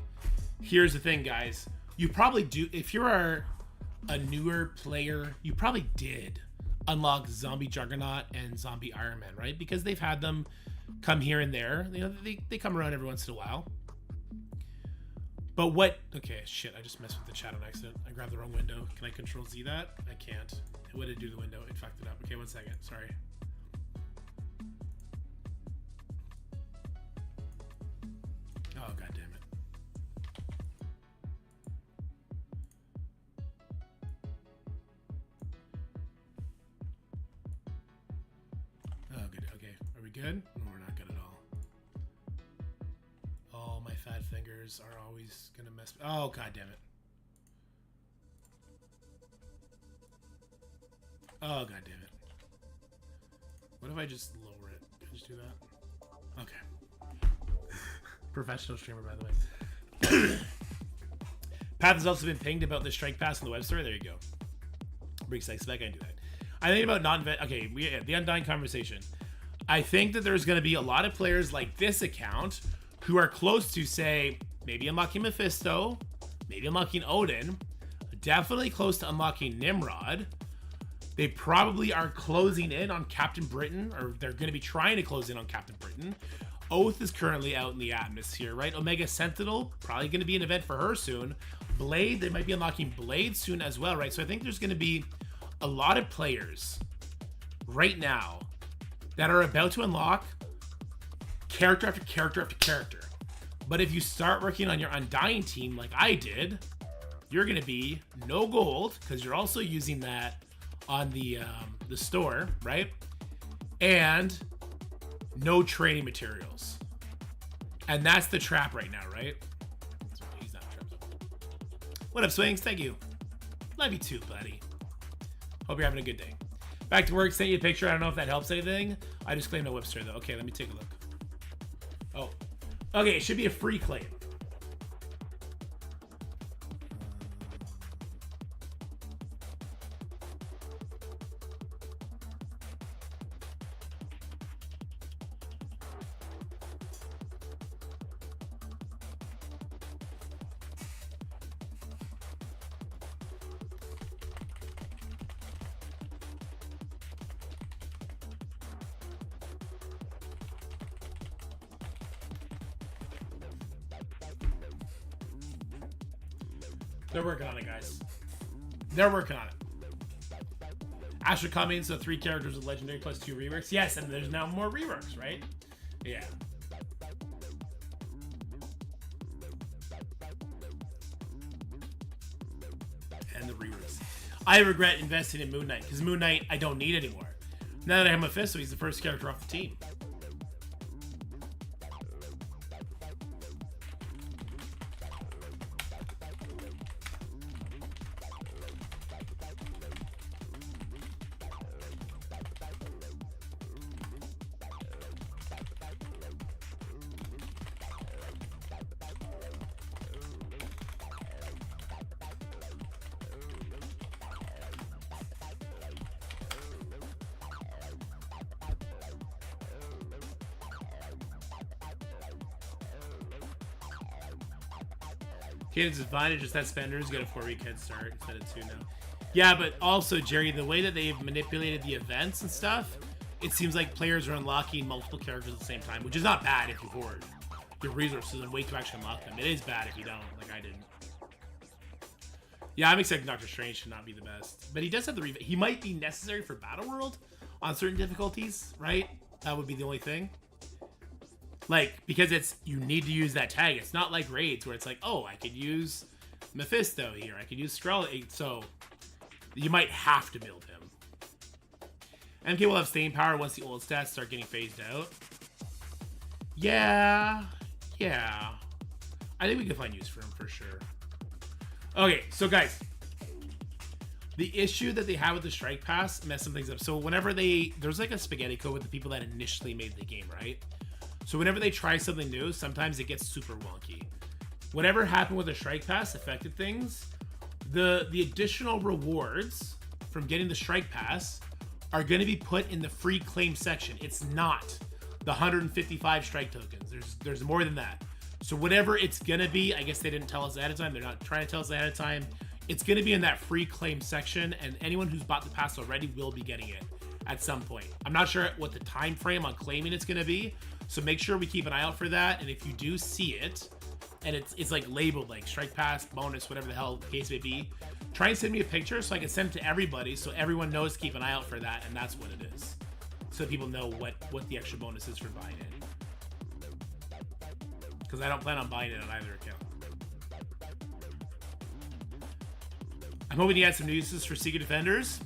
Here's the thing, guys. You probably do, if you're a newer player, you probably did unlock Zombie Juggernaut and Zombie Iron Man, right? Because they've had them come here and there. You know, they come around every once in a while. But what? Okay, shit. I just messed with the chat on accident. I grabbed the wrong window. Can I Control Z that? I can't. What did it do to the window? It fucked it up. Okay, 1 second. Sorry. Oh, god damn it. Oh, good. Okay. Are we good? No, we're not good at all. Oh, my fat fingers are always gonna mess. Oh, god damn it. Oh, god damn it. What if I just lower it? Can I just do that? Okay. Professional streamer, by the way. Path has also been pinged about the strike pass on the web store. There you go. Break sex spec. I can do that. I think about non-vet. Okay, we the Undying conversation. I think that there's going to be a lot of players like this account who are close to, say, maybe unlocking Mephisto, maybe unlocking Odin, definitely close to unlocking Nimrod. They probably are closing in on Captain Britain, or they're going to be trying to close in on Captain Britain. Oath is currently out in the atmosphere, right? Omega Sentinel, probably going to be an event for her soon. Blade, they might be unlocking Blade soon as well, right? So I think there's going to be a lot of players right now that are about to unlock character after character after character. But if you start working on your Undying team like I did, you're going to be no gold, because you're also using that on the store, right? And no trading materials. And that's the trap right now, right? He's not trapped. What up, Swings? Thank you. Love you too, buddy. Hope you're having a good day. Back to work. Sent you a picture. I don't know if that helps anything. I just claimed a Webster though. Okay, let me take a look. Oh. Okay, it should be a free claim. They're working on it, guys. They're working on it. Asher coming, so 3 characters with legendary plus 2 reworks. Yes, and there's now more reworks, right? Yeah. And the reworks. I regret investing in Moon Knight, because Moon Knight I don't need anymore. Now that I have Mephisto, he's the first character off the team. Kid's advantage is that spenders get a 4-week head start instead of 2 now. Yeah, but also, Jerry, the way that they've manipulated the events and stuff, it seems like players are unlocking multiple characters at the same time, which is not bad if you hoard your resources and wait to actually unlock them. It is bad if you don't, like I didn't. Yeah, I'm expecting Doctor Strange to not be the best, but he does have the he might be necessary for Battle World on certain difficulties, right? That would be the only thing. Like, because it's, you need to use that tag. It's not like raids where it's like, oh, I could use Mephisto here. I could use Skrull. So, you might have to build him. MK will have staying power once the old stats start getting phased out. Yeah. Yeah. I think we can find use for him for sure. Okay, so guys. The issue that they have with the Strike Pass messed some things up. So whenever there's like a spaghetti code with the people that initially made the game, right? So whenever they try something new, sometimes it gets super wonky. Whatever happened with the Strike Pass affected things. The additional rewards from getting the Strike Pass are going to be put in the free claim section. It's not the 155 strike tokens. There's more than that. So whatever it's going to be, I guess they didn't tell us ahead of time. They're not trying to tell us ahead of time. It's going to be in that free claim section, and anyone who's bought the pass already will be getting it at some point. I'm not sure what the time frame on claiming it's going to be. So make sure we keep an eye out for that. And if you do see it, and it's like labeled like strike pass, bonus, whatever the hell the case may be, try and send me a picture so I can send it to everybody so everyone knows to keep an eye out for that, and that's what it is. So people know what the extra bonus is for buying it. Because I don't plan on buying it on either account. I'm hoping he had some new uses for Secret Defenders.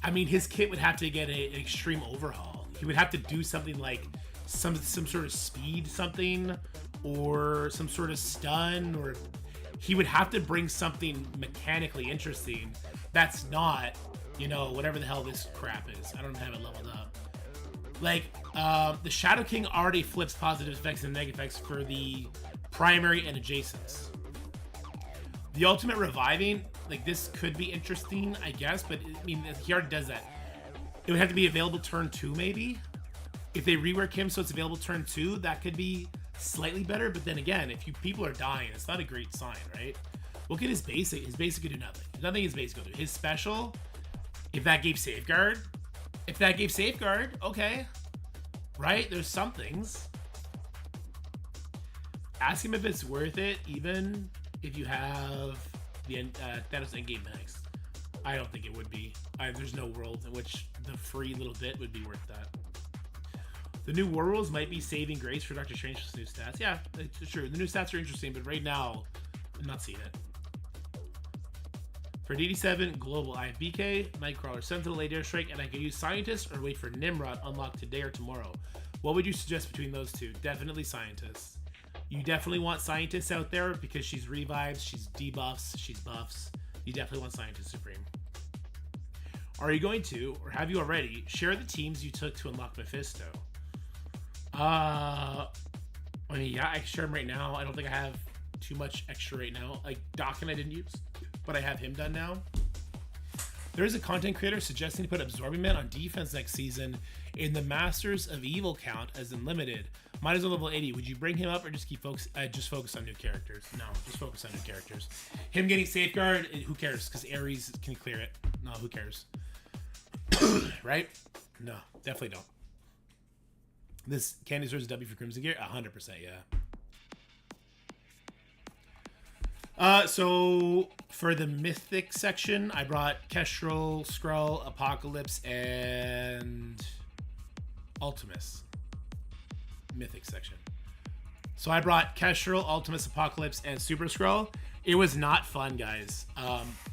I mean, his kit would have to get an extreme overhaul. He would have to do something like some sort of speed something, or some sort of stun, or he would have to bring something mechanically interesting that's not, you know, whatever the hell this crap is. I don't have it leveled up. Like, the Shadow King already flips positive effects and negative effects for the primary and adjacents. The ultimate reviving, like, this could be interesting, I guess, but I mean, he already does that. It would have to be available turn 2, maybe. If they rework him so it's available turn 2, that could be slightly better. But then again, if people are dying, it's not a great sign, right? Look at his basic. His basic could do nothing. Nothing his basic will do. His special, if that gave safeguard, okay, right? There's some things. Ask him if it's worth it, even if you have the Thanos Endgame Max. I don't think it would be. There's no world in which the free little bit would be worth that. The new war rules might be saving grace for Doctor Strange's new stats. Yeah, it's true. The new stats are interesting, but right now, I'm not seeing it. For DD7 Global, I have BK, Nightcrawler, Sentinel, Lady Airstrike, and I can use Scientist or wait for Nimrod unlocked today or tomorrow. What would you suggest between those two? Definitely Scientist. You definitely want Scientist out there because she's revives, she's debuffs, she's buffs. You definitely want Scientist Supreme. Are you going to, or have you already, share the teams you took to unlock Mephisto? I mean, yeah, I can share them right now. I don't think I have too much extra right now. Like, Dokken I didn't use, but I have him done now. There is a content creator suggesting to put Absorbing Man on defense next season in the Masters of Evil count as in limited. Might as well level 80. Would you bring him up or just focus on new characters? No, just focus on new characters. Him getting Safeguard, who cares? Because Ares can clear it. No, who cares? Right? No, definitely don't. This Candy deserves a W for Crimson Gear? 100%, yeah. So for the Mythic section, I brought Kestrel, Skrull, Apocalypse, and Ultimus. Mythic section. So I brought Kestrel, Ultimus, Apocalypse, and Super Skrull. It was not fun, guys.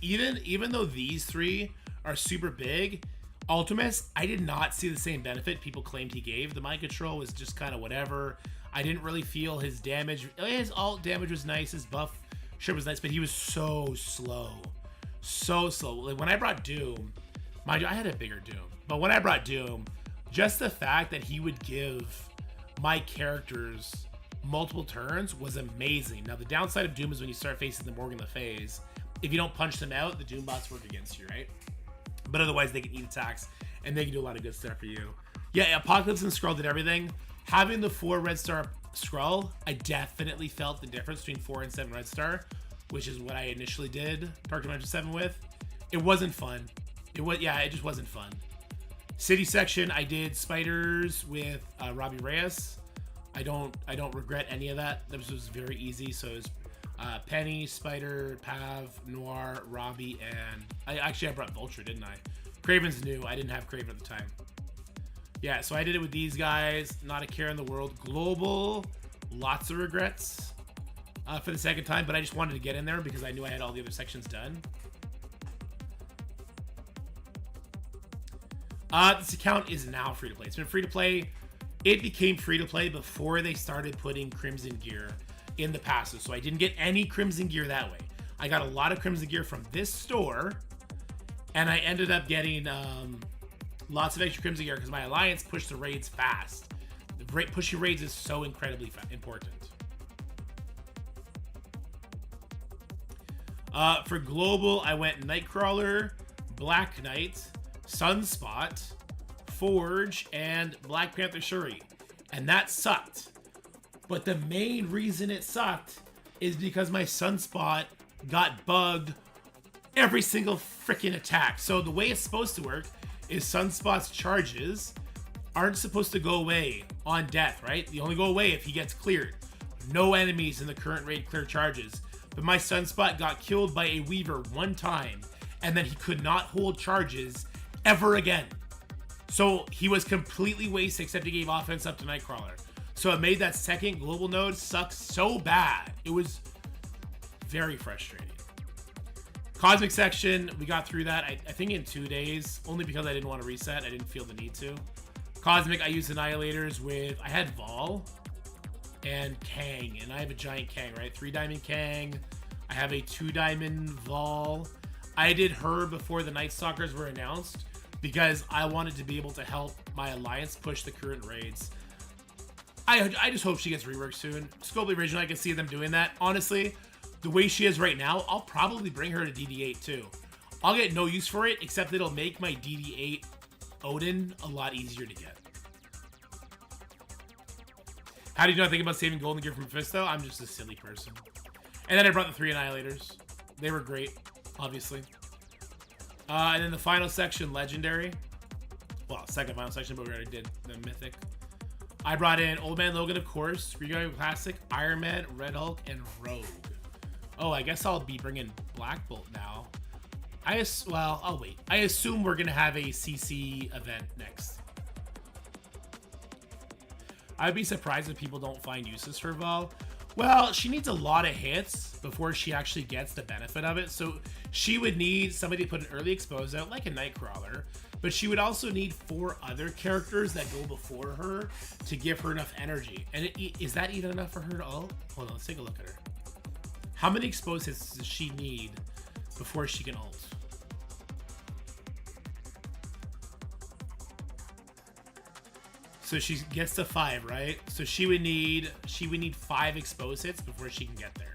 Even though these three are super big, Ultimus, I did not see the same benefit people claimed he gave. The mind control was just kind of whatever. I didn't really feel his damage. His alt damage was nice. His buff sure was nice, but he was so slow. So slow. Like when I brought Doom, mind you, I had a bigger Doom. But when I brought Doom, just the fact that he would give my characters multiple turns was amazing. Now, the downside of Doom is when you start facing the Morgan Le Fays, if you don't punch them out, the Doom bots work against you, right? But otherwise, they can eat attacks, and they can do a lot of good stuff for you. Yeah, Apocalypse and Skrull did everything. Having the 4 red star Skrull, I definitely felt the difference between 4 and 7 red star, which is what I initially did Dark Dimension 7 with. It wasn't fun. It just wasn't fun. City section, I did Spiders with Robbie Reyes. I don't regret any of that. This was very easy. So it was Penny, Spider, Pav, Noir, Robbie, and I brought Vulture, didn't I? Craven's new. I didn't have Craven at the time. Yeah, so I did it with these guys. Not a care in the world. Global, lots of regrets for the second time, but I just wanted to get in there because I knew I had all the other sections done. This account is now free to play. It's been free to play. It became free to play before they started putting Crimson Gear in the passes. So I didn't get any Crimson Gear that way. I got a lot of Crimson Gear from this store, and I ended up getting lots of extra Crimson Gear because my alliance pushed the raids fast. Pushing raids is so incredibly important. For global, I went Nightcrawler, Black Knight, Sunspot, Forge, and Black Panther Shuri. And that sucked. But the main reason it sucked is because my Sunspot got bugged every single freaking attack. So the way it's supposed to work is Sunspot's charges aren't supposed to go away on death, right? They only go away if he gets cleared. No enemies in the current raid clear charges. But my Sunspot got killed by a Weaver one time, and then he could not hold charges ever again. So he was completely wasted, except he gave offense up to Nightcrawler. So it made that second global node suck so bad. It was very frustrating. Cosmic section, we got through that, I think in 2 days, only because I didn't want to reset. I didn't feel the need to. Cosmic, I used Annihilators with, I had Vol and Kang, and I have a giant Kang, right? 3-diamond Kang. I have a 2-diamond Vol. I did her before the Night Stalkers were announced because I wanted to be able to help my alliance push the current raids. I just hope she gets reworked soon. Scopely Original, I can see them doing that. Honestly, the way she is right now, I'll probably bring her to DD8 too. I'll get no use for it, except it'll make my DD8 Odin a lot easier to get. How did you not think about saving Golden Gear from Mephisto? I'm just a silly person. And then I brought the 3 Annihilators. They were great, obviously. And then the final section, Legendary. Well, second final section, but we already did the Mythic. I brought in Old Man Logan, of course, Reguy Classic, Iron Man, Red Hulk, and Rogue. Oh, I guess I'll be bringing Black Bolt now. Well, I'll wait. I assume we're going to have a CC event next. I'd be surprised if people don't find uses for Vol. Well, she needs a lot of hits before she actually gets the benefit of it. So she would need somebody to put an early expose out, like a Nightcrawler. But she would also need 4 other characters that go before her to give her enough energy. And is that even enough for her to ult? Hold on, let's take a look at her. How many expose hits does she need before she can ult? So she gets to 5, right? So she would need 5 expose hits before she can get there.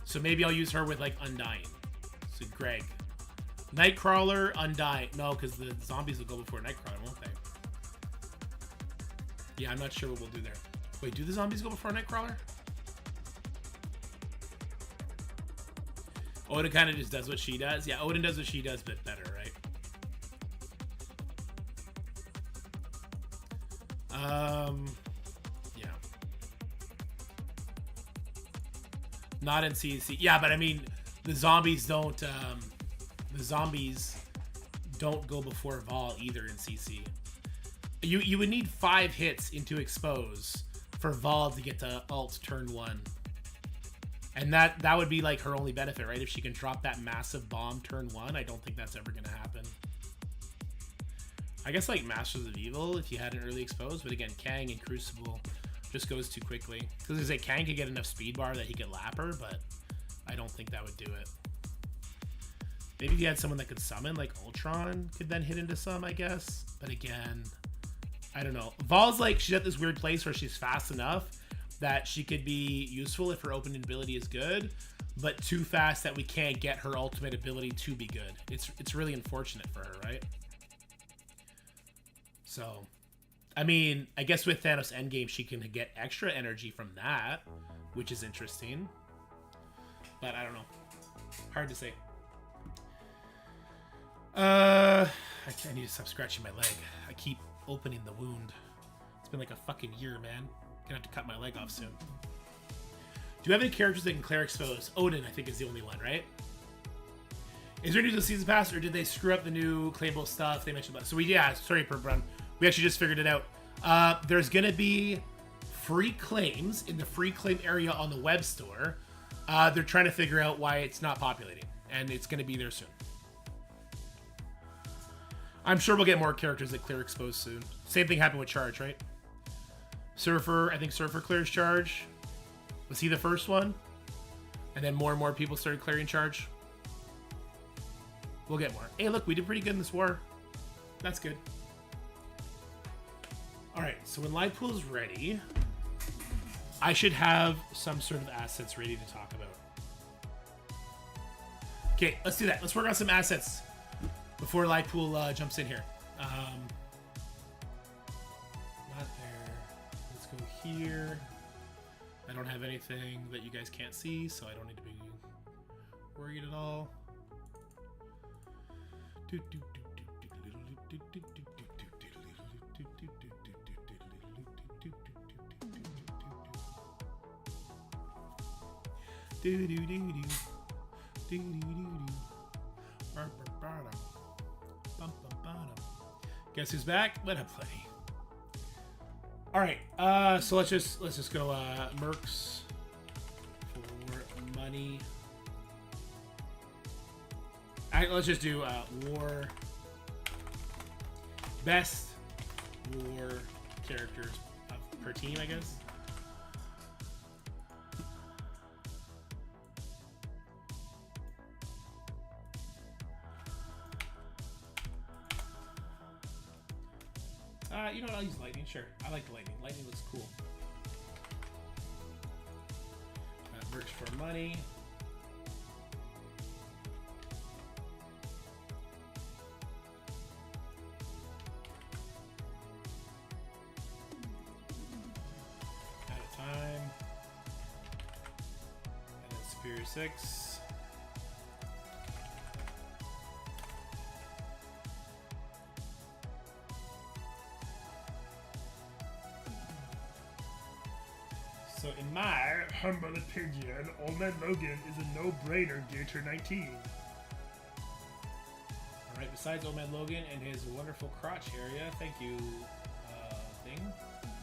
So maybe I'll use her with like Undying. So Greg. Nightcrawler, Undying. No, because the zombies will go before Nightcrawler, won't they? Yeah, I'm not sure what we'll do there. Wait, do the zombies go before Nightcrawler? Odin kind of just does what she does. Yeah, Odin does what she does, but better, right? Yeah. Not in CC. Yeah, but I mean, the zombies don't go before Vol either in CC. You would need 5 hits into expose for Vol to get to ult turn 1. And that would be like her only benefit, right? If she can drop that massive bomb turn 1, I don't think that's ever gonna happen. I guess like Masters of Evil if you had an early expose, but again, Kang and Crucible just goes too quickly. Because there's like Kang could get enough speed bar that he could lap her, but I don't think that would do it. Maybe if you had someone that could summon, like Ultron could then hit into some, I guess. But again, I don't know. Vol's like, she's at this weird place where she's fast enough that she could be useful if her opening ability is good, but too fast that we can't get her ultimate ability to be good. It's really unfortunate for her, right? So, I mean, I guess with Thanos Endgame, she can get extra energy from that, which is interesting. But I don't know. Hard to say. I need to stop scratching my leg. I keep opening the wound. It's been like a fucking year, man. Gonna have to cut my leg off soon. Do you have any characters that can clear expose? Odin, I think, is the only one, right? Is there news of Season Pass, or did they screw up the new claimable stuff? They mentioned about it. So sorry, Perbrun. We actually just figured it out. There's gonna be free claims in the free claim area on the web store. They're trying to figure out why it's not populating, and it's gonna be there soon. I'm sure we'll get more characters that clear expose soon. Same thing happened with Charge, right? Surfer, I think Surfer clears Charge. Was he the first one? And then more and more people started clearing Charge. We'll get more. Hey, look, we did pretty good in this war. That's good. Alright, so when live pool's ready, I should have some sort of assets ready to talk about. Okay, let's do that. Let's work on some assets before live pool jumps in here. Not there. Let's go here. I don't have anything that you guys can't see, so I don't need to be worried at all. Do do do do. Do do do do. Guess who's back? Let him play. All right. So let's just go Mercs for money. All right, let's just do war. Best war characters per team, I guess. You know what? I'll use lightning. Sure, I like the lightning. Lightning looks cool. Merch for money. Out of time. And then Superior 6. So in my humble opinion, Old Man Logan is a no-brainer gear to 19. Alright, besides Old Man Logan and his wonderful crotch area, thank you, thing.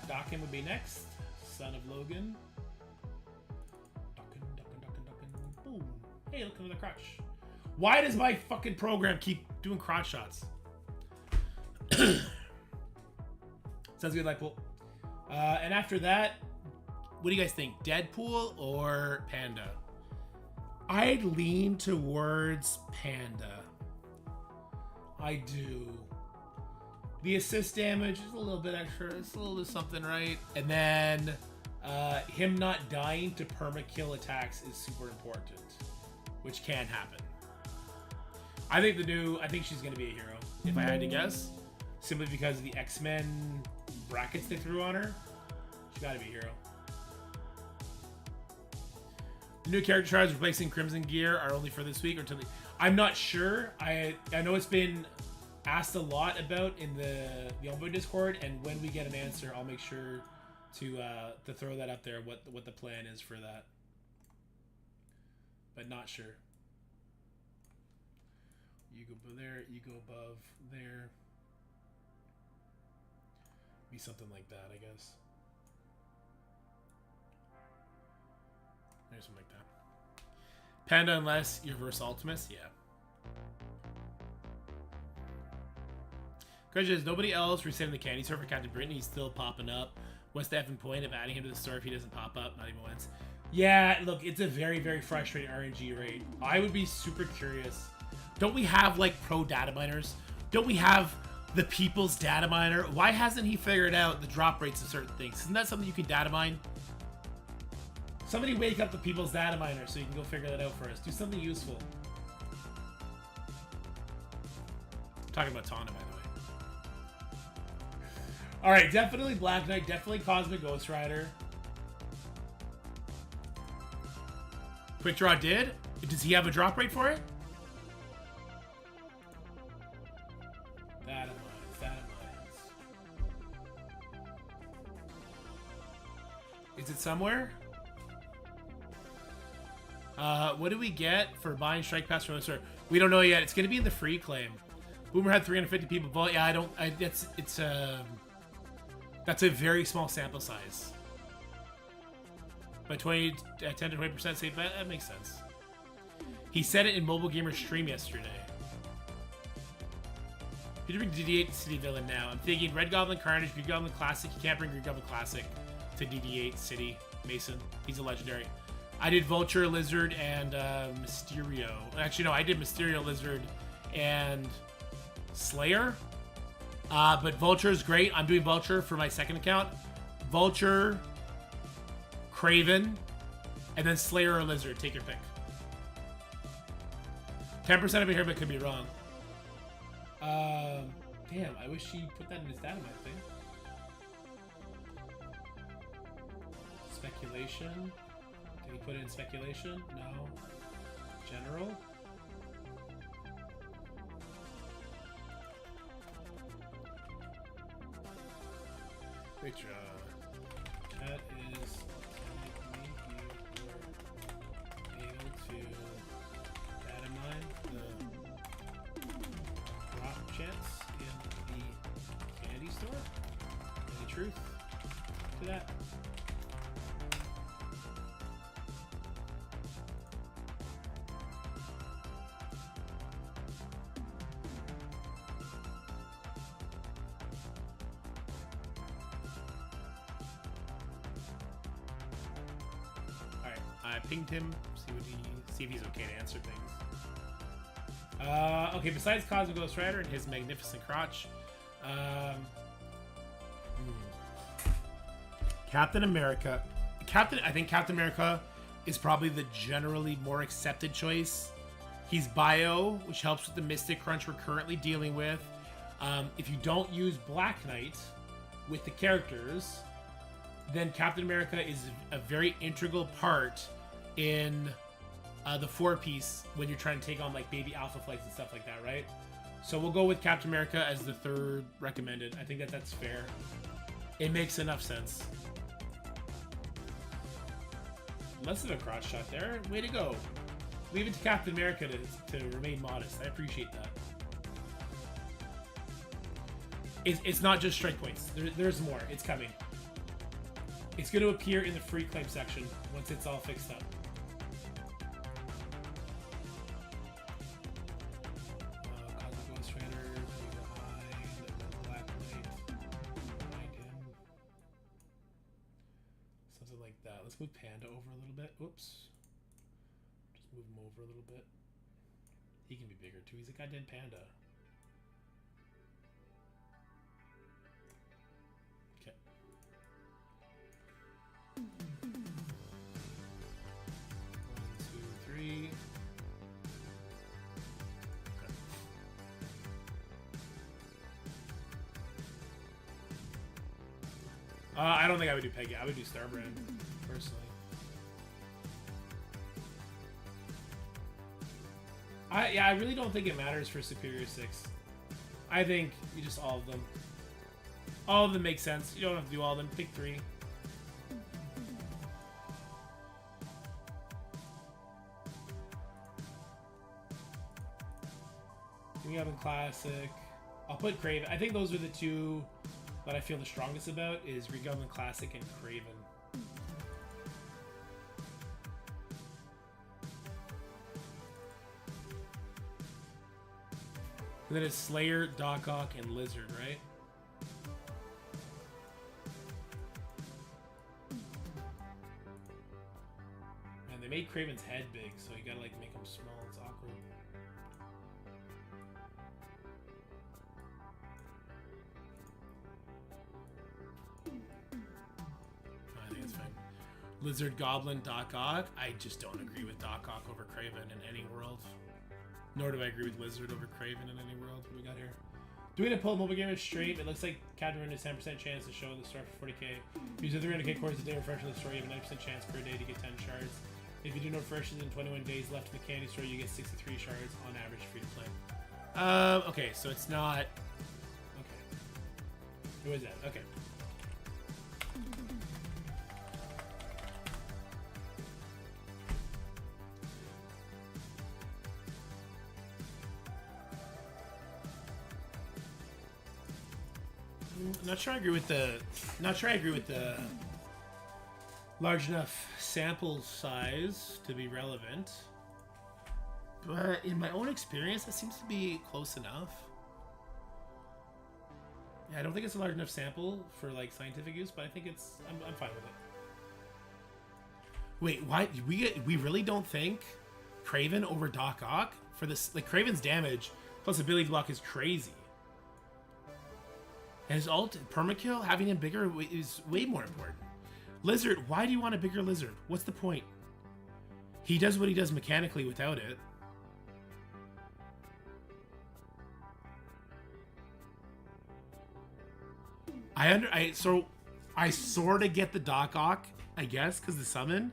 Dockin would be next. Son of Logan. Dockin. Boom. Hey, look at the crotch. Why does my fucking program keep doing crotch shots? Sounds good, Lightpool. And after that, what do you guys think? Deadpool or Panda? I'd lean towards Panda. I do. The assist damage is a little bit extra. It's a little bit something, right? And then him not dying to perma-kill attacks is super important, which can happen. I think she's going to be a hero, if I had to guess. Simply because of the X-Men brackets they threw on her. She's got to be a hero. The new character tries replacing Crimson Gear are only for this week or until I'm not sure. I know it's been asked a lot about in the Elbow Discord, and when we get an answer, I'll make sure to throw that up there. What the plan is for that, but not sure. You go above there. You go above there. Be something like that, I guess. There's something like that. Panda, unless you're Verse Ultimus, yeah. Question is, nobody else resetting the candy store for Captain Britain. He's still popping up. What's the effing point of adding him to the store if he doesn't pop up? Not even once. Yeah, look, it's a very, very frustrating RNG rate. I would be super curious. Don't we have, like, pro data miners? Don't we have the people's data miner? Why hasn't he figured out the drop rates of certain things? Isn't that something you can data mine? Somebody wake up the people's data miner so you can go figure that out for us. Do something useful. I'm talking about Tana, by the way. Alright, definitely Black Knight, definitely Cosmic Ghost Rider. Quick Draw did? Does he have a drop rate for it? Data mines. Is it somewhere? What do we get for buying Strike Pass from the store? We don't know yet. It's going to be in the free claim. Boomer had 350 people vote. Yeah, that's a very small sample size. But 10 to 20% safe bet, that makes sense. He said it in Mobile Gamer's stream yesterday. You should bring DD8 City Villain now. I'm thinking Red Goblin Carnage, Green Goblin Classic. You can't bring Green Goblin Classic to DD8 City. Mason, he's a legendary. I did Vulture, Lizard, and Mysterio. Actually, no, I did Mysterio, Lizard, and Slayer. But Vulture is great. I'm doing Vulture for my second account. Vulture, Craven, and then Slayer or Lizard. Take your pick. 10% of it here, but could be wrong. Damn, I wish he put that in his data mine thing. Speculation. Did he put it in speculation? No. General. Great job. That is to data mine the drop chance in the candy store. Any truth to that? I pinged him, see if he's okay to answer things. Okay, besides Cosmic Ghost Rider and his magnificent crotch, Captain America. I think Captain America is probably the generally more accepted choice. He's bio, which helps with the Mystic Crunch we're currently dealing with. If you don't use Black Knight with the characters, then Captain America is a very integral part in the 4-piece when you're trying to take on like baby alpha flights and stuff like that, right? So we'll go with Captain America as the third recommended. I think that's fair. It makes enough sense. Less of a crotch shot there. Way to go. Leave it to Captain America to remain modest. I appreciate that. It's not just strike points. There's more. It's coming. It's going to appear in the free claim section once it's all fixed up. Cosmic Ghost Rider, behind Black Knight, behind him. Something like that. Let's move Panda over a little bit. Oops. Just move him over a little bit. He can be bigger too. He's a goddamn panda. I don't think I would do Peggy. I would do Starbrand, personally. I really don't think it matters for Superior 6. I think you just all of them. All of them make sense. You don't have to do all of them. Pick 3. We have a Classic. I'll put Craven. I think those are the two that I feel the strongest about is Regoblin Classic and Craven. And then it's Slayer, Doc Ock, and Lizard, right? And they made Craven's head big, so you gotta like make him small. It's awkward. Lizard, Goblin, Doc Ock. I just don't agree with Doc Ock over Craven in any world. Nor do I agree with Lizard over Craven in any world. What do we got here? Doing a pull mobile gamer stream. It looks like Captain has 10% chance to show the store for 40k. Use the 300k cores a day refreshing the store. You have a 90% chance per day to get 10 shards. If you do no refreshes in 21 days left in the candy store, you get 63 shards on average free to play. Okay, so it's not. Okay. Who is that? Okay. Not sure I agree with the large enough sample size to be relevant, but in my own experience, that seems to be close enough. Yeah, I don't think it's a large enough sample for like scientific use, but I think it's I'm fine with it. Wait, why we really don't think Craven over Doc Ock for this? Like Craven's damage plus ability block is crazy. And his ult, permakill, having him bigger is way more important. Lizard, why do you want a bigger Lizard? What's the point? He does what he does mechanically without it. I sort of get the Doc Ock, I guess, because the summon.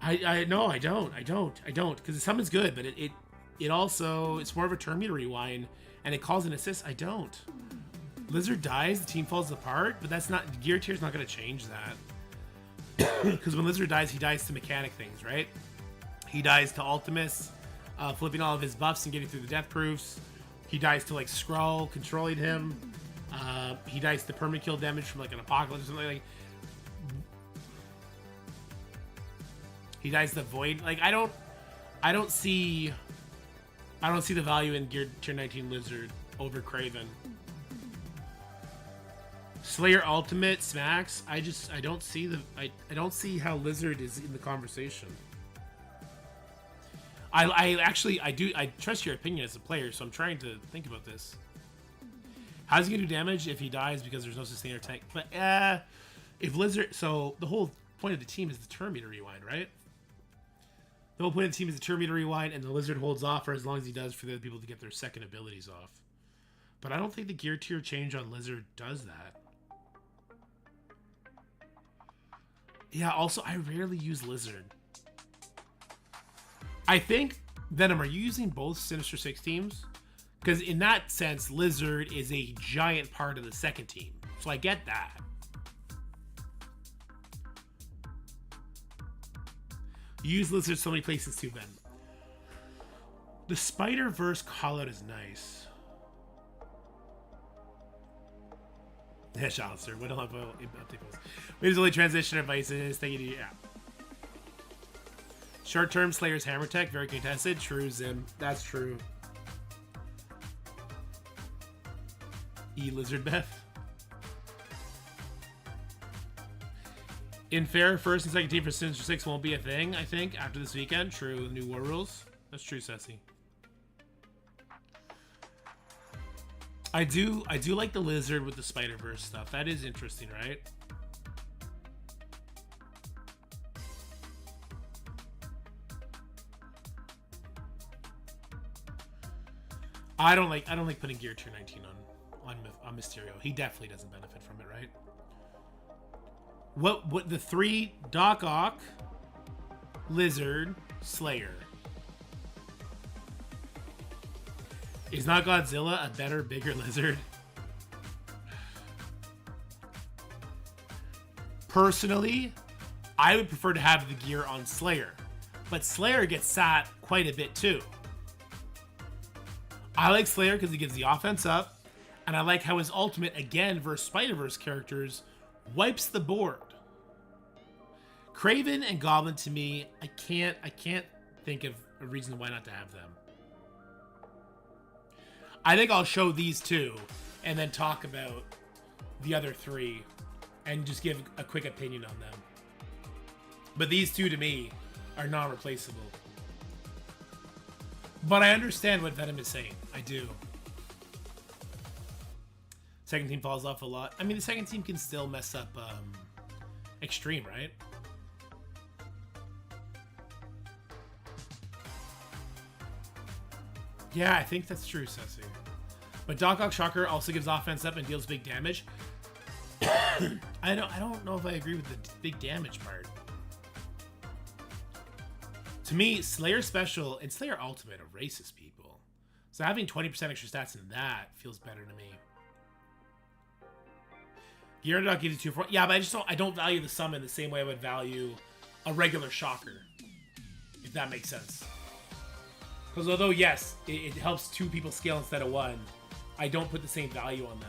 No, I don't, because the summon's good, but it also, it's more of a turn meter rewind, and it calls an assist. I don't. Lizard dies, the team falls apart, but that's not, Gear Tier's not going to change that. Because when Lizard dies, he dies to mechanic things, right? He dies to Ultimus, flipping all of his buffs and getting through the death proofs. He dies to like Skrull controlling him. He dies to permakill damage from like an apocalypse or something like. He dies to Void. Like I don't see the value in Gear Tier 19 Lizard over Kraven. Slayer Ultimate smacks. I don't see I don't see how Lizard is in the conversation. I trust your opinion as a player, so I'm trying to think about this. How's he gonna do damage if he dies because there's no sustainer tank? But if Lizard, so the whole point of the team is the turn meter rewind, right? The whole point of the team is the turn meter rewind, and the Lizard holds off for as long as he does for the other people to get their second abilities off. But I don't think the gear tier change on Lizard does that. Yeah, also, I rarely use Lizard. I think, Venom, are you using both Sinister Six teams? Because in that sense, Lizard is a giant part of the second team. So I get that. You use Lizard so many places too, Ben. The Spider-Verse callout is nice. Yeah, Shalster. What about updates? Windows only transition devices. Thank you. Yeah. Short-term Slayer's Hammer Tech, very contested. True, Zim. That's true. Lizard Beth. In fair, first and second team for Sinister Six won't be a thing, I think, after this weekend. True, the new war rules. That's true, Ceci. I do like the Lizard with the Spider-Verse stuff. That is interesting, right? I don't like putting Gear Tier 19 on Mysterio. He definitely doesn't benefit from it, right? What the three: Doc Ock, Lizard, Slayer. Is not Godzilla a better, bigger Lizard? Personally, I would prefer to have the gear on Slayer, but Slayer gets sat quite a bit too. I like Slayer because he gives the offense up, and I like how his ultimate, again versus Spider-Verse characters, wipes the board. Kraven and Goblin, to me, I can't think of a reason why not to have them. I think I'll show these two and then talk about the other three and just give a quick opinion on them. But these two, to me, are non-replaceable. But I understand what Venom is saying. I do. Second team falls off a lot. I mean, the second team can still mess up Extreme, right? Yeah, I think that's true, Ceci. But Doc Ock Shocker also gives offense up and deals big damage. I don't know if I agree with the big damage part. To me, Slayer Special and Slayer Ultimate are racist people. So having 20% extra stats in that feels better to me. Gyarados gives you 2-4. Yeah, but I don't value the summon the same way I would value a regular Shocker. If that makes sense. Because although, yes, it helps two people scale instead of one, I don't put the same value on that.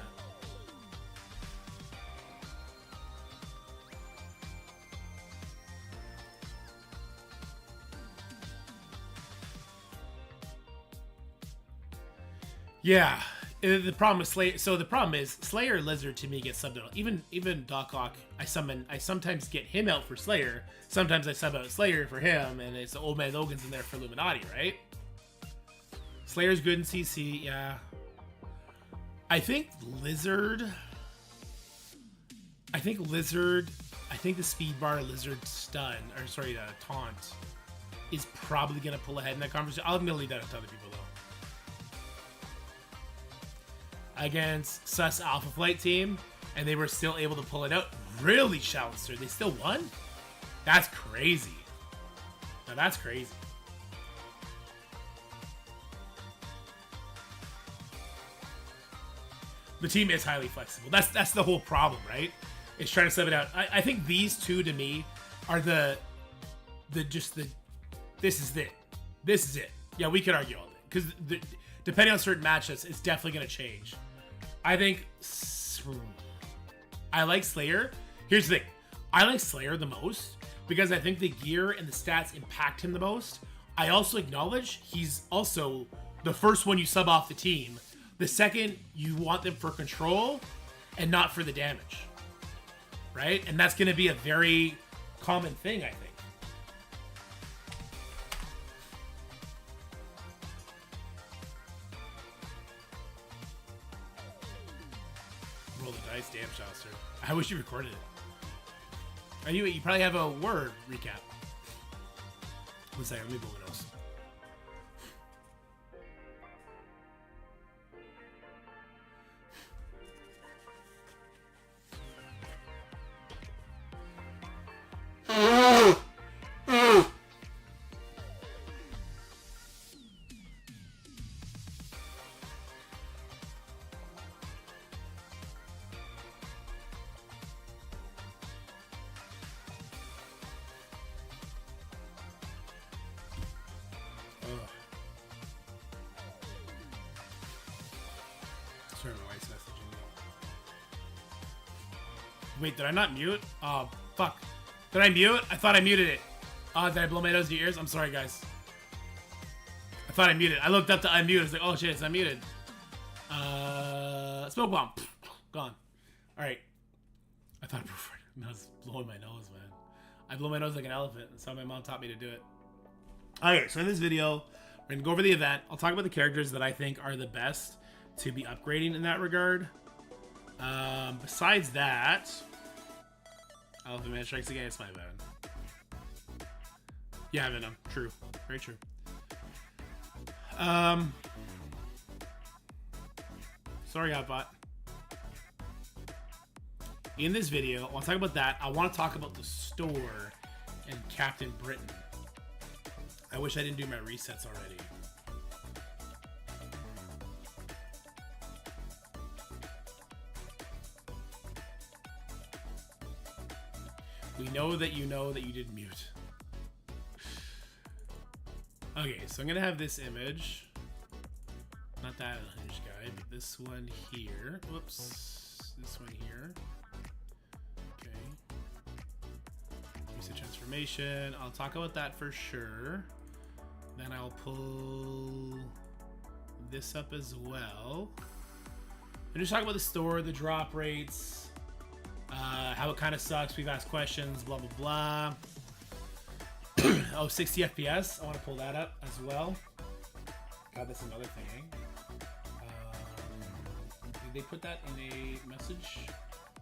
Yeah, the problem with Slayer. So the problem is Slayer Lizard to me gets subbed out. Even Doc Ock, I sometimes get him out for Slayer. Sometimes I sub out Slayer for him, and it's Old Man Logan's in there for Illuminati, right? Slayer's good in CC, yeah. I think Lizard. I think the speed bar Lizard stun, or sorry, taunt, is probably gonna pull ahead in that conversation. I'm gonna leave that up to other people though. Against Sus Alpha Flight team, and they were still able to pull it out. Really, Shalster, they still won? That's crazy. Now that's crazy. The team is highly flexible. That's the whole problem, right? is trying to sub it out. I think these two to me are the this is it. This is it. Yeah, we could argue all day because depending on certain matchups, it's definitely going to change. I think I like Slayer. Here's the thing. I like Slayer the most because I think the gear and the stats impact him the most. I also acknowledge he's also the first one you sub off the team. The second, you want them for control and not for the damage. Right? And that's going to be a very common thing, I think. Roll the dice, damn Shouster. I wish you recorded it. Anyway, you probably have a word recap. One second, let me blow my nose. Sorry, my wife's messaging me. Wait, did I not mute? Oh, fuck. Did I mute? I thought I muted it. Did I blow my nose in your ears? I'm sorry, guys. I thought I muted. I looked up to unmute. I was like, oh shit, it's unmuted. Smoke bomb. Gone. Alright. I thought I was blowing my nose, man. I blow my nose like an elephant. That's how my mom taught me to do it. Okay, so in this video, we're going to go over the event. I'll talk about the characters that I think are the best to be upgrading in that regard. Besides that, Elephant Man Strikes Again. It's my bad. Yeah, Venom. True. Very true. Sorry, Hotbot. In this video, I want to talk about that. I want to talk about the store and Captain Britain. I wish I didn't do my resets already. We know that you didn't mute. Okay, so I'm gonna have this image. Not that unhinged guy, but this one here. Whoops. This one here. Okay. Reset transformation. I'll talk about that for sure. Then I'll pull this up as well. And just talk about the store, the drop rates. How it kind of sucks. We've asked questions, blah, blah, blah. Oh, 60 FPS. I want to pull that up as well. God, that's another thing, eh? Did they put that in a message?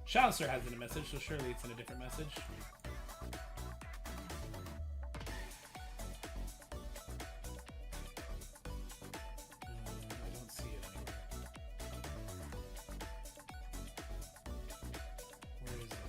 Shouster has it in a message, so surely it's in a different message. I don't see it anywhere. Where is it?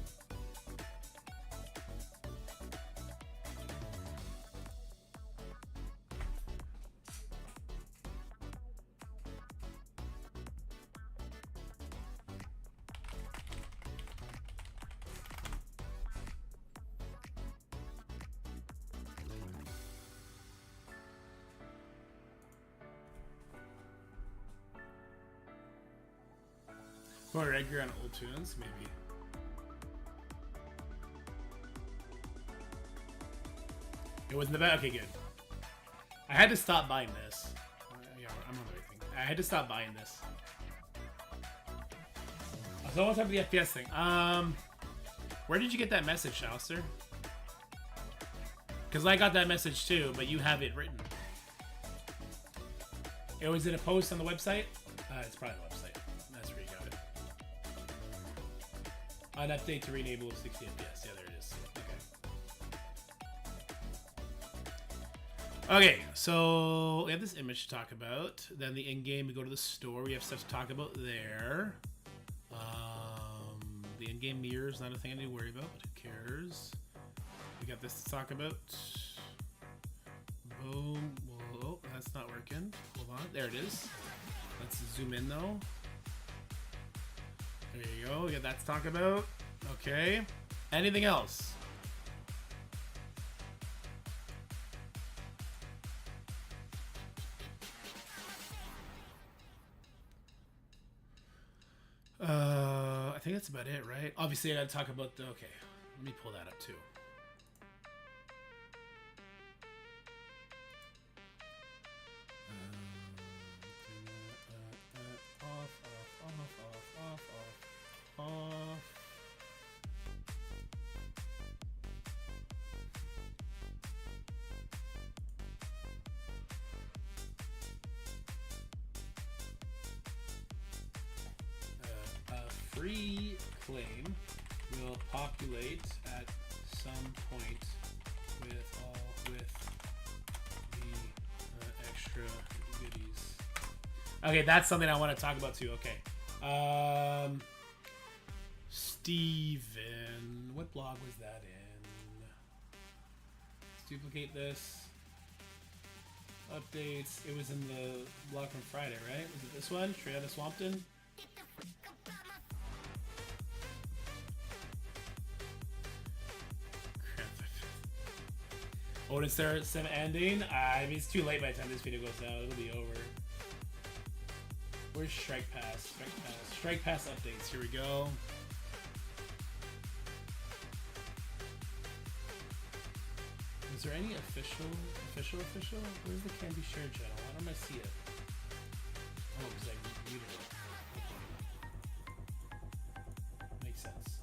Or Edgar on old tunes, maybe. It wasn't the bad. Okay, good. I had to stop buying this. Yeah, I'm on the right thing. I had to stop buying this. So I want to talk about the FPS thing. Where did you get that message, Shouster? Because I got that message too, but you have it written. It was in a post on the website. It's probably the website. That's where you got it. An update to re-enable 60 FPS. Yeah, there it is. Okay. Okay, so we have this image to talk about. Then the in-game, we go to the store. We have stuff to talk about there. The in-game mirror is not a thing I need to worry about. Who cares? We got this to talk about. Boom. Whoa, that's not working. Hold on. There it is. Let's zoom in though. There you go. We got that to talk about. Okay. Anything else? I think that's about it, right? Obviously, I gotta talk about the... Okay, let me pull that up, too. Off. A free claim will populate at some point with the extra goodies. Okay, that's something I want to talk about too. Okay. Steven, what blog was that in? Let's duplicate this. Updates. It was in the blog from Friday, right? Was it this one? Straight out of Swampton? Odin Star 7 ending? I mean, it's too late by the time this video goes out. It'll be over. Where's Strike Pass? Strike Pass. Strike Pass updates. Here we go. Is there any official? Where's the Can Be Shared channel? Why don't I see it? Oh, because I muted it. Okay. Makes sense.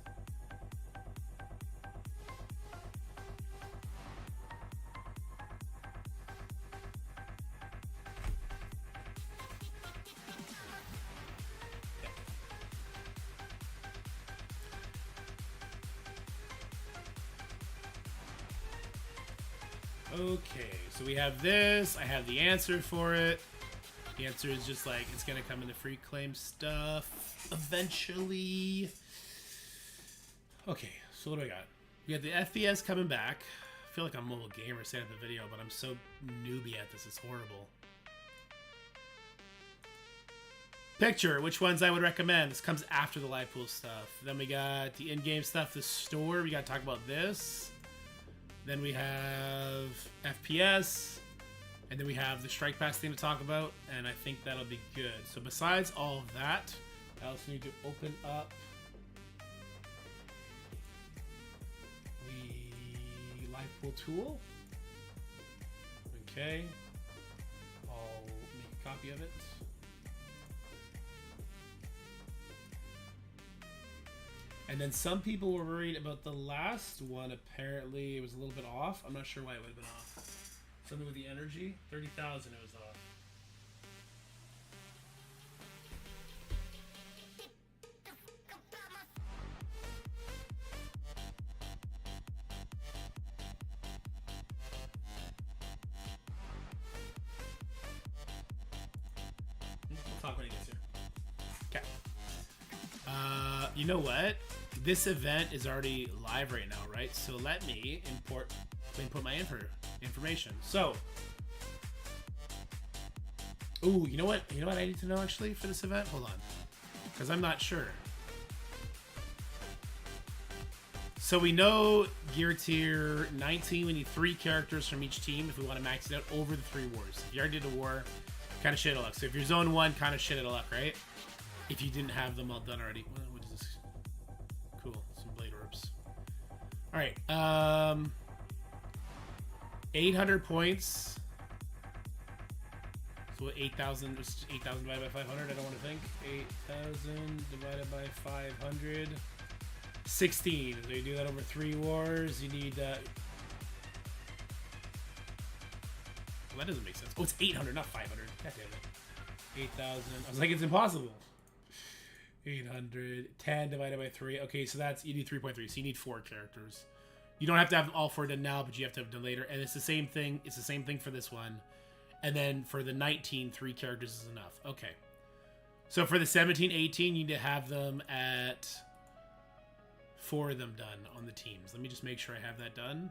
Okay, so we have this. I have the answer for it. The answer is just like, it's going to come in the free claim stuff eventually. Okay, so what do I got? We got the FPS coming back. I feel like I'm a mobile gamer saying in the video, but I'm so newbie at this, it's horrible. Picture, which ones I would recommend. This comes after the live pool stuff. Then we got the in-game stuff, the store. We got to talk about this. Then we have FPS, and then we have the Strike Pass thing to talk about, and I think that'll be good. So besides all of that, I also need to open up the live pool tool. Okay, I'll make a copy of it. And then some people were worried about the last one. Apparently, it was a little bit off. I'm not sure why it would have been off. Something with the energy. 30,000 it was off. We'll talk when he gets here. Okay. You know what? This event is already live right now, right? So let me input my information. So, ooh, you know what? You know what I need to know actually for this event? Hold on, because I'm not sure. So we know gear tier 19. We need 3 characters from each team if we want to max it out over the 3 wars. If you already did a war, kind of shit out of luck. So if you're zone 1, kind of shit out of luck, right? If you didn't have them all done already. What is this? Cool. Some blade orbs. Alright. 800 points. So 8,000. 8,000 divided by 500. I don't want to think. 8,000 divided by 500. 16. So you do that over 3 wars. You need... well, that doesn't make sense. Oh, it's 800, not 500. God damn it. 8,000. I was like, it's impossible. 800, 10 divided by 3. Okay, so that's, you need 3.3, so you need 4 characters. You don't have to have all 4 done now, but you have to have done later. And it's the same thing. It's the same thing for this one. And then for the 19, 3 characters is enough. Okay. So for the 17, 18, you need to have them at 4 of them done on the teams. Let me just make sure I have that done.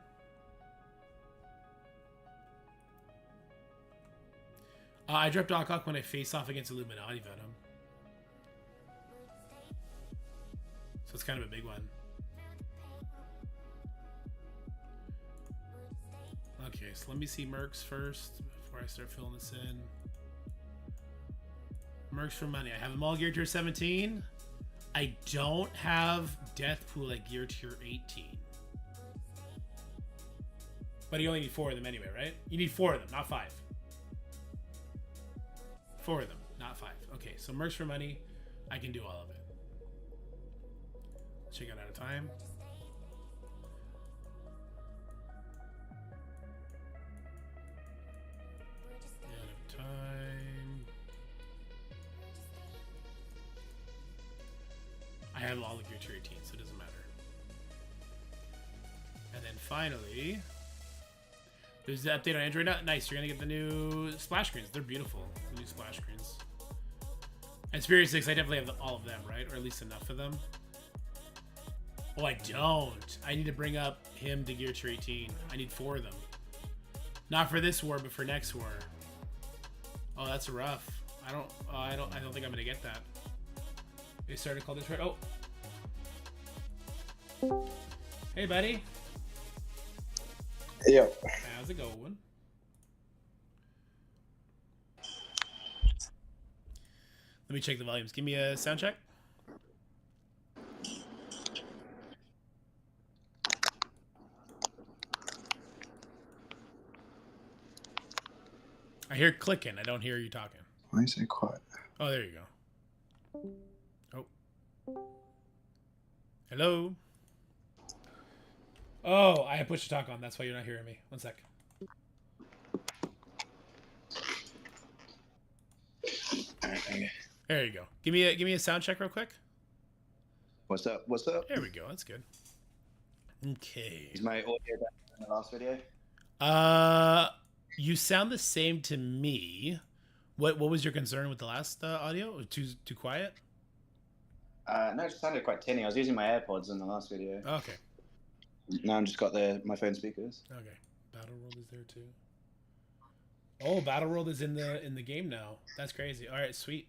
I dropped Dork Out when I face off against Illuminati Venom. So it's kind of a big one. Okay, so let me see Mercs first before I start filling this in. Mercs for money. I have them all geared tier 17. I don't have Death Pool at gear tier 18. But you only need 4 of them anyway, right? You need 4 of them, not 5. 4 of them, not 5. Okay, so Mercs for money. I can do all of it. Check it out of time. Out of time. I have all the gear tier 18, so it doesn't matter. And then finally, there's the update on Android. Nice, you're gonna get the new splash screens. They're beautiful. The new splash screens. And Superior 6, I definitely have all of them, right? Or at least enough of them. Oh, I don't. I need to bring up him to gear tier 18. I need 4 of them. Not for this war, but for next war. Oh, that's rough. I don't think I'm gonna get that. They started to call this right. Oh. Hey, buddy. Yeah. How's it going? Let me check the volumes. Give me a sound check. I hear clicking. I don't hear you talking. Why is it quiet? Oh, there you go. Oh. Hello? Oh, I have push to talk on. That's why you're not hearing me. One sec. Okay. There you go. Give me a sound check real quick. What's up? What's up? There we go. That's good. Okay. Is my audio better than the last video? You sound the same to me. What was your concern with the last audio? Too quiet? No, it just sounded quite tinny. I was using my AirPods in the last video. Okay. Now I've just got my phone speakers. Okay. Battle World is there too. Oh, Battle World is in the game now. That's crazy. All right, sweet.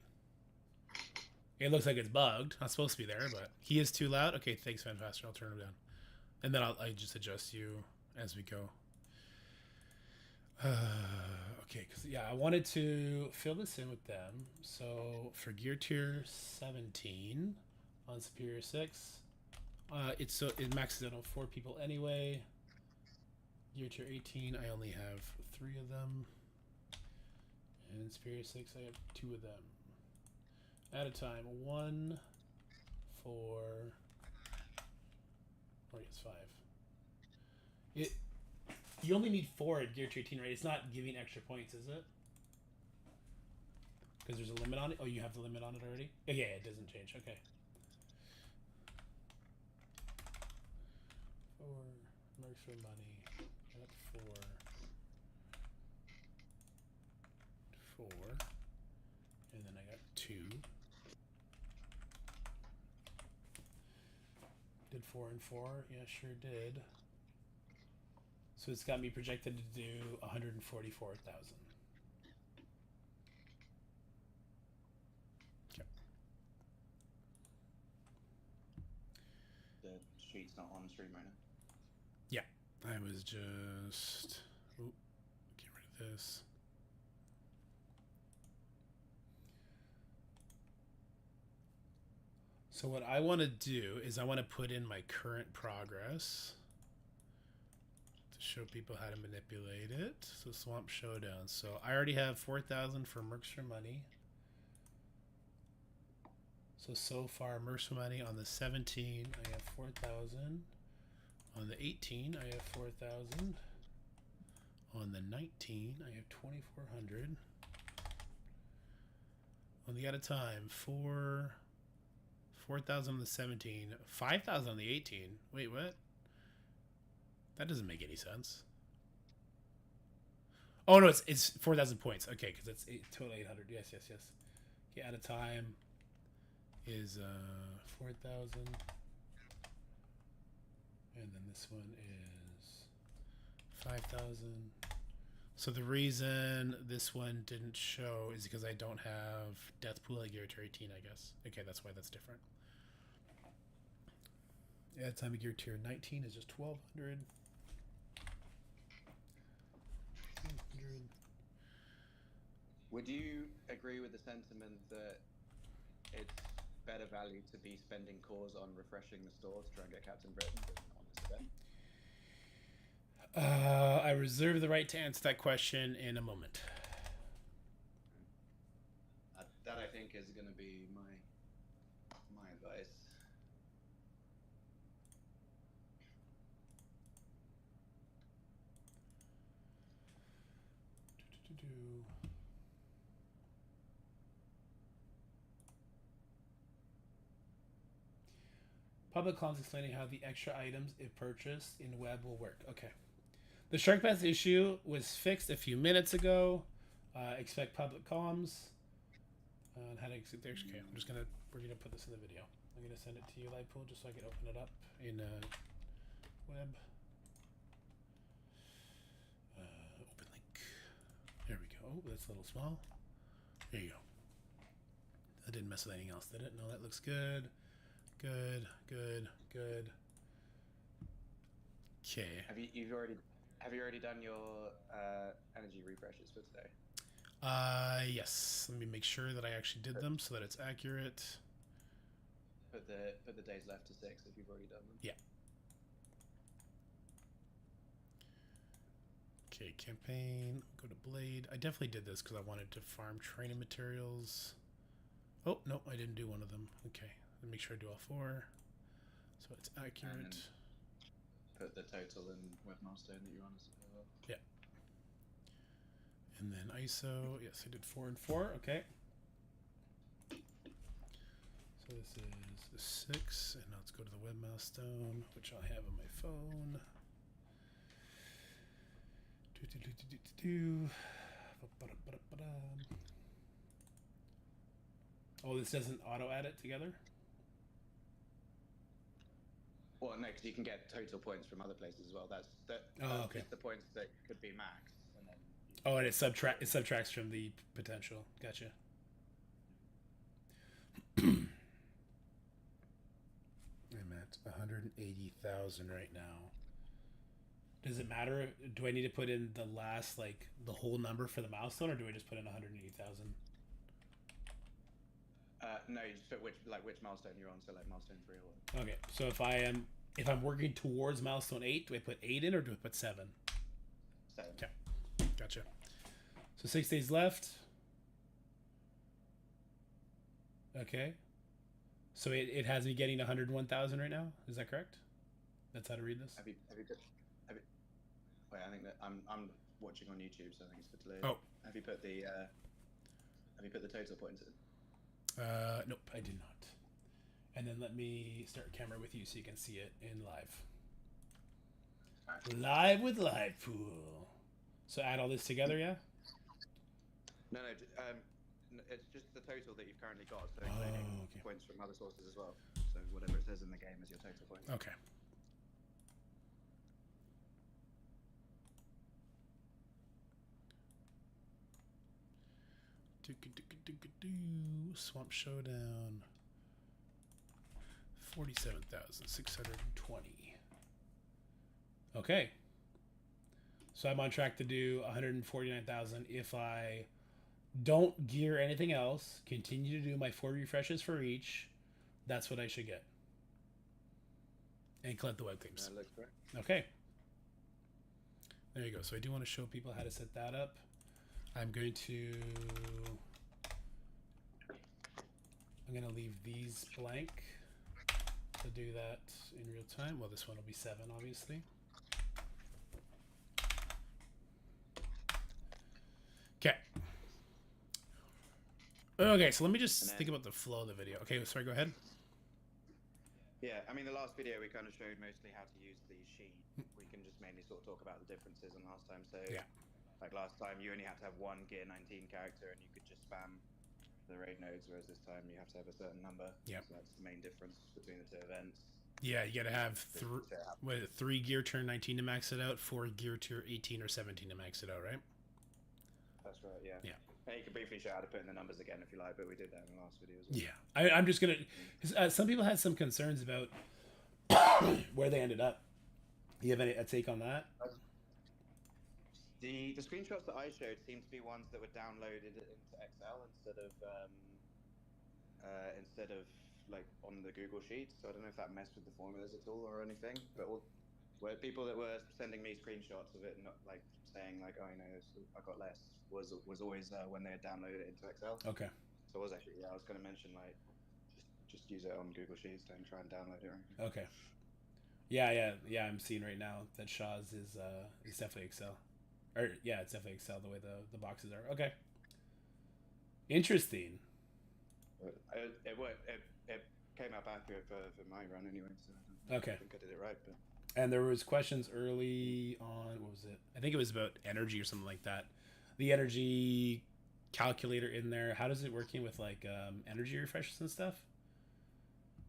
It looks like it's bugged. Not supposed to be there, but he is too loud. Okay, thanks, Fanfaster. I'll turn him down, and then I just adjust you as we go. Okay, because yeah, I wanted to fill this in with them. So for gear tier 17 on Superior 6, it maxes out on 4 people anyway. Gear tier 18, I only have 3 of them. And Superior 6, I have 2 of them. At a time, 1, 4, or yes, 5. You only need 4 at gear tier 18, right? It's not giving extra points, is it? Because there's a limit on it. Oh, you have the limit on it already? Oh, yeah, it doesn't change. Okay. 4 merch for money. Got 4. 4. And then I got 2. Did 4 and 4? Yeah, sure did. So it's got me projected to do 144,000. Okay. The street's not on stream right now. Yeah, I was just... Ooh, get rid of this. So what I want to do is I want to put in my current progress to show people how to manipulate it. So Swamp Showdown. So I already have 4,000 for Mercs for Money. So far, Mercs for Money on the 17, I have 4,000. On the 18, I have 4,000. On the 19, I have 2,400. On the out of time, 4,000 on the 17, 5,000 on the 18. Wait, what? That doesn't make any sense. Oh no, it's 4,000 points. Okay, because it's total 800. Yes. Okay, out of time is 4,000, and then this one is 5,000. So the reason this one didn't show is because I don't have Death Pool at Gear Tier 18, I guess. Okay, that's why that's different. Yeah, time of Gear Tier 19 is just 1,200. Would you agree with the sentiment that it's better value to be spending cores on refreshing the store to try and get Captain Britain than on this event? I reserve the right to answer that question in a moment. That I think is going to be my advice. Public comms explaining how the extra items, if purchased in web, will work. Okay. The Shark Pass issue was fixed a few minutes ago. Expect public comms. And how to exit there. Okay, we're gonna put this in the video. I'm gonna send it to you, Livepool, just so I can open it up in web. Open link. There we go. Oh, that's a little small. There you go. That didn't mess with anything else, did it? No, that looks good. Good. Okay. Have you already done your energy refreshes for today? Yes. Let me make sure that I actually did them so that it's accurate. Put the days left to 6 if you've already done them. Yeah. Okay, campaign. Go to Blade. I definitely did this because I wanted to farm training materials. Oh, no, I didn't do one of them. Okay. Let me make sure I do all 4. So it's accurate. Put the total in web milestone that you're on as well. Yeah. And then ISO. Yes, I did 4 and 4. Okay. So this is the 6. And now let's go to the web milestone, which I have on my phone. Oh, this doesn't auto add it together? Well, no, because you can get total points from other places as well. That's okay. just the points that could be max. And then oh, and it subtracts from the potential. Gotcha. I'm at 180,000 right now. Does it matter? Do I need to put in the last, like, the whole number for the milestone, or do I just put in 180,000? No, you just put which milestone you're on. So like milestone 3 or 1. Okay, so if I'm working towards milestone 8, do I put 8 in or do I put 7? 7. Okay, gotcha. So 6 days left. Okay. So it has me getting 101,000 right now. Is that correct? That's how to read this. Wait, I think that I'm watching on YouTube, so I think it's for today. Oh. Have you put the total points in? Nope, I did not. And then let me start camera with you so you can see it in live. Right. Live with Livepool. So add all this together, yeah? No, it's just the total that you've currently got, so including okay. points from other sources as well. So whatever it says in the game is your total points. Okay. Swamp Showdown. 47,620. Okay. So I'm on track to do 149,000 if I don't gear anything else, continue to do my 4 refreshes for each. That's what I should get. And collect the web claims. That looks great. Okay. There you go. So I do want to show people how to set that up. I'm going to leave these blank to do that in real time. Well, this one will be 7, obviously. Okay. Okay, so let me just think about the flow of the video. Okay, sorry, go ahead. Yeah, I mean, the last video we kind of showed mostly how to use the sheet. We can just mainly sort of talk about the differences. And last time, so yeah. Like last time, you only had to have 1 G19 character, and you could just spam the raid nodes, whereas this time you have to have a certain number. Yeah. So that's the main difference between the 2 events. Yeah, you got to have 3 gear turn 19 to max it out, 4 gear turn 18 or 17 to max it out, right? That's right. Yeah. Yeah. Hey, you can briefly show how to put in the numbers again if you like, but we did that in the last video as well. Yeah, I'm just gonna. Some people had some concerns about where they ended up. You have a take on that? The screenshots that I showed seem to be ones that were downloaded into Excel instead of like on the Google Sheets. So I don't know if that messed with the formulas at all or anything. But where people that were sending me screenshots of it, not like saying like, "Oh, you know, I got less," was always when they had downloaded it into Excel. Okay. So I was going to mention like just use it on Google Sheets, don't try and download it or anything. Okay. Yeah. I'm seeing right now that Shaw's is definitely Excel. Or yeah, it's definitely Excel the way the boxes are. Okay. Interesting. But it worked. It came out accurate for my run anyway. So Okay. I think I did it right. But And there was questions early on. What was it? I think it was about energy or something like that. The energy calculator in there. How does it working with like energy refreshes and stuff?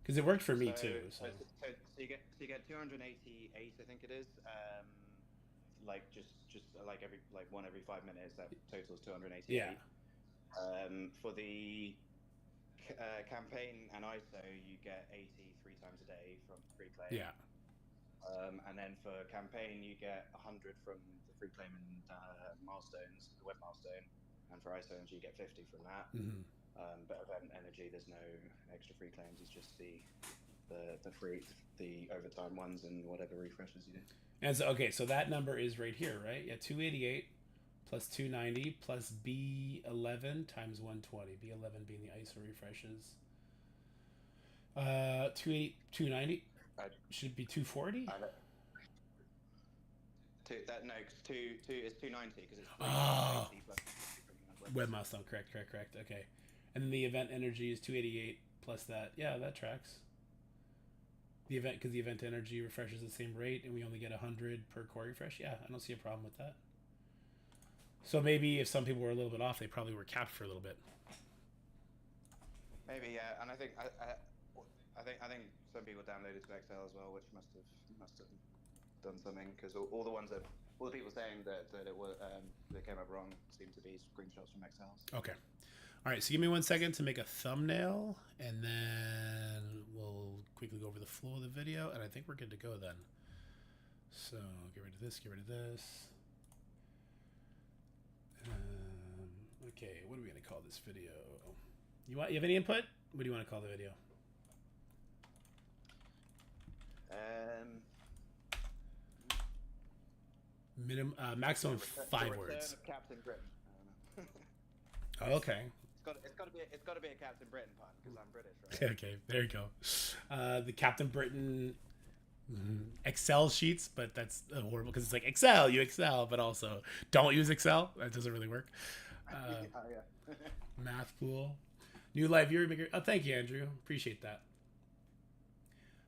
Because it worked for me too. So you get 288, I think it is. Like just like every 5 minutes, that totals 288. yeah. For the campaign and ISO, you get 80 3 times a day from free claim. Yeah. And then for campaign, you get 100 from the free claim and milestones, the web milestone, and for ISO energy, you get 50 from that. Mm-hmm. But event energy, there's no extra free claims. It's just the overtime ones and whatever refreshes you do. And so okay, so that number is right here, right? Yeah, 288 plus 290 plus B11 times 120. B11 being the ISO refreshes. 290 should be 240. It's 290 because it's Oh. 380 plus 50 from Web milestone, correct. Okay, and then the event energy is 288 plus that. Yeah, that tracks. The event because the event energy refreshes the same rate, and we only get 100 per core refresh. Yeah, I don't see a problem with that. So maybe if some people were a little bit off, they probably were capped for a little bit. Maybe, yeah, and I think some people downloaded to Excel as well, which must have done something because all the people saying that it was that came up wrong seem to be screenshots from Excel. Okay. All right, so give me 1 second to make a thumbnail, and then we'll quickly go over the flow of the video, and I think we're good to go then. So get rid of this. Okay, what are we going to call this video? You have any input? What do you want to call the video? Maximum 5 words. Return of Captain Britain. I don't know. Oh, okay. It's got to be a Captain Britain pun because I'm British, right? Okay, there you go. The Captain Britain Excel sheets, but that's horrible because it's like Excel, you excel, but also don't use Excel. That doesn't really work. Yeah. Math pool. New live viewer maker. Oh, thank you, Andrew. Appreciate that.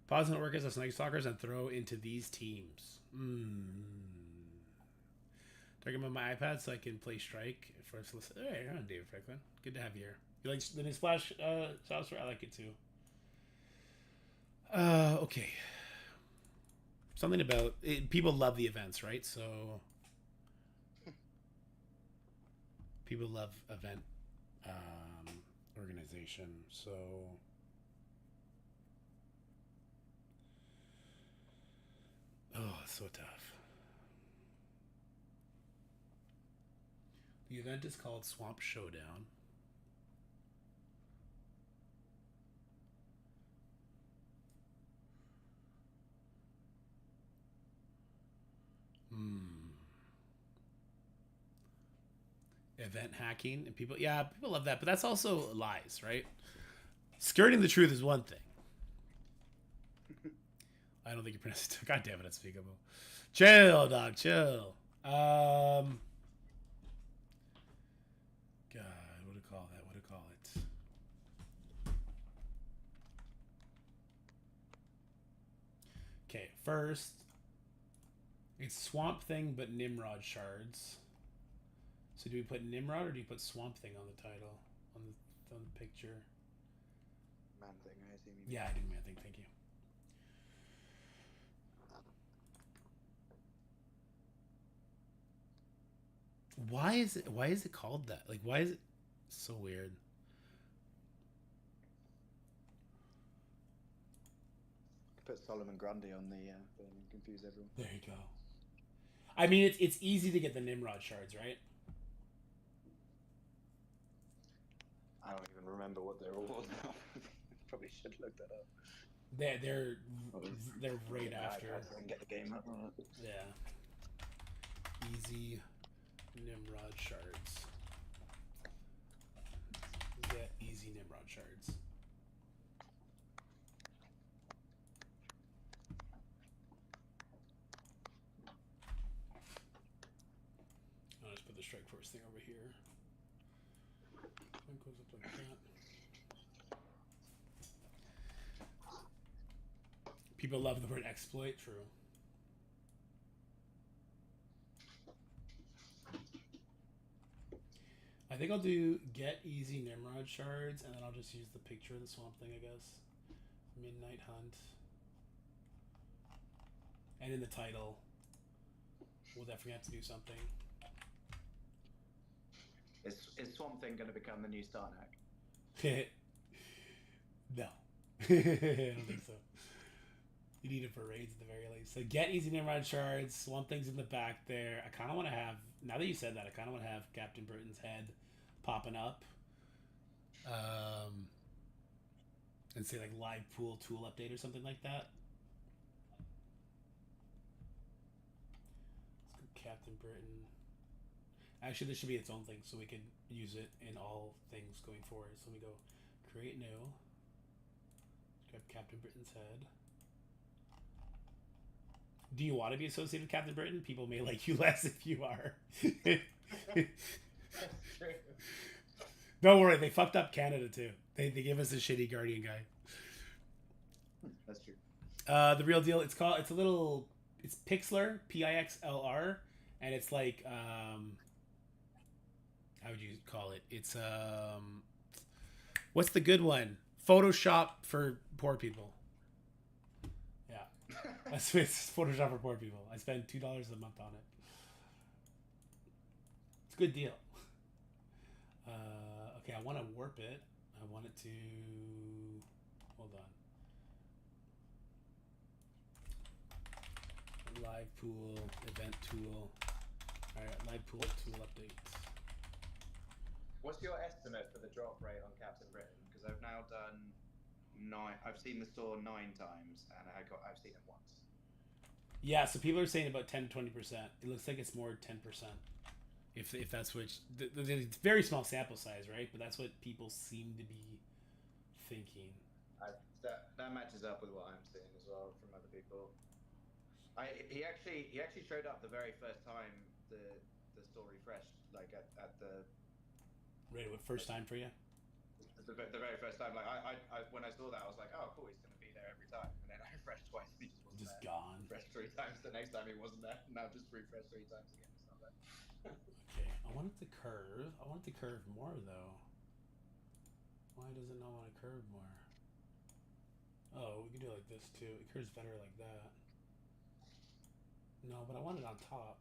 Pause and work as a Snake Stalkers and throw into these teams. Talking about my iPad so I can play Strike. First listen. Hey, you're on David Franklin. Good to have you here. You like the new Splash saucer? I like it too. Okay. Something about it, people love the events, right? So people love event organization. So it's so tough. The event is called Swamp Showdown. Event hacking and people love that, but that's also lies, right? Skirting the truth is one thing. I don't think you pronounce it. God damn it, unspeakable. Chill, dog, chill. God, what to call that? What to call it? Okay, first, it's Swamp Thing, but Nimrod shards. So do we put Nimrod or do you put Swamp Thing on the title, on the picture? Man thing, I assume. Yeah, I did Man Thing. Thank you. Why is it called that? Like, why is it so weird? Put Solomon Grundy on the thing and confuse everyone. There you go. I mean, it's easy to get the Nimrod shards, right? I don't even remember what they're all now. Probably should look that up. They're right after. I can get the game up. Yeah. Easy Nimrod shards. Get easy Nimrod shards. I'll just put the Strike Force thing over here. It goes up like that. People love the word exploit, true. I think I'll do get easy Nimrod shards, and then I'll just use the picture of the Swamp Thing, I guess. Midnight Hunt. And in the title, we'll definitely have to do something. Is Swamp Thing going to become the new Starnak? No. I don't think so. You need it for raids at the very least. So get easy Nimrod shards. Swamp Thing's in the back there. I kind of want to have, now that you said that, I kind of want to have Captain Britain's head popping up. And say like live pool tool update or something like that. Let's go Captain Britain. Actually, this should be its own thing, so we can use it in all things going forward. So let me go create new. Grab Captain Britain's head. Do you want to be associated with Captain Britain? People may like you less if you are. Don't worry, they fucked up Canada too. They gave us a shitty Guardian guy. That's true. The real deal. It's Pixlr, Pixlr, and it's like how would you call it? It's what's the good one? Photoshop for poor people. Yeah, that's it's Photoshop for poor people. I spend $2 a month on it. It's a good deal. Okay, I want to warp it. I want it to hold on. Live pool event tool. All right, live pool tool updates. What's your estimate for the drop rate on Captain Britain? Because I've now done 9. I've seen the store 9 times, and I've seen it once. Yeah, so people are saying about 10 to 20%. It looks like it's more 10%. If that's which it's very small sample size, right? But that's what people seem to be thinking. That matches up with what I'm seeing as well from other people. He actually showed up the very first time the store refreshed, like at the. Right, what first time for you? The very first time, like I when I saw that, I was like, oh cool, he's gonna be there every time. And then I refreshed twice, and he just wasn't Just there. gone. Refreshed 3 times. The next time he wasn't there. Now just refresh 3 times again. It's not there. Okay, I want it to curve. I want it to curve more though. Why does it not want to curve more? Oh, we can do it like this too. It curves better like that. No, but I want it on top.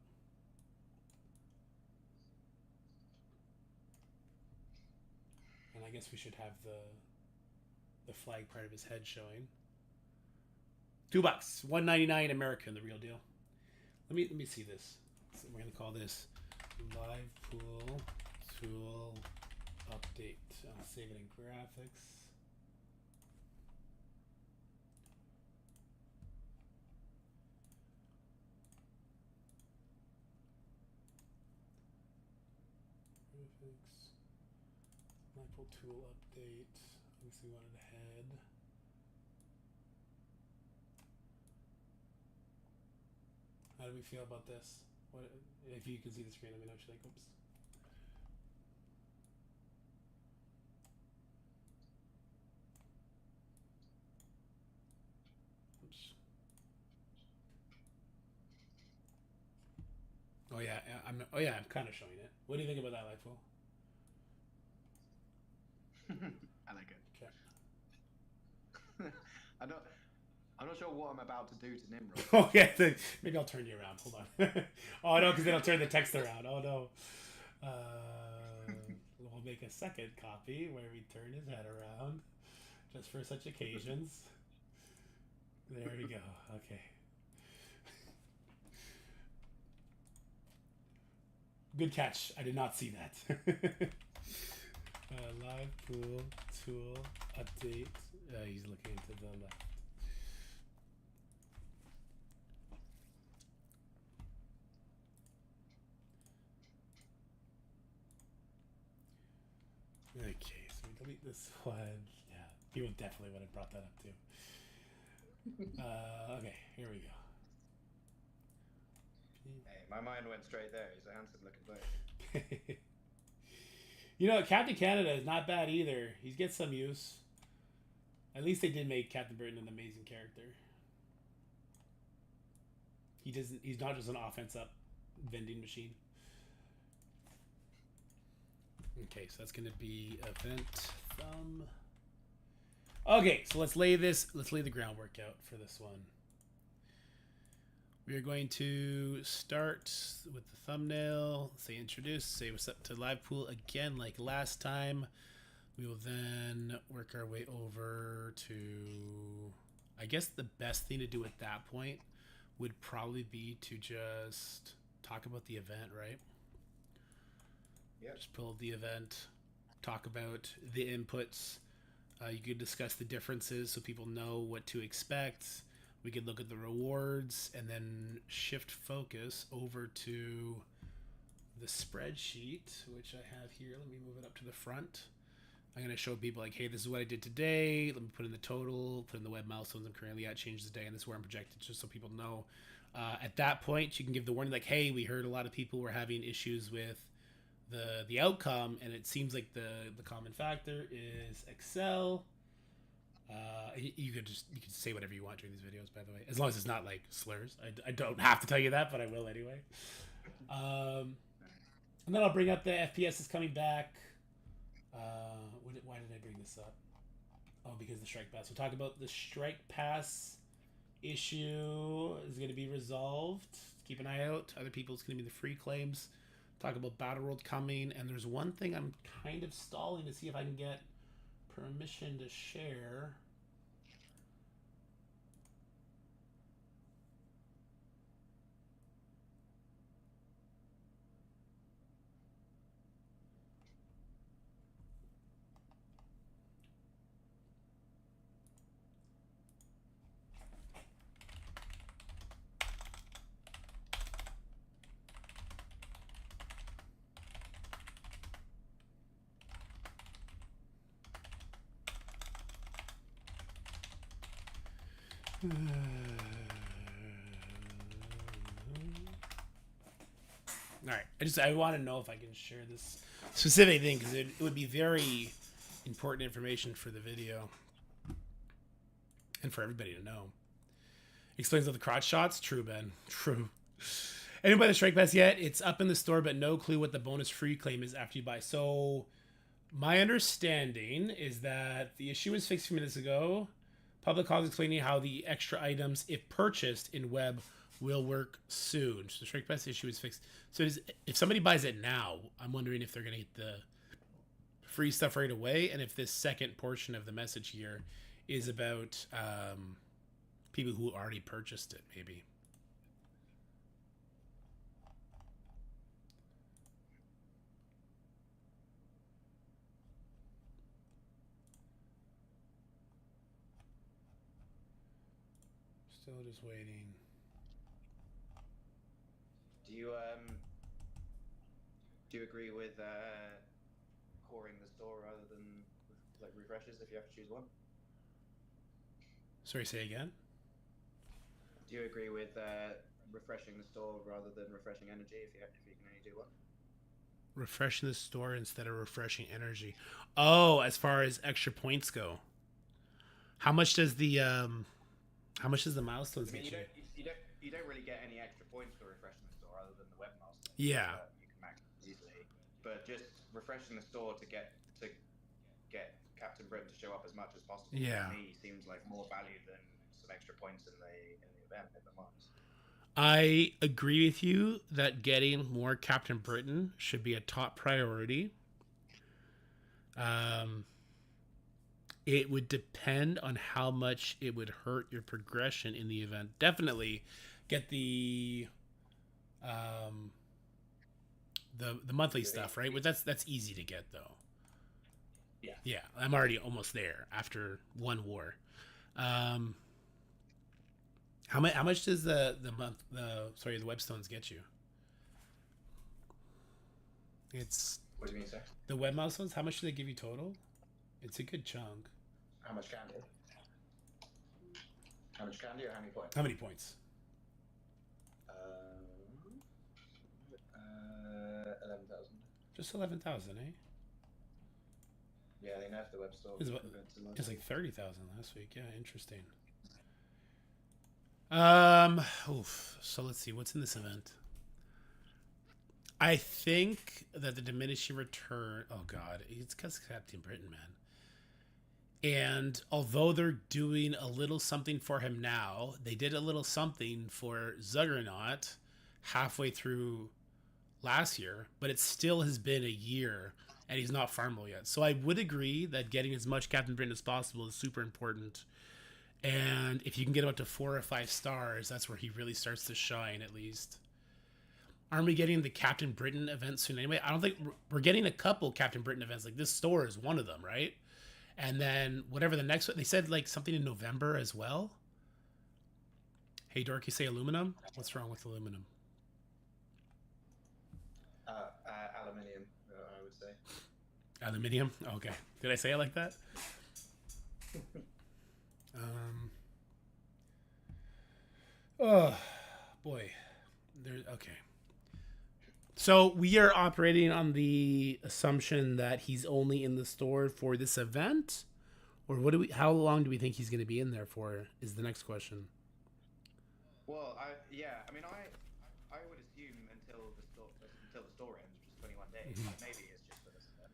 And I guess we should have the flag part of his head showing. $2, $1.99 American, the real deal. Let me see this. So we're gonna call this live pool tool update. I'll save it in graphics. Live pool tool update. Obviously wanted a head. How do we feel about this? What if you can see the screen? Let me know what you think. Oops. Oops. Oh yeah, I'm kind of showing it. What do you think about that, Lightful? I like it. Okay. I'm not sure what I'm about to do to Nimrod. Oh yeah, maybe I'll turn you around. Hold on. Oh no, because then I'll turn the text around. Oh no. We'll make a second copy where we turn his head around, just for such occasions. There we go. Okay. Good catch. I did not see that. Live pool tool update. He's looking to the left. Okay, so we delete this one. Yeah, people definitely would have brought that up too. Okay, here we go. Hey, my mind went straight there. He's a handsome looking bloke. You know, Captain Canada is not bad either. He gets some use. At least they did make Captain Britain an amazing character. He's not just an offense up vending machine. Okay, so that's gonna be event thumb. Okay, so let's lay the groundwork out for this one. We are going to start with the thumbnail, say introduce, say what's up to live pool again like last time. We will then work our way over to, I guess the best thing to do at that point would probably be to just talk about the event, right? Yep. Just pull the event, talk about the inputs. You could discuss the differences so people know what to expect. We could look at the rewards and then shift focus over to the spreadsheet, which I have here. Let me move it up to the front. I'm going to show people like, hey, this is what I did today. Let me put in the total, put in the web milestones I'm currently at, change the day, and this is where I'm projected, just so people know. At that point, you can give the warning like, hey, we heard a lot of people were having issues with the outcome, and it seems like the common factor is Excel. You could say whatever you want during these videos, by the way, as long as it's not like slurs. I don't have to tell you that, but I will anyway. And then I'll bring up the FPS is coming back. Why did I bring this up? Oh, because the strike pass. We'll talk about the strike pass issue is going to be resolved. Keep an eye out. Other people's going to be the free claims. Talk about Battle World coming, and there's one thing I'm kind of stalling to see if I can get permission to share. All right, I want to know if I can share this specific thing because it would be very important information for the video and for everybody to know. Explains all the crotch shots. True, Ben. True. Anyone buy the strike pass yet? It's up in the store, but no clue what the bonus free claim is after you buy. So my understanding is that the issue was fixed a few minutes ago. Public calls explaining how the extra items, if purchased in web, will work soon. So the strike pass issue is fixed. So if somebody buys it now, I'm wondering if they're going to get the free stuff right away, and if this second portion of the message here is about people who already purchased it, maybe. Still just waiting. Do you agree with coring the store rather than like refreshes if you have to choose one? Sorry, say again? Do you agree with refreshing the store rather than refreshing energy if you can only do one? Refreshing the store instead of refreshing energy. Oh, as far as extra points go. How much does the milestones get you? You don't really get any extra points for refreshing the store other than the web milestones. Yeah. You can max easily, but just refreshing the store to get Captain Britain to show up as much as possible. Yeah. To me, seems like more value than some extra points in the event, if I'm honest. I agree with you that getting more Captain Britain should be a top priority. It would depend on how much it would hurt your progression in the event. Definitely get the the monthly stuff, right? But that's easy to get though. Yeah. Yeah, I'm already almost there after one war. How much does the webstones get you? It's What do you mean, sir? the web milestones. How much do they give you total? It's a good chunk. How much candy? How much candy or how many points? How many points? 11,000. Just 11,000, eh? Yeah, they nerfed the web store. It's compared to last It's like week. 30,000 last week. Yeah, interesting. So let's see what's in this event. I think that the diminishing return. Oh God, it's because Captain Britain, man. And although they're doing a little something for him now, they did a little something for Zuggernaut halfway through last year, but it still has been a year and he's not farmable yet. So I would agree that getting as much Captain Britain as possible is super important. And if you can get him up to 4 or 5 stars, that's where he really starts to shine, at least. Aren't we getting the Captain Britain event soon anyway? I don't think we're getting a couple Captain Britain events. Like this store is one of them, right? And then whatever the next one, they said like something in November as well. Hey, Dork, you say aluminum? What's wrong with aluminum? Aluminium, I would say. Aluminium? Okay. Did I say it like that? Oh, boy. Okay. So we are operating on the assumption that he's only in the store for this event, or how long do we think he's going to be in there for? Is the next question. Well, I mean, I would assume until the store ends, which is 21 days. Mhm. Like, maybe it's just for this event.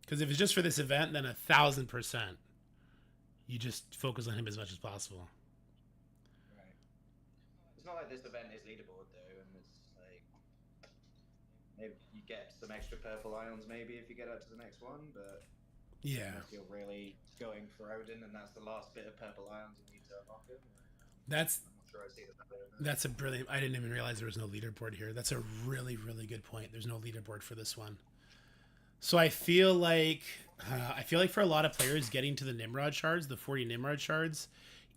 Because if it's just for this event, then 1,000%, you just focus on him as much as possible. Right. It's not like this event is leaderboard though, and it's like maybe you get some extra purple ions maybe if you get up to the next one, but Yeah. unless you're really going for Odin and that's the last bit of purple ions you need to unlock him. That's I'm not sure I see that there. That's a brilliant. I didn't even realize there was no leaderboard here. That's a really, really good point. There's no leaderboard for this one. So I feel like for a lot of players, getting to the Nimrod shards, the 40 Nimrod shards,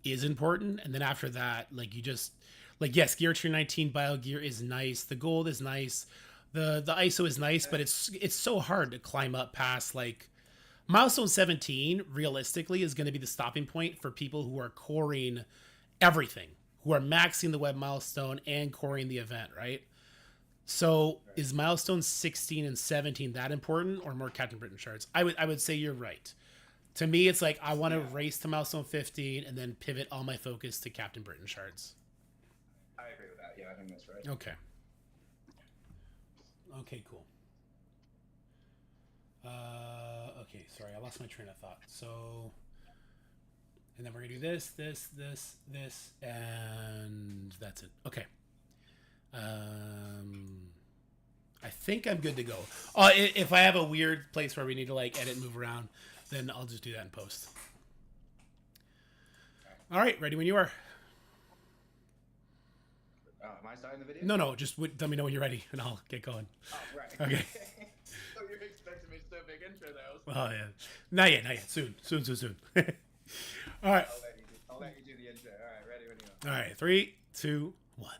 is important. And then after that, like you just like yes, Gear G19 Bio Gear is nice. The gold is nice. The ISO is nice, but it's so hard to climb up past like milestone 17. Realistically, is going to be the stopping point for people who are coring everything, who are maxing the web milestone and coring the event, right? So is milestone 16 and 17 that important, or more Captain Britain shards? I would say you're right. To me, it's like I want to race to milestone 15 and then pivot all my focus to Captain Britain shards. I agree with that. Yeah, I think that's right. Okay. Okay, cool. Okay, sorry, I lost my train of thought. So, and then we're gonna do this, and that's it. Okay. I think I'm good to go. If I have a weird place where we need to like edit, move around, then I'll just do that in post. All right, ready when you are. Oh, am I starting the video? No, just let me know when you're ready, and I'll get going. Oh, right. Okay. So you were expecting me to do a big intro there. Oh yeah, not yet. Soon. All right. I'll let you do the intro. All right, ready when you are. All right, 3, 2, 1.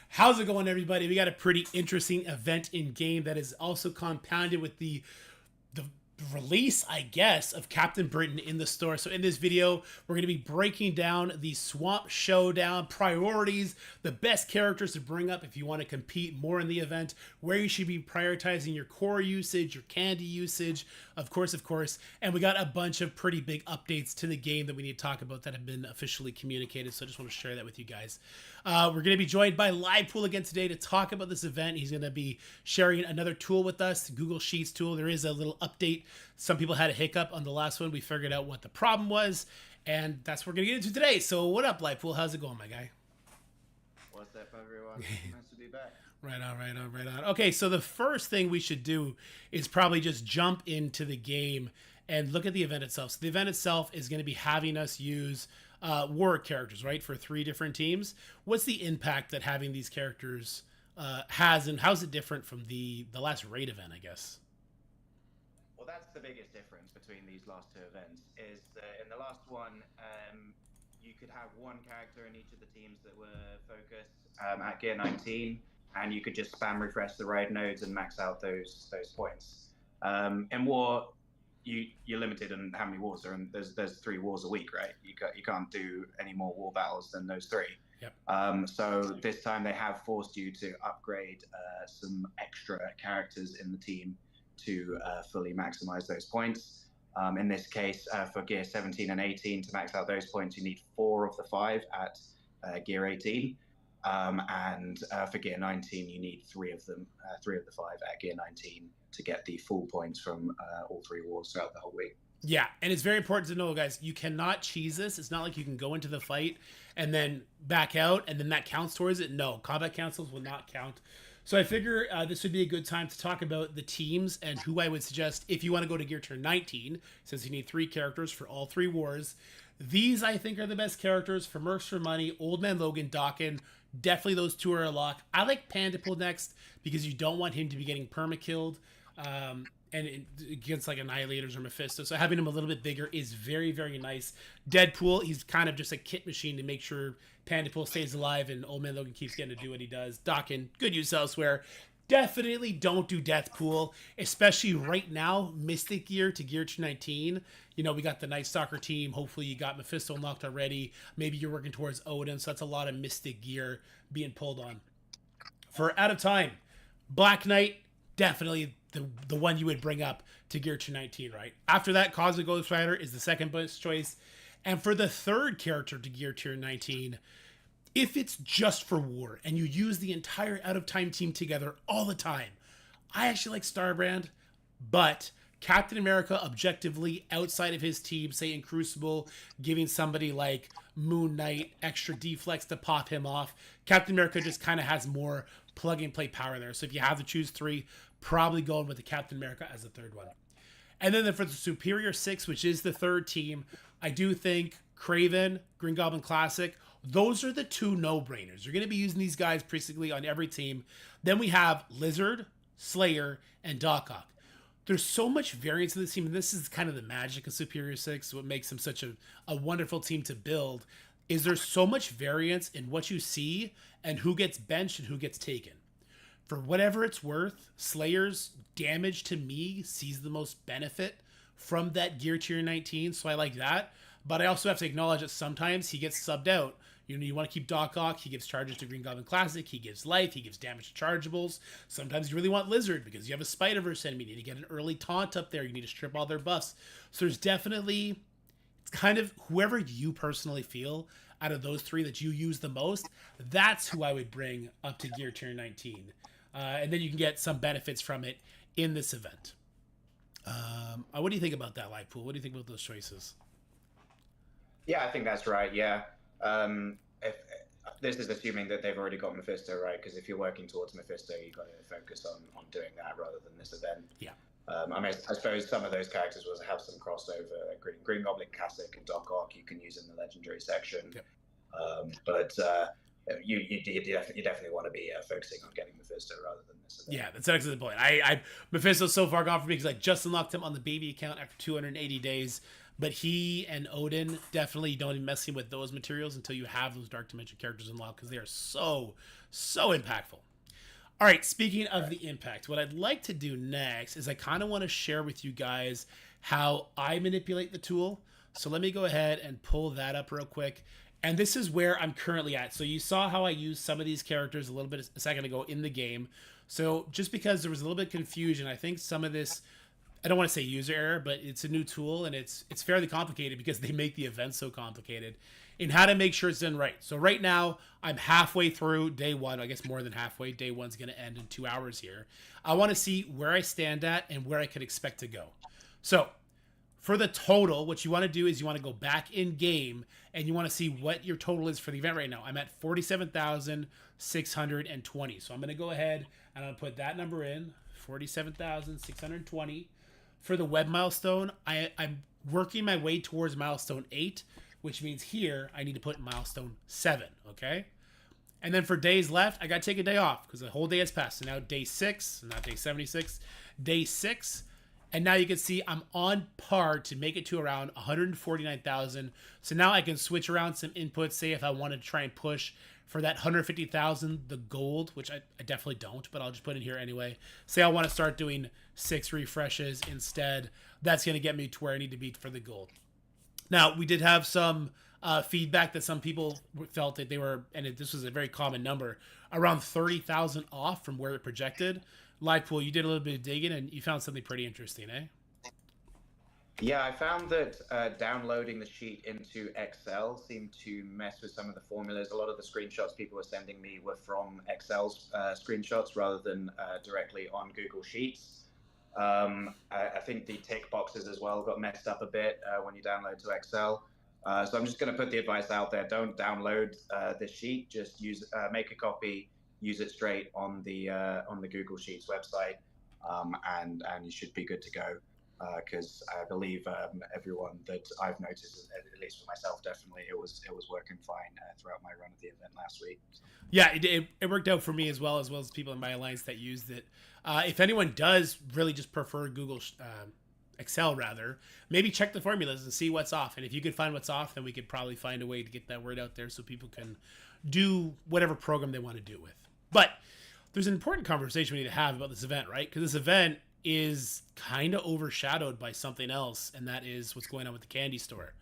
How's it going, everybody? We got a pretty interesting event in game that is also compounded with the release, I guess, of Captain Britain in the store. So in this video, we're going to be breaking down the Swamp Showdown priorities, the best characters to bring up if you want to compete more in the event, where you should be prioritizing your core usage, your candy usage, of course, and we got a bunch of pretty big updates to the game that we need to talk about that have been officially communicated, so I just want to share that with you guys. We're going to be joined by Livepool again today to talk about this event. He's going to be sharing another tool with us, the Google Sheets tool. There is a little update. Some people had a hiccup on the last one. We figured out what the problem was, and that's what we're going to get into today. So what up, Livepool? How's it going, my guy? What's up, everyone? Nice to be back. Right on. Okay, so the first thing we should do is probably just jump into the game and look at the event itself. So the event itself is going to be having us use war characters, right, for 3 different teams. What's the impact that having these characters has, and how's it different from the last raid event, I guess? Well, that's the biggest difference between these last two events. Is that in the last one, you could have one character in each of the teams that were focused at Gear 19, and you could just spam refresh the raid nodes and max out those points. In War, you're limited on how many wars are, and there's 3 wars a week, right? You can't do any more war battles than those 3. Yep. So this time they have forced you to upgrade some extra characters in the team to fully maximize those points. In this case, for Gear 17 and 18, to max out those points, you need 4 of the 5 at Gear 18. And for Gear 19, you need 3 of them, 3 of the 5 at Gear 19 to get the full points from all 3 wars throughout the whole week. Yeah, and it's very important to know, guys, you cannot cheese this. It's not like you can go into the fight and then back out, and then that counts towards it. No, combat councils will not count. So I figure this would be a good time to talk about the teams and who I would suggest if you want to go to Gear Turn 19, since you need 3 characters for all 3 wars. These, I think, are the best characters for Mercs for Money, Old Man Logan, Dawkin. Definitely those 2 are a lock. I like Pandapool next because you don't want him to be getting perma-killed. And against like Annihilators or Mephisto. So having him a little bit bigger is very, very nice. Deadpool, he's kind of just a kit machine to make sure Pandapool stays alive and Old Man Logan keeps getting to do what he does. Dawkin, good use elsewhere. Definitely don't do Deathpool, especially right now, Mystic Gear to Gear 219. You know, we got the Night Stalker team. Hopefully you got Mephisto unlocked already. Maybe you're working towards Odin, so that's a lot of Mystic Gear being pulled on. For Out of Time, Black Knight, definitely the one you would bring up to Gear 219, right? After that, Cosmic Ghost Rider is the second best choice. And for the third character to Gear 219, if it's just for war and you use the entire Out of Time team together all the time, I actually like Starbrand, but Captain America objectively outside of his team, say in Crucible, giving somebody like Moon Knight extra deflex to pop him off, Captain America just kind of has more plug and play power there. So if you have to choose 3, probably going with the Captain America as the third one. And then for the Superior 6, which is the third team, I do think Kraven, Green Goblin Classic, those are the 2 no-brainers. You're going to be using these guys basically on every team. Then we have Lizard, Slayer, and Doc Ock. There's so much variance in this team, and this is kind of the magic of Superior 6, what makes them such a wonderful team to build, is there's so much variance in what you see and who gets benched and who gets taken. For whatever it's worth, Slayer's damage to me sees the most benefit from that Gear Tier 19, so I like that. But I also have to acknowledge that sometimes he gets subbed out. You know, you want to keep Doc Ock, he gives charges to Green Goblin Classic, he gives life, he gives damage to chargeables. Sometimes you really want Lizard because you have a Spider-Verse enemy, you need to get an early taunt up there, you need to strip all their buffs. So there's definitely, it's kind of whoever you personally feel out of those 3 that you use the most, that's who I would bring up to Gear Tier 19. And then you can get some benefits from it in this event. What do you think about that, Livepool? What do you think about those choices? Yeah, I think that's right. Yeah. If this is assuming that they've already got Mephisto, right? Because if you're working towards Mephisto, you've got to focus on doing that rather than this event. Yeah. I mean, I suppose some of those characters will have some crossover. Green Goblin Classic and Doc Ock you can use in the Legendary section. Yep. But you definitely want to be focusing on getting Mephisto rather than this event. Yeah, that's an excellent point. Mephisto's so far gone for me because I just unlocked him on the baby account after 280 days. But he and Odin, definitely don't even mess with those materials until you have those Dark Dimension characters unlocked because they are so impactful. All right, speaking of the impact, what I'd like to do next is I kind of want to share with you guys how I manipulate the tool. So let me go ahead and pull that up real quick. And this is where I'm currently at. So you saw how I used some of these characters a second ago in the game. So just because there was a little bit of confusion, I think some of this, I don't want to say user error, but it's a new tool and it's fairly complicated because they make the event so complicated in how to make sure it's done right. So right now I'm halfway through day 1, I guess more than halfway. Day 1's going to end in 2 hours here. I want to see where I stand at and where I could expect to go. So for the total, what you want to do is you want to go back in game and you want to see what your total is for the event right now. I'm at 47,620. So I'm going to go ahead and I'm going to put that number in, 47,620. For the web milestone, I'm working my way towards milestone 8, which means here I need to put milestone 7, okay? And then for days left, I got to take a day off because the whole day has passed. So now day 6, not day 76, day 6. And now you can see I'm on par to make it to around 149,000. So now I can switch around some inputs. Say if I wanted to try and push for that 150,000, the gold, which I definitely don't, but I'll just put in here anyway. Say I want to start doing 6 refreshes instead. That's going to get me to where I need to be for the gold. Now, we did have some feedback that some people felt that they were, and this was a very common number, around 30,000 off from where it projected. Livepool, you did a little bit of digging and you found something pretty interesting, eh? Yeah, I found that downloading the sheet into Excel seemed to mess with some of the formulas. A lot of the screenshots people were sending me were from Excel's screenshots rather than directly on Google Sheets. I think the tick boxes as well got messed up a bit when you download to Excel. So I'm just going to put the advice out there: don't download the sheet. Just make a copy, use it straight on the Google Sheets website, and you should be good to go. Because I believe everyone that I've noticed, at least for myself, definitely it was working fine throughout my run of the event last week. Yeah, it worked out for me as well as people in my alliance that used it. If anyone does really just prefer Google Excel, rather, maybe check the formulas and see what's off. And if you could find what's off, then we could probably find a way to get that word out there so people can do whatever program they want to do with. But there's an important conversation we need to have about this event, right? Because this event is kind of overshadowed by something else, and that is what's going on with the candy store.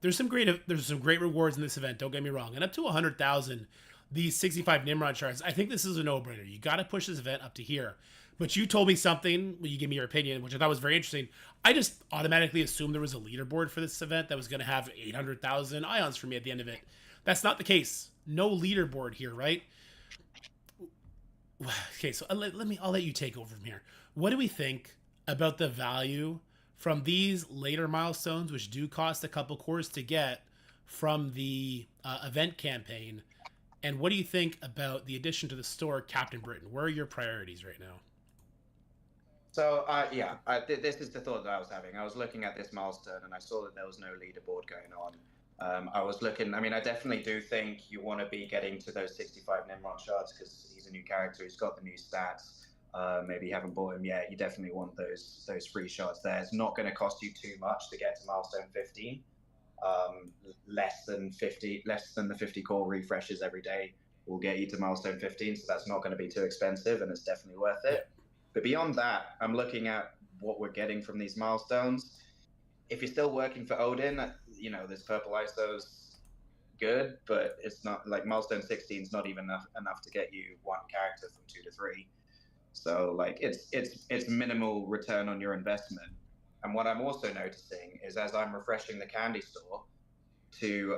There's some great rewards in this event, don't get me wrong, and up to 100,000, these 65 Nimrod shards. I think this is a no-brainer. You got to push this event up to here. But you told me something when you gave me your opinion, which I thought was very interesting. I just automatically assumed there was a leaderboard for this event that was going to have 800,000 ions for me at the end of it. That's not the case. No leaderboard here, right? Okay, so I'll let you take over from here. What do we think about the value from these later milestones, which do cost a couple cores to get from the event campaign? And what do you think about the addition to the store, Captain Britain? Where are your priorities right now? So, this is the thought that I was having. I was looking at this milestone and I saw that there was no leaderboard going on. I was looking, I definitely do think you want to be getting to those 65 Nimrod shards because he's a new character, he's got the new stats. Maybe you haven't bought him yet. You definitely want those free shards there. It's not going to cost you too much to get to milestone 15. Less than the 50 core refreshes every day will get you to milestone 15, so that's not going to be too expensive and it's definitely worth it. But beyond that, I'm looking at what we're getting from these milestones. If you're still working for Odin, this purple ISO's good, but it's not like milestone 16 is not even enough to get you one character from 2 to 3. So it's minimal return on your investment. And what I'm also noticing is as I'm refreshing the candy store to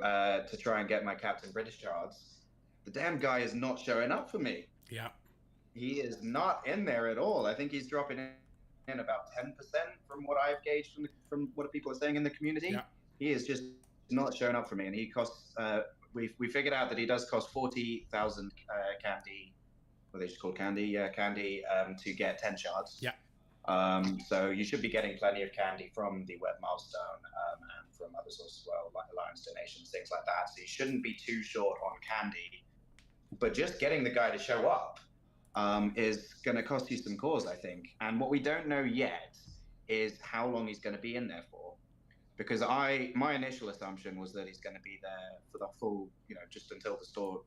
try and get my Captain British shards, the damn guy is not showing up for me. Yeah. He is not in there at all. I think he's dropping in about 10% from what I've gauged from what people are saying in the community. Yeah. He is just not showing up for me, and he costs. We figured out that he does cost 40,000 candy. What they just called candy? Yeah, candy to get 10 shards. Yeah. So you should be getting plenty of candy from the web milestone and from other sources as well, like alliance donations, things like that. So you shouldn't be too short on candy. But just getting the guy to show up is going to cost you some cores, I think. And what we don't know yet is how long he's going to be in there for. Because my initial assumption was that he's going to be there for the full, just until the store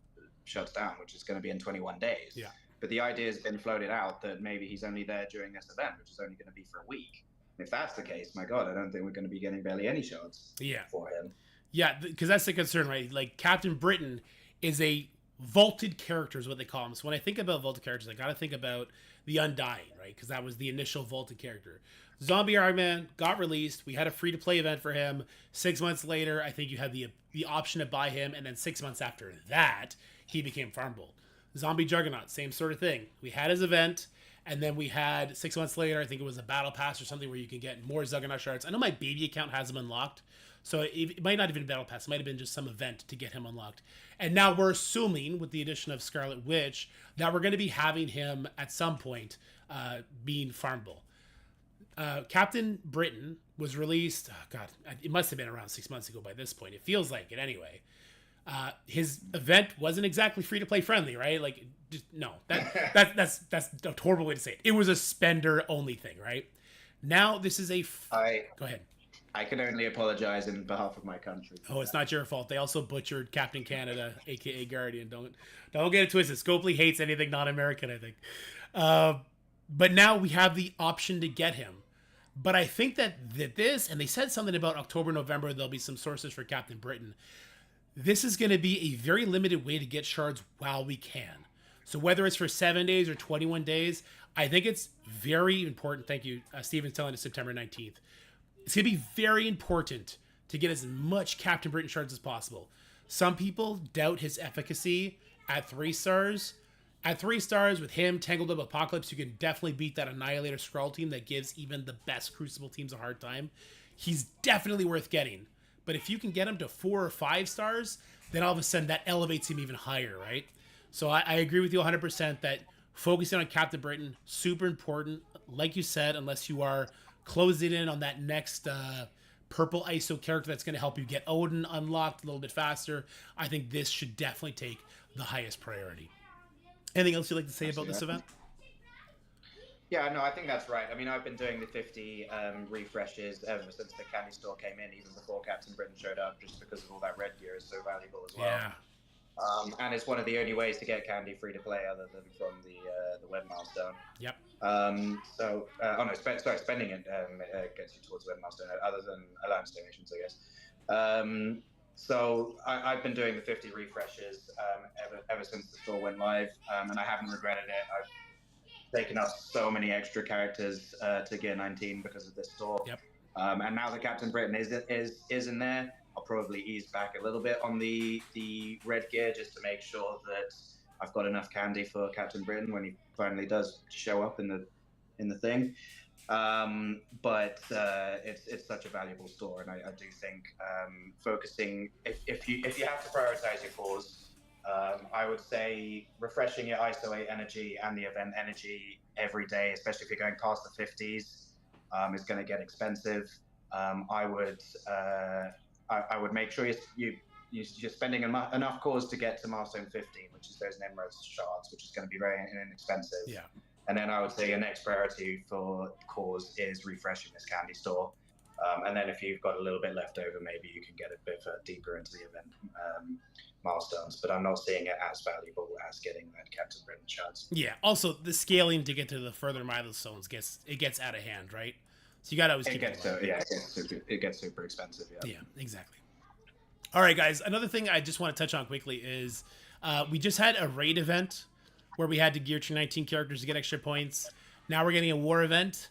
shuts down, which is going to be in 21 days. Yeah. But the idea has been floated out that maybe he's only there during this event, which is only going to be for a week. And if that's the case, my God, I don't think we're going to be getting barely any shards for him. Yeah, because that's the concern, right? Like, Captain Britain is a vaulted character is what they call him. So when I think about vaulted characters, I got to think about the Undying, right? Because that was the initial vaulted character. Zombie Iron Man got released. We had a free-to-play event for him. 6 months later, I think you had the option to buy him. And then 6 months after that, he became farmable. Zombie Juggernaut, same sort of thing. We had his event, and then we had 6 months later, I think it was a battle pass or something where you can get more Juggernaut shards. I know my baby account has him unlocked, so it might not have been battle pass. It might have been just some event to get him unlocked. And now we're assuming, with the addition of Scarlet Witch, that we're going to be having him at some point being farmable. Captain Britain was released, it must have been around 6 months ago by this point. It feels like it anyway. His event wasn't exactly free to play friendly, right? Like, just no. That's a horrible way to say it. It was a spender only thing, right? Now this is a. Go ahead. I can only apologize in behalf of my country. Oh, it's not your fault. They also butchered Captain Canada, aka Guardian. Don't get it twisted. Scopely hates anything non-American, I think. But now we have the option to get him. But I think that this, and they said something about October, November, there'll be some sources for Captain Britain. This is going to be a very limited way to get shards while we can. So whether it's for 7 days or 21 days, I think it's very important. Thank you. Steven's telling us September 19th. It's going to be very important to get as much Captain Britain shards as possible. Some people doubt his efficacy at 3 stars. At 3 stars with him, Tangled Up Apocalypse, you can definitely beat that Annihilator Skrull team that gives even the best Crucible teams a hard time. He's definitely worth getting. But if you can get him to 4 or 5 stars, then all of a sudden that elevates him even higher, right? So I agree with you 100% that focusing on Captain Britain, super important. Like you said, unless you are closing in on that next purple ISO character that's going to help you get Odin unlocked a little bit faster, I think this should definitely take the highest priority. Anything else you'd like to say about this event? Yeah, no, I think that's right. I mean, I've been doing the 50 refreshes ever since the candy store came in, even before Captain Britain showed up, just because of all that red gear is so valuable as well. Yeah. And it's one of the only ways to get candy free to play other than from the web milestone. Yep. Spending it gets you towards web milestone, other than allowance donations, I guess. So I've been doing the 50 refreshes ever since the store went live, and I haven't regretted it. I've taken up so many extra characters to Gear 19 because of this store. Yep. And now that Captain Britain is in there, I'll probably ease back a little bit on the red gear just to make sure that I've got enough candy for Captain Britain when he finally does show up in the thing. But it's such a valuable store, and I do think focusing if you have to prioritize your cause, I would say refreshing your ISO 8 energy and the event energy every day, especially if you're going past the 50s, is going to get expensive. I would make sure you're spending enough cause to get to milestone 15, which is those Nimrod shards, which is going to be very inexpensive. Yeah. And then I would say your next priority for cause is refreshing this candy store. And then if you've got a little bit left over, maybe you can get a bit deeper into the event milestones. But I'm not seeing it as valuable as getting that Captain Britain shards. Yeah. Also, the scaling to get to the further milestones gets out of hand, right? So you got to always keep it. It gets super expensive. Yeah. Yeah, exactly. All right, guys. Another thing I just want to touch on quickly is we just had a raid event where we had to gear G19 characters to get extra points. Now we're getting a war event.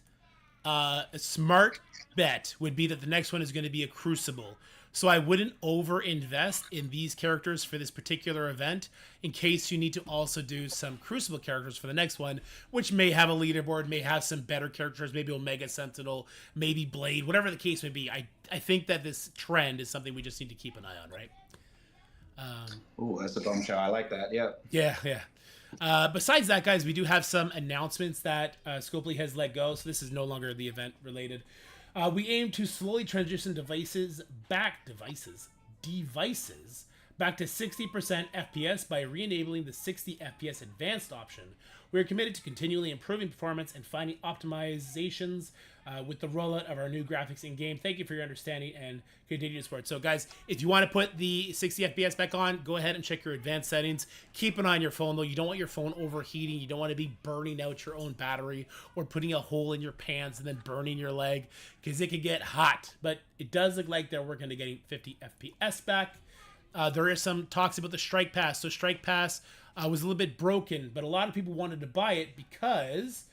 A smart bet would be that the next one is going to be a Crucible. So I wouldn't over-invest in these characters for this particular event in case you need to also do some Crucible characters for the next one, which may have a leaderboard, may have some better characters, maybe Omega Sentinel, maybe Blade, whatever the case may be. I think that this trend is something we just need to keep an eye on, right? Oh, that's a bombshell. I like that. Yeah. Yeah. Besides that, guys, we do have some announcements that Scopely has let go, so this is no longer the event related. We aim to slowly transition devices back to 60% FPS by re-enabling the 60 FPS advanced option. We are committed to continually improving performance and finding optimizations with the rollout of our new graphics in-game. Thank you for your understanding and continued support. So, guys, if you want to put the 60 FPS back on, go ahead and check your advanced settings. Keep an eye on your phone, though. You don't want your phone overheating. You don't want to be burning out your own battery or putting a hole in your pants and then burning your leg because it can get hot. But it does look like they're working to getting 50 FPS back. There is some talks about the Strike Pass. So Strike Pass was a little bit broken, but a lot of people wanted to buy it because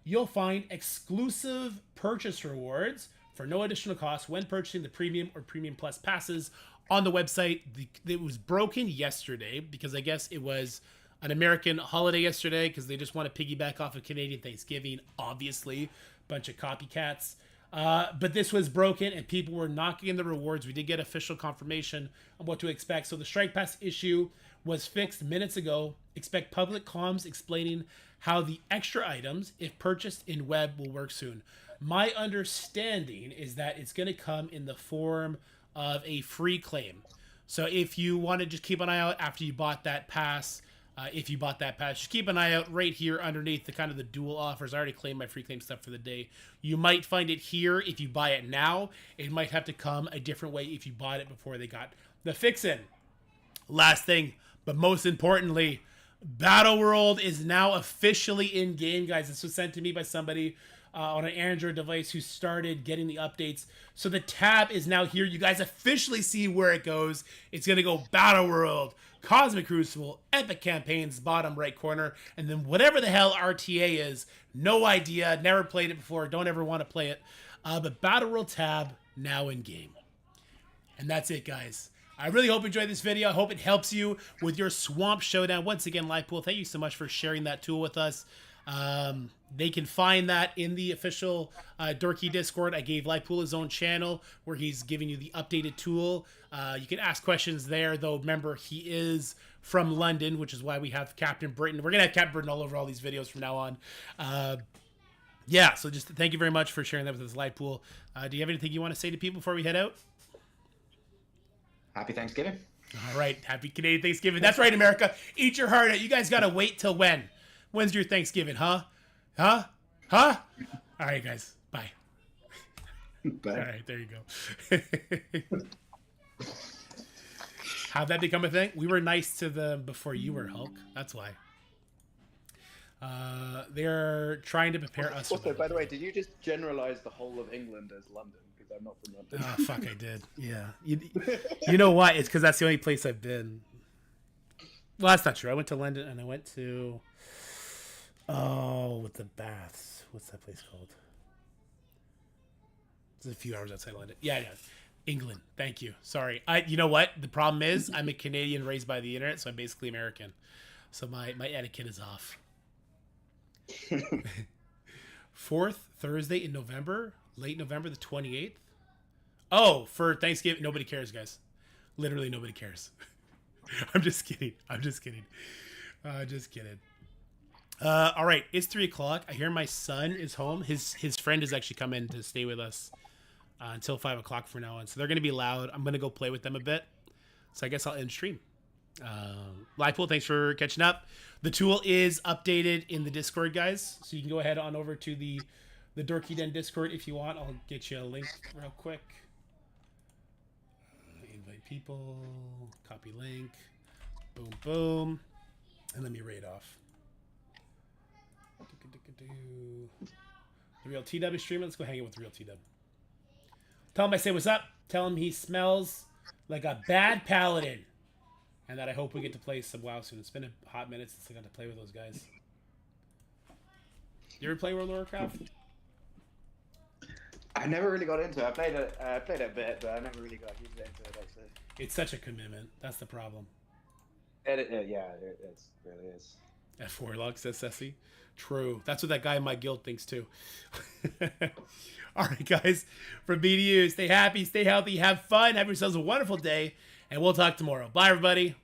you'll find exclusive purchase rewards for no additional cost when purchasing the Premium or Premium Plus passes on the website. It was broken yesterday because I guess it was an American holiday yesterday because they just want to piggyback off of Canadian Thanksgiving, obviously. Bunch of copycats. But this was broken and people were knocking in the rewards. We did get official confirmation on what to expect. So the Strike Pass issue was fixed minutes ago. Expect public comms explaining how the extra items, if purchased in web, will work soon. My understanding is that it's going to come in the form of a free claim. So if you want to just keep an eye out after you bought that pass, just keep an eye out right here underneath the kind of the dual offers. I already claimed my free claim stuff for the day. You might find it here if you buy it now. It might have to come a different way if you bought it before they got the fix-in. Last thing, but most importantly, Battle World is now officially in game, guys. This was sent to me by somebody on an Android device who started getting the updates. So the tab is now here. You guys officially see where it goes. It's going to go Battle World, Cosmic Crucible, Epic Campaigns, bottom right corner, and then whatever the hell RTA is. No idea. Never played it before. Don't ever want to play it. But Battle World tab now in game. And that's it, guys. I really hope you enjoyed this video. I hope it helps you with your Swamp Showdown. Once again, LivePool, thank you so much for sharing that tool with us. They can find that in the official Dorky Discord. I gave LivePool his own channel where he's giving you the updated tool. You can ask questions there, though. Remember, he is from London, which is why we have Captain Britain. We're going to have Captain Britain all over all these videos from now on. Yeah, so just thank you very much for sharing that with us, LivePool. Do you have anything you want to say to people before we head out? Happy Thanksgiving. All right. Happy Canadian Thanksgiving. That's right, America. Eat your heart out. You guys got to wait till when? When's your Thanksgiving, huh? Huh? All right, guys. Bye. Bye. All right. There you go. How'd that become a thing? We were nice to them before you were, Hulk. That's why. They're trying to prepare us. Also, by the way, did you just generalize the whole of England as London? Because I'm not from London. Oh, fuck, I did. Yeah. You know why? It's because that's the only place I've been. Well, that's not true. I went to London and I went to... Oh, with the baths. What's that place called? It's a few hours outside London. Yeah. England. Thank you. Sorry. You know what? The problem is I'm a Canadian raised by the internet, so I'm basically American. So my etiquette is off. Fourth Thursday in November, late November, the 28th. Oh, for Thanksgiving. Nobody cares, guys. Literally nobody cares. I'm just kidding. Just kidding. All right, it's 3 o'clock. I hear my son is home. His friend has actually come in to stay with us until 5 o'clock from now on. So they're going to be loud. I'm going to go play with them a bit. So I guess I'll end stream. LivePool, thanks for catching up. The tool is updated in the Discord, guys. So you can go ahead on over to the Dorky Den Discord if you want. I'll get you a link real quick. Invite people. Copy link. Boom, boom. And let me raid off. The Real TW is streaming. Let's go hang out with the Real TW. Tell him I say what's up. Tell him he smells like a bad paladin. And that I hope we get to play some WoW soon. It's been a hot minute since I got to play with those guys. You ever play World of Warcraft? I never really got into it. I played a bit, but I never really got into it. Actually. It's such a commitment. That's the problem. Yeah, it really is. F Warlock, says Ceci. True. That's what that guy in my guild thinks too. All right, guys. From me to you, stay happy, stay healthy, have fun, have yourselves a wonderful day, and we'll talk tomorrow. Bye, everybody.